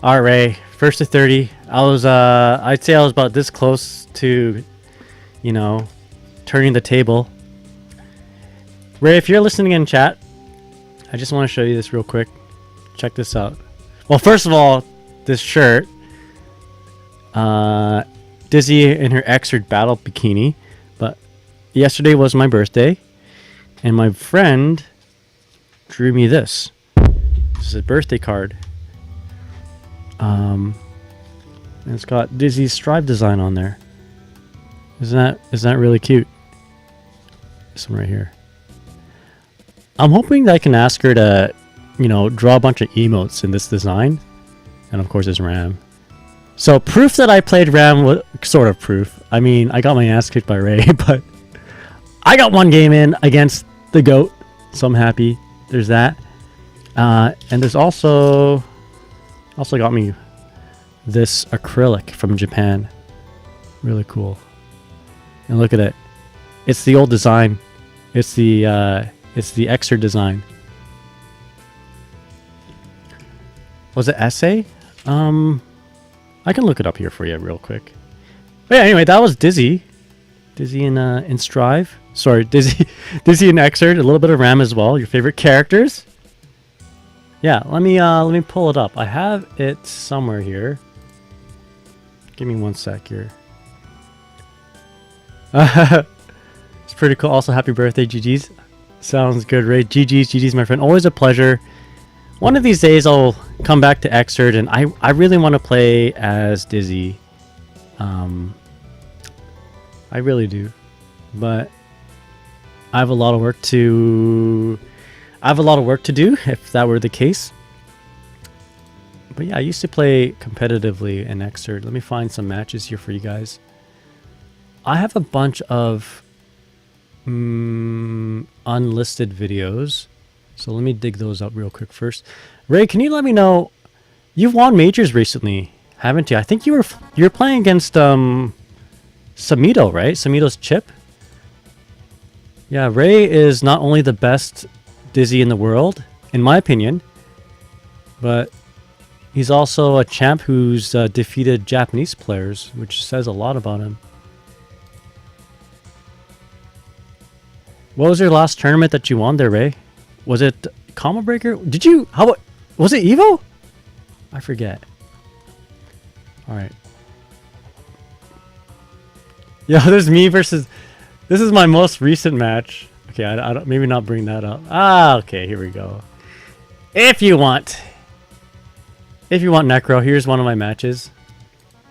Speaker 1: Alright, Ray, first to 30. I'd say I was about this close to, you know, turning the table Ray, if you're listening in chat, I just want to show you this real quick. Check this out. Well, first of all, this shirt. Dizzy in her Xrd battle bikini. But yesterday was my birthday, and my friend drew me this. This is a birthday card. And it's got Dizzy's Strive design on there. Isn't that really cute? This one right here. I'm hoping that I can ask her to, you know, draw a bunch of emotes in this design. And of course, there's RAM. So proof that I played RAM was sort of proof. I mean, I got my ass kicked by Ray, but I got one game in against the GOAT, so I'm happy. There's that. And there's also got me this acrylic from Japan. Really cool. And look at it. It's the old design. It's the Xrd design. Was it essay? I can look it up here for you real quick. But yeah, anyway, that was Dizzy. Dizzy in Strive. Sorry, Dizzy in Xrd. A little bit of RAM as well. Your favorite characters. Yeah, let me pull it up. I have it somewhere here. Give me one sec here. It's pretty cool. Also, happy birthday, GG's. Sounds good, Ray. GG's, my friend. Always a pleasure. One of these days, I'll come back to Xrd, and I really want to play as Dizzy. I really do, but I have a lot of work to. Do if that were the case. But yeah, I used to play competitively in Xrd. Let me find some matches here for you guys. I have a bunch of unlisted videos. So let me dig those up real quick first. Ray, can you let me know? You've won majors recently, haven't you? I think you're playing against Samito, right? Samito's Chip. Yeah, Ray is not only the best Dizzy in the world, in my opinion, but he's also a champ who's defeated Japanese players, which says a lot about him. What was your last tournament that you won there, Ray? Was it Combo Breaker? Did you? Was it Evo? I forget. All right. Yeah, there's me versus. This is my most recent match. Okay, I don't. Maybe not bring that up. Ah, okay. Here we go. If you want Necro, here's one of my matches.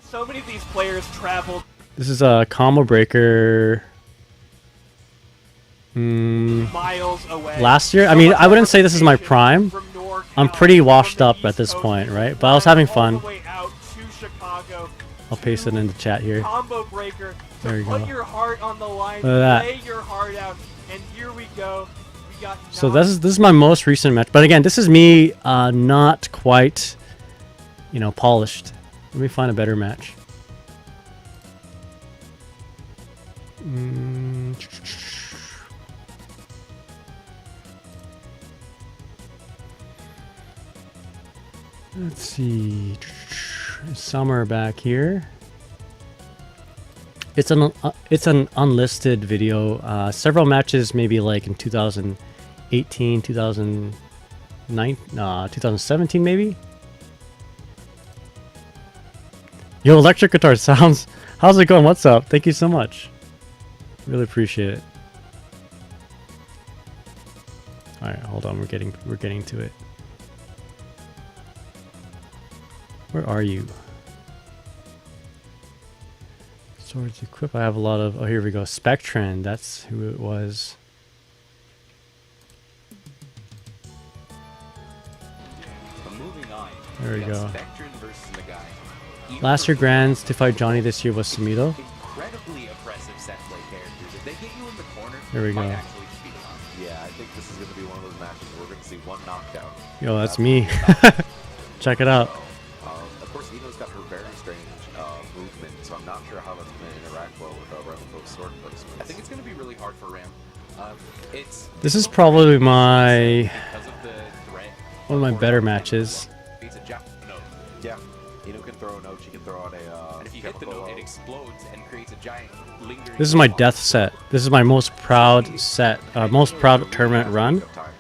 Speaker 5: So many of these players traveled.
Speaker 1: This is a Combo Breaker.
Speaker 5: Miles away.
Speaker 1: Last year? I mean, I wouldn't say this is my prime. I'm pretty washed up at this point, right? But I was having fun. I'll paste it in the chat here.
Speaker 5: Combo breaker.
Speaker 1: There you go.
Speaker 5: Put your heart on the line.
Speaker 1: Look at that.
Speaker 5: Lay your heart out. And here we go. We got
Speaker 1: so this is my most recent match. But again, this is me not quite, polished. Let me find a better match. Let's see. Summer back here. It's an unlisted video. Several matches, maybe like in 2018, 2009, 2017 maybe. Yo, electric guitar sounds. How's it going? What's up? Thank you so much. Really appreciate it. All right, hold on. We're getting to it. Where are you? Swords equip. I have a lot of. Oh, here we go. Spectrin. That's who it was. There we go. Last year Grands to fight Johnny this year was Samito. There we go.
Speaker 6: Yeah, I think this is going to be one of those matches where we're going to see one knockdown.
Speaker 1: Yo, that's me. Check it out.
Speaker 6: Of course, Ino's got her very strange movement, so I'm not sure how that's going to interact well with Rambo's sword placement. I think it's going to be really hard for Ram.
Speaker 1: This is probably one of my better matches.
Speaker 6: Yeah. Inu can throw a note, she can throw out a
Speaker 7: And if you hit the
Speaker 6: chemical
Speaker 7: note, it
Speaker 6: out.
Speaker 7: explodes and creates a giant lingering.
Speaker 1: This is my death set. This is my most proud set, most proud tournament run,
Speaker 6: Time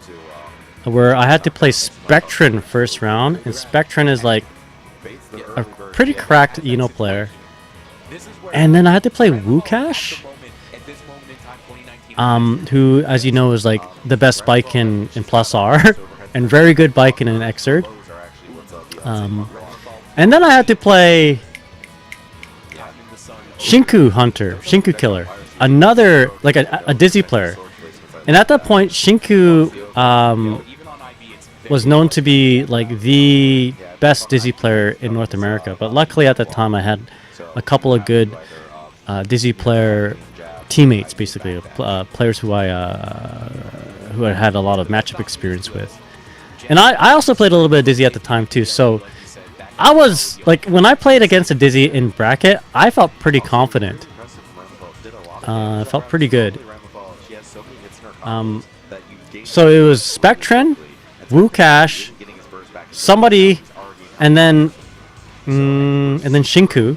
Speaker 6: to
Speaker 1: where I had to play Spectrin first round, and Spectrin is like
Speaker 6: bait the
Speaker 1: a
Speaker 6: early bird.
Speaker 1: pretty cracked Eno player.
Speaker 7: This is where
Speaker 1: And then I had to play Wukash,
Speaker 7: at this moment in time, 2019.
Speaker 1: who, as you know, is like the best bike in Plus R, and very good bike in an Xrd.
Speaker 6: Those are actually what's
Speaker 1: And then I had to play
Speaker 7: Yeah, I'm in the sun.
Speaker 1: Shinku Hunter, Shinku Killer, another like a Dizzy player. And at that point, Shinku
Speaker 7: Even on IB, it's very
Speaker 1: was known to be like the best Dizzy player in North America. But luckily at the time, I had a couple of good Dizzy player teammates, basically players who I had a lot of matchup experience with. And I also played a little bit of Dizzy at the time too. So I was like, when I played against a Dizzy in bracket, I felt pretty confident. Felt pretty good. So it was Spectrin, Wukash, somebody, and then Shinku,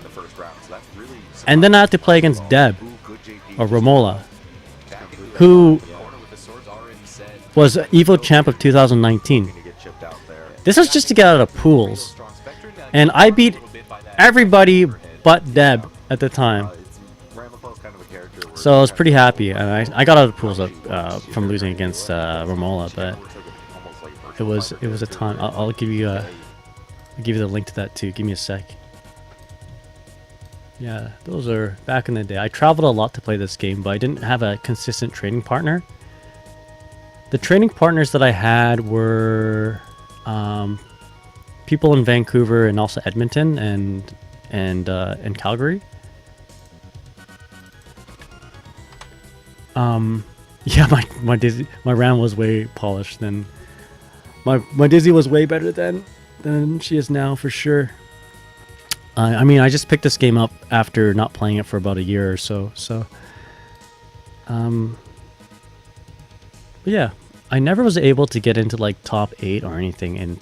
Speaker 1: and then I had to play against Deb or Romola, who was Evo champ of 2019. This was just to get out of pools, and I beat everybody but Deb at the time. So I was pretty happy, and I got out of the pools from losing against Romola, but it was a time. I'll give you the link to that too. Give me a sec. Yeah, those are back in the day. I traveled a lot to play this game, but I didn't have a consistent training partner. The training partners that I had were people in Vancouver and also Edmonton and Calgary. Yeah, my RAM was way polished then. My Dizzy was way better than she is now for sure. I mean, I just picked this game up after not playing it for about a year or so. But yeah, I never was able to get into like top 8 or anything in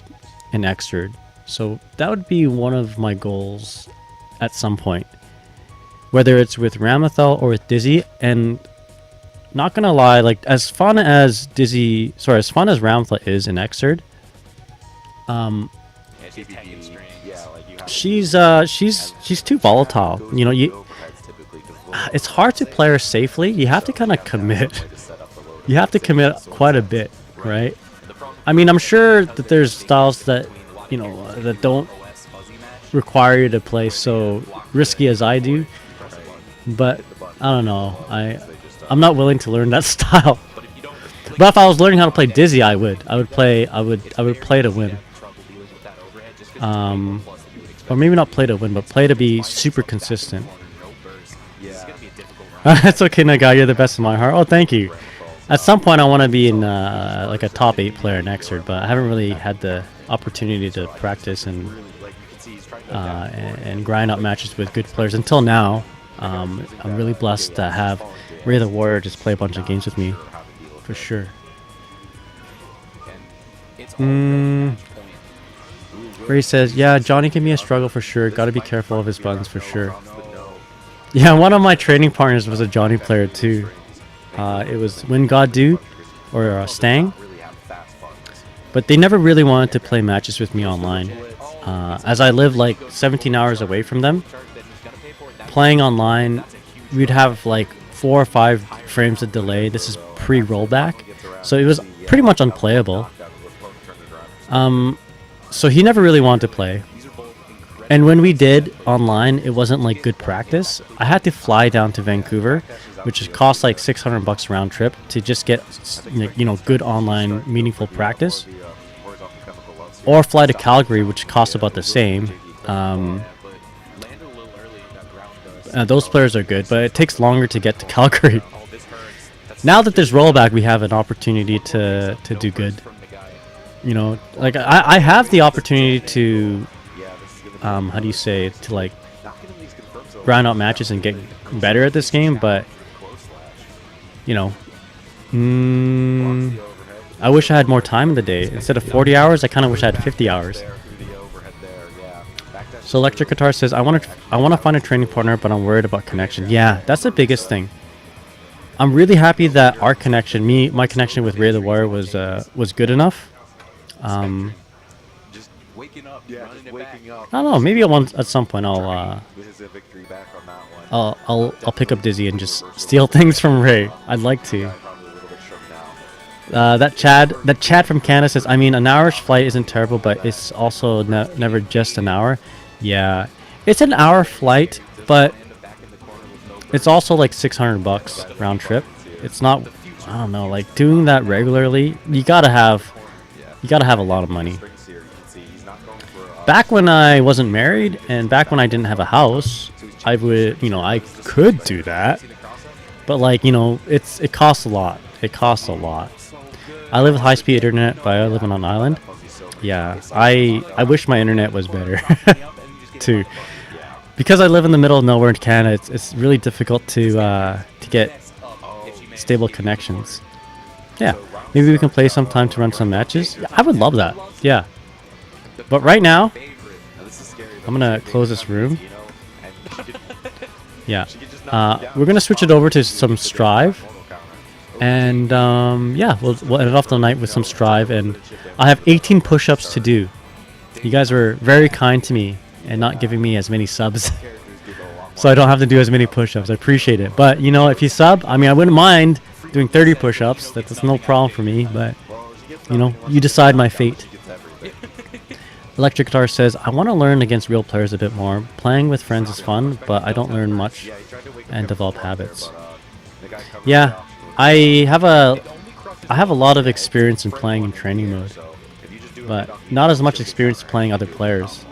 Speaker 1: Xrd. So that would be one of my goals at some point, whether it's with Ramathal or with Dizzy. And not gonna lie, like as fun as Ramathal is in Xrd, she's too volatile. You know, it's hard to play her safely. You have to kind of commit. You have to commit quite a bit, right? I mean, I'm sure that there's styles that, you know, that don't require you to play so risky as I do, but I don't know. I'm not willing to learn that style. But if I was learning how to play Dizzy, I would play to win. Or maybe not play to win, but play to be super consistent. It's okay, Nagai, you're the best in my heart. Oh, thank you. At some point, I want to be in like a top 8 player in Xrd, but I haven't really had the opportunity to practice and grind out matches with good players until now. I'm really blessed to have Ray the Warrior just play a bunch of games with me, for sure. Ray says, yeah, Johnny can be a struggle for sure. Got to be careful of his buttons for sure. Yeah, one of my training partners was a Johnny player too. It was Wind God Dude or Stang, but they never really wanted to play matches with me online. As I live like 17 hours away from them, playing online, we'd have like 4 or 5 frames of delay. This is pre-rollback, so it was pretty much unplayable. So he never really wanted to play. And when we did online, it wasn't like good practice. I had to fly down to Vancouver, which cost like $600 round trip to just get, you know, good online meaningful practice. Or fly to Calgary, which costs about the same. Those players are good, but it takes longer to get to Calgary. Now that there's rollback, we have an opportunity to do good. You know, like I have the opportunity to, how do you say, to like grind out matches and get better at this game, but you know, I wish I had more time in the day. Instead of 40 hours, I kind of wish I had 50 hours. So Electric Guitar says, I want to find a training partner, but I'm worried about connection. Yeah, that's the biggest thing. I'm really happy that our connection, my connection with Ray the Warrior was good enough.
Speaker 7: Just waking up,
Speaker 6: Yeah,
Speaker 7: running
Speaker 6: just
Speaker 7: it back.
Speaker 6: waking up.
Speaker 1: I don't know. Maybe at some point I'll
Speaker 6: This is a victory back on that one.
Speaker 1: I'll pick up Dizzy and just steal things from Ray. I'd like to.
Speaker 6: Probably a little bit shook now.
Speaker 1: That Chad from Canada says, I mean, an hour's flight isn't terrible, but it's also never just an hour. Yeah, it's an hour flight, but it's also like $600 round trip. It's not, I don't know, like doing that regularly. You gotta have a lot of money.
Speaker 6: Springs here, you can see he's not going for
Speaker 1: Back when I wasn't married and back when I didn't have a house, I would, I could do that. But like, it costs a lot. It costs a lot. I live with high-speed internet, but I live on an island. Yeah, I wish my internet was better too. Because I live in the middle of nowhere in Canada, it's really difficult to get stable connections. Yeah, maybe we can play sometime to run some matches. Yeah, I would love that. Yeah. But right now, I'm gonna close this room. Yeah. We're gonna switch it over to some Strive. And yeah, we'll end off the night with some Strive, and I have 18 push-ups to do. You guys were very kind to me and not giving me as many subs, so I don't have to do as many push-ups. I appreciate it. But if you sub, I mean, I wouldn't mind doing 30 push-ups. That's no problem for me. But you decide my fate. Electric Guitar says, I want to learn against real players a bit more. Playing with friends is fun, but I don't learn much and develop habits. Yeah. I have a lot of experience in playing in training mode, but not as much experience playing other players.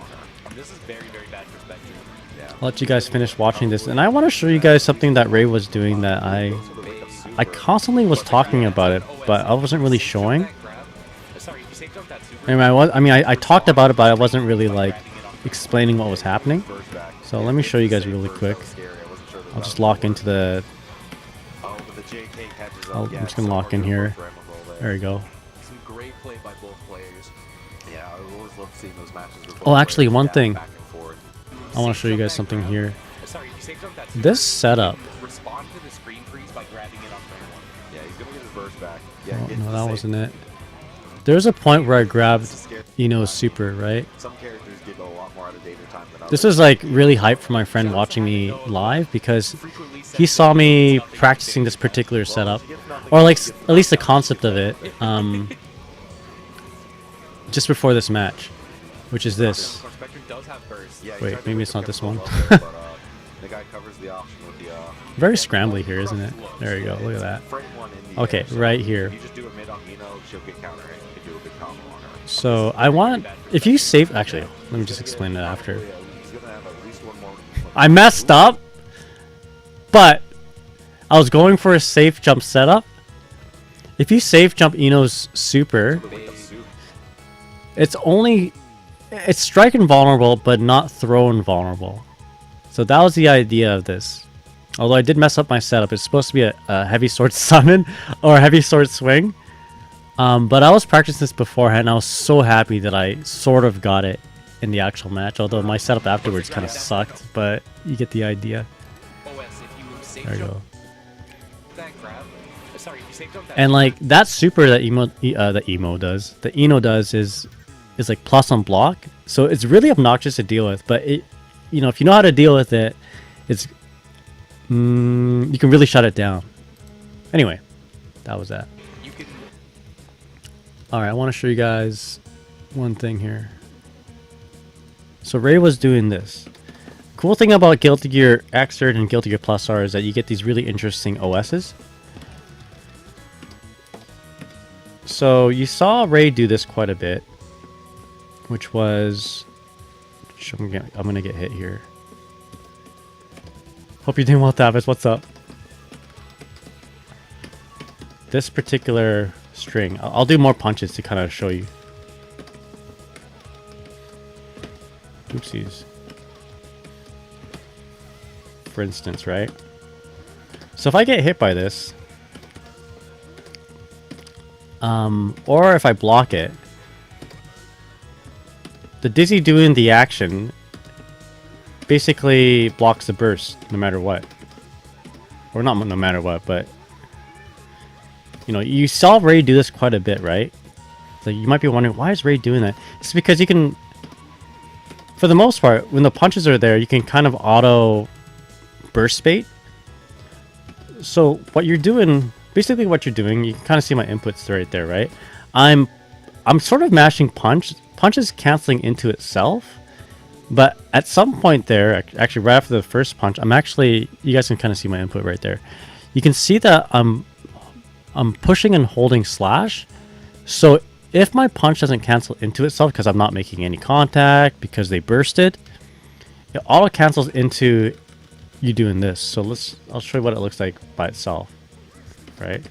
Speaker 1: I'll let you guys finish watching this, and I want to show you guys something that Ray was doing that I constantly was talking about it, but I wasn't really showing. Anyway, I talked about it, but I wasn't really like explaining what was happening. So let me show you guys really quick. I'll just lock into the. I'm just gonna lock in here. There we go.
Speaker 7: Some great play by both players.
Speaker 6: Yeah, I always love seeing those matches.
Speaker 1: Oh, actually, one thing. I want to show you guys something here. This setup.
Speaker 7: Respond to the screen freeze by grabbing it on turn 1.
Speaker 6: Yeah, he's gonna get his burst back.
Speaker 1: Oh, no, that wasn't it. There's a point where I grabbed super, right?
Speaker 6: Some characters give a lot more out of data time than others.
Speaker 1: This is like really hype for my friend watching me live because he saw me practicing this particular setup, or like at least the concept of it, just before this match, which is this. Wait, maybe it's not this one. Very scrambly here, isn't it? There you go. Look at that. Okay, right here. So I want, if you save, actually, let me just explain it after. I messed up, but I was going for a safe jump setup. If you safe jump Ino's super, it's strike invulnerable, but not throw invulnerable. So that was the idea of this. Although I did mess up my setup. It's supposed to be a heavy sword summon or a heavy sword swing. But I was practicing this beforehand. I was so happy that I sort of got it in the actual match. Although my setup afterwards kind of sucked, but you get the idea. There you go. And like that super that Ino does is like plus on block. So it's really obnoxious to deal with. But if you know how to deal with it, it's you can really shut it down. Anyway, that was that. Alright, I want to show you guys one thing here. So Ray was doing this. Cool thing about Guilty Gear Xrd and Guilty Gear Plus R is that you get these really interesting OSs. So you saw Ray do this quite a bit, which was... I'm gonna get hit here. Hope you're doing well, Tavis. What's up? This particular string. I'll do more punches to kind of show you. Oopsies. For instance, right? So if I get hit by this, or if I block it, the Dizzy doing the action basically blocks the burst no matter what. Or not no matter what, but you know, you saw Ray do this quite a bit, right? So you might be wondering, why is Ray doing that? It's because you can, for the most part, when the punches are there, you can kind of auto burst bait. So what you're doing, basically what you're doing, you can kind of see my inputs right there, right? I'm sort of mashing punches canceling into itself, but at some point there, actually right after the first punch, you guys can kind of see my input right there. You can see that I'm pushing and holding slash. So if my punch doesn't cancel into itself because I'm not making any contact, because they bursted, it auto cancels into you doing this. So I'll show you what it looks like by itself, right?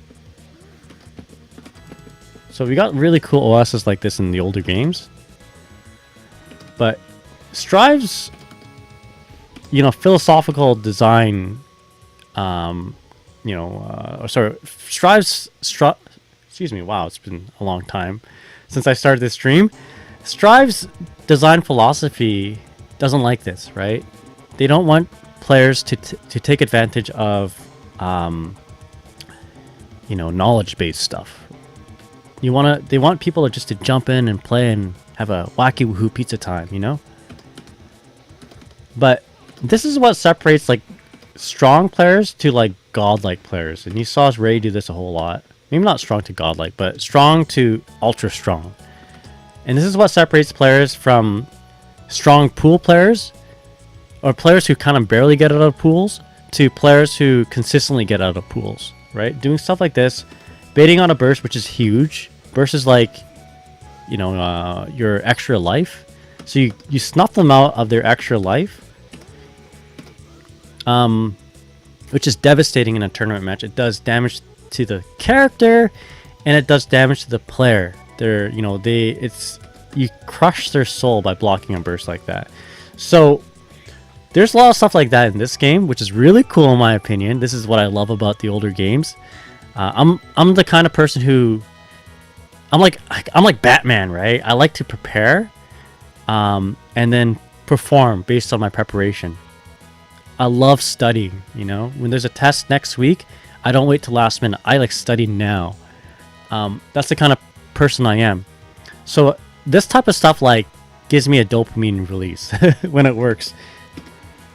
Speaker 1: So we got really cool OSs like this in the older games, but Strive's, you know, philosophical design, excuse me, wow, it's been a long time since I started this stream. Strive's design philosophy doesn't like this, right? They don't want players to take advantage of, you know, knowledge-based stuff. They want people to jump in and play and have a wacky woohoo pizza time, you know? But this is what separates like strong players to like godlike players. And you saw Ray do this a whole lot. Maybe not strong to godlike, but strong to ultra strong. And this is what separates players from strong pool players, or players who kind of barely get out of pools, to players who consistently get out of pools, right? Doing stuff like this, baiting on a burst, which is huge. Burst is like, you know, your extra life. So you snuff them out of their extra life, which is devastating in a tournament match. It does damage to the character, and it does damage to the player. You crush their soul by blocking a burst like that. So there's a lot of stuff like that in this game, which is really cool in my opinion. This is what I love about the older games. I'm the kind of person who I'm like Batman, right? I like to prepare, and then perform based on my preparation. I love studying, you know? When there's a test next week, I don't wait till last minute. I like study now. That's the kind of person I am. So this type of stuff like gives me a dopamine release when it works.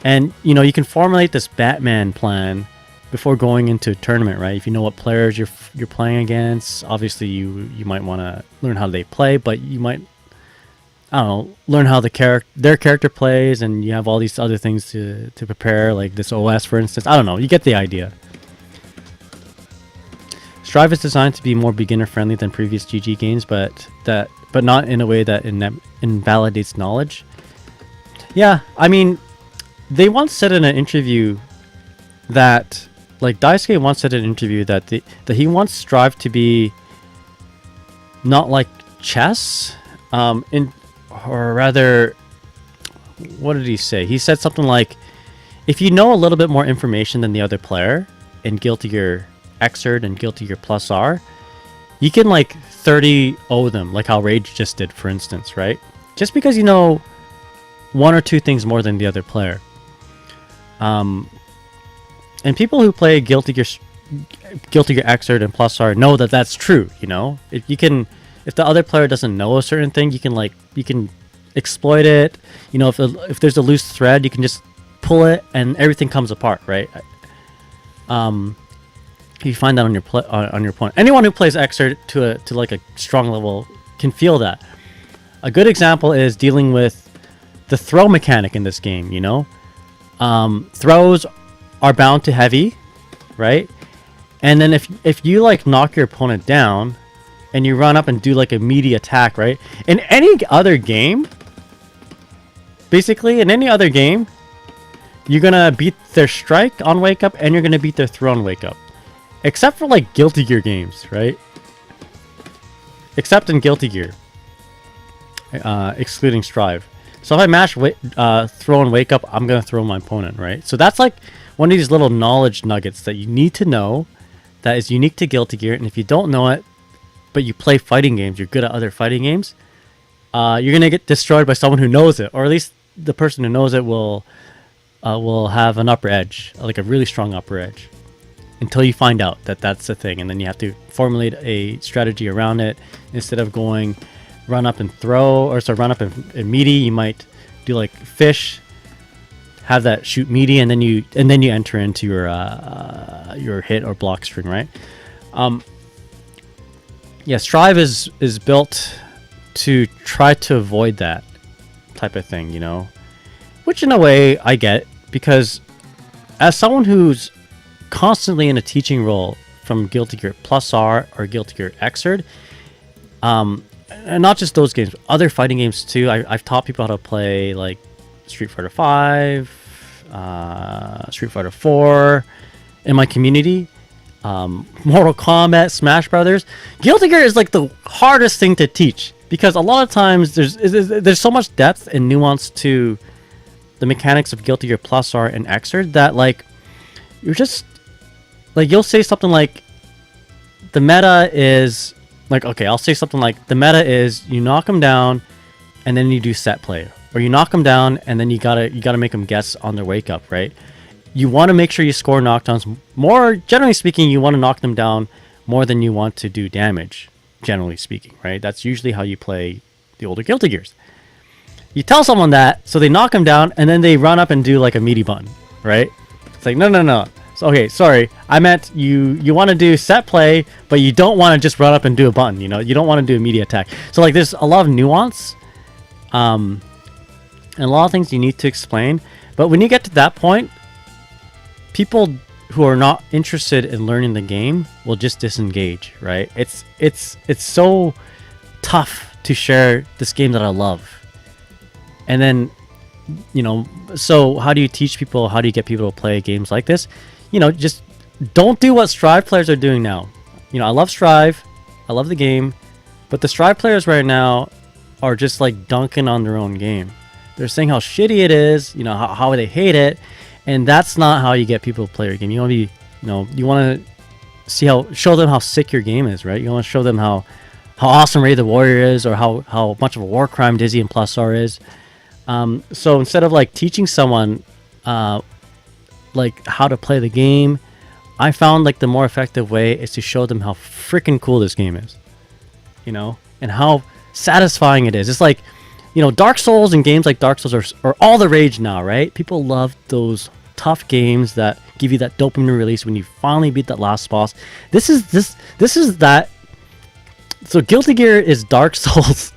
Speaker 1: And you know, you can formulate this Batman plan before going into a tournament, right? If you know what players you're playing against, obviously you might want to learn how they play, but you might, I don't know, learn how their character plays, and you have all these other things to prepare, like this OS, for instance. I don't know. You get the idea. Strive is designed to be more beginner friendly than previous GG games, but not in a way that invalidates knowledge. Yeah, I mean, they once said in an interview that, like, Daisuke once said in an interview that he wants Strive to be not like chess, or rather, what did he say? He said something like, if you know a little bit more information than the other player in Guilty Gear Xrd and Guilty Gear Plus R, you can like 30-0 them, like how Rage just did, for instance, right? Just because you know one or two things more than the other player. And people who play Guilty Gear Xrd and Plus R know that that's true, you know? If the other player doesn't know a certain thing, you can exploit it. You know, if there's a loose thread, you can just pull it and everything comes apart, right? You find that on your opponent. Anyone who plays Xrd to like a strong level can feel that. A good example is dealing with the throw mechanic in this game, you know? Throws are bound to heavy, right? And then if you like knock your opponent down and you run up and do like a meaty attack, right? In any other game, basically in any other game, you're gonna beat their strike on wake up and you're gonna beat their throw on wake up. Except for like Guilty Gear games, right? Except in Guilty Gear. Excluding Strive. So if I mash throw and wake up, I'm gonna throw my opponent, right? So that's like one of these little knowledge nuggets that you need to know that is unique to Guilty Gear. And if you don't know it, but you play fighting games, you're good at other fighting games, you're gonna get destroyed by someone who knows it, or at least the person who knows it will will have an upper edge, like a really strong upper edge, until you find out that that's the thing, and then you have to formulate a strategy around it. Instead of going run up and throw, or run up and meaty, you might do like fish, have that shoot meaty, and then you enter into your hit or block string, right? Yeah, Strive is built to try to avoid that type of thing, you know, which in a way I get, because as someone who's constantly in a teaching role from Guilty Gear Plus R or Guilty Gear Xrd, and not just those games, other fighting games too. I've taught people how to play like Street Fighter 5, Street Fighter 4 in my community, Mortal Kombat, Smash Brothers. Guilty Gear is like the hardest thing to teach, because a lot of times there's so much depth and nuance to the mechanics of Guilty Gear Plus R and Xrd that like you're just like, you'll say something like the meta is like, okay, I'll say something like the meta is you knock them down and then you do set play, or you knock them down and then you gotta make them guess on their wake up, right? You want to make sure you score knockdowns. More generally speaking, you want to knock them down more than you want to do damage, generally speaking, right? That's usually how you play the older Guilty Gears. You tell someone that, so they knock them down and then they run up and do like a meaty button, right? It's like, no. So, okay, sorry, I meant you want to do set play, but you don't want to just run up and do a button, you know? You don't want to do a meaty attack. So like there's a lot of nuance, and a lot of things you need to explain. But when you get to that point, people who are not interested in learning the game will just disengage, right? It's so tough to share this game that I love. And then, you know, so how do you teach people? How do you get people to play games like this? You know, just don't do what Strive players are doing now. You know, I love Strive, I love the game, but the Strive players right now are just like dunking on their own game. They're saying how shitty it is, you know, how they hate it, and that's not how you get people to play your game. You want to be, you know, you want to show them how sick your game is, right? You want to show them how awesome Raid the Warrior is, or how much of a war crime Dizzy and Plus R is. So instead of like teaching someone like how to play the game, I found like the more effective way is to show them how freaking cool this game is, you know, and how satisfying it is. It's like, you know, Dark Souls and games like Dark Souls are all the rage now, right? People love those tough games that give you that dopamine release when you finally beat that last boss. This is that. So Guilty Gear is Dark Souls.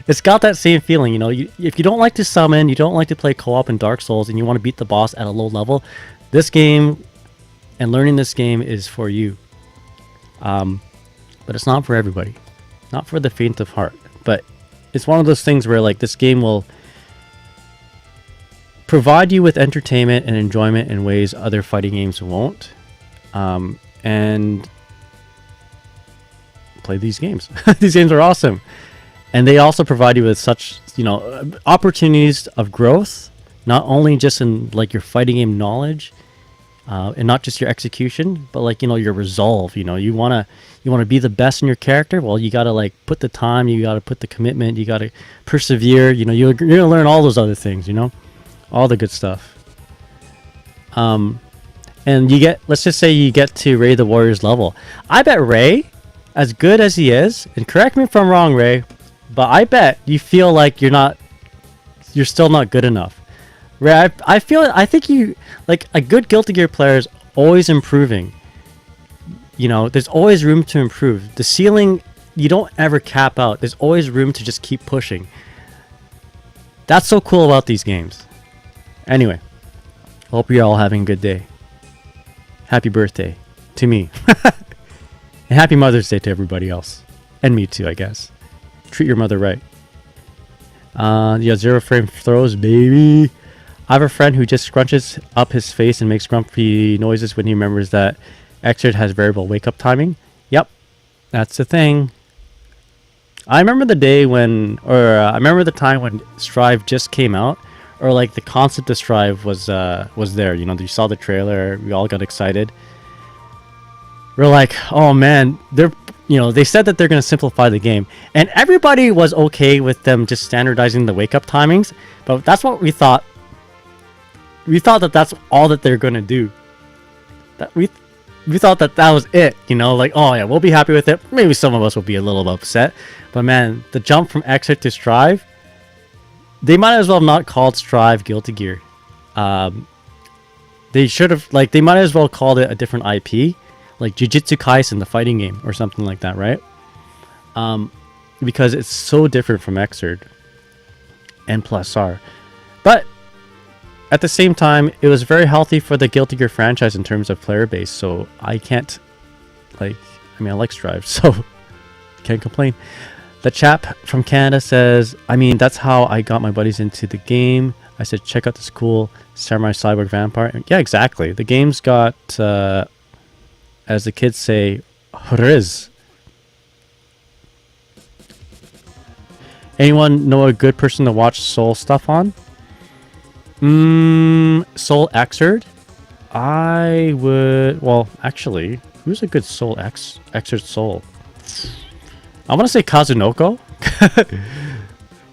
Speaker 1: It's got that same feeling, you know. If you don't like to summon, you don't like to play co-op in Dark Souls, and you want to beat the boss at a low level, this game and learning this game is for you. But it's not for everybody. Not for the faint of heart. But it's one of those things where like this game will provide you with entertainment and enjoyment in ways other fighting games won't. And play these games. These games are awesome. And they also provide you with such, you know, opportunities of growth, not only just in like your fighting game knowledge, and not just your execution, but like, you know, your resolve. You know, you wanna be the best in your character. Well, you gotta like put the time, you gotta put the commitment, you gotta persevere. You know, you're gonna learn all those other things. You know, all the good stuff. And you get, let's just say you get to Ray the Warrior's level. I bet Ray, as good as he is, and correct me if I'm wrong, Ray, but I bet you feel like you're still not good enough. Ray, I think you, like, a good Guilty Gear player is always improving. You know, there's always room to improve. The ceiling, you don't ever cap out. There's always room to just keep pushing. That's so cool about these games. Anyway, hope you're all having a good day. Happy birthday to me. And happy Mother's Day to everybody else. And me too, I guess. Treat your mother right. Yeah, 0 frame throws, baby. I have a friend who just scrunches up his face and makes grumpy noises when he remembers that Xrd has variable wake-up timing. Yep, that's the thing. I remember the day when, I remember the time when Strive just came out, or like the concept of Strive was there. You know, you saw the trailer, we all got excited. We're like, oh man, they said that they're going to simplify the game, and everybody was okay with them just standardizing the wake-up timings, but that's what we thought we thought that that's all that they're gonna do. That we thought that that was it, you know, like, oh yeah, we'll be happy with it. Maybe some of us will be a little upset, but man, the jump from Xrd to Strive, they might as well have not called Strive Guilty Gear. They should have, like, they might as well called it a different IP, like Jujutsu Kaisen, the fighting game, or something like that, right? Because it's so different from Xrd and Plus R. But at the same time, it was very healthy for the Guilty Gear franchise in terms of player base, so I can't, like, I mean, I like Strive, so can't complain. The chap from Canada says, I mean, that's how I got my buddies into the game. I said, check out this cool Samurai Cyborg Vampire. Yeah, exactly. The game's got, as the kids say, riz. Anyone know a good person to watch Soul stuff on? Soul Xrd? I would... Well, actually, who's a good Soul Xrd Soul? I want to say Kazunoko.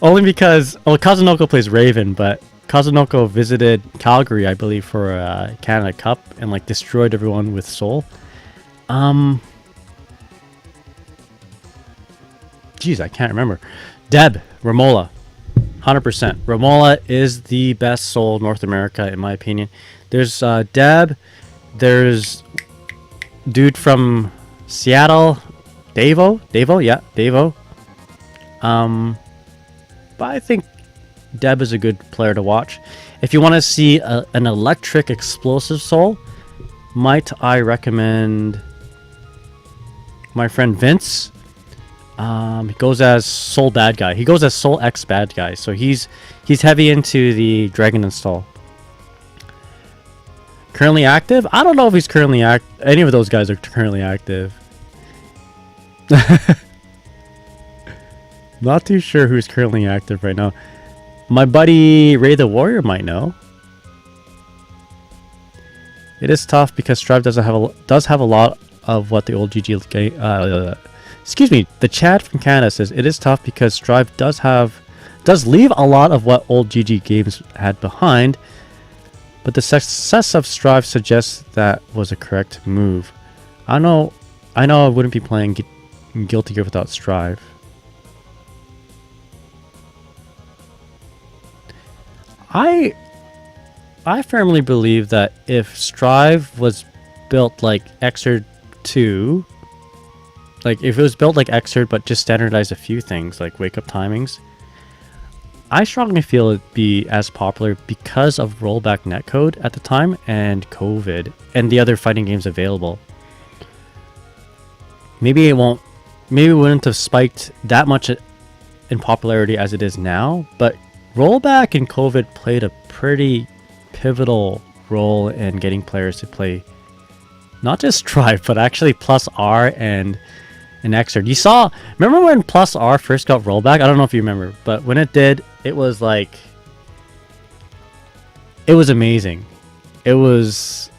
Speaker 1: Only because... Well, Kazunoko plays Raven, but Kazunoko visited Calgary, I believe, for a Canada Cup and, like, destroyed everyone with Soul. Jeez, I can't remember. Deb, Romola. 100%. Romola is the best Soul North America, in my opinion. There's Deb. There's dude from Seattle, Davo, yeah, Davo. But I think Deb is a good player to watch. If you want to see an electric explosive Soul, might I recommend my friend Vince. He goes as Soul Bad Guy. He goes as Soul X Bad Guy. So he's heavy into the Dragon install. Currently active? I don't know if he's currently any of those guys are currently active. Not too sure who's currently active right now. My buddy Ray the Warrior might know. It is tough because Strive does have a lot of what the old GG game. Excuse me, the chat from Canada says it is tough because Strive does leave a lot of what old GG games had behind, but the success of Strive suggests that was a correct move. I know I wouldn't be playing Guilty Gear without Strive. I firmly believe that if Strive was built like Xrd 2, like if it was built like Xrd but just standardized a few things like wake up timings, I strongly feel it'd be as popular because of rollback netcode at the time and COVID and the other fighting games available. Maybe it wouldn't have spiked that much in popularity as it is now, but rollback and COVID played a pretty pivotal role in getting players to play not just Strive, but actually Plus R and Xrd. You saw, remember when Plus R first got rollback? I don't know if you remember, but when it did, it was like, it was amazing. It was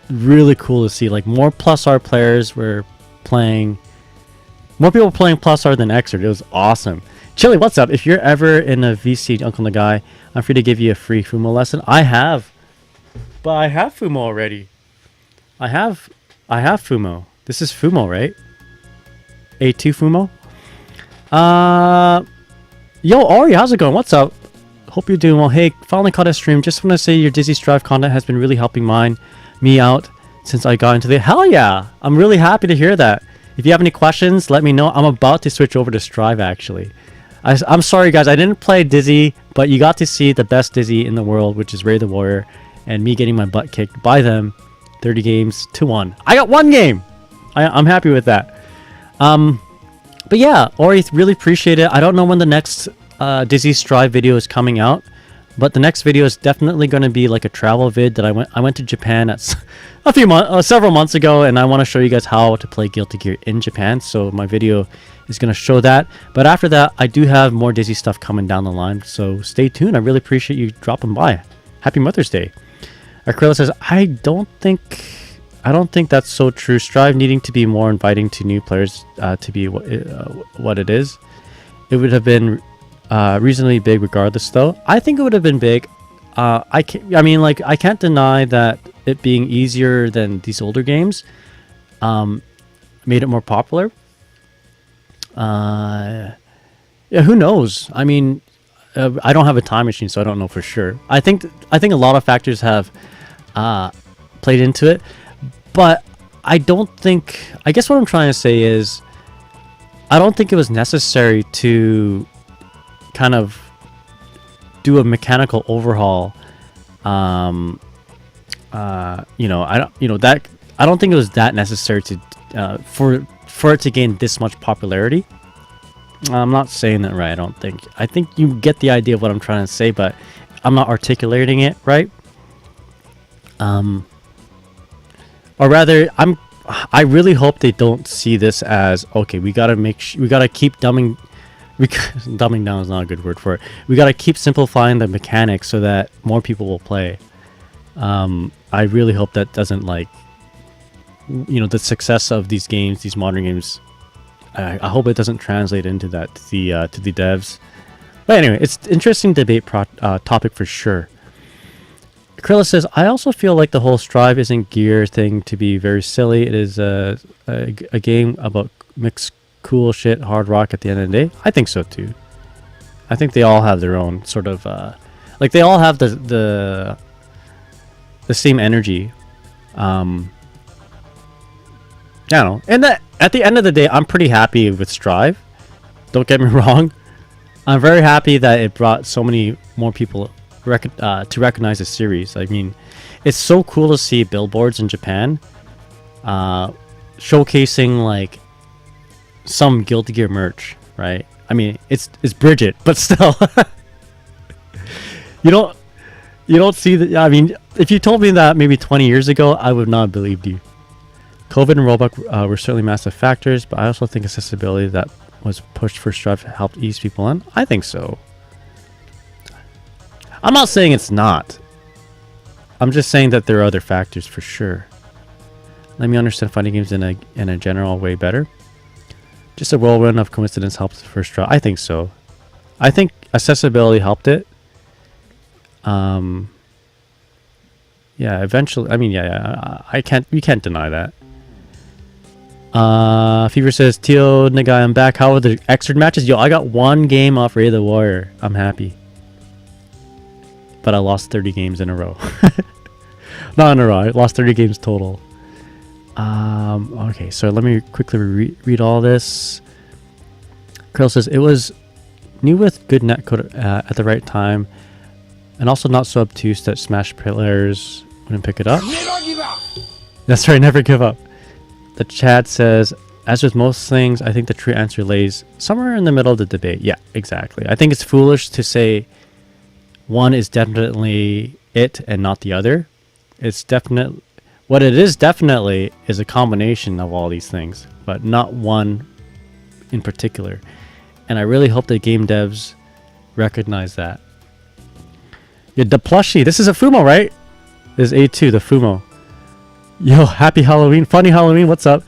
Speaker 1: really cool to see, like, more Plus R players were playing, more people playing Plus R than Xrd. It was awesome. Chili, what's up? If you're ever in a VC, Uncle Nagai, I'm free to give you a free Fumo lesson. I have, but I have Fumo already. I have Fumo. This is Fumo, right? A2 Fumo. Yo, Ori, how's it going? What's up? Hope you're doing well. Hey, finally caught a stream. Just want to say your Dizzy Strive content has been really helping me out since I got into the... Hell yeah! I'm really happy to hear that. If you have any questions, let me know. I'm about to switch over to Strive, actually. I'm sorry, guys. I didn't play Dizzy, but you got to see the best Dizzy in the world, which is Ray the Warrior, and me getting my butt kicked by them 30 games to 1. I got 1 game! I'm happy with that. But yeah, Ori, really appreciate it. I don't know when the next Dizzy Strive video is coming out, but the next video is definitely going to be like a travel vid that I went to Japan at several months ago, and I want to show you guys how to play Guilty Gear in Japan. So my video is going to show that. But after that, I do have more Dizzy stuff coming down the line, so stay tuned. I really appreciate you dropping by. Happy Mother's Day. Acryla says, I don't think that's so true. Strive needing to be more inviting to new players to be what it is. It would have been reasonably big regardless, though. I think it would have been big. I mean, like, I can't deny that it being easier than these older games made it more popular. Yeah, who knows? I mean, I don't have a time machine, so I don't know for sure. I think a lot of factors have played into it, but I don't think. I guess what I'm trying to say is, I don't think it was necessary to kind of do a mechanical overhaul. You know, I don't think it was that necessary to for it to gain this much popularity. I'm not saying that right. I think you get the idea of what I'm trying to say, but I'm not articulating it right. Or rather, I really hope they don't see this as, okay, we gotta keep dumbing down is not a good word for it. We gotta keep simplifying the mechanics so that more people will play. I really hope that doesn't, like, you know, the success of these games, these modern games. I hope it doesn't translate into that to the devs. But anyway, it's interesting debate topic for sure. Krilla says, I also feel like the whole Strive isn't gear thing to be very silly. It is a game about mixed cool shit, hard rock at the end of the day. I think so too. I think they all have their own sort of like, they all have the same energy. I don't know. And that at the end of the day, I'm pretty happy with Strive. Don't get me wrong. I'm very happy that it brought so many more people to recognize the series. I mean, it's so cool to see billboards in Japan showcasing, like, some Guilty Gear merch, right? I mean, it's Bridget, but still, you don't see that. I mean, if you told me that maybe 20 years ago, I would not have believed you. COVID and Roblox were certainly massive factors, but I also think accessibility that was pushed for Strive helped ease people in. I think so. I'm not saying it's not. I'm just saying that there are other factors for sure. Let me understand fighting games in a general way better. Just a whirlwind of coincidence helped the first Strive. I think so. I think accessibility helped it. Yeah, eventually. I mean, yeah. We can't deny that. Fever says, Tio Nagai, I'm back. How are the Xrd matches? Yo, I got one game off Ray the Warrior. I'm happy. But I lost 30 games in a row. Not in a row. I lost 30 games total. Okay, so let me quickly read all this. Krill says, it was new with good netcode at the right time, and also not so obtuse that Smash players wouldn't pick it up.
Speaker 2: Never give up.
Speaker 1: That's right, never give up. The chat says, as with most things, I think the true answer lays somewhere in the middle of the debate. Yeah, exactly. I think it's foolish to say one is definitely it and not the other. It's definitely, what it is definitely is a combination of all these things, but not one in particular. And I really hope the game devs recognize that. Yeah, the plushie. This is a Fumo, right? This is A2, the Fumo. Yo, happy Halloween. Funny Halloween. What's up?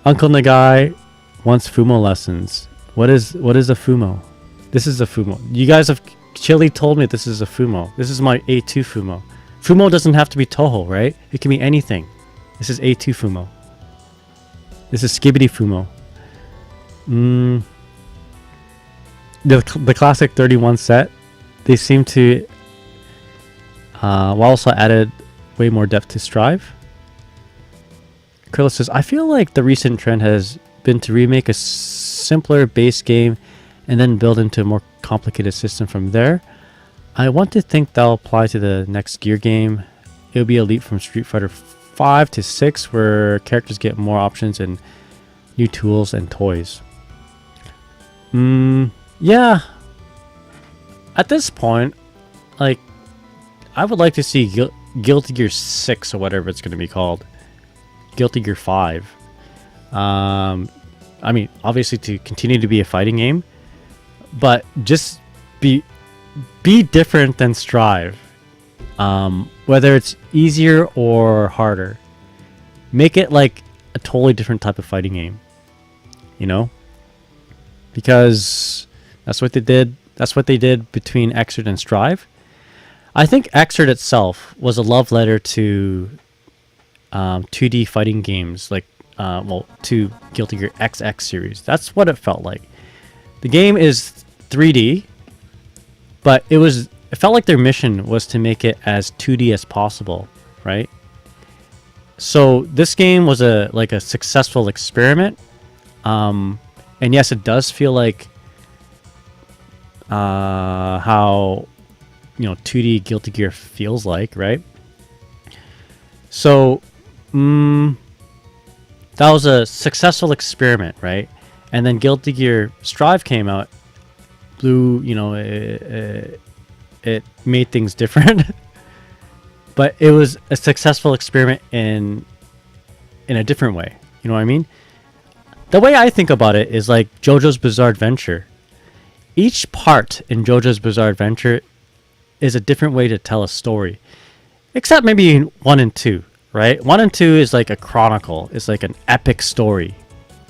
Speaker 1: Uncle Nagai wants Fumo lessons. What is a Fumo? This is a Fumo. You guys have Chili told me this is a Fumo. This is my A2 Fumo. Fumo doesn't have to be Toho, right? It can be anything. This is A2 Fumo. This is Skibbity Fumo. The classic 31 set. They seem to also added way more depth to Strive. Krilla says, I feel like the recent trend has been to remake a simpler base game and then build into a more complicated system from there. I want to think that'll apply to the next Gear game. It'll be a leap from Street Fighter 5 to 6, where characters get more options and new tools and toys. Yeah. At this point, like, I would like to see Guilty Gear 6 or whatever it's going to be called. Guilty Gear 5. I mean, obviously to continue to be a fighting game, but just be different than Strive. Whether it's easier or harder, make it like a totally different type of fighting game. You know, because that's what they did. That's what they did between Xrd and Strive. I think Xrd itself was a love letter to 2D fighting games, like to Guilty Gear XX series. That's what it felt like. The game is 3D, but it felt like their mission was to make it as 2D as possible, right? So this game was a successful experiment, and yes, it does feel like how 2D Guilty Gear feels like, right? So that was a successful experiment, right? And then Guilty Gear Strive came out, it made things different. But it was a successful experiment in a different way. You know what I mean? The way I think about it is like JoJo's Bizarre Adventure. Each part in JoJo's Bizarre Adventure is a different way to tell a story. Except maybe 1 and 2, right? 1 and 2 is like a chronicle. It's like an epic story.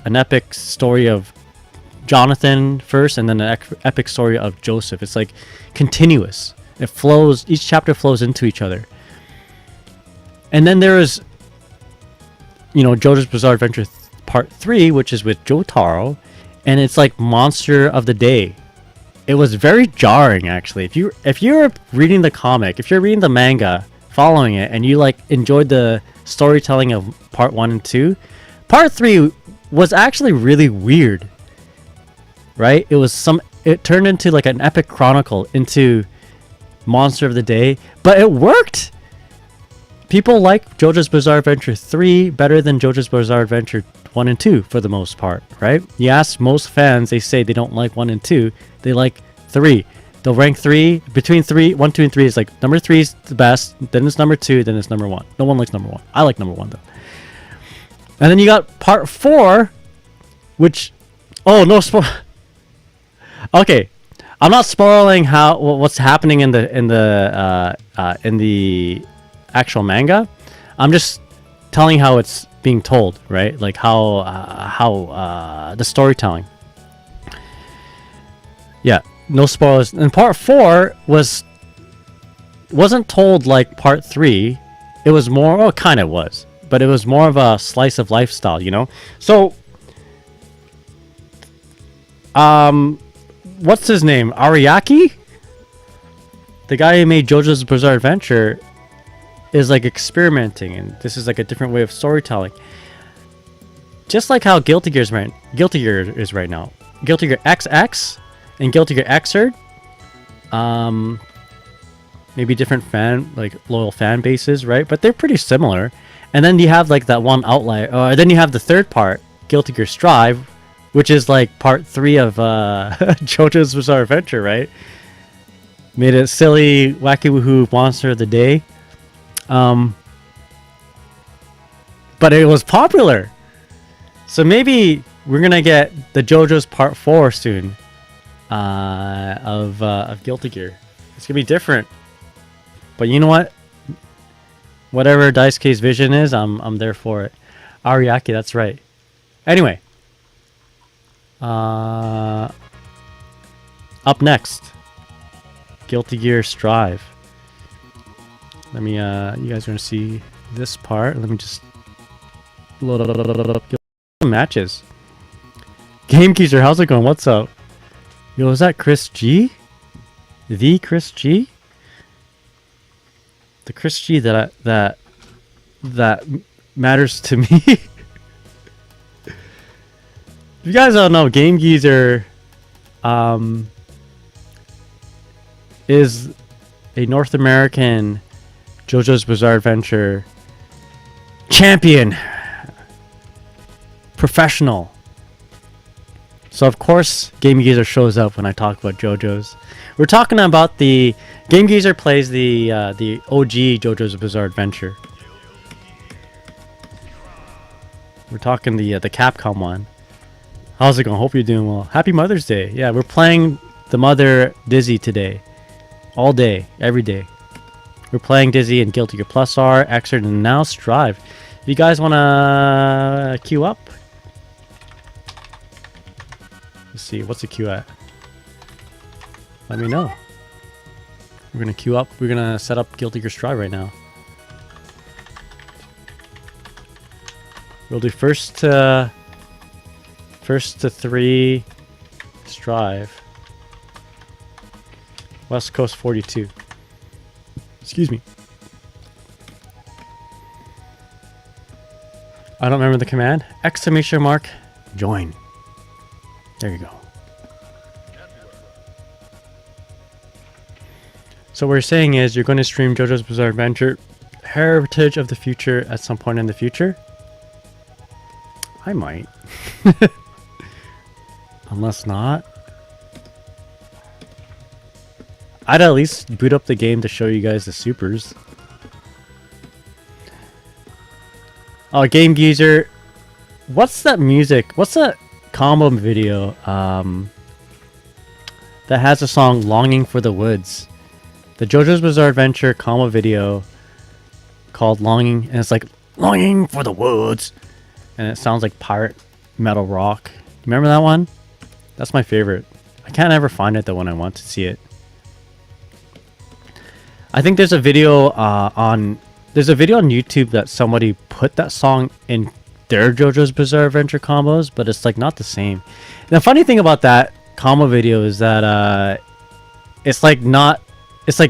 Speaker 1: An epic story of Jonathan first, and then an epic story of Joseph. It's like continuous. It flows, each chapter flows into each other. And then there is, JoJo's Bizarre Adventure Part 3, which is with Jotaro, and it's like Monster of the Day. It was very jarring, actually. If you're reading the comic, if you're reading the manga, following it, and you like enjoyed the storytelling of Part 1 and 2, Part 3 was actually really weird, right? It turned into like an epic chronicle into Monster of the Day, but it worked. People like JoJo's Bizarre Adventure 3 better than JoJo's Bizarre Adventure 1 and 2 for the most part, right? You ask most fans, they say they don't like 1 and 2. They like 3. They'll rank 3. Between 1, 2, and 3 is like number 3 is the best, then it's number 2, then it's number 1. No one likes number 1. I like number 1 though. And then you got Part 4, which... Oh, no spoil... Okay. I'm not spoiling what's happening in the actual manga. I'm just telling how it's being told, right? Like how the storytelling. Yeah, no spoilers. And Part 4 wasn't told like Part 3. It was more, well, it kind of was, but it was more of a slice of lifestyle, So, what's his name? Ariaki? The guy who made JoJo's Bizarre Adventure is like experimenting, and this is like a different way of storytelling. Just like how Guilty Gear is right now. Guilty Gear XX and Guilty Gear Xrd, maybe different loyal fan bases, right? But they're pretty similar. And then you have like that one outlier. Then you have the third part, Guilty Gear Strive, which is like Part 3 of JoJo's Bizarre Adventure, right? Made it silly, wacky woohoo Monster of the Day. But it was popular. So maybe we're gonna get the JoJo's Part 4 soon of Guilty Gear. It's gonna be different. But you know what? Whatever Daisuke's vision is, I'm there for it. Ariaki, that's right. Anyway. Up next, Guilty Gear Strive. Let me, you guys are gonna see this part. Let me just load up matches. Game Geezer, how's it going? What's up? Yo, is that Chris G? The Chris G? The Chris G that matters to me. If you guys don't know, Game Geezer is a North American JoJo's Bizarre Adventure champion, professional. So of course Game Geezer shows up when I talk about JoJo's. We're talking about the Game Geezer plays the OG JoJo's Bizarre Adventure. We're talking the Capcom one. How's it going? Hope you're doing well. Happy Mother's Day. Yeah, we're playing the Mother Dizzy today. All day, every day. We're playing Dizzy and Guilty Gear Plus R, Xrd, and now Strive. If you guys want to queue up. Let's see, what's the queue at? Let me know. We're gonna queue up. We're gonna set up Guilty Gear Strive right now. We'll do first to 3 Strive. West Coast 42. Excuse me. I don't remember the command. Exclamation mark. Join. There you go. So what we're saying is you're going to stream JoJo's Bizarre Adventure Heritage of the Future at some point in the future. I might. Unless not. I'd at least boot up the game to show you guys the supers. Oh, Game Geezer. What's that music? What's that combo video that has a song Longing for the Woods? The JoJo's Bizarre Adventure combo video called Longing, and it's like Longing for the Woods, and it sounds like pirate metal rock. Remember that one? That's my favorite. I can't ever find it though when I want to see it. I think there's a video on YouTube that somebody put that song in their JoJo's Bizarre Adventure combos, but it's like not the same. And the funny thing about that combo video is that it's like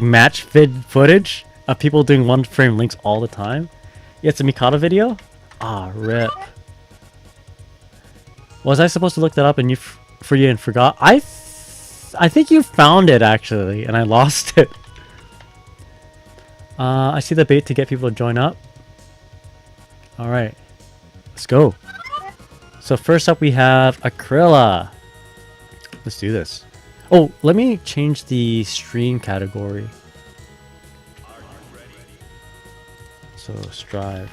Speaker 1: match footage of people doing one frame links all the time. Yeah, it's a Mikado video. Ah, rip. Was I supposed to look that up and you forgot? I think you found it actually, and I lost it. I see the bait to get people to join up. All right, let's go. So first up we have Acryla. Let's do this. Oh, let me change the stream category. So Strive.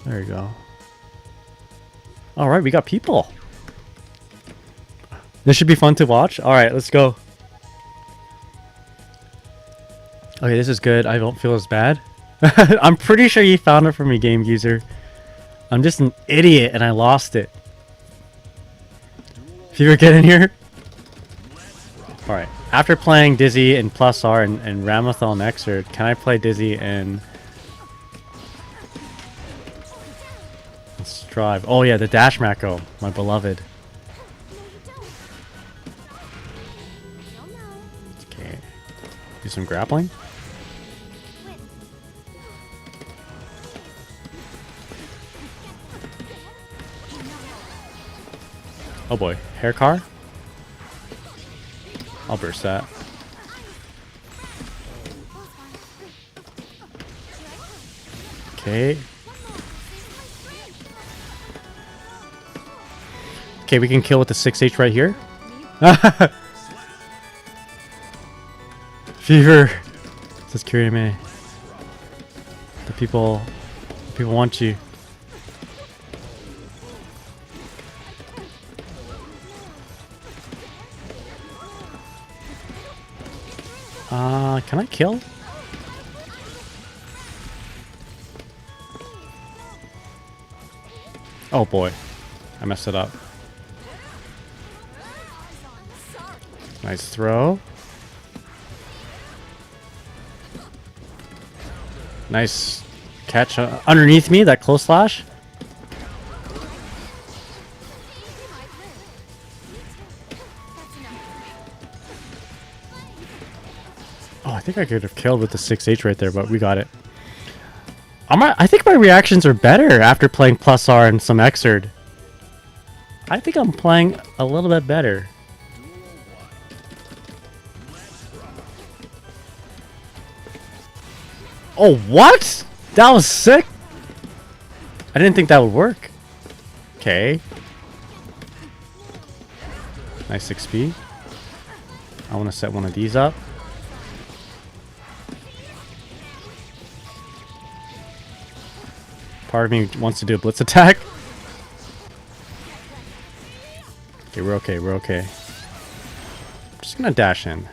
Speaker 1: There you go. All right, we got people. This should be fun to watch. All right, let's go. Okay, this is good. I don't feel as bad. I'm pretty sure you found it for me, Game User. I'm just an idiot and I lost it. Fever, get in here. Alright, after playing Dizzy and Plus R and Ramathal and Xrd, can I play Dizzy and Strive? Oh yeah, the Dash Macro, my beloved. Okay, do some grappling. Oh boy, hair car? I'll burst that. Okay. Okay, we can kill with the 6H right here. Fever. Says Kirime. The people want you. Can I kill? Oh boy, I messed it up. Nice throw. Nice catch underneath me, that close slash. Oh, I think I could have killed with the 6H right there, but we got it. I think my reactions are better after playing Plus R and some Xrd. I think I'm playing a little bit better. Oh, what? That was sick. I didn't think that would work. Okay. Nice XP. I want to set one of these up. Part of me wants to do a blitz attack. Okay, we're okay, we're okay. I'm just gonna dash in.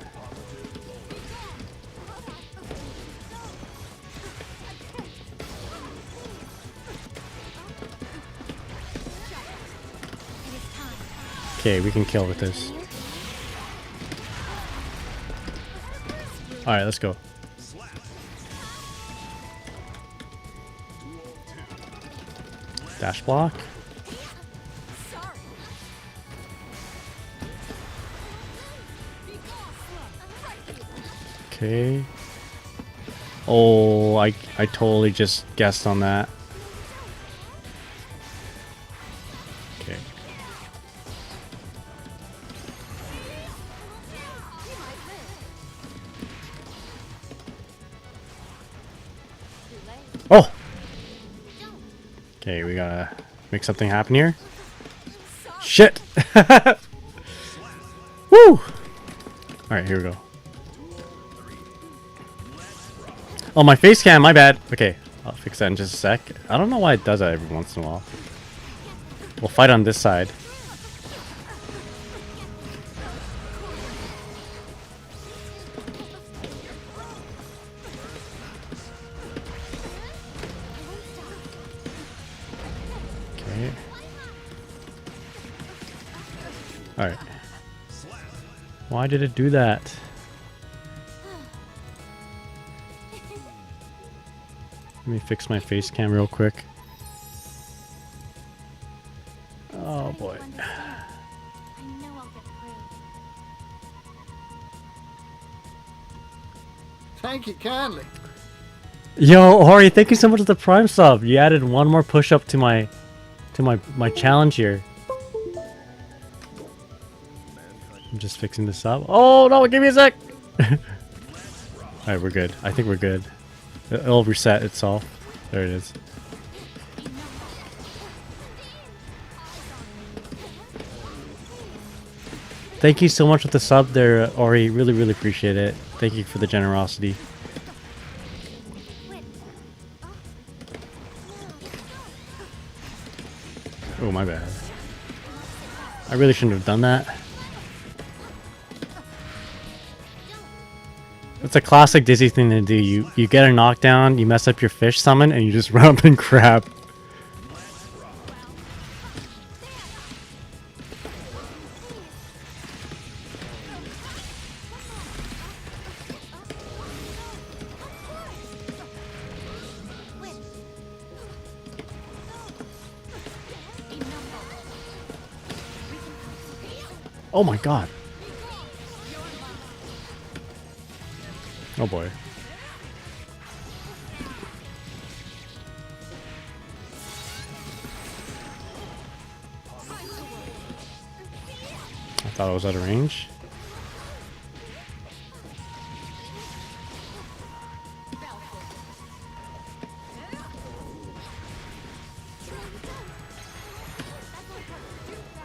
Speaker 1: Okay, we can kill with this. Alright, let's go. Dash block. Okay. Oh, I totally just guessed on that. Okay. Oh! Okay, we gotta make something happen here. Shit! Woo! Alright, here we go. Oh, my face cam, my bad. Okay, I'll fix that in just a sec. I don't know why it does that every once in a while. We'll fight on this side. Okay. Alright. Why did it do that? Let me fix my face cam real quick. Oh boy.
Speaker 4: Thank you kindly.
Speaker 1: Yo, Ori, thank you so much for the Prime sub. You added one more push up to my challenge here. I'm just fixing this up. Oh no, give me a sec. Alright, we're good. I think we're good. It'll reset itself. There it is. Thank you so much for the sub there, Ori. Really, really appreciate it. Thank you for the generosity. Oh, my bad. I really shouldn't have done that. It's a classic Dizzy thing to do. You get a knockdown, you mess up your fish summon, and you just run up and grab. Oh my god. Oh boy. I thought I was out of range.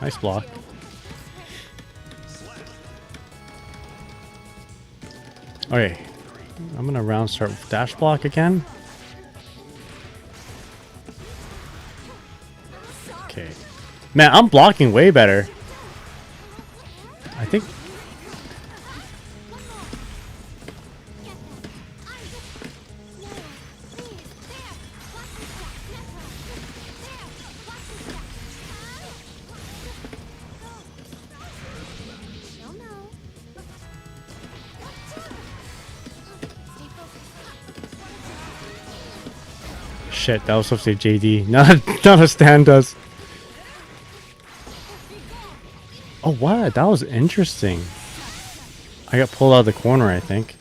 Speaker 1: Nice block. Okay. I'm gonna round start with dash block again. Okay. Man, I'm blocking way better. I think. Shit, that was supposed to be JD. Not a stand does. Oh, what? That was interesting. I got pulled out of the corner, I think.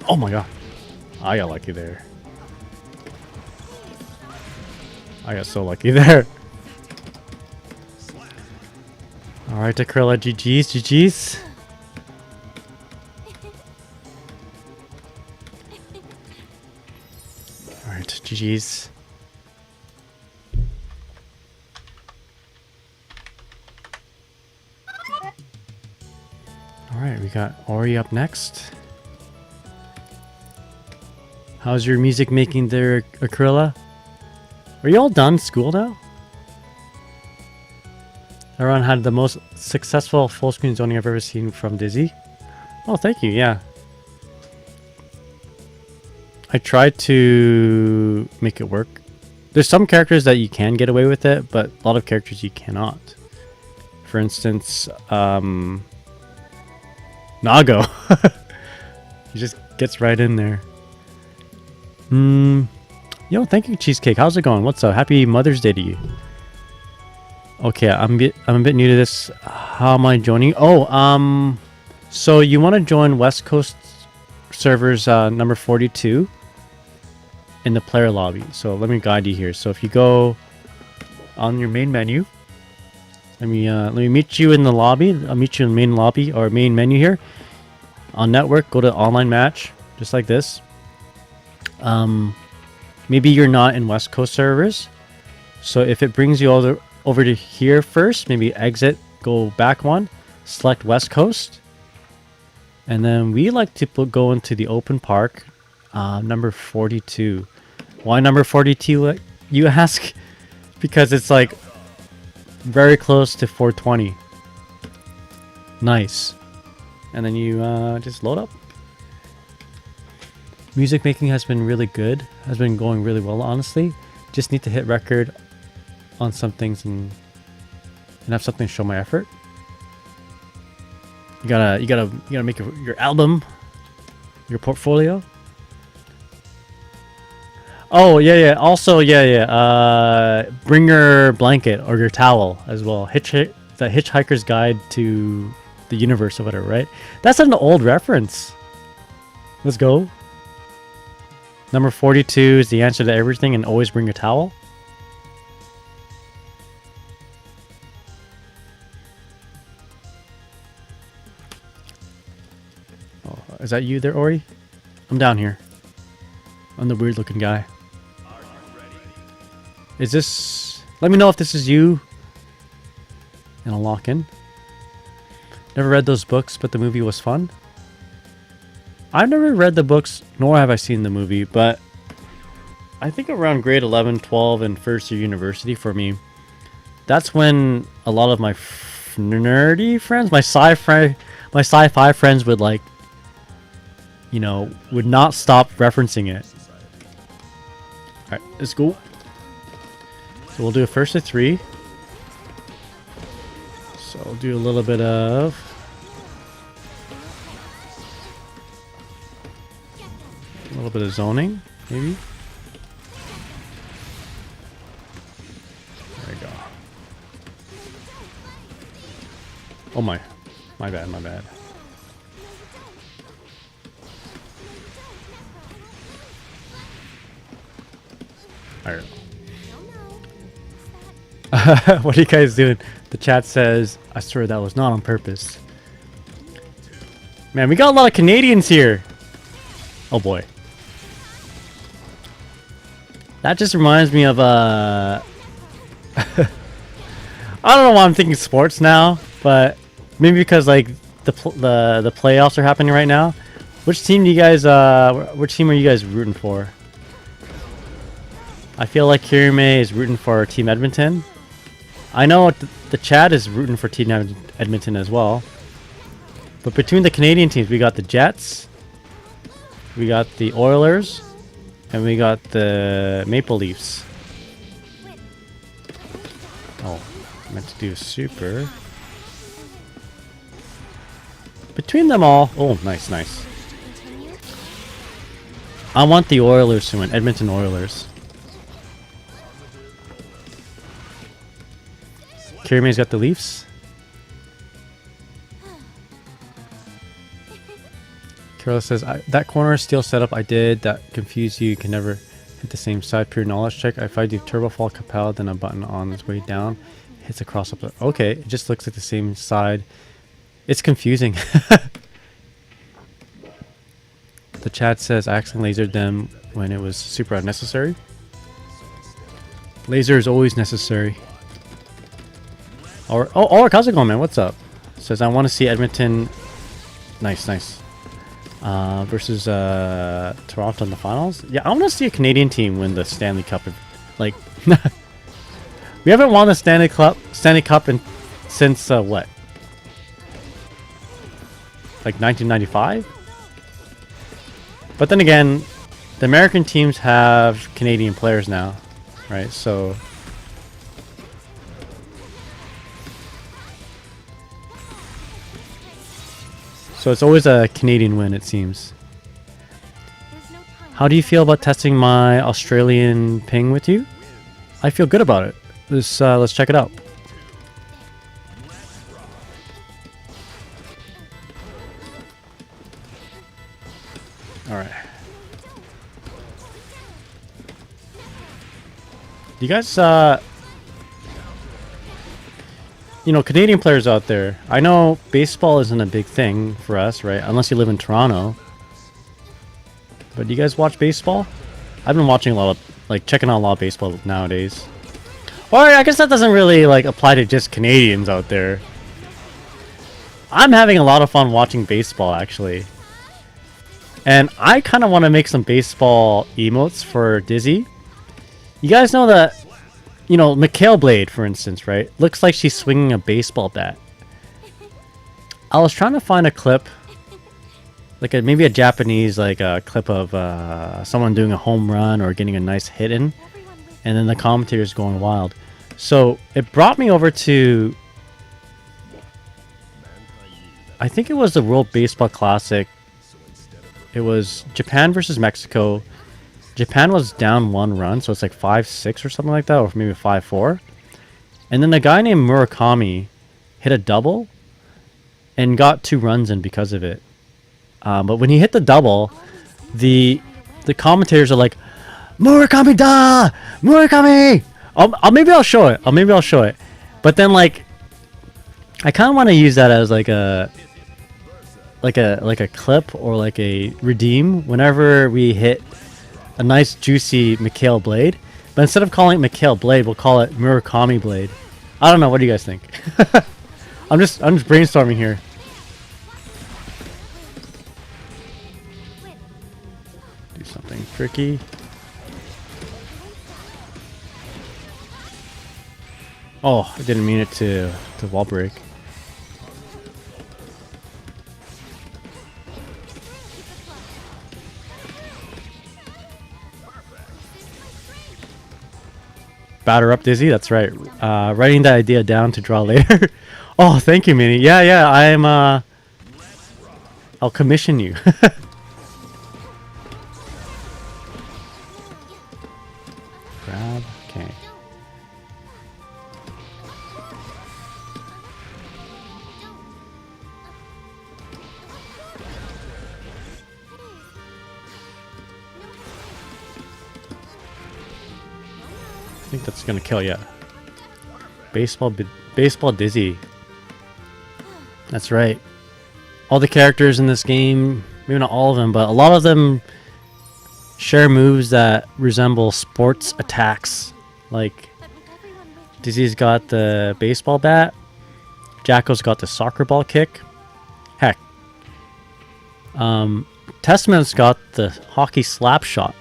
Speaker 1: Oh my god. I got lucky there. I got so lucky there. Alright, Akrilla, GG's, GG's. Alright, GG's. Alright, we got Ori up next. How's your music making there, Akrilla? Are you all done school now? Everyone had the most successful full screen zoning I've ever seen from Dizzy. Oh, thank you, yeah. I tried to make it work. There's some characters that you can get away with it, but a lot of characters you cannot. For instance, Nago. He just gets right in there. Yo, thank you, Cheesecake. How's it going? What's up? Happy Mother's Day to you. Okay, I'm a bit new to this. How am I joining? Oh, so you want to join West Coast servers number 42 in the player lobby. So let me guide you here. So if you go on your main menu, let me meet you in the lobby. I'll meet you in the main lobby or main menu here. On network, go to online match, just like this. Maybe you're not in West Coast servers. So if it brings you over to here first, maybe exit, go back one, select West Coast. And then we like to go into the open park, number 42. Why number 42, you ask? Because it's like very close to 420. Nice. And then you just load up. Music making has been really good. Has been going really well, honestly. Just need to hit record on some things and have something to show my effort. You gotta make your album, your portfolio. Oh yeah. Also bring your blanket or your towel as well. The Hitchhiker's Guide to the Universe or whatever, right? That's an old reference. Let's go. Number 42 is the answer to everything, and always bring your towel. Oh, is that you there, Ori? I'm down here. I'm the weird looking guy. Is this... Let me know if this is you. And I'll lock in. Never read those books, but the movie was fun. I've never read the books, nor have I seen the movie, but I think around grade 11, 12, and first year university for me, that's when a lot of my nerdy friends, my sci-fi friends would like, you know, would not stop referencing it. Alright, let's go. So we'll do a first to 3. So I'll do a little bit of... A little bit of zoning, maybe. There we go. Oh my bad. Alright. What are you guys doing? The chat says, I swear that was not on purpose. Man, we got a lot of Canadians here. Oh boy. That just reminds me of I don't know why I'm thinking sports now, but maybe because like the playoffs are happening right now. Which team are you guys rooting for? I feel like Kirime is rooting for Team Edmonton. I know the chat is rooting for Team Edmonton as well. But between the Canadian teams, we got the Jets, we got the Oilers, and we got the Maple Leafs. Oh, I meant to do a super. Between them all... Oh, nice. I want the Oilers to win. Edmonton Oilers. Kirime's got the Leafs. Carol says, that corner steel setup I did that confused you. You can never hit the same side. Pure knowledge check. If I do turbo fall Capel, then a button on its way down hits across up. Okay, it just looks like the same side. It's confusing. The chat says I accidentally lasered them when it was super unnecessary. Laser is always necessary. Oh, how's it going, man? What's up? Says I want to see Edmonton. Nice. Versus Toronto in the finals. Yeah, I want to see a Canadian team win the Stanley Cup. Like, we haven't won the Stanley Cup since what? Like 1995. But then again, the American teams have Canadian players now, right? So. So it's always a Canadian win, it seems. How do you feel about testing my Australian ping with you? I feel good about it. Let's check it out. All right. You guys, you know, Canadian players out there, I know baseball isn't a big thing for us, right? Unless you live in Toronto. But do you guys watch baseball? I've been watching a lot of, like, checking out a lot of baseball nowadays. Or I guess that doesn't really, like, apply to just Canadians out there. I'm having a lot of fun watching baseball, actually. And I kind of want to make some baseball emotes for Dizzy. You guys know that, you know, Mikhail Blade, for instance, right? Looks like she's swinging a baseball bat. I was trying to find a clip, like maybe a Japanese, like a clip of someone doing a home run or getting a nice hit in, and then the commentators going wild. So it brought me over to, I think it was the World Baseball Classic. It was Japan versus Mexico. Japan was down 1 run, so it's like 5-6 or something like that, or maybe 5-4. And then a guy named Murakami hit a double and got 2 runs in because of it. But when he hit the double, the commentators are like, Murakami da! Murakami! Maybe I'll show it. Maybe I'll show it. But then, like, I kind of want to use that as like a clip or like a redeem whenever we hit a nice juicy Mikhail Blade. But instead of calling it Mikhail Blade, we'll call it Murakami Blade. I don't know. What do you guys think? I'm just brainstorming here. Do something tricky. Oh, I didn't mean it to wall break. Batter up, Dizzy. That's right. Writing that idea down to draw later. Oh, thank you, Minnie. Yeah. I'm. I'll commission you. Grab. Okay. I think that's gonna kill ya. Baseball Dizzy. That's right. All the characters in this game, maybe not all of them, but a lot of them share moves that resemble sports attacks. Like, Dizzy's got the baseball bat. Jacko's got the soccer ball kick. Heck. Testament's got the hockey slap shot.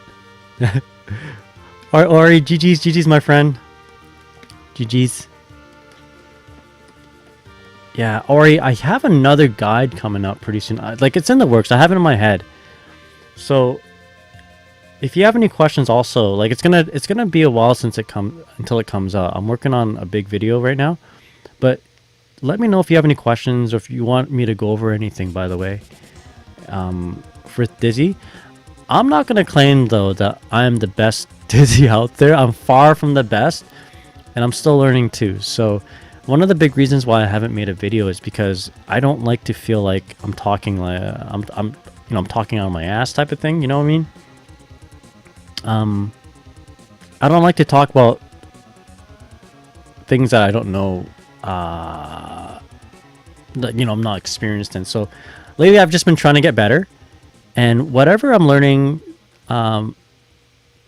Speaker 1: Ori, GG's, my friend. GG's. Yeah, Ori, I have another guide coming up pretty soon. Like, it's in the works. I have it in my head. So, if you have any questions also, like, it's gonna be a while since until it comes out. I'm working on a big video right now. But let me know if you have any questions or if you want me to go over anything, by the way. For Dizzy, I'm not gonna claim though that I'm the best Dizzy out there. I'm far from the best, and I'm still learning too. So one of the big reasons why I haven't made a video is because I don't like to feel like I'm talking like I'm talking out of my ass type of thing. You know what I mean? I don't like to talk about things that I don't know. That I'm not experienced in. So lately, I've just been trying to get better, and whatever I'm learning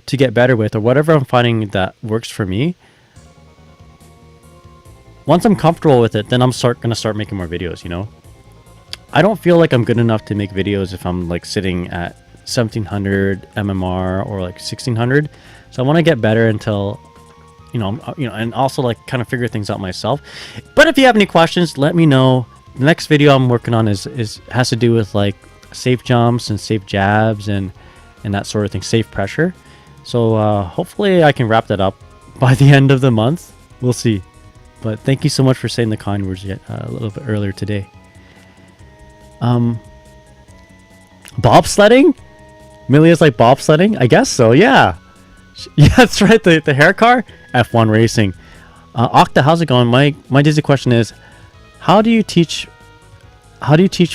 Speaker 1: to get better with, or whatever I'm finding that works for me, once I'm comfortable with it, then I'm gonna start making more videos. You know, I don't feel like I'm good enough to make videos if I'm like sitting at 1700 MMR or like 1600. So I want to get better until and also like kind of figure things out myself. But if you have any questions, let me know. The next video I'm working on has to do with like safe jumps and safe jabs and that sort of thing, safe pressure. So hopefully I can wrap that up by the end of the month. We'll see. But thank you so much for saying the kind words a little bit earlier today. Bobsledding? Milia's like bobsledding? I guess so, yeah. Yeah, that's right, the hair car? F1 racing. Octa, how's it going? My dizzy question is, how do you teach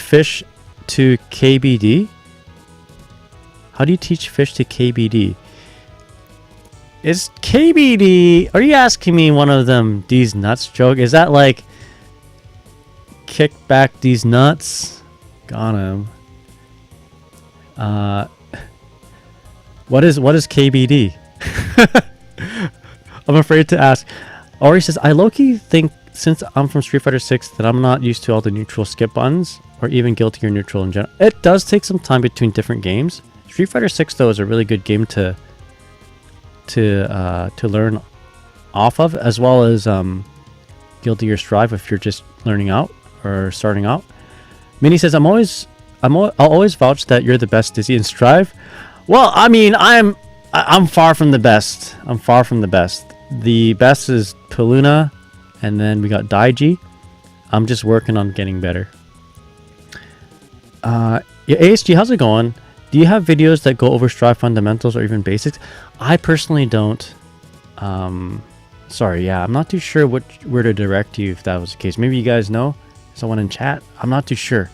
Speaker 1: fish to KBD? How do you teach fish to KBD? Is KBD... Are you asking me one of them these nuts joke? Is that like... Kick back these nuts? Got him. What is KBD? I'm afraid to ask. Ori says, I low-key think since I'm from Street Fighter 6 that I'm not used to all the neutral skip buttons or even guilty or neutral in general. It does take some time between different games. Street Fighter 6 though is a really good game to learn off of, as well as guilty or strive if you're just learning out or starting out. Minnie says, I'll always vouch that you're the best Dizzy and Strive. Well, I mean, I'm far from the best. I'm far from the best. The best is Paluna, and then we got Daiji. I'm just working on getting better. Yeah, ASG, how's it going? Do you have videos that go over Strive fundamentals or even basics? I personally don't. Sorry, yeah, I'm not too sure where to direct you if that was the case. Maybe you guys know? Someone in chat? I'm not too sure.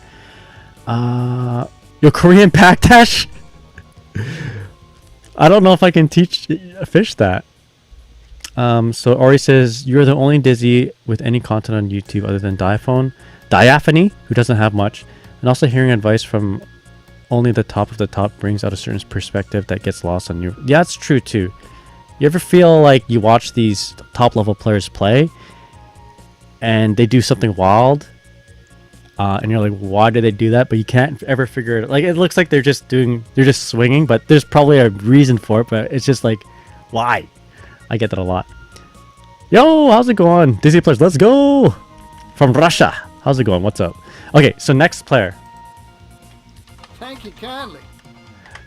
Speaker 1: Your Korean backdash? I don't know if I can teach fish that. So Ori says, you're the only Dizzy with any content on YouTube other than Diaphony, who doesn't have much. And also hearing advice from only the top of the top brings out a certain perspective that gets lost on you. Yeah, it's true too. You ever feel like you watch these top level players play and they do something wild? And you're like, why did they do that? But you can't ever figure it out. Like, it looks like they're just swinging, but there's probably a reason for it, but it's just like, why? I get that a lot. Yo, how's it going? Dizzy players, let's go! From Russia. How's it going? What's up? Okay, so next player.
Speaker 4: Thank you kindly.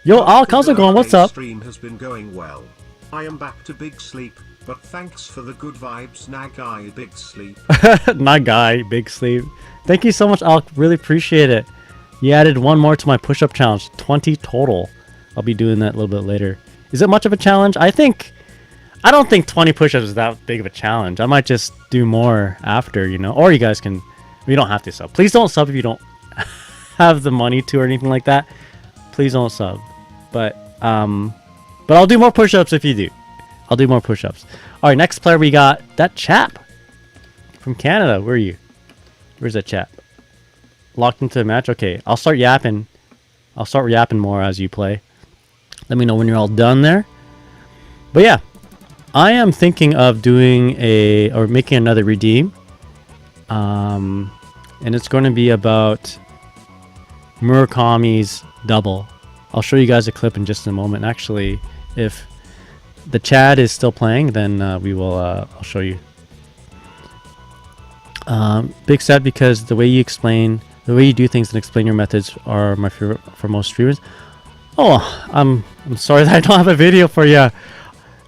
Speaker 1: Yo, Alk, how's it going? What's up?
Speaker 3: Stream has been going well. I am back to big sleep, but thanks for the good vibes, Nagai Big Sleep.
Speaker 1: Nagai Big Sleep. Thank you so much, Alk. Really appreciate it. You added one more to my push-up challenge. 20 total. I'll be doing that a little bit later. Is it much of a challenge? I don't think 20 push-ups is that big of a challenge. I might just do more after, you know. Or you guys can... You don't have to sub. Please don't sub if you don't have the money to or anything like that. Please don't sub. But I'll do more push-ups if you do. I'll do more push-ups. Alright, next player we got that chap from Canada. Where are you? Where's that chap? Locked into the match? Okay, I'll start yapping. I'll start yapping more as you play. Let me know when you're all done there. But yeah, I am thinking of doing making another redeem. And it's going to be about Murakami's double. I'll show you guys a clip in just a moment. Actually, if the chat is still playing, then I'll show you. Big sad because the way you do things and explain your methods are my favorite for most streamers. Oh, I'm sorry that I don't have a video for you.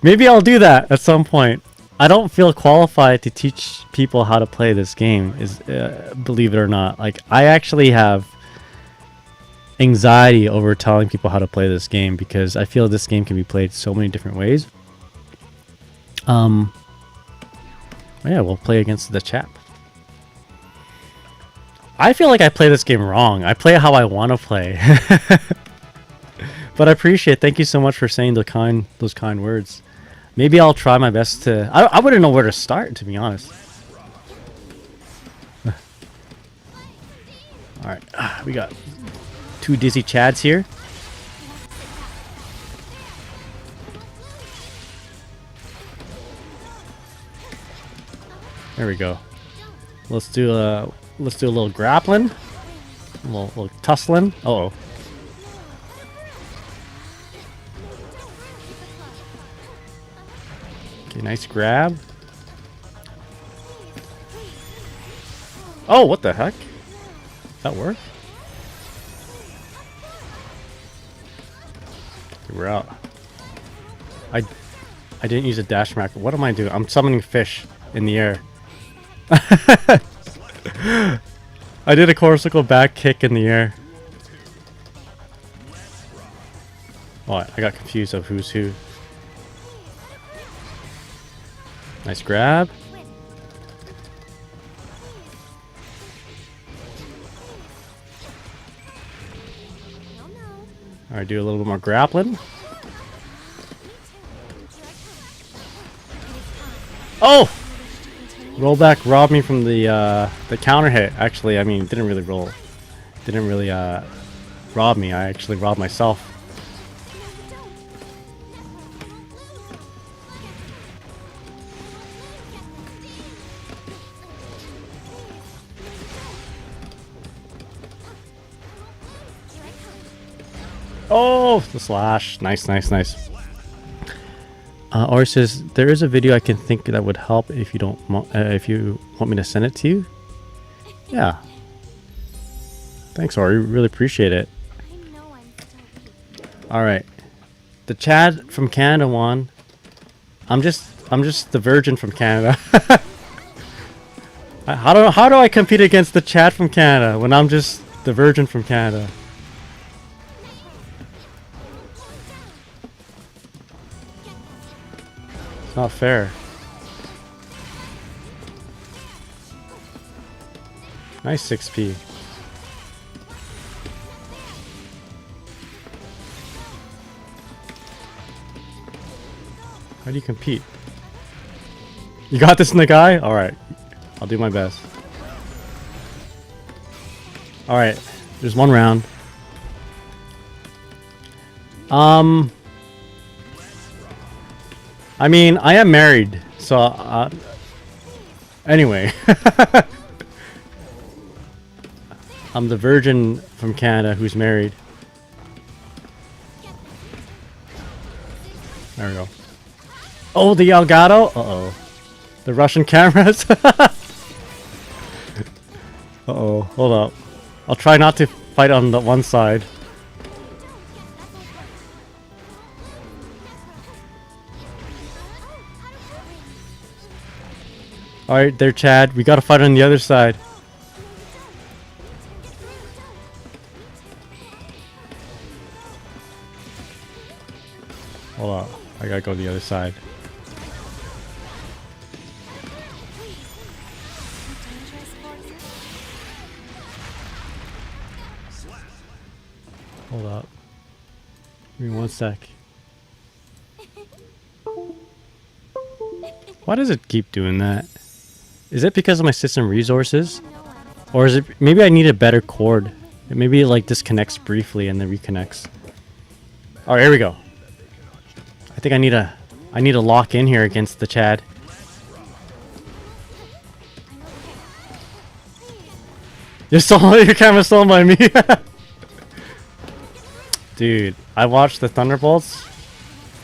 Speaker 1: Maybe I'll do that at some point. I don't feel qualified to teach people how to play this game, believe it or not. Like, I actually have anxiety over telling people how to play this game because I feel this game can be played so many different ways. Yeah, we'll play against the chap. I feel like I play this game wrong. I play it how I want to play. But I appreciate it. Thank you so much for saying those kind words. Maybe I'll try my best to... I wouldn't know where to start, to be honest. Alright, we got two Dizzy Chads here. There we go. Let's do a little grappling. A little tussling. Uh-oh. Okay, nice grab. Oh, what the heck? That worked? Okay, we're out. I didn't use a dash macro. What am I doing? I'm summoning fish in the air. I did a corsical back kick in the air. Oh, I got confused of who's who. Nice grab. Alright, do a little bit more grappling. Oh! Rollback robbed me from the counter hit. Actually, I mean, didn't really roll. Didn't really rob me. I actually robbed myself. Oh, the slash. Nice, nice, nice. Or says there is a video I can think that would help if you don't if you want me to send it to you. Yeah. Thanks, Ori. Really appreciate it. All right. The Chad from Canada won. I'm just the virgin from Canada. How do I compete against the Chad from Canada when I'm just the virgin from Canada? Not fair. Nice 6p. How do you compete? You got this, Nagai? Alright. I'll do my best. Alright. There's one round. I mean, I am married, so anyway. I'm the virgin from Canada who's married. There we go. Oh, the Elgato? Uh-oh. The Russian cameras? Uh-oh, hold up. I'll try not to fight on the one side. Alright, there, Chad. We gotta fight on the other side. Hold on. I gotta go to the other side. Hold up. Give me one sec. Why does it keep doing that? Is it because of my system resources? Or is it maybe I need a better cord? Maybe it like disconnects briefly and then reconnects. Alright, here we go. I think I need to lock in here against the Chad. Your camera's stolen by me. Dude, I watched the Thunderbolts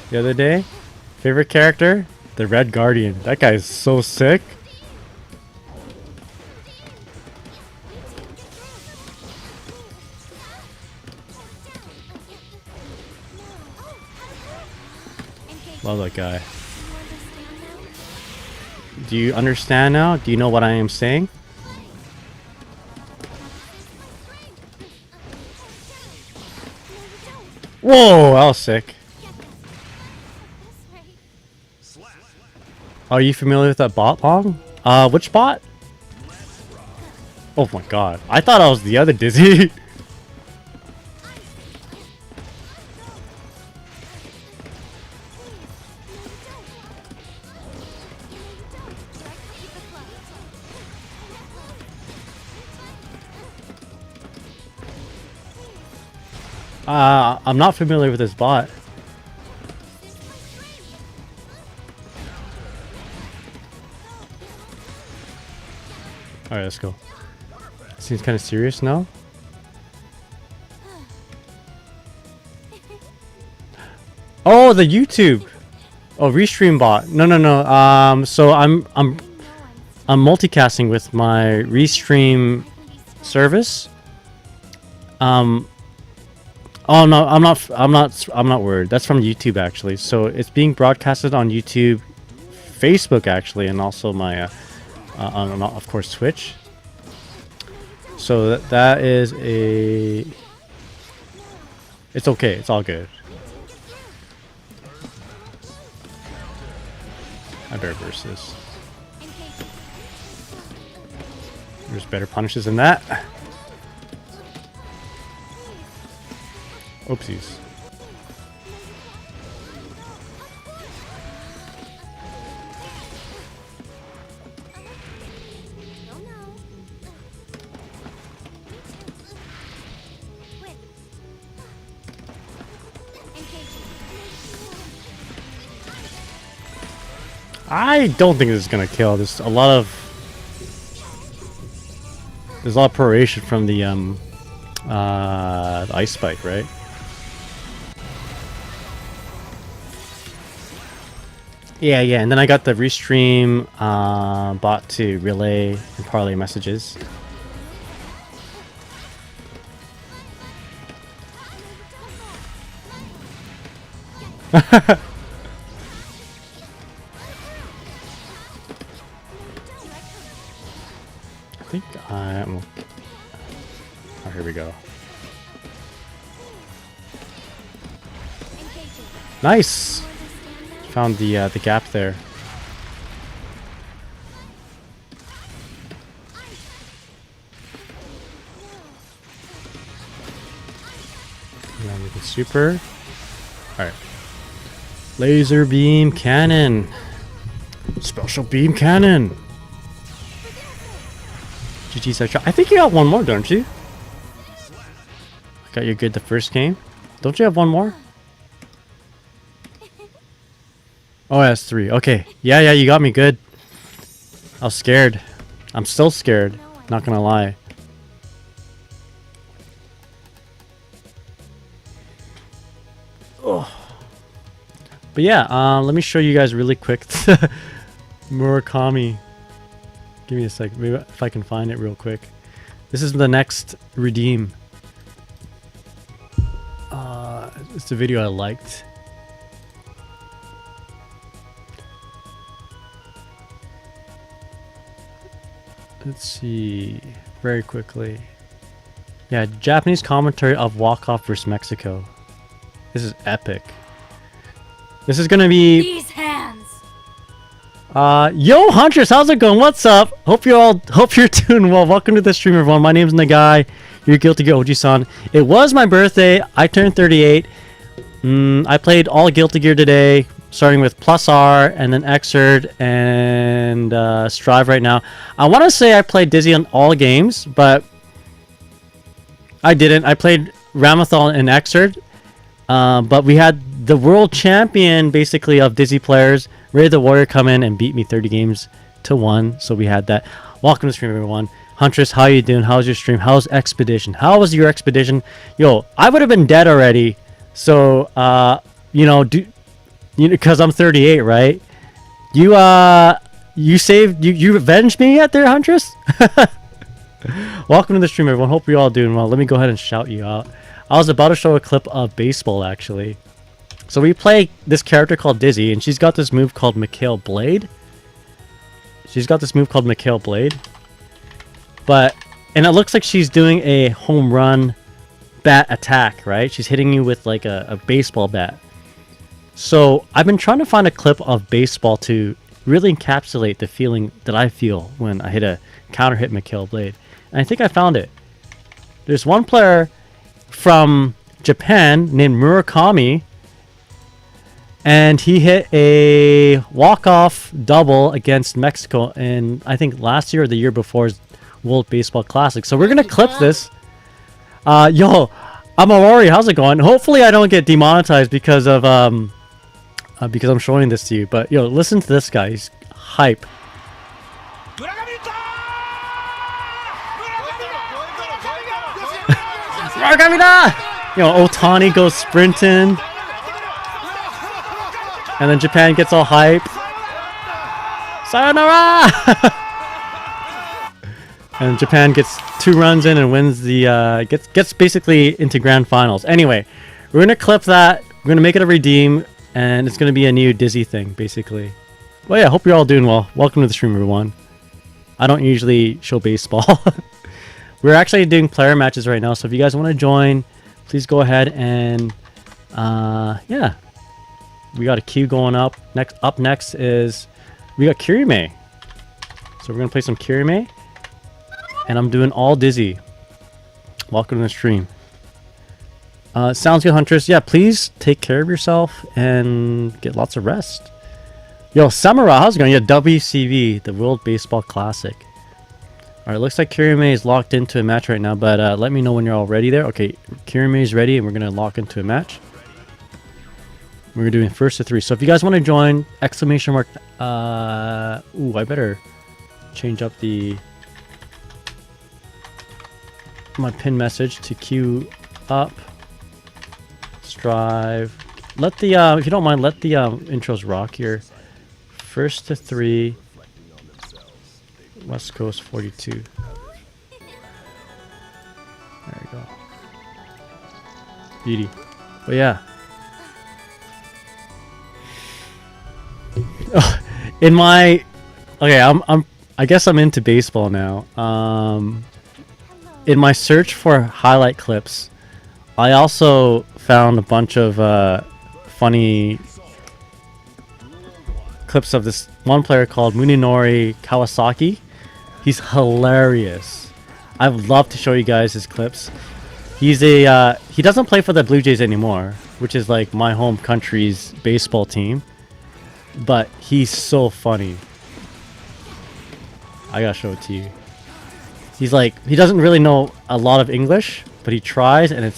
Speaker 1: the other day. Favorite character? The Red Guardian. That guy is so sick. Love that guy. Do you understand now? Do you know what I am saying? Whoa, that was sick. Are you familiar with that bot, Long? Which bot? Oh my god. I thought I was the other Dizzy. I'm not familiar with this bot. Alright, let's go. Seems kind of serious now. Oh, the YouTube. Oh, restream bot. No. So I'm multicasting with my restream service. Oh no, I'm not worried. That's from YouTube actually. So it's being broadcasted on YouTube, Facebook actually, and also my on of course Twitch. So that is a... It's okay. It's all good. I better burst this. There's better punishes than that. Oopsies. I don't think this is gonna kill. There's a lot of proration from the ice spike, right? Yeah, and then I got the restream bot to relay and parlay messages. I think I'm... Oh, here we go. Nice! Found the gap there. Now we can super. Alright. Laser beam cannon. Special beam cannon. GG's I think you got one more, don't you? I got you good the first game. Don't you have one more? Oh, that's 3. Okay. Yeah, you got me good. I was scared. I'm still scared. Not gonna lie. Oh. But yeah, let me show you guys really quick Murakami. Give me a sec. Maybe if I can find it real quick. This is the next redeem. It's the video I liked. Let's see. Very quickly. Yeah, Japanese commentary of walk-off versus Mexico. This is epic. This is gonna be...
Speaker 8: These hands.
Speaker 1: Yo, Huntress, how's it going? What's up? Hope you're doing well. Welcome to the stream, everyone. My name's Nagai. You're Guilty Gear OG-san. It was my birthday. I turned 38. I played all Guilty Gear today, starting with Plus R and then Xrd and Strive right now. I want to say I played Dizzy on all games, but I didn't. I played Ramathal and Xrd, but we had the world champion, basically, of Dizzy players, Ray the Warrior, come in and beat me 30 games to 1. So we had that. Welcome to the stream, everyone. Huntress, how you doing? How's your stream? How's Expedition? How was your Expedition? Yo, I would have been dead already. So, you know, because I'm 38, right? You saved, you avenged me yet there, Huntress? Welcome to the stream, everyone. Hope you're all doing well. Let me go ahead and shout you out. I was about to show a clip of baseball, actually. So we play this character called Dizzy, and she's got this move called Mikhail Blade. And it looks like she's doing a home run bat attack, right? She's hitting you with like a baseball bat. So I've been trying to find a clip of baseball to really encapsulate the feeling that I feel when I hit a counter hit Mikhail Blade. And I think I found it. There's one player from Japan named Murakami, and he hit a walk-off double against Mexico in, I think, last year or the year before's World Baseball Classic. So we're gonna clip this. Yo, I'm Aurori. How's it going? Hopefully I don't get demonetized because of because I'm showing this to you. But yo, listen to this guy. He's hype. Yo, Otani goes sprinting. And then Japan gets all hype. Sayonara! And Japan gets 2 runs in and wins the gets basically into grand finals. Anyway, we're gonna clip that. We're gonna make it a redeem, and it's gonna be a new Dizzy thing, basically. Well, yeah, hope you're all doing well. Welcome to the stream, everyone. I don't usually show baseball. We're actually doing player matches right now, so if you guys want to join, please go ahead and yeah. We got a queue going up. Next is we got Kirime. So we're gonna play some Kirime. And I'm doing all Dizzy. Welcome to the stream. Sounds good, Huntress. Yeah, please take care of yourself and get lots of rest. Yo, Samura, how's it going? Yeah, WCV, the World Baseball Classic. Alright, looks like Kirime is locked into a match right now, but let me know when you're all ready there. Okay, Kirime is ready and we're gonna lock into a match. We're doing first to 3. So if you guys want to join, exclamation mark. Ooh, I better change up my pin message to queue up. Strive. Let the if you don't mind, let the intros rock here. First to 3. West Coast 42. There you go. Beauty. But yeah. In my I guess I'm into baseball now. In my search for highlight clips, I also found a bunch of funny clips of this one player called Muninori Kawasaki. He's hilarious. I would love to show you guys his clips. He's he doesn't play for the Blue Jays anymore, which is like my home country's baseball team. But he's so funny. I gotta show it to you. He's like, he doesn't really know a lot of English, but he tries, and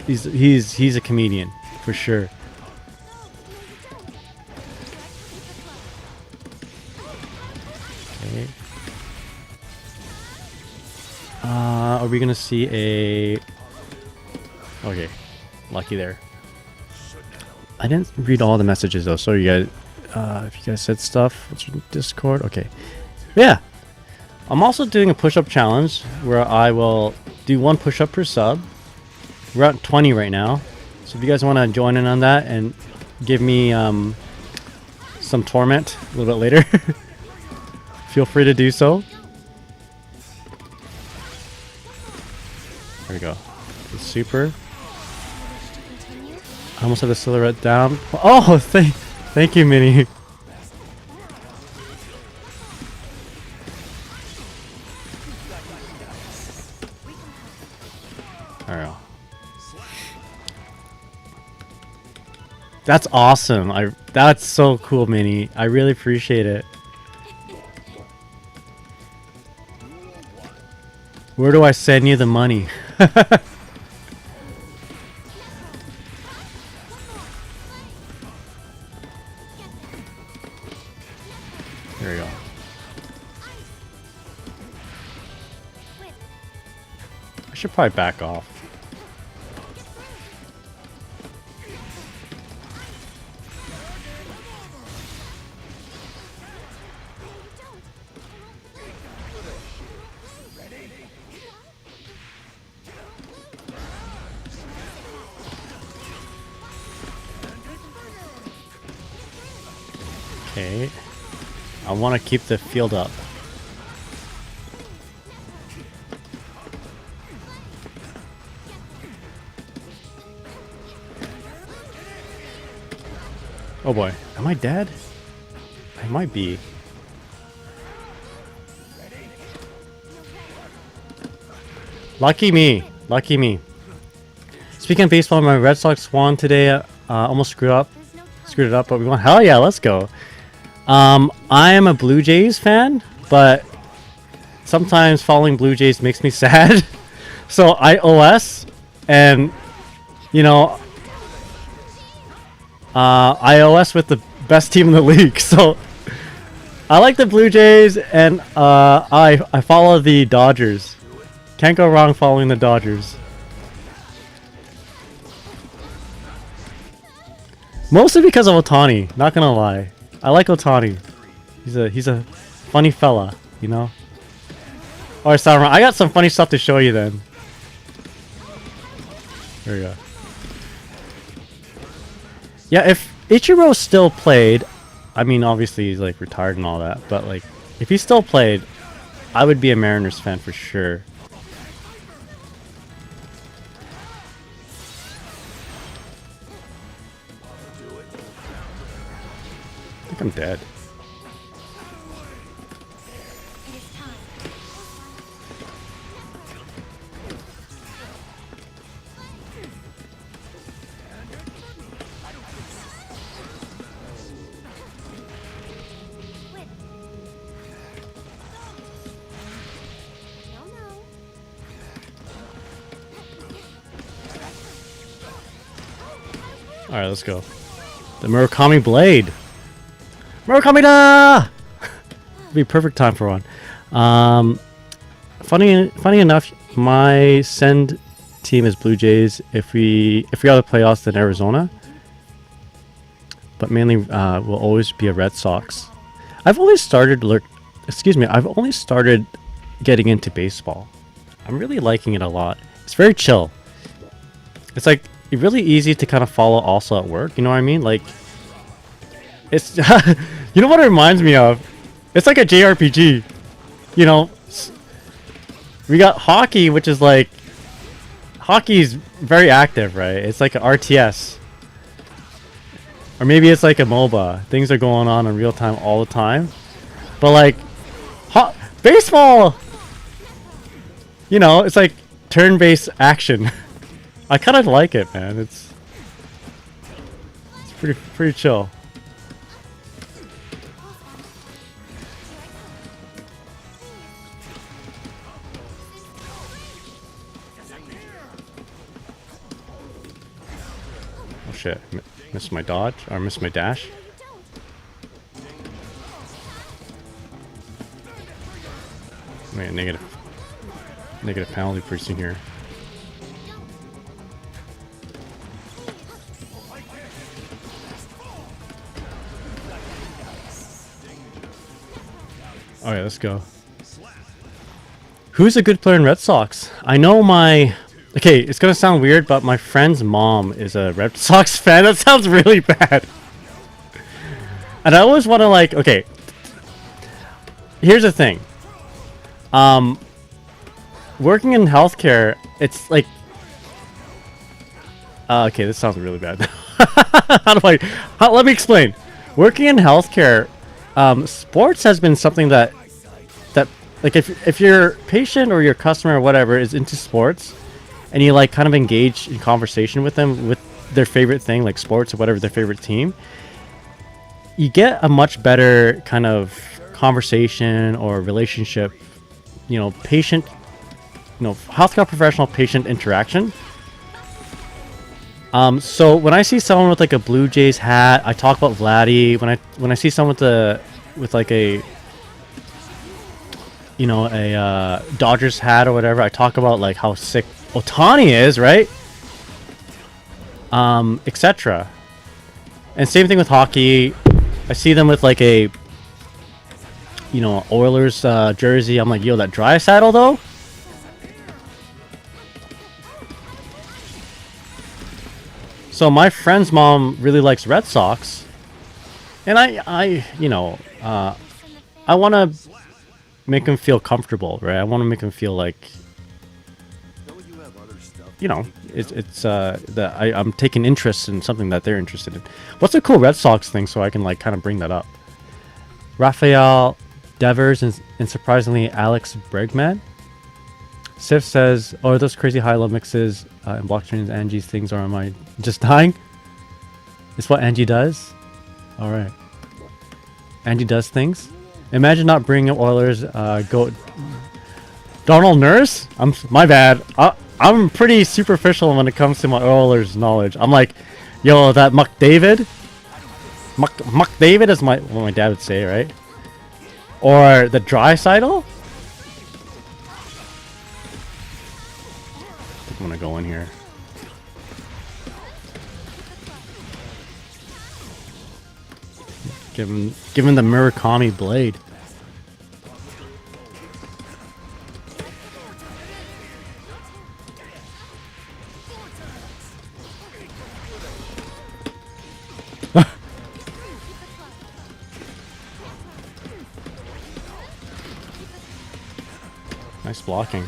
Speaker 1: he's a comedian for sure. Okay. Are we gonna see a? Okay, lucky there. I didn't read all the messages though, so you guys. If you guys said stuff, what's your Discord? Okay. Yeah. I'm also doing a push-up challenge where I will do 1 push-up per sub. We're at 20 right now. So if you guys want to join in on that and give me some torment a little bit later, feel free to do so. There we go. It's super. I almost have the silhouette down. Oh, thank you, Minnie. There we go. That's awesome. That's so cool, Minnie. I really appreciate it. Where do I send you the money? There we go. I should probably back off. Okay. I want to keep the field up. Oh boy. Am I dead? I might be. Lucky me. Lucky me. Speaking of baseball, my Red Sox won today. Almost screwed it up, but we won. Hell yeah, let's go. I am a Blue Jays fan, but sometimes following Blue Jays makes me sad. So I OS, and you know, I OS with the best team in the league. So I like the Blue Jays, and I follow the Dodgers. Can't go wrong following the Dodgers. Mostly because of Ohtani, not gonna lie. I like Ohtani. He's a funny fella, you know? Alright, Samurai, I got some funny stuff to show you then. There we go. Yeah, if Ichiro still played, I mean, obviously he's like retired and all that, but like, if he still played, I would be a Mariners fan for sure. think I'm dead. Alright, let's go. The Murakami Blade! Murakami da! Be perfect time for one. Funny enough, my send team is Blue Jays. If we are the playoffs, then Arizona. But mainly, will always be a Red Sox. I've only started getting into baseball. I'm really liking it a lot. It's very chill. It's like really easy to kind of follow also at work. You know what I mean? Like, it's you know what it reminds me of? It's like a JRPG. You know, we got hockey, which is like hockey's very active, right? It's like an RTS, or maybe it's like a MOBA. Things are going on in real time all the time. But like baseball, you know, it's like turn-based action. I kind of like it, man. It's pretty chill. Oh shit! Missed my dodge or missed my dash. Wait, negative penalty pretty soon here. Alright, let's go. Who's a good player in Red Sox? I know my... Okay, it's gonna sound weird, but my friend's mom is a Red Sox fan. That sounds really bad. And I always want to like... Okay. Here's the thing. Working in healthcare, it's like... okay, this sounds really bad. Let me explain. Working in healthcare... sports has been something that like if your patient or your customer or whatever is into sports and you like kind of engage in conversation with them with their favorite thing like sports or whatever their favorite team, you get a much better kind of conversation or relationship, you know, patient, you know, healthcare professional patient interaction. So when I see someone with like a Blue Jays hat, I talk about Vladdy. When I see someone with like a, you know, a Dodgers hat or whatever, I talk about like how sick Ohtani is, right? Etc. And same thing with hockey. I see them with like a, you know, Oilers jersey. I'm like, yo, that Draisaitl though. So my friend's mom really likes Red Sox, and I you know, I want to make him feel comfortable, right? I want to make him feel like, you know, it's that I'm taking interest in something that they're interested in. What's a cool Red Sox thing so I can like kind of bring that up? Rafael Devers and surprisingly Alex Bregman. Sif says, "Oh, are those crazy high-low mixes and blockchains? Angie's things are on my just dying." It's what Angie does. All right, Angie does things. Imagine not bringing up Oilers. Go Donald Nurse. My bad. I'm pretty superficial when it comes to my Oilers knowledge. I'm like, yo, that Muck David. Muck David is what my dad would say, right? Or the Draisaitl. I'm gonna go in here. Give him the Murakami blade. Nice blocking.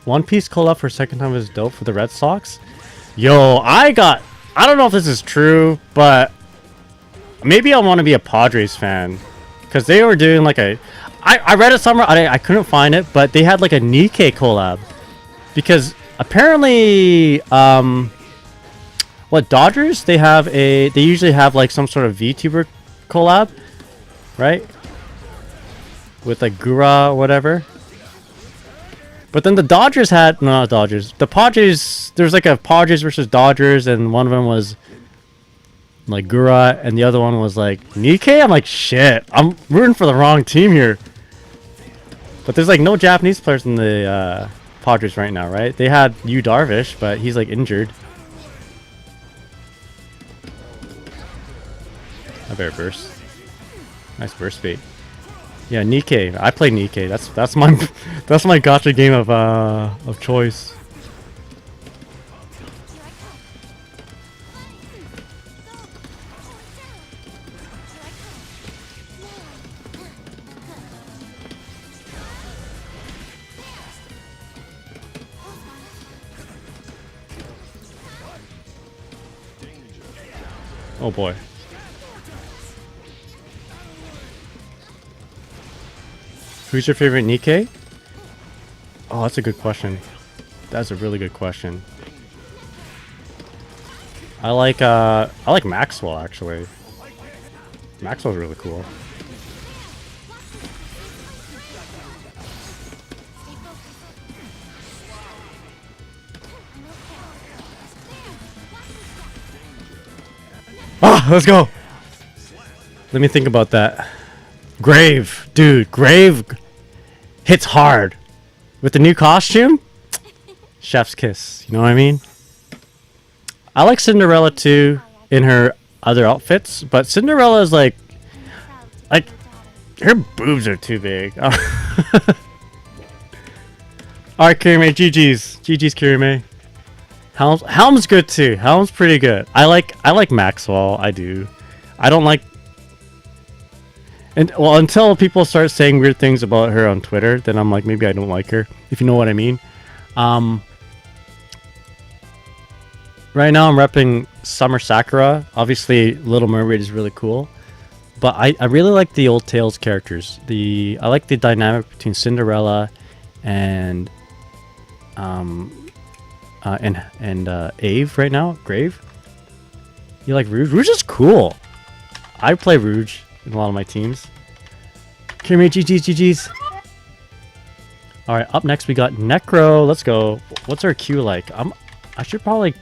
Speaker 1: One Piece collab for second time is dope for the Red Sox. Yo, I got I don't know if this is true, but maybe I want to be a Padres fan because they were doing like a. I read it somewhere. I couldn't find it, but they had like a Nikkei collab because apparently, what Dodgers they have they usually have like some sort of VTuber collab, right? With like Gura or whatever. But then the Dodgers had no, not Dodgers. The Padres, there's like a Padres versus Dodgers, and one of them was like Gura, and the other one was like Nikkei. I'm like, shit, I'm rooting for the wrong team here. But there's like no Japanese players in the Padres right now, right? They had Yu Darvish, but he's like injured. I better burst. Nice burst bait. Yeah, Nikkei. I play Nikkei. That's my that's my gotcha game of choice. Oh boy. Who's your favorite Nikkei? Oh, that's a good question. That's a really good question. I like Maxwell actually. Maxwell's really cool. Ah, let's go. Let me think about that. Grave, dude, Grave hits hard with the new costume. Chef's kiss, you know what I mean? I like Cinderella too in her other outfits, but Cinderella is like her boobs are too big. All right, Kirime, GG's Kirime. Helm's good too. Helm's pretty good. I like Maxwell. I do. I don't like. And well, until people start saying weird things about her on Twitter, then I'm like, maybe I don't like her, if you know what I mean. Right now I'm repping Summer Sakura. Obviously, Little Mermaid is really cool, but I really like the old Tales characters. I like the dynamic between Cinderella and Ave right now. Grave. You like Rouge? Rouge is cool. I play Rouge in a lot of my teams. Kirime, GG's. Alright, up next we got Necro. Let's go. What's our queue like? I should probably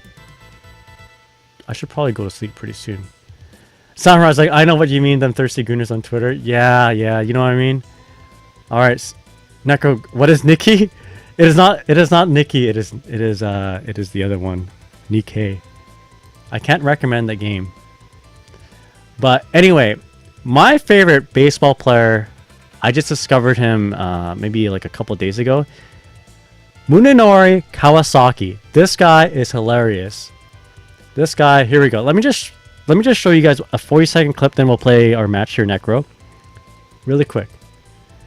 Speaker 1: go to sleep pretty soon. Samurai's like, I know what you mean, them thirsty gooners on Twitter. Yeah, you know what I mean? Alright. Necro, what is Nikki? It is not Nikki, it is the other one. Nikkei. I can't recommend the game. But anyway, my favorite baseball player, I just discovered him maybe like a couple days ago. Munenori Kawasaki. This guy is hilarious. This guy, here we go. Let me just show you guys a 40-second clip, then we'll play our match here, Necro. Really quick.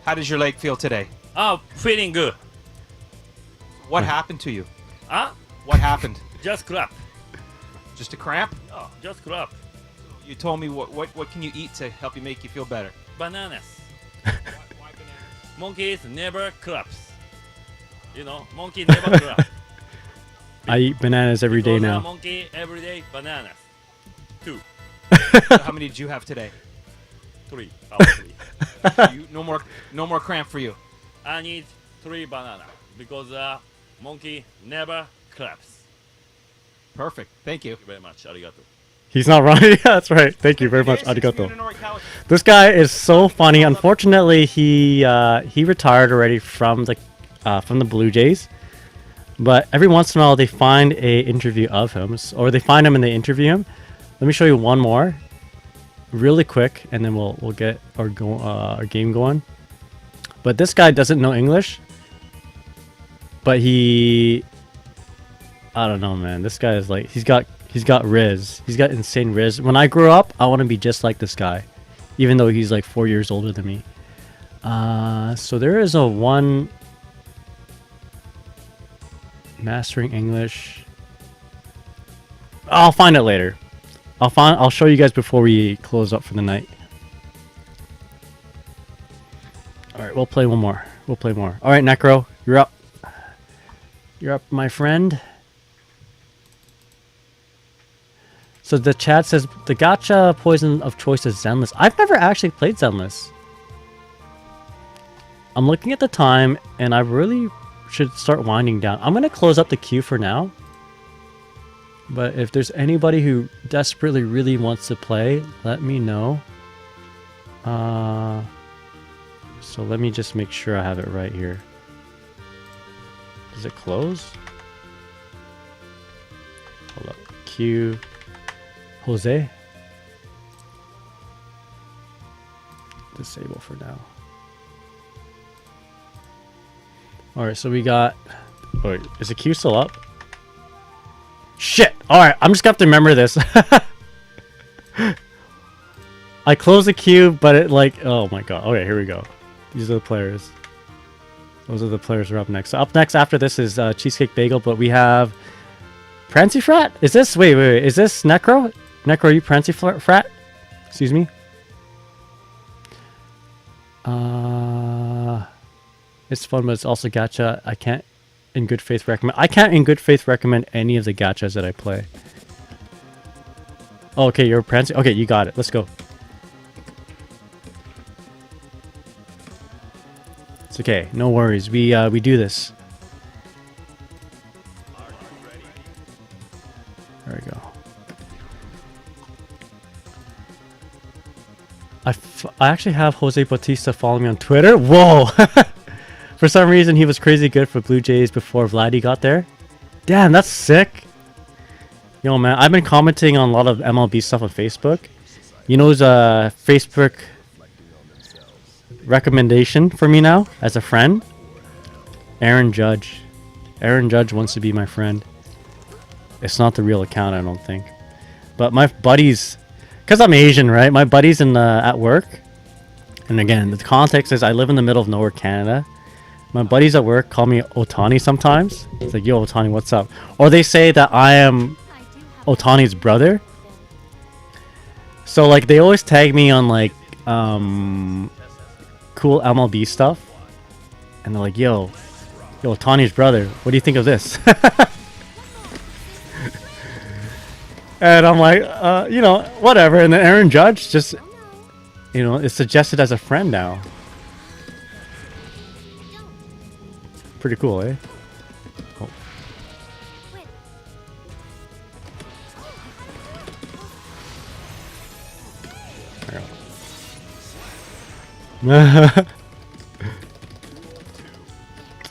Speaker 7: How does your leg feel today?
Speaker 8: Oh, feeling good.
Speaker 7: What happened to you?
Speaker 8: Huh?
Speaker 7: What happened?
Speaker 8: Just crap.
Speaker 7: Just a cramp?
Speaker 8: Oh, just crap.
Speaker 7: You told me what can you eat to help you make you feel better?
Speaker 8: Bananas. Why bananas? Monkeys never craps. You know, monkey never crap.
Speaker 1: I eat bananas every day now.
Speaker 8: Monkey every day bananas. 2.
Speaker 7: So how many did you have today?
Speaker 8: 3. Probably.
Speaker 7: No more cramp for you.
Speaker 8: I need 3 banana because monkey never claps.
Speaker 7: Perfect. Thank you.
Speaker 8: Thank you very much. Arigato.
Speaker 1: He's not wrong. Yeah, that's right. Thank you very much. Arigato. This guy is so funny. Unfortunately, he retired already from the Blue Jays. But every once in a while, they find a interview of him, or they find him and they interview him. Let me show you one more, really quick, and then we'll get our game going. But this guy doesn't know English, but I don't know, man. This guy is like, he's got Riz. He's got insane Riz. When I grow up, I want to be just like this guy, even though he's like 4 years older than me. So there is a one. Mastering English. I'll find it later. I'll show you guys before we close up for the night. All right, we'll play one more. We'll play more. All right, Necro, you're up. You're up, my friend. So the chat says the gacha poison of choice is Zenless. I've never actually played Zenless. I'm looking at the time, and I really should start winding down. I'm gonna close up the queue for now. But if there's anybody who desperately really wants to play, let me know. So let me just make sure I have it right here. Does it close? Hold up. Q. Jose. Disable for now. Alright, so we got... Wait, is the queue still up? Shit! Alright, I'm just gonna have to remember this. I closed the queue, but it like... Oh my god. Okay, here we go. These are the players. Those are the players who are up next. So up next after this is Cheesecake Bagel, but we have... Prancy Frat? Is this... Wait. Is this Necro? Necro, are you Prancy Frat? Excuse me? It's fun, but it's also gacha. I can't in good faith recommend any of the gachas that I play. Oh, okay, you're Prancy. Okay, you got it. Let's go. It's okay. No worries. We do this. There we go. I actually have Jose Bautista follow me on Twitter. Whoa! For some reason, he was crazy good for Blue Jays before Vladdy got there. Damn, that's sick. Yo, man, I've been commenting on a lot of MLB stuff on Facebook. You know, there's a Facebook recommendation for me now as a friend. Aaron Judge. Aaron Judge wants to be my friend. It's not the real account, I don't think. But my buddies, because I'm Asian, right? My buddies at work, and again, the context is I live in the middle of nowhere, Canada. My buddies at work call me Otani sometimes. It's like, yo, Otani, what's up? Or they say that I am Otani's brother. So, like, they always tag me on, like, cool MLB stuff. And they're like, yo, Otani's brother, what do you think of this? And I'm like, you know, whatever. And then Aaron Judge just, you know, is suggested as a friend now. Pretty cool, eh? Oh.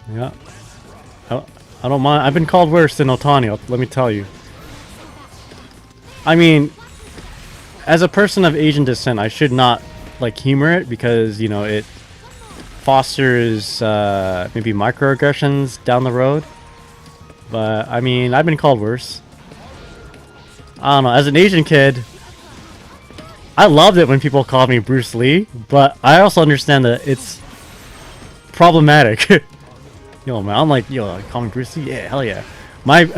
Speaker 1: Yeah. I don't mind. I've been called worse than Otani, let me tell you. I mean, as a person of Asian descent, I should not, like, humor it because, you know, it fosters maybe microaggressions down the road. But, I mean, I've been called worse. I don't know. As an Asian kid, I loved it when people called me Bruce Lee, but I also understand that it's problematic. Yo, man, I'm like, yo, call me Bruce Lee? Yeah, hell yeah. My...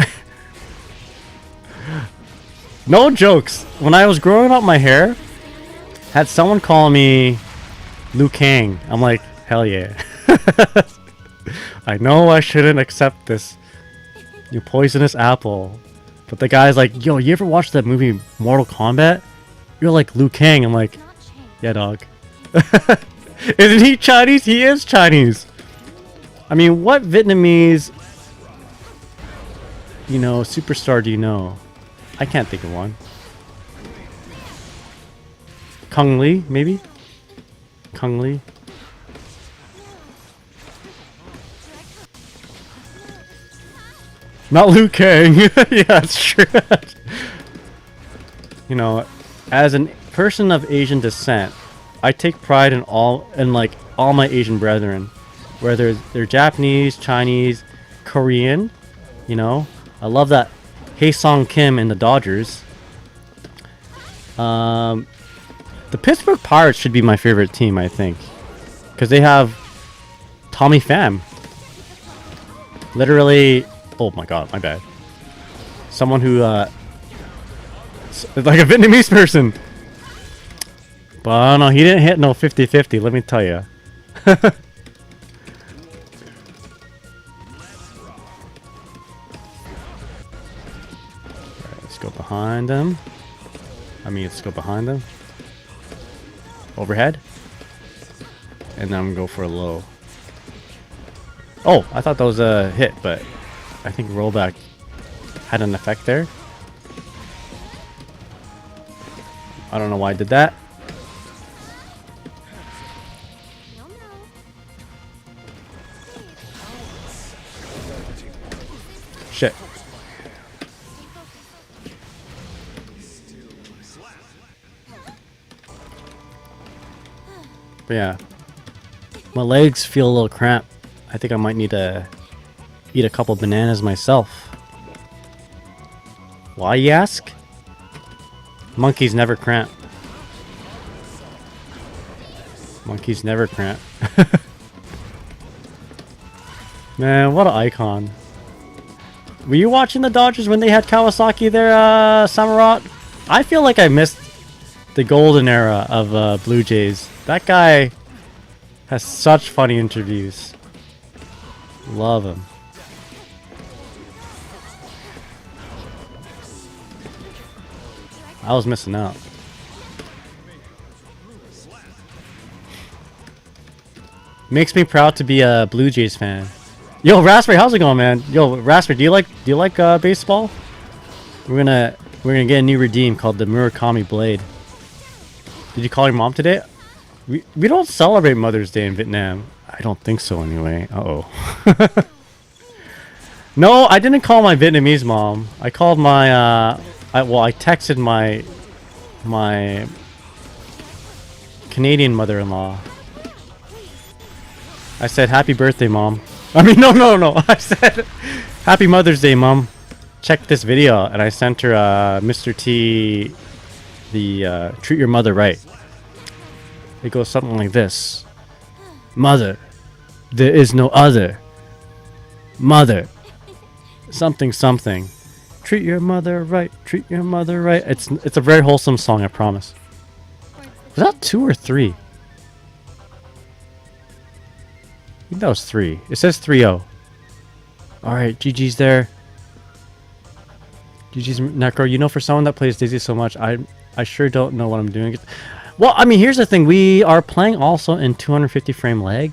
Speaker 1: No jokes. When I was growing out my hair, had someone call me Liu Kang. I'm like, hell yeah. I know I shouldn't accept this, you poisonous apple. But the guy's like, yo, you ever watched that movie Mortal Kombat? You're like Liu Kang. I'm like, yeah, dog. Isn't he Chinese? He is Chinese. I mean, what Vietnamese, you know, superstar do you know? I can't think of one. Kung Lee, maybe? Kung Lee? Not Liu Kang. Yeah, that's true. You know, as a person of Asian descent, I take pride in all my Asian brethren. Whether they're Japanese, Chinese, Korean, you know. I love that Hae-Sung Kim and the Dodgers. The Pittsburgh Pirates should be my favorite team, I think. Because they have Tommy Pham. Literally... Oh my god, my bad. Someone who Like a Vietnamese person. But no, he didn't hit no 50-50, let me tell you. Let's go behind him. Let's go behind him. Overhead. And then I'm gonna go for a low. Oh, I thought that was a hit, but I think rollback had an effect there. I don't know why I did that. Shit. But yeah, my legs feel a little cramped. I think I might need to eat a couple bananas myself. Why, you ask? Monkeys never cramp. Monkeys never cramp. Man, what an icon. Were you watching the Dodgers when they had Kawasaki there, Samurott? I feel like I missed the golden era of Blue Jays. That guy has such funny interviews. Love him. I was missing out. Makes me proud to be a Blue Jays fan. Yo, Raspberry, how's it going, man? Yo, Raspberry, do you like baseball? We're gonna get a new redeem called the Murakami Blade. Did you call your mom today? We don't celebrate Mother's Day in Vietnam. I don't think so anyway. Uh-oh. No, I didn't call my Vietnamese mom. I called my I texted my Canadian mother-in-law. I said, "Happy birthday, Mom." I mean, no. I said, "Happy Mother's Day, Mom. Check this video." And I sent her Mr. T, the Treat Your Mother Right. It goes something like this. Mother, there is no other. Mother, something. Treat your mother right. Treat your mother right. It's a very wholesome song, I promise. Was that 2 or 3? I think that was 3. It says 3-0. Alright, GG's there. GG's Necro. You know, for someone that plays Daisy so much, I sure don't know what I'm doing. Well, I mean, here's the thing. We are playing also in 250 frame lag.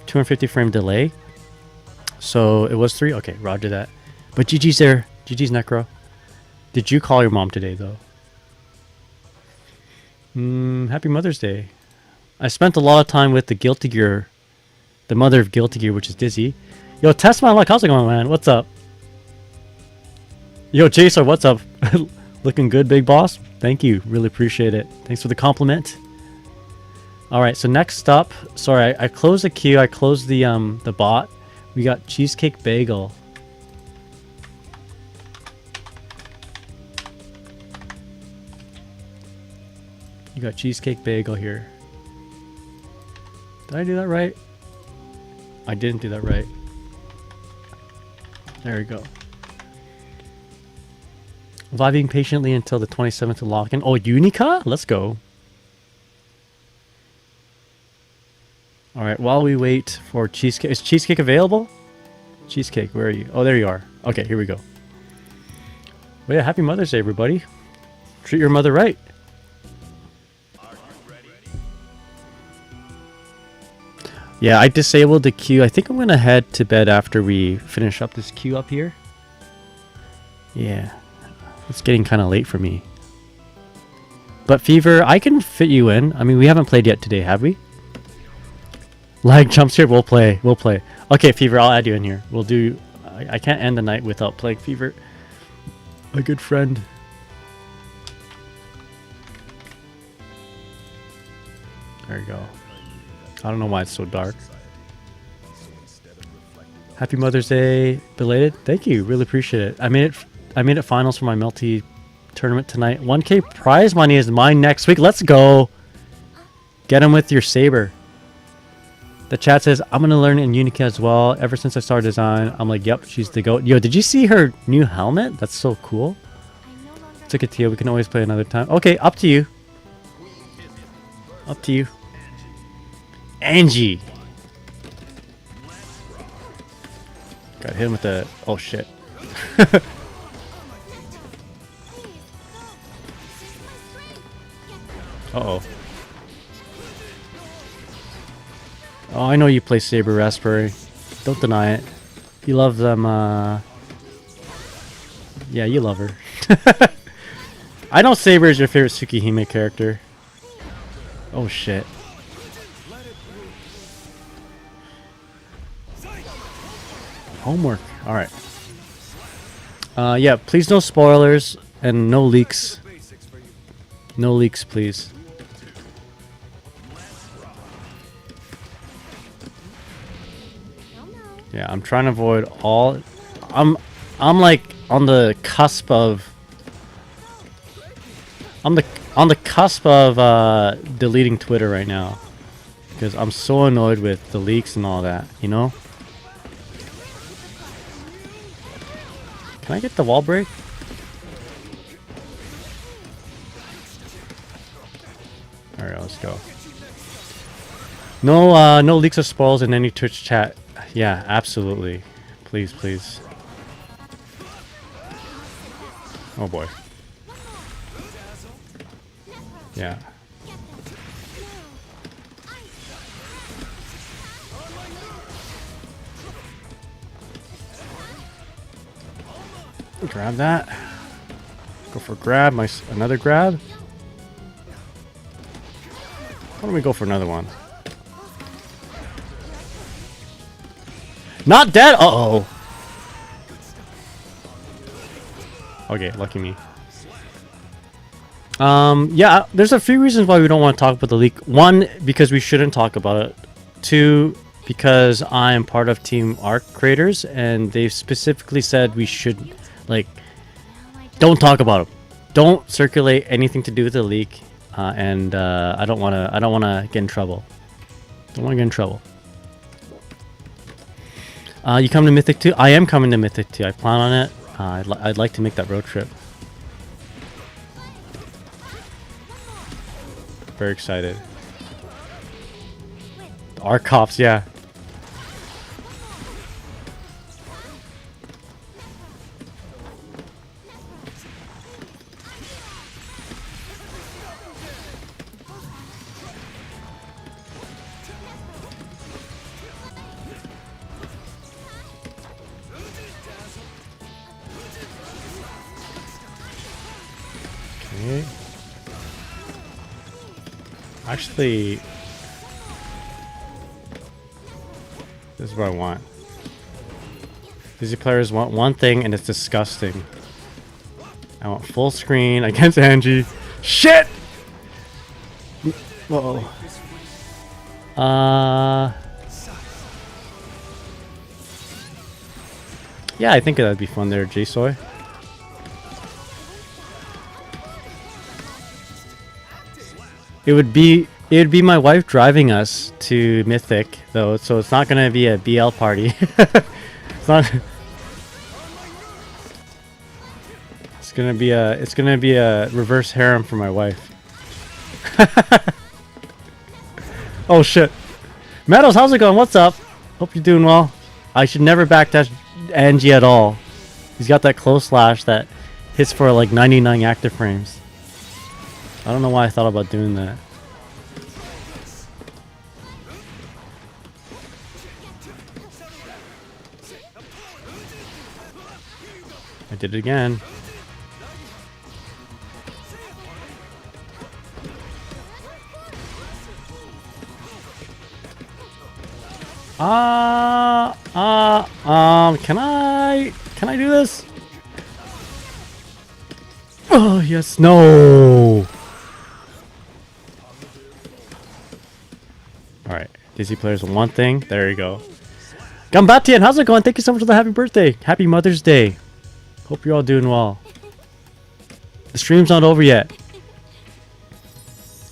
Speaker 1: 250 frame delay. So it was 3? Okay, roger that. But GG's there. GG's Necro. Did you call your mom today, though? Happy Mother's Day. I spent a lot of time with the Guilty Gear. The mother of Guilty Gear, which is Dizzy. Yo, test my luck. How's it going, man? What's up? Yo, Chaser, what's up? Looking good, big boss? Thank you. Really appreciate it. Thanks for the compliment. Alright, so next up... Sorry, I closed the queue. I closed the bot. We got Cheesecake Bagel. You got Cheesecake Bagel here. Did I do that right? I didn't do that right. There we go. Vibing patiently until the 27th to lock in. Oh, Unica? Let's go. Alright, while we wait for Cheesecake. Is Cheesecake available? Cheesecake, where are you? Oh, there you are. Okay, here we go. Well, yeah, happy Mother's Day, everybody. Treat your mother right. Yeah, I disabled the queue. I think I'm going to head to bed after we finish up this queue up here. Yeah. It's getting kind of late for me. But Fever, I can fit you in. I mean, we haven't played yet today, have we? Lag jumps here. We'll play. We'll play. Okay, Fever, I'll add you in here. We'll do... I can't end the night without playing Fever. My good friend. There you go. I don't know why it's so dark. Happy Mother's Day, belated. Thank you, really appreciate it. I made it finals for my multi tournament tonight. 1K prize money is mine next week. Let's go. Get him with your saber. The chat says I'm gonna learn in Unica as well. Ever since I started design, I'm like, yep, she's the goat. Yo, did you see her new helmet? That's so cool. Took it to you. We can always play another time. Okay, up to you. Up to you. Angie. Got hit with the... Oh, shit. Uh-oh. Oh, I know you play Saber Raspberry. Don't deny it. You love them, Yeah, you love her. I know Saber is your favorite Tsukihime character. Oh, shit. Homework. Alright. Yeah, please no spoilers and no leaks. No leaks, please. Yeah, I'm trying to avoid all... I'm like on the cusp of... I'm on the cusp of deleting Twitter right now. Because I'm so annoyed with the leaks and all that, you know? Can I get the wall break? Alright, let's go. No, no leaks or spoils in any Twitch chat. Yeah, absolutely. Please, please. Oh boy. Yeah. Grab that. Go for grab. Another grab. Why don't we go for another one? Not dead. Uh-oh. Okay, lucky me. Yeah, there's a few reasons why we don't want to talk about the leak. One, because we shouldn't talk about it. Two, because I am part of Team Arc creators, and they've specifically said we should, like, don't talk about it. Don't circulate anything to do with the leak. And I don't want to get in trouble. Don't want to get in trouble. You come to Mythic 2? I am coming to Mythic 2. I plan on it. I'd like to make that road trip. Very excited. The Arcops, yeah. Okay. Actually, this is what I want. These players want one thing, and it's disgusting. I want full screen against Angie. Shit! Uh-oh. Yeah, I think that'd be fun there, J-Soy. It would be my wife driving us to Mythic though, so it's not gonna be a BL party. It's not. It's gonna be a reverse harem for my wife. Oh shit. Meadows, how's it going? What's up? Hope you're doing well. I should never backdash Angie at all. He's got that close slash that hits for like 99 active frames. I don't know why I thought about doing that. I did it again. Can I do this? Oh, yes, no. Alright, Disney players one thing. There you go. Gambatian, how's it going? Thank you so much for the happy birthday. Happy Mother's Day. Hope you're all doing well. The stream's not over yet.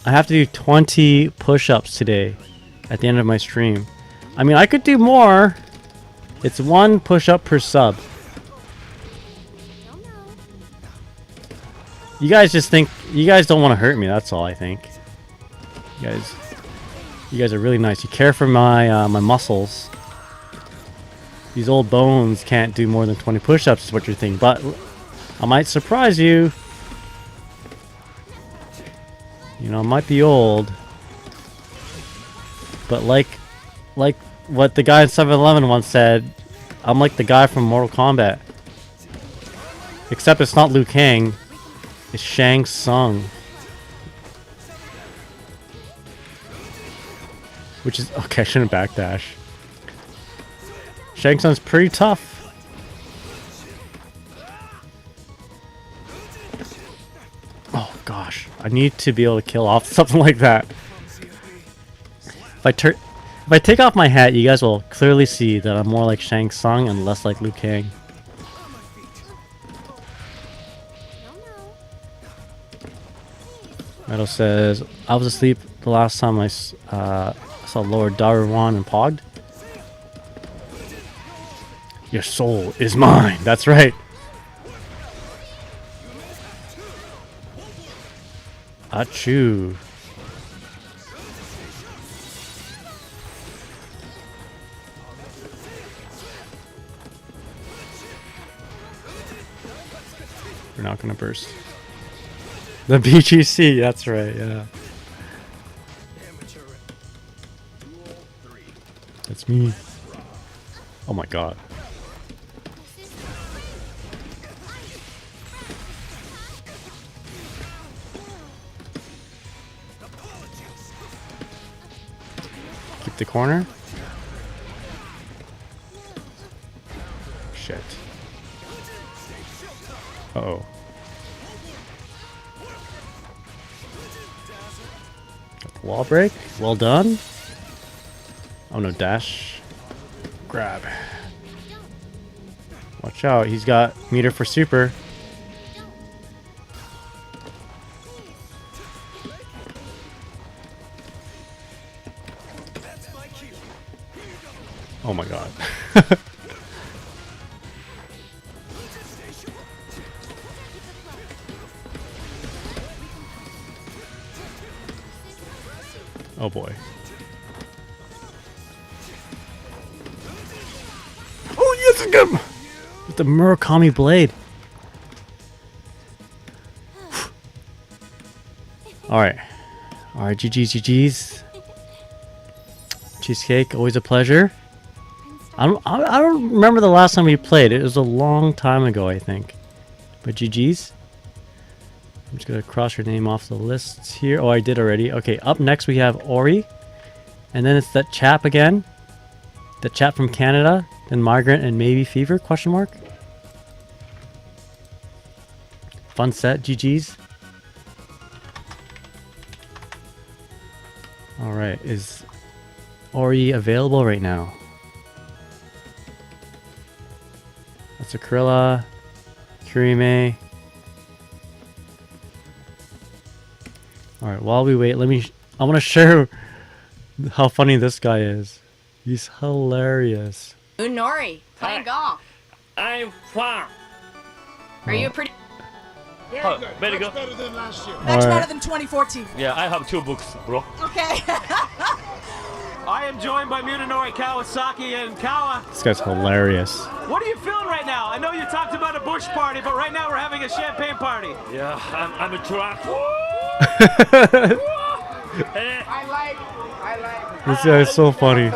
Speaker 1: I have to do 20 push-ups today at the end of my stream. I mean, I could do more. It's one push-up per sub. You guys just think you guys don't want to hurt me. That's all I think. You guys are really nice. You care for my my muscles. These old bones can't do more than 20 push-ups is what you're thinking, but I might surprise you. You know, I might be old, but like what the guy in 7-Eleven once said, I'm like the guy from Mortal Kombat. Except it's not Liu Kang, it's Shang Tsung. Which is okay, I shouldn't backdash. Shang Tsung's pretty tough. Oh gosh, I need to be able to kill off something like that. If I take off my hat, you guys will clearly see that I'm more like Shang Tsung and less like Liu Kang. Meadow says, I was asleep the last time I saw Lord Darwan and Pogged. Your soul is mine. That's right. Achoo. We're not gonna burst. The BGC, that's right, yeah. That's me. Oh my god. Keep the corner. Shit. Uh-oh. Got the wall break. Well done. Oh no, dash. Grab. Watch out, he's got meter for super. Oh my god. Oh boy. Oh yes, again! With the Murakami blade. Alright. Alright, GG's. Cheesecake, always a pleasure. I don't remember the last time we played. It was a long time ago, I think. But GG's. I'm just gonna cross your name off the list here. Oh, I did already. Okay, up next we have Ori. And then it's that chap again. The chap from Canada. Then Migrant and maybe Fever, question mark. Fun set, GG's. Alright, is Ori available right now? That's Akrilla, Kirime. Alright, while we wait, I want to share how funny this guy is. He's hilarious.
Speaker 9: Nori, playing golf.
Speaker 8: I'm far.
Speaker 9: Are you pretty
Speaker 8: Oh, very good.
Speaker 4: Better than last year.
Speaker 9: much
Speaker 1: Alright.
Speaker 9: better than 2014?
Speaker 8: Yeah, I have 2 books, bro.
Speaker 9: Okay.
Speaker 5: I am joined by Munenori Kawasaki and Kawa.
Speaker 1: This guy's hilarious.
Speaker 5: What are you feeling right now? I know you talked about a bush party, but right now we're having a champagne party.
Speaker 8: Yeah, I'm a drunk. Hey,
Speaker 4: I like.
Speaker 1: This guy's so funny.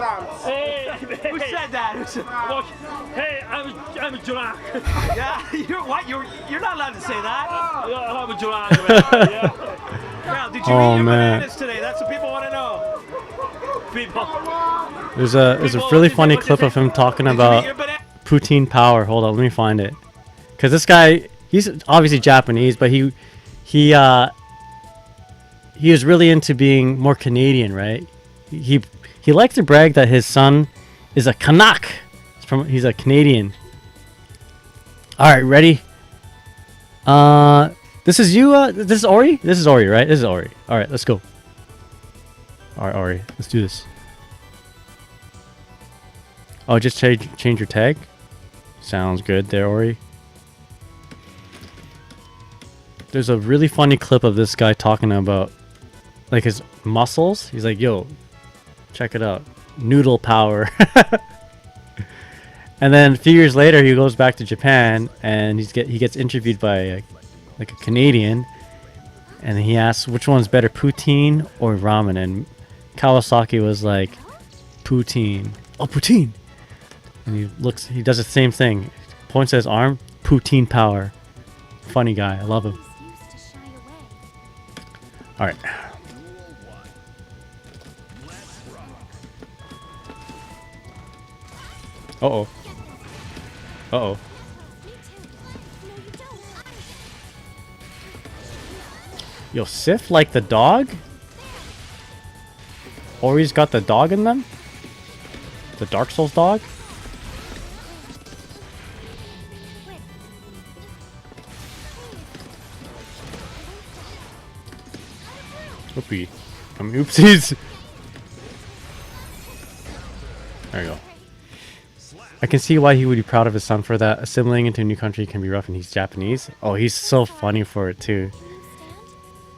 Speaker 8: hey,
Speaker 5: Who said that? Who said,
Speaker 8: Look, hey, I'm a drunk.
Speaker 5: yeah, you're what? You're not allowed to say that.
Speaker 8: Yeah, I'm a drunk, man. Yeah.
Speaker 5: Now, did you
Speaker 1: Oh,
Speaker 5: eat your
Speaker 1: man.
Speaker 5: bananas today? That's what people want to know.
Speaker 8: People.
Speaker 1: There's a really funny clip of him talking
Speaker 5: Did you eat
Speaker 1: about
Speaker 5: your banana?
Speaker 1: poutine power. Hold on, let me find it. Cause this guy, he's obviously Japanese, but he was really into being more Canadian, right? He likes to brag that his son is a Canuck. He's a Canadian. All right, ready? This is you. This is Ori. This is Ori, right? This is Ori. All right, let's go. All right, Ori, let's do this. Oh, just change your tag. Sounds good there, Ori. There's a really funny clip of this guy talking about like his muscles. He's like, yo, check it out. Noodle power. And then a few years later, he goes back to Japan and he gets interviewed by like a Canadian, and he asks which one's better, poutine or ramen, and Kawasaki was like, poutine. Oh, poutine. And he does the same thing. Points at his arm, poutine power. Funny guy, I love him. All right. Uh-oh. Uh-oh. Yo, Sif like the dog? Ori's got the dog in them? The Dark Souls dog? Oopie. Oopsies! There you go. I can see why he would be proud of his son for that. Assimilating into a new country can be rough, and he's Japanese. Oh, he's so funny for it too.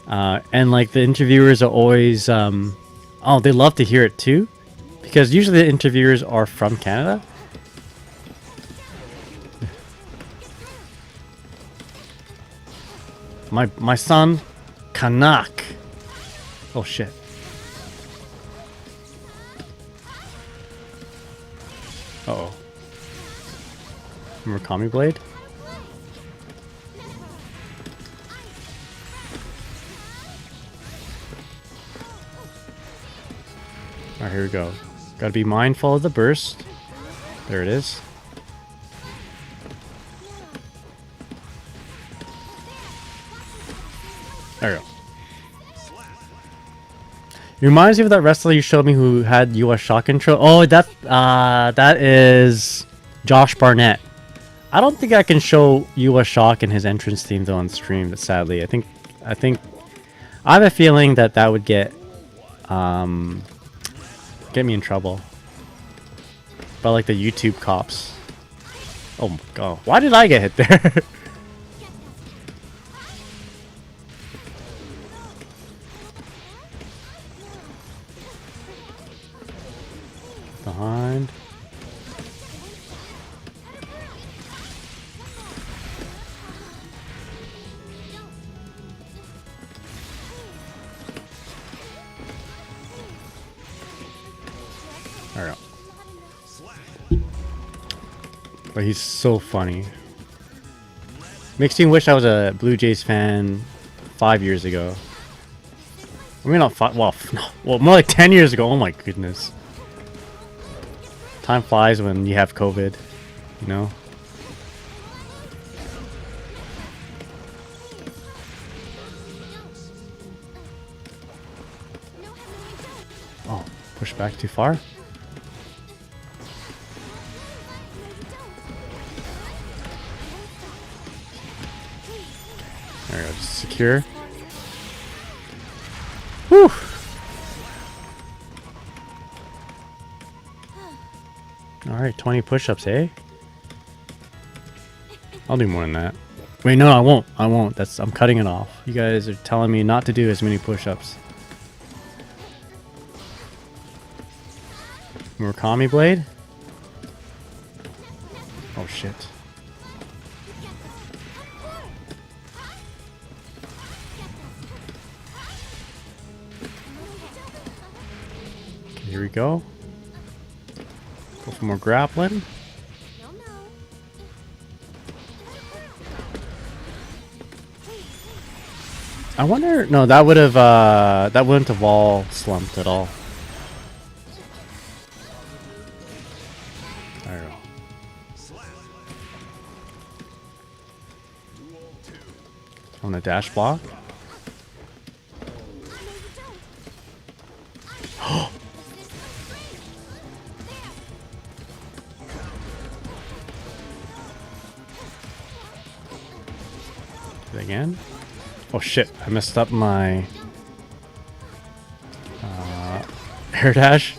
Speaker 1: And like the interviewers are always, oh, they love to hear it too, because usually the interviewers are from Canada. My son, Kanak. Oh shit. Uh-oh. Murakami Blade? Alright, here we go. Gotta be mindful of the burst. There it is. There we go. It reminds me of that wrestler you showed me who had US Shock intro. Oh, that is Josh Barnett. I don't think I can show US Shock and his entrance theme though on stream, but sadly, I think I have a feeling that would get me in trouble. But like the YouTube cops. Oh my god, why did I get hit there? Behind. There we go. But he's so funny. Makes me wish I was a Blue Jays fan 5 years ago. I mean, not 5. Well, no, well, more like 10 years ago. Oh my goodness. Time flies when you have COVID, you know? Oh, push back too far? There we go, just secure. Whew! Alright, 20 push-ups, eh? I'll do more than that. Wait, no, I won't. I won't. I'm cutting it off. You guys are telling me not to do as many push-ups. Murakami Blade? Oh, shit. Okay, here we go. Go for more grappling. I wonder. No, that would have. That wouldn't have wall slumped at all. There we go. On the dash block. Again? Oh shit, I messed up my air dash.